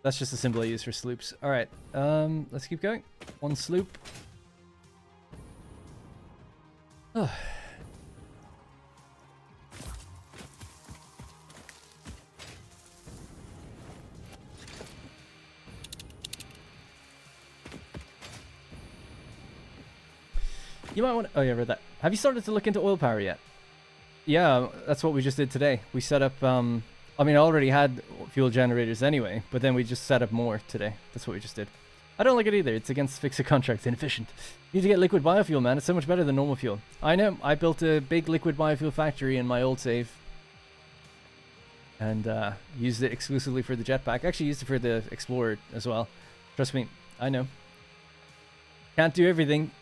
That's just a symbol I use for sloops. Alright, let's keep going. One sloop. Oh. You might want to... Oh yeah, I read that. Have you started to look into oil power yet? Yeah, that's what we just did today. We set up... I mean, I already had fuel generators anyway, but then we just set up more today. That's what we just did. I don't like it either. It's against fix a contract. Inefficient. You need to get liquid biofuel, man. It's so much better than normal fuel. I know. I built a big liquid biofuel factory in my old save. And used it exclusively for the jetpack. Actually used it for the Explorer as well. Trust me. I know. Can't do everything.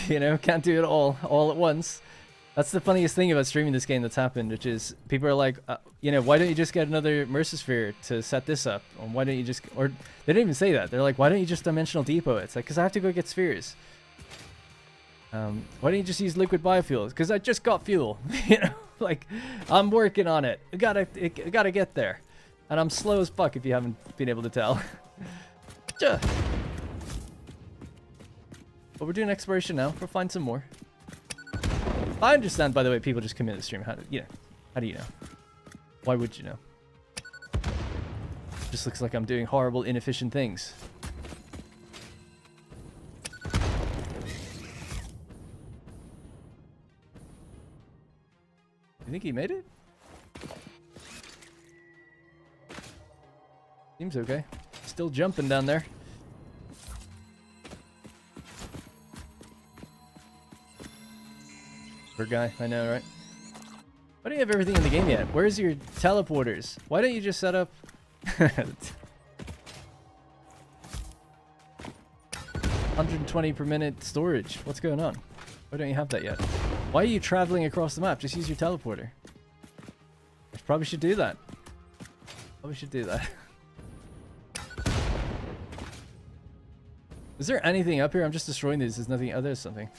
You know, can't do it all at once. That's the funniest thing about streaming this game that's happened, which is people are like, you know, why don't you just get another Mercisphere to set this up? Or why don't you just, or they didn't even say that. They're like, why don't you just dimensional depot it? It's like, because I have to go get spheres. Why don't you just use liquid biofuels? Because I just got fuel. You know, like, I'm working on it. I gotta get there. And I'm slow as fuck if you haven't been able to tell. But we're doing exploration now. We'll find some more. I understand, by the way, people just come into the stream. How do you know? Why would you know? Just looks like I'm doing horrible, inefficient things. You think he made it? Seems okay. Still jumping down there. Poor guy, I know, right? Why don't you have everything in the game yet? Where's your teleporters? Why don't you just set up... 120 per minute storage. What's going on? Why don't you have that yet? Why are you traveling across the map? Just use your teleporter. I probably should do that. Probably should do that. Is there anything up here? I'm just destroying these. There's nothing. Oh, there's something.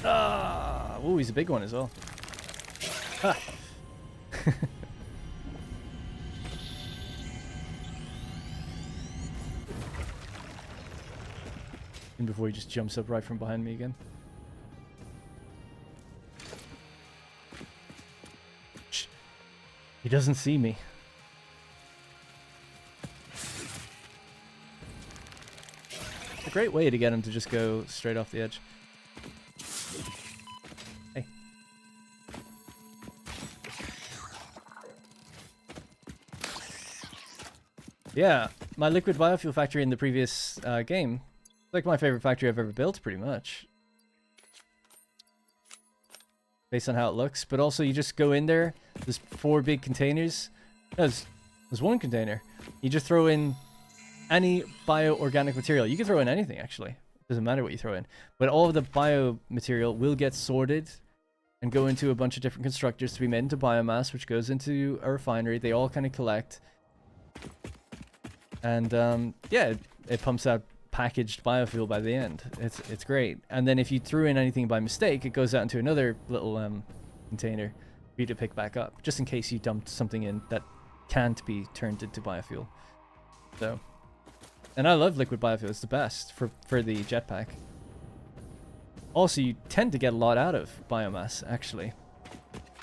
Ah! Oh, he's a big one as well. Ha! And before he just jumps up right from behind me again. Shh. He doesn't see me. It's a great way to get him to just go straight off the edge. Hey. Yeah, my liquid biofuel factory in the previous game. Like my favorite factory I've ever built, pretty much. Based on how it looks. But also, you just go in there. There's 4 big containers. No, there's 1 container. You just throw in any bio-organic material. You can throw in anything, actually. Doesn't matter what you throw in. But all of the bio material will get sorted and go into a bunch of different constructors to be made into biomass, which goes into a refinery. They all kind of collect. And, yeah, it pumps out packaged biofuel by the end. It's great. And then if you threw in anything by mistake, it goes out into another little container for you to pick back up, just in case you dumped something in that can't be turned into biofuel. So, and I love liquid biofuel. It's the best for the jetpack. Also, you tend to get a lot out of biomass, actually.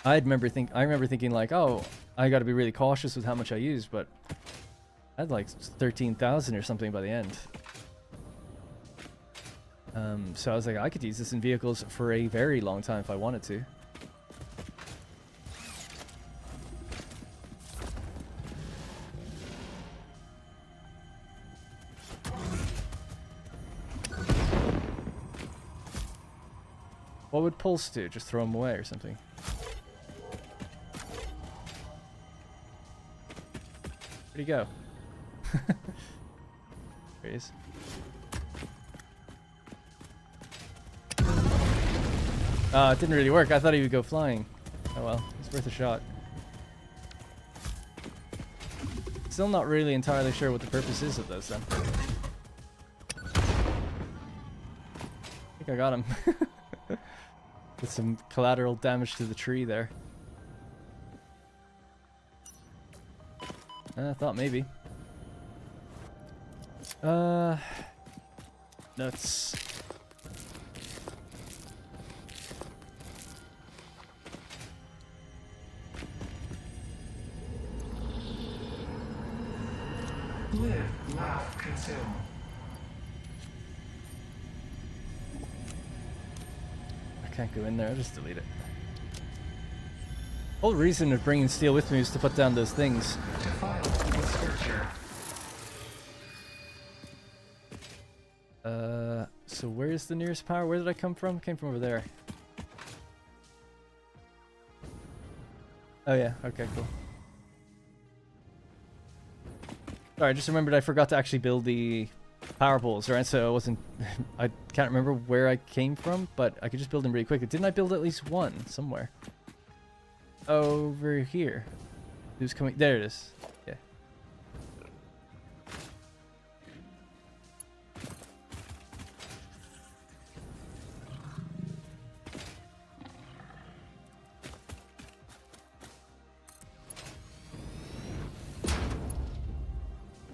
I remember thinking like, oh, I got to be really cautious with how much I use, but I had like 13,000 or something by the end. So I was like, I could use this in vehicles for a very long time if I wanted to. What would Pulse do? Just throw them away or something? Where'd he go? There he is. It didn't really work. I thought he would go flying. Oh well, it's worth a shot. Still not really entirely sure what the purpose is of those then. I think I got him. With some collateral damage to the tree there. I thought maybe. Nuts. Live, laugh, consume. I can't go in there, I'll just delete it. Whole reason of bringing steel with me is to put down those things. To file with scripture. So where's the nearest power? Where did I come from? Came from over there. Oh yeah, okay, cool. Sorry, I just remembered I forgot to actually build the power poles, right? So I wasn't... I can't remember where I came from, but I could just build them really quickly. Didn't I build at least one somewhere? Over here. Who's coming? There it is. Yeah.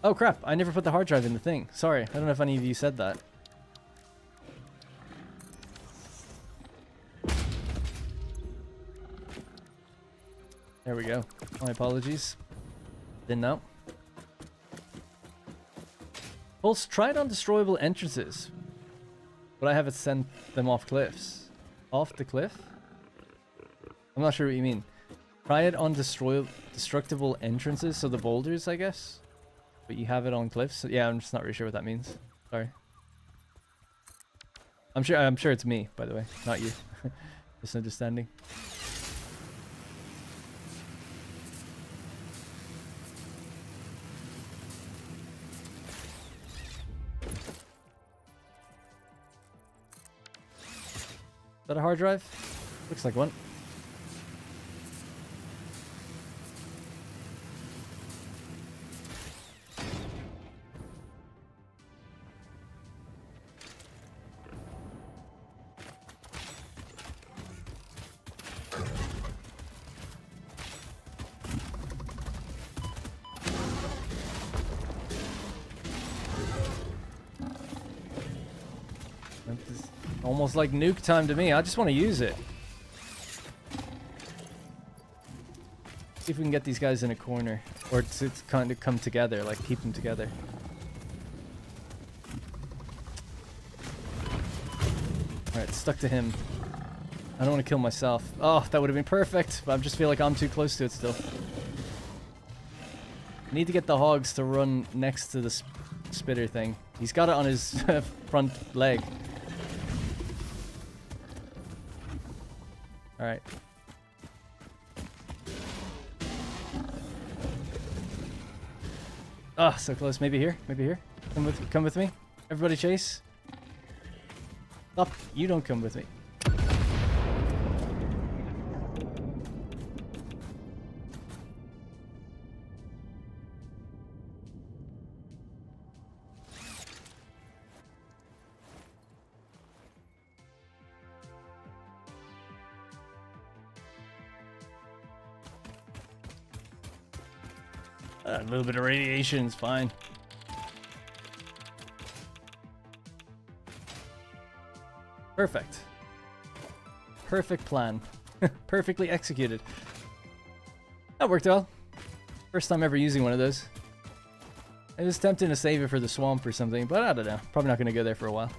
Oh crap, I never put the hard drive in the thing. Sorry, I don't know if any of you said that. There we go. My apologies. Didn't know. Pulse, try it on destroyable entrances. But I haven't sent them off cliffs. Off the cliff? I'm not sure what you mean. Try it on destructible entrances, so the boulders, I guess. But you have it on cliffs? Yeah, I'm just not really sure what that means. Sorry. I'm sure it's me, by the way, not you. Misunderstanding. Is that a hard drive? Looks like one. Almost like nuke time to me. I just want to use it. See if we can get these guys in a corner. Or to kind of come together, like keep them together. Alright, stuck to him. I don't want to kill myself. Oh, that would have been perfect, but I just feel like I'm too close to it still. I need to get the hogs to run next to the spitter thing. He's got it on his front leg. Alright. Ah, so close. Maybe here. Maybe here. Come with me. Everybody chase. Stop. You don't come with me. A little bit of radiation is fine. Perfect. Perfect plan. Perfectly executed. That worked well. First time ever using one of those. I was tempting to save it for the swamp or something, but I don't know. Probably not going to go there for a while.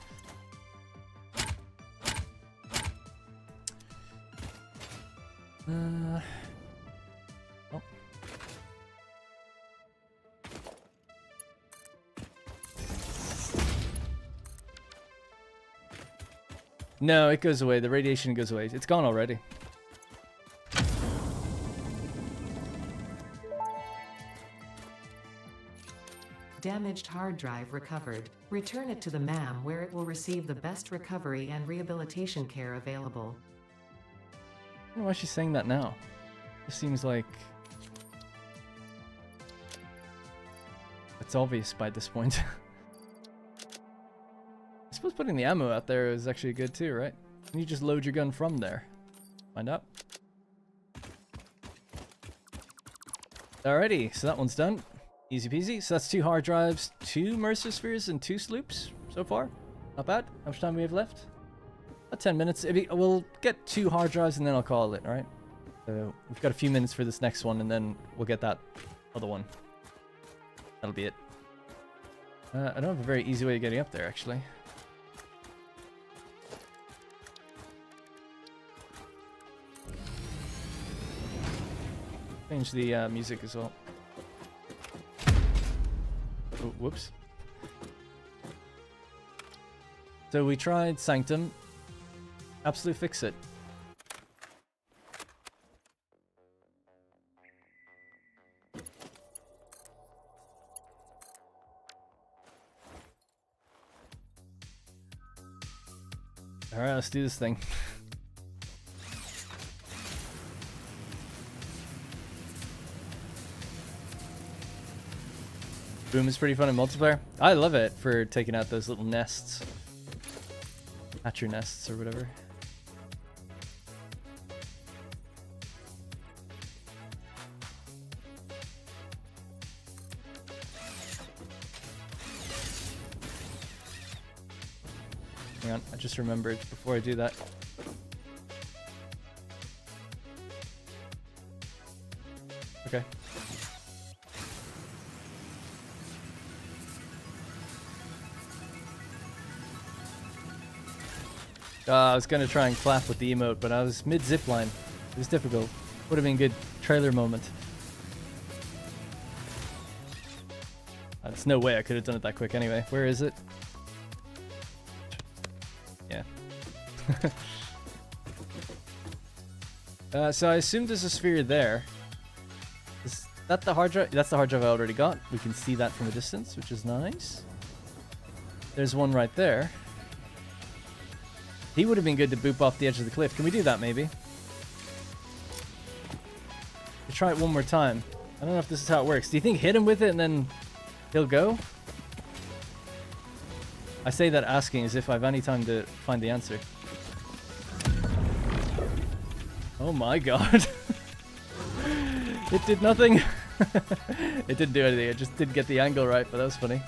Oh. No, it goes away. The radiation goes away. It's gone already. Damaged hard drive recovered. Return it to the MAM where it will receive the best recovery and rehabilitation care available. I don't know why she's saying that now. It seems like it's obvious by this point. I suppose putting the ammo out there is actually good too, right? Can you just load your gun from there? Find out. Alrighty, so that one's done. Easy peasy. So that's 2 hard drives, 2 Mercer spheres, and 2 sloops so far. Not bad. How much time we have left? About 10 minutes. We'll get 2 hard drives and then I'll call it, alright? So we've got a few minutes for this next one and then we'll get that other one. That'll be it. I don't have a very easy way of getting up there, actually. Change the music as well. Oh, whoops. So we tried Sanctum. Absolute fix it. Alright, let's do this thing. Boom is pretty fun in multiplayer. I love it for taking out those little nests. Hatcher nests or whatever. Hang on, I just remembered before I do that. Okay. I was gonna try and clap with the emote, but I was mid zipline. It was difficult. Would have been a good trailer moment. There's no way I could have done it that quick anyway. Where is it? Yeah. So I assume there's a sphere there. Is that the hard drive? That's the hard drive I already got. We can see that from a distance, which is nice. There's one right there. He would have been good to boop off the edge of the cliff. Can we do that, maybe? We'll try it one more time. I don't know if this is how it works. Do you think hit him with it and then he'll go? I say that asking as if I have any time to find the answer. Oh my god. It did nothing. It didn't do anything. It just didn't get the angle right, but that was funny.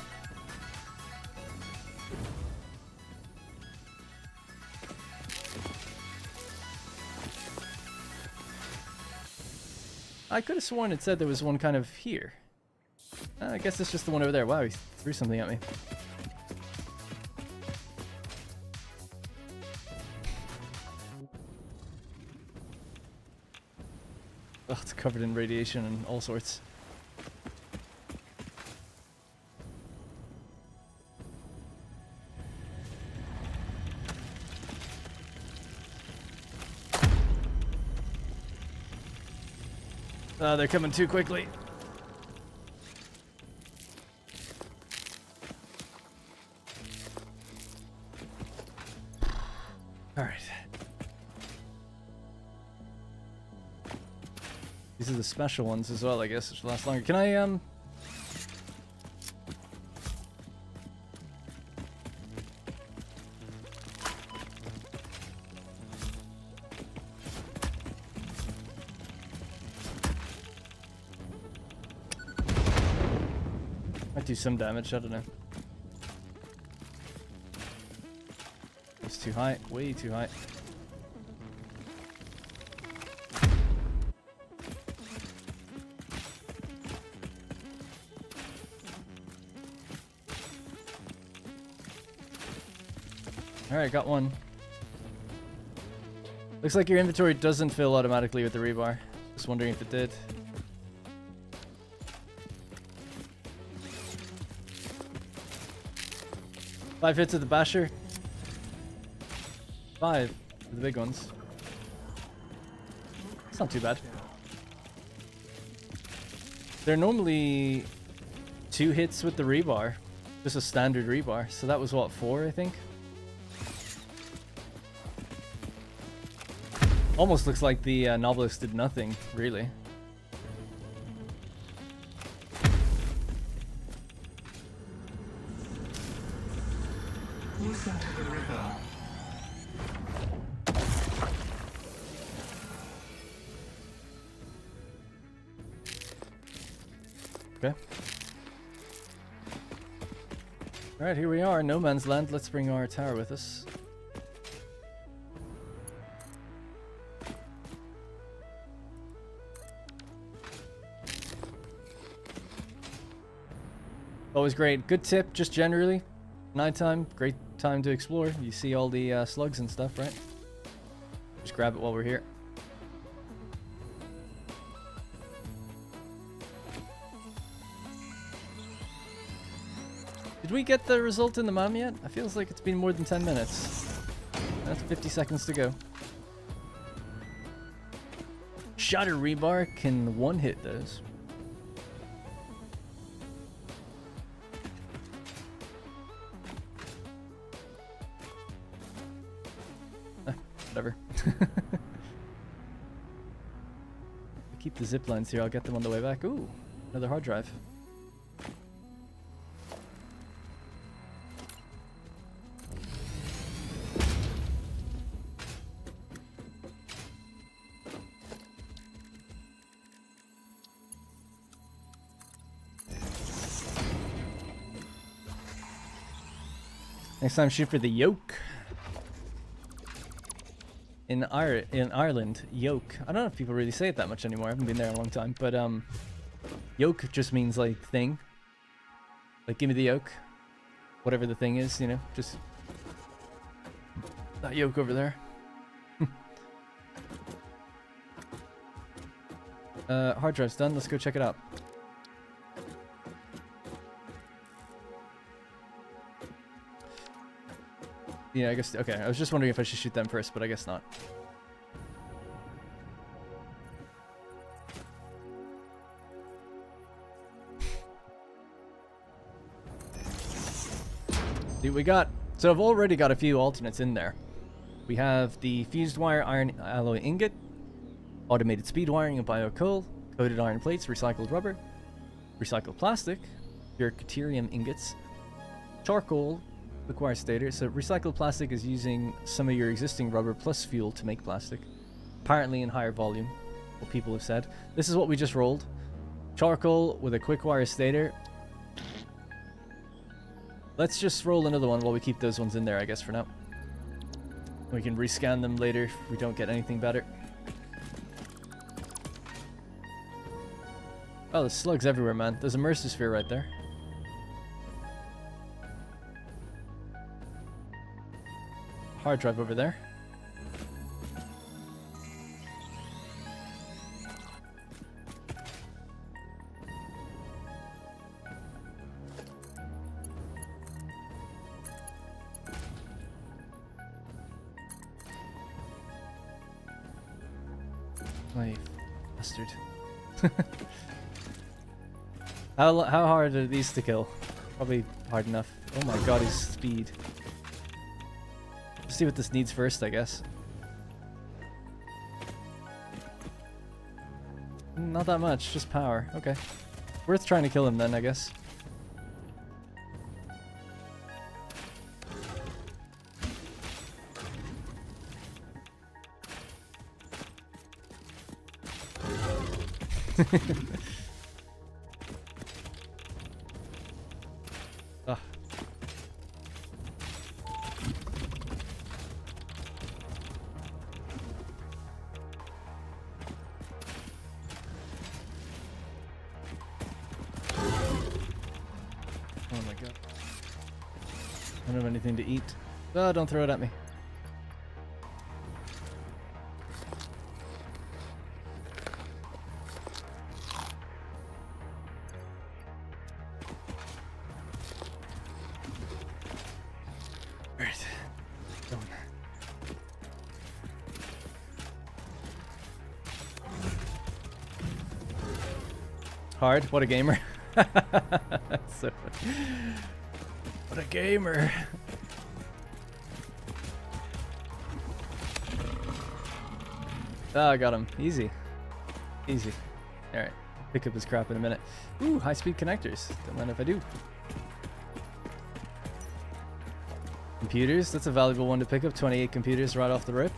I could have sworn it said there was one kind of here. I guess it's just the one over there. Wow, he threw something at me. Oh, it's covered in radiation and all sorts. They're coming too quickly. All right. These are the special ones as well, I guess, which last longer. Can I, might do some damage, I don't know. It's too high, way too high. Alright, got one. Looks like your inventory doesn't fill automatically with the rebar. Just wondering if it did. Five hits of the basher. 5 for the big ones. It's not too bad. They're normally 2 hits with the rebar. Just a standard rebar. So that was what, 4 I think? Almost looks like the novelist did nothing, really. Listen to the rhythm. Okay. Alright, here we are, no man's land. Let's bring our tower with us. Always great. Good tip, just generally. Nighttime, great time to explore. You see all the slugs and stuff, right? Just grab it while we're here. Did we get the result in the map yet? It feels like it's been more than 10 minutes. That's 50 seconds to go. Shatter rebar can one-hit those. Whatever. Keep the zip lines here. I'll get them on the way back. Ooh, another hard drive. Next time, shoot for the yoke. In Ireland, yoke. I don't know if people really say it that much anymore. I haven't been there in a long time, but yoke just means like thing. Like give me the yoke, whatever the thing is, you know. Just that yoke over there. Hard drive's done. Let's go check it out. Yeah, I guess, okay, I was just wondering if I should shoot them first, but I guess not. See what we got. So I've already got a few alternates in there. We have the fused wire iron alloy ingot, automated speed wiring and bio coal, coated iron plates, recycled rubber, recycled plastic, pure deuterium ingots, charcoal, Liquire stator. So recycled plastic is using some of your existing rubber plus fuel to make plastic. Apparently in higher volume, what people have said. This is what we just rolled. Charcoal with a quick wire stator. Let's just roll another one while we keep those ones in there, I guess, for now. We can rescan them later if we don't get anything better. Oh, there's slugs everywhere, man. There's a Mercer sphere right there. Hard drive over there. My bastard. How hard are these to kill? Probably hard enough. Oh my god, his speed. See what this needs first, I guess. Not that much, just power. Okay. Worth trying to kill him then, I guess. Ah. Oh my god. I don't have anything to eat. Oh, don't throw it at me. Alright. Going. Hard. What a gamer. So funny. What a gamer. Oh, I got him. Easy. Easy. Alright. Pick up his crap in a minute. Ooh, high-speed connectors. Don't mind if I do. Computers. That's a valuable one to pick up. 28 computers right off the rip.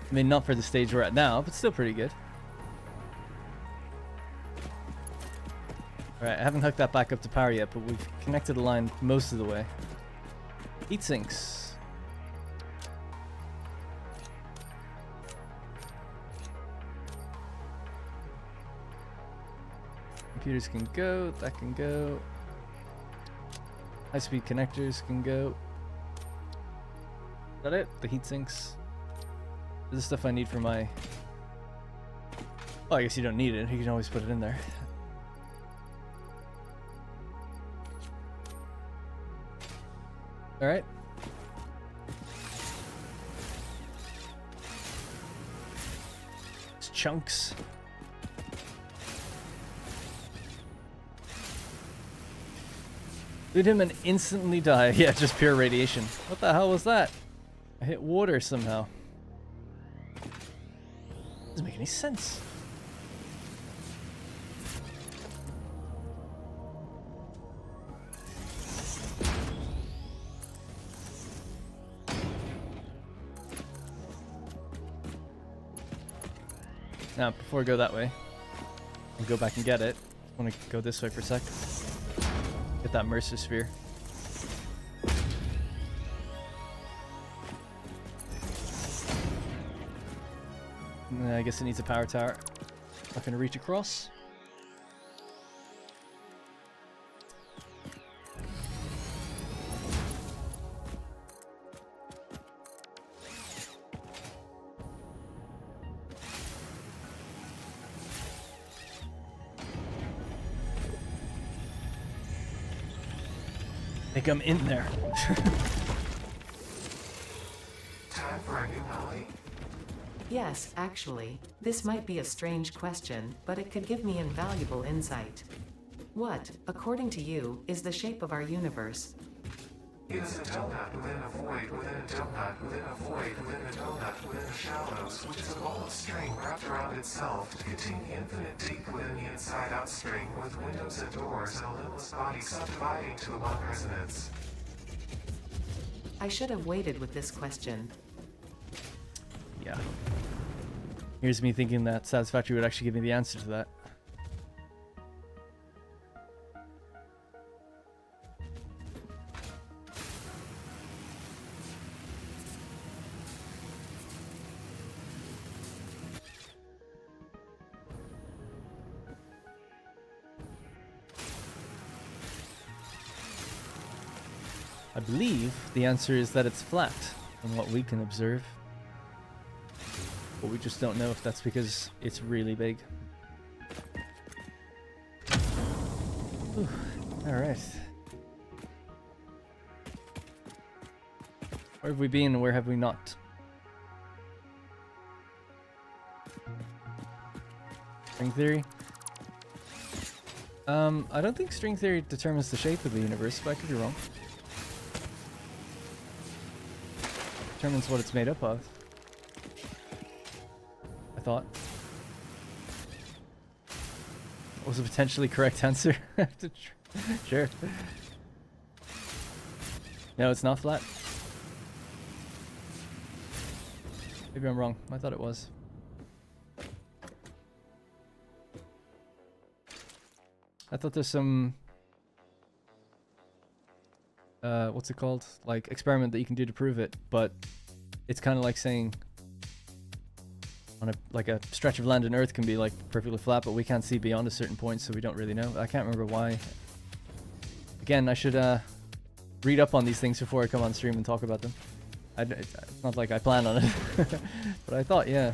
I mean, not for the stage we're at now, but still pretty good. Alright, I haven't hooked that back up to power yet, but we've connected the line most of the way. Heat sinks. Computers can go, that can go. High-speed connectors can go. Is that it? The heat sinks. This is stuff I need for my... Oh, I guess you don't need it. You can always put it in there. Alright. It's chunks. Shoot him and instantly die. Yeah, just pure radiation. What the hell was that? I hit water somehow. Doesn't make any sense. Now, before I go that way, and go back and get it, I want to go this way for a sec. Get that Mercer sphere. I guess it needs a power tower. Not gonna reach across. I think I'm in there. Time for a new melody? Yes, actually, this might be a strange question, but it could give me invaluable insight. What, according to you, is the shape of our universe? It is a donut within a void within a donut within a void within a donut within the shallows, which is a ball of string wrapped around itself to contain the infinite deep within the inside-out string, with windows and doors and a limbless body subdividing to one resonance. I should have waited with this question. Yeah. Here's me thinking that Satisfactory would actually give me the answer to that. I believe the answer is that it's flat, from what we can observe. But we just don't know if that's because it's really big. Alright. Where have we been and where have we not? String theory? I don't think string theory determines the shape of the universe, but I could be wrong. Determines what it's made up of. I thought. What was a potentially correct answer? Sure. No, it's not flat. Maybe I'm wrong. I thought it was. I thought there's some... what's it called? Like, experiment that you can do to prove it, but it's kind of like saying on a stretch of land on Earth can be like perfectly flat, but we can't see beyond a certain point, so we don't really know. I can't remember why. Again, I should read up on these things before I come on stream and talk about them. It's not like I plan on it. But I thought, yeah.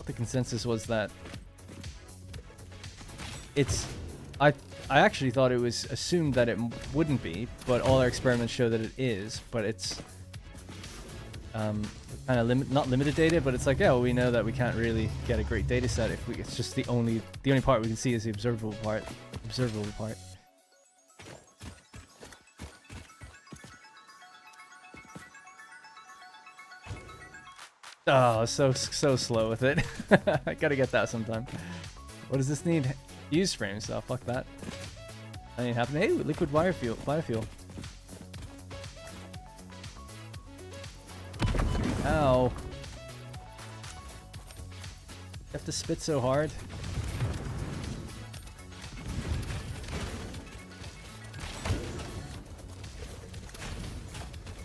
The consensus was that it's... I actually thought it was assumed that it wouldn't be, but all our experiments show that it is, but it's... kind of not limited data, but it's like, yeah, well, we know that we can't really get a great data set if it's just the only part we can see is the observable part. Oh, so slow with it. I gotta get that sometime. What does this need? Use frames. Oh, fuck that. That ain't happening. Hey, liquid biofuel. Ow. You have to spit so hard.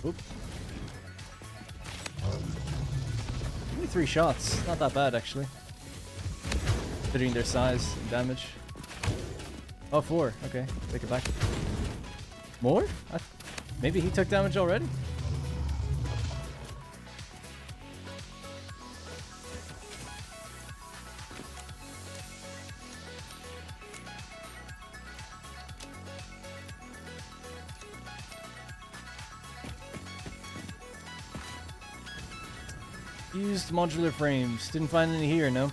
Oop. Only 3 shots. Not that bad, actually. Considering their size and damage. Oh, 4. Okay, take it back. More? Maybe he took damage already? Used modular frames. Didn't find any here, no?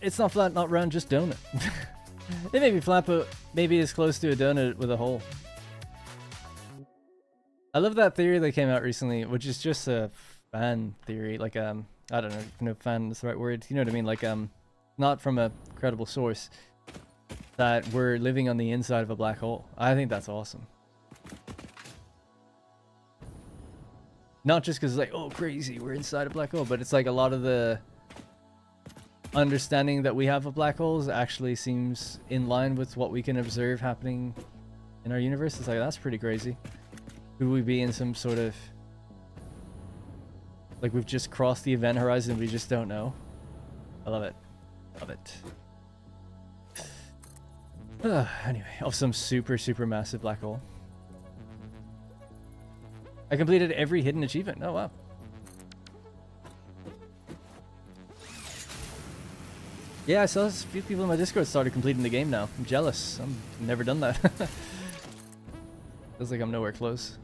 It's not flat, not round, just donut. It may be flat, but maybe it's close to a donut with a hole. I love that theory that came out recently, which is just a fan theory. Like, I don't know if fan is the right word. You know what I mean? Like, not from a credible source. That we're living on the inside of a black hole. I think that's awesome. Not just because it's like, oh, crazy, we're inside a black hole, but it's like a lot of the understanding that we have of black holes actually seems in line with what we can observe happening in our universe. It's like, that's pretty crazy. Could we be in some sort of... like we've just crossed the event horizon, we just don't know. I love it. Love it. Anyway, of some super massive black hole. I completed every hidden achievement. Oh, wow. Yeah, I saw a few people in my Discord started completing the game now. I'm jealous. I've never done that. Feels like I'm nowhere close.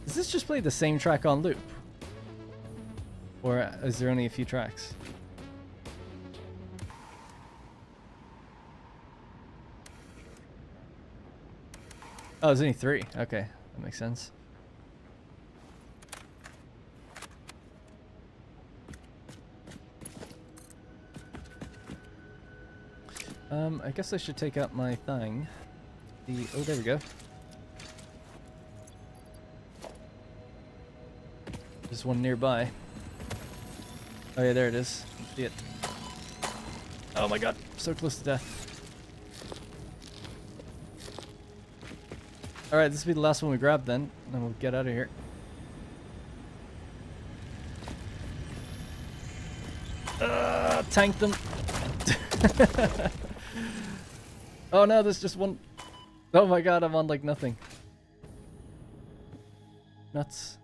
Does this just play the same track on loop? Or is there only a few tracks? Oh, there's only 3. Okay, that makes sense. I guess I should take out my thing. Oh, there we go. There's one nearby. Oh yeah, there it is. See it. Oh my god, so close to death. Alright, this will be the last one we grab then, and we'll get out of here. Tank them! Oh no, there's just one. Oh my god, I'm on like nothing. Nuts.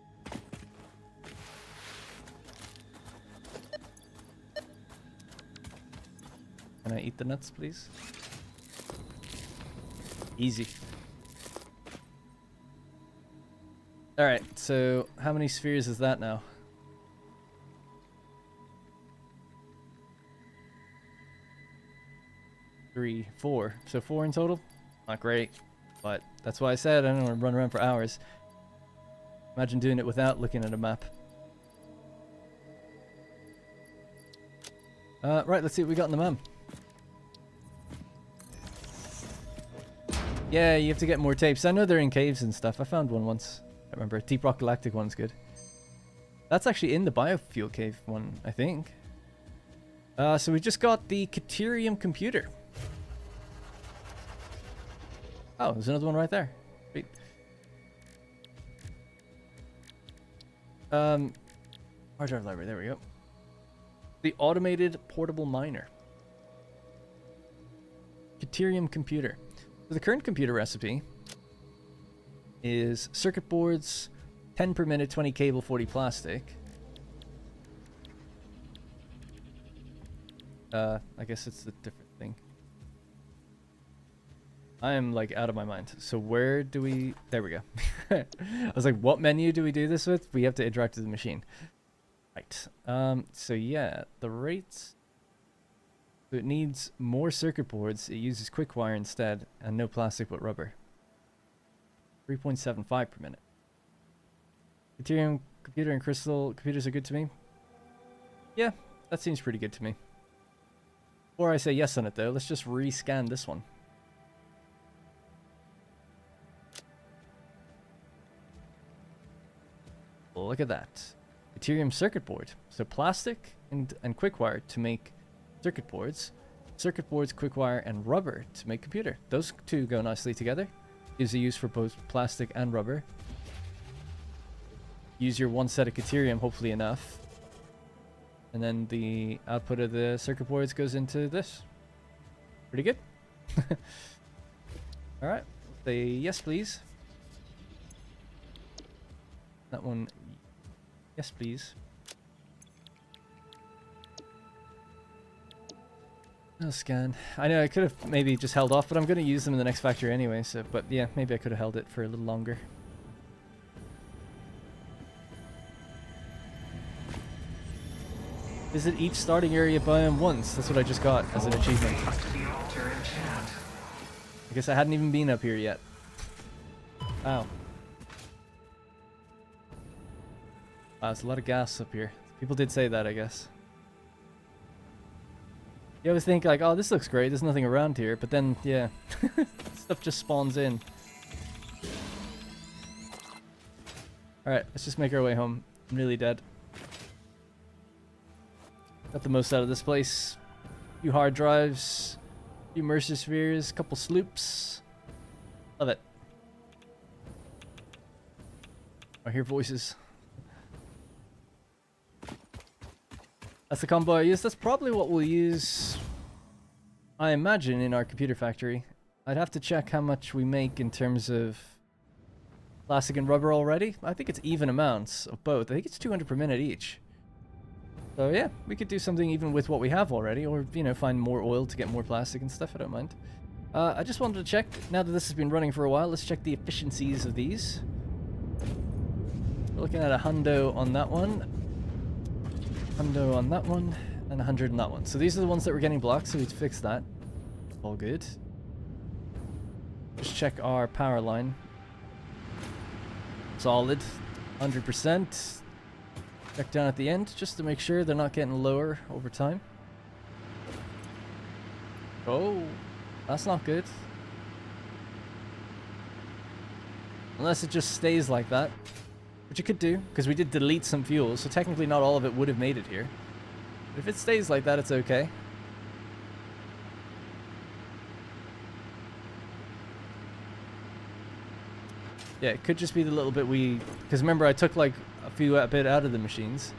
Can I eat the nuts, please? Easy. Alright, so how many spheres is that now? 3, 4. So 4 in total? Not great, but that's why I said I don't want to run around for hours. Imagine doing it without looking at a map. Right, let's see what we got in the map. Yeah, you have to get more tapes. I know they're in caves and stuff. I found one once. I remember. Deep Rock Galactic one's good. That's actually in the biofuel cave one, I think. So we just got the Caterium computer. Oh, there's another one right there. Sweet. Hard drive library, there we go. The automated portable miner. Deuterium computer. So the current computer recipe is circuit boards, 10 per minute, 20 cable, 40 plastic. I guess it's a different thing. I am like out of my mind. So where do we... There we go. I was like, what menu do we do this with? We have to interact with the machine. Right. So yeah, the rates... So it needs more circuit boards. It uses quick wire instead, and no plastic but rubber. 3.75 per minute. Ethereum computer and crystal computers are good to me. Yeah, that seems pretty good to me. Before I say yes on it though, let's just rescan this one. Look at that. Ethereum circuit board. So plastic and quick wire to make circuit boards, quick wire, and rubber to make computer. Those two go nicely together. Gives a use for both plastic and rubber. Use your one set of Deuterium, hopefully enough. And then the output of the circuit boards goes into this. Pretty good. Alright, say yes please. That one, yes please. No scan. I know I could have maybe just held off, but I'm going to use them in the next factory anyway. So, but yeah, maybe I could have held it for a little longer. Visit each starting area biome once. That's what I just got as an achievement. I guess I hadn't even been up here yet. Wow. Wow, there's a lot of gas up here. People did say that, I guess. You always think like, oh, this looks great, there's nothing around here, but then, yeah, stuff just spawns in. Alright, let's just make our way home. I'm nearly dead. Got the most out of this place. A few hard drives, a few Mercer spheres, a couple sloops. Love it. I hear voices. That's the combo I use. That's probably what we'll use, I imagine, in our computer factory. I'd have to check how much we make in terms of plastic and rubber already. I think it's even amounts of both. I think it's 200 per minute each. So yeah, we could do something even with what we have already, or, you know, find more oil to get more plastic and stuff. I don't mind. I just wanted to check, now that this has been running for a while, let's check the efficiencies of these. We're looking at a hundo on that one. Hundo on that one, and 100 on that one. So these are the ones that were getting blocked, so we'd fix that. All good. Just check our power line. Solid. 100%. Check down at the end, just to make sure they're not getting lower over time. Oh, that's not good. Unless it just stays like that. Which it could do, because we did delete some fuel, so technically not all of it would have made it here. But if it stays like that, it's okay. Yeah, it could just be the little bit we... Because remember, I took like a bit out of the machines.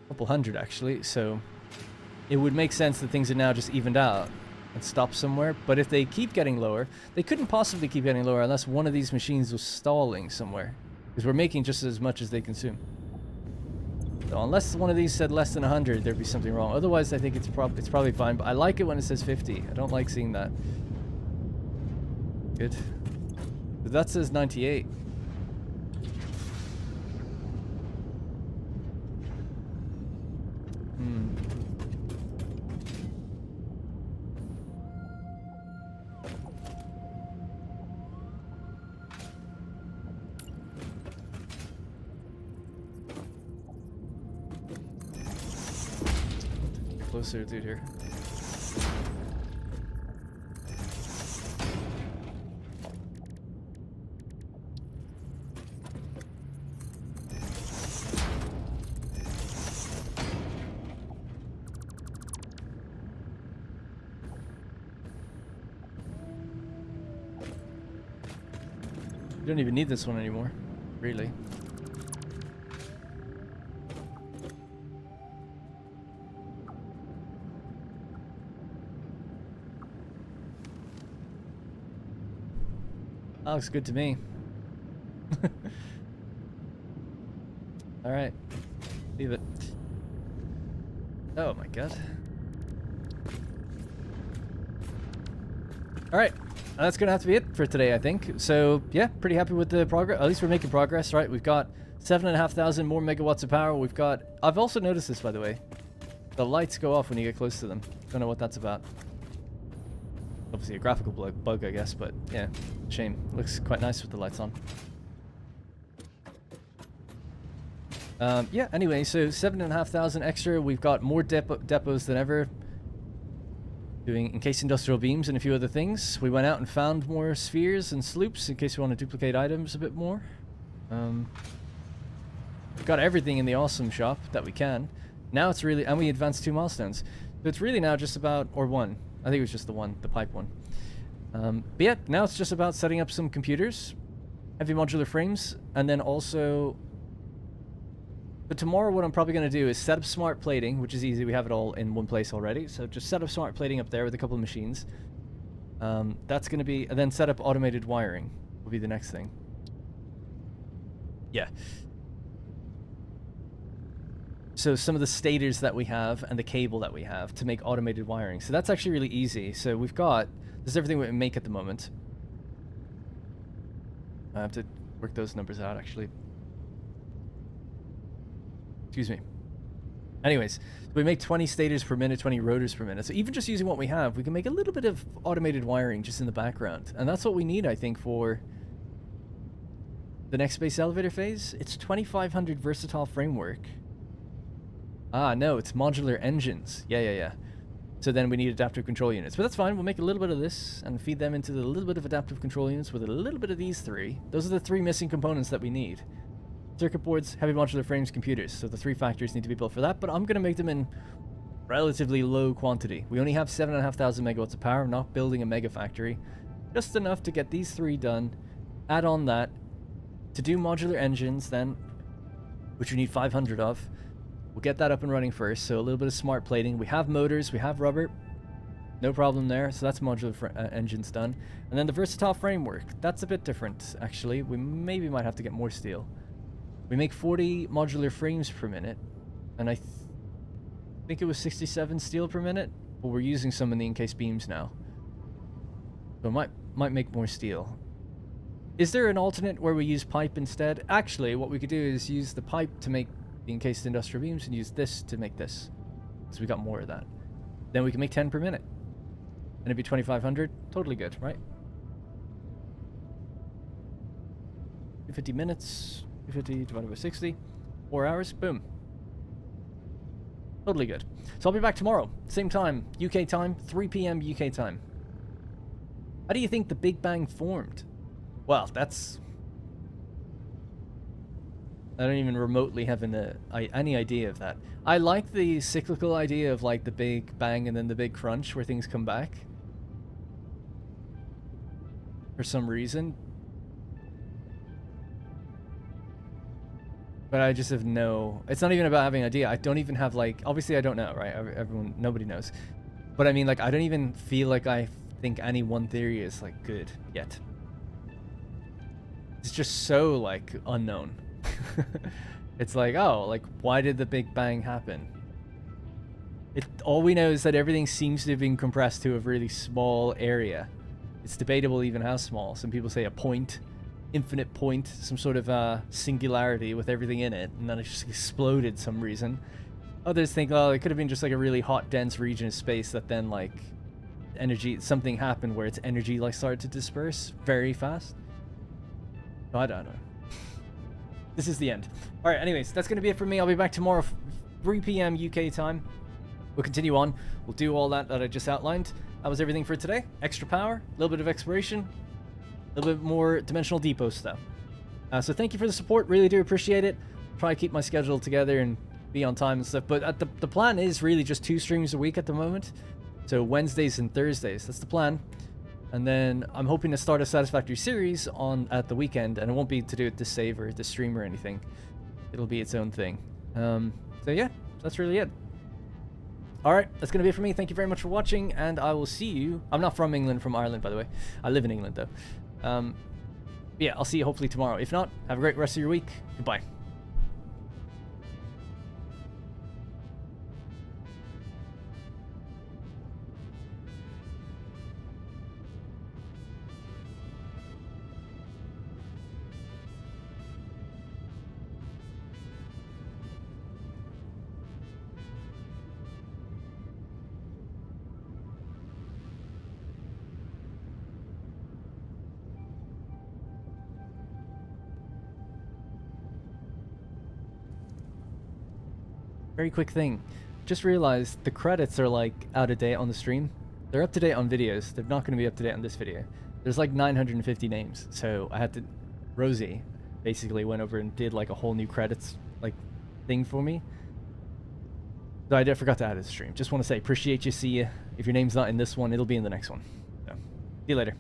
A couple hundred, actually, so... It would make sense that things are now just evened out and stop somewhere. But if they keep getting lower, they couldn't possibly keep getting lower unless one of these machines was stalling somewhere. Because we're making just as much as they consume. So unless one of these said less than 100, there'd be something wrong. Otherwise, I think it's probably fine. But I like it when it says 50. I don't like seeing that. Good. But that says 98. Closer, dude, here. You don't even need this one anymore, really. That looks good to me. Alright. Leave it. Oh my god. Alright. That's gonna have to be it for today, I think. So, yeah, pretty happy with the progress. At least we're making progress, right? We've got 7,500 more megawatts of power. We've got... I've also noticed this, by the way. The lights go off when you get close to them. Don't know what that's about. Obviously a graphical bug, I guess, but yeah, shame. Looks quite nice with the lights on. Yeah, anyway, so 7,500 extra. We've got more depots than ever. Doing encased industrial beams and a few other things. We went out and found more spheres and sloops in case we want to duplicate items a bit more. We've got everything in the awesome shop that we can. Now it's really... And we advanced 2 milestones. So it's really now just about... Or 1. I think it was just the one, the pipe one. But yeah, now it's just about setting up some computers, heavy modular frames, and then also... But tomorrow what I'm probably going to do is set up smart plating, which is easy. We have it all in one place already. So just set up smart plating up there with a couple of machines. That's going to be... And then set up automated wiring will be the next thing. Yeah. So some of the stators that we have and the cable that we have to make automated wiring. So that's actually really easy. So we've got... This is everything we make at the moment. I have to work those numbers out, actually. Excuse me. Anyways, we make 20 stators per minute, 20 rotors per minute. So even just using what we have, we can make a little bit of automated wiring just in the background. And that's what we need, I think, for the next space elevator phase. It's 2,500 versatile framework. Ah, no, it's modular engines. Yeah. So then we need adaptive control units. But that's fine. We'll make a little bit of this and feed them into the little bit of adaptive control units with a little bit of these 3. Those are the 3 missing components that we need. Circuit boards, heavy modular frames, computers. So the 3 factories need to be built for that, but I'm going to make them in relatively low quantity. We only have 7,500 megawatts of power. I'm not building a mega factory. Just enough to get these 3 done. Add on that to do modular engines then, which we need 500 of. We'll get that up and running first. So a little bit of smart plating. We have motors, we have rubber. No problem there. So that's modular engines done. And then the versatile framework. That's a bit different, actually. We maybe might have to get more steel. We make 40 modular frames per minute, and I think it was 67 steel per minute, but we're using some in the encased beams now. So it might make more steel. Is there an alternate where we use pipe instead? Actually, what we could do is use the pipe to make the encased industrial beams and use this to make this. So we got more of that. Then we can make 10 per minute. And it'd be 2,500. Totally good, right? 50 minutes. 50 divided by 60. 4 hours. Boom. Totally good. So I'll be back tomorrow. Same time. UK time. 3 p.m. UK time. How do you think the Big Bang formed? Well, that's... I don't even remotely have any idea of that. I like the cyclical idea of like the Big Bang and then the Big Crunch where things come back. For some reason. But I just have no... It's not even about having an idea. I don't even have like... Obviously I don't know, right? Nobody knows. But I mean, like, I don't even feel like I think any one theory is like good yet. It's just so like unknown. It's like, oh, like, why did the Big Bang happen? All we know is that everything seems to have been compressed to a really small area. It's debatable even how small. Some people say a point, infinite point, some sort of singularity with everything in it, and then it just exploded some reason. Others think, oh, it could have been just like a really hot, dense region of space that then like something happened where its energy like started to disperse very fast. I don't know. This is the end. All right, anyways, that's going to be it for me. I'll be back tomorrow, 3 p.m. UK time. We'll continue on. We'll do all that I just outlined. That was everything for today. Extra power, a little bit of exploration, a little bit more dimensional depot stuff. So thank you for the support. Really do appreciate it. Try to keep my schedule together and be on time and stuff. But the plan is really just 2 streams a week at the moment. So Wednesdays and Thursdays. That's the plan. And then I'm hoping to start a Satisfactory series on at the weekend, and it won't be to do with this save or this stream or anything. It'll be its own thing. So yeah, that's really it. Alright, that's going to be it for me. Thank you very much for watching, and I will see you... I'm not from England, from Ireland, by the way. I live in England, though. Yeah, I'll see you hopefully tomorrow. If not, have a great rest of your week. Goodbye. Very quick thing. Just realized the credits are like out of date on the stream. They're up to date on videos. They're not going to be up to date on this video. There's like 950 names. So I had to... Rosie basically went over and did like a whole new credits like thing for me. So I forgot to add it to the stream. Just want to say appreciate you. See you. If your name's not in this one, it'll be in the next one. So, see you later.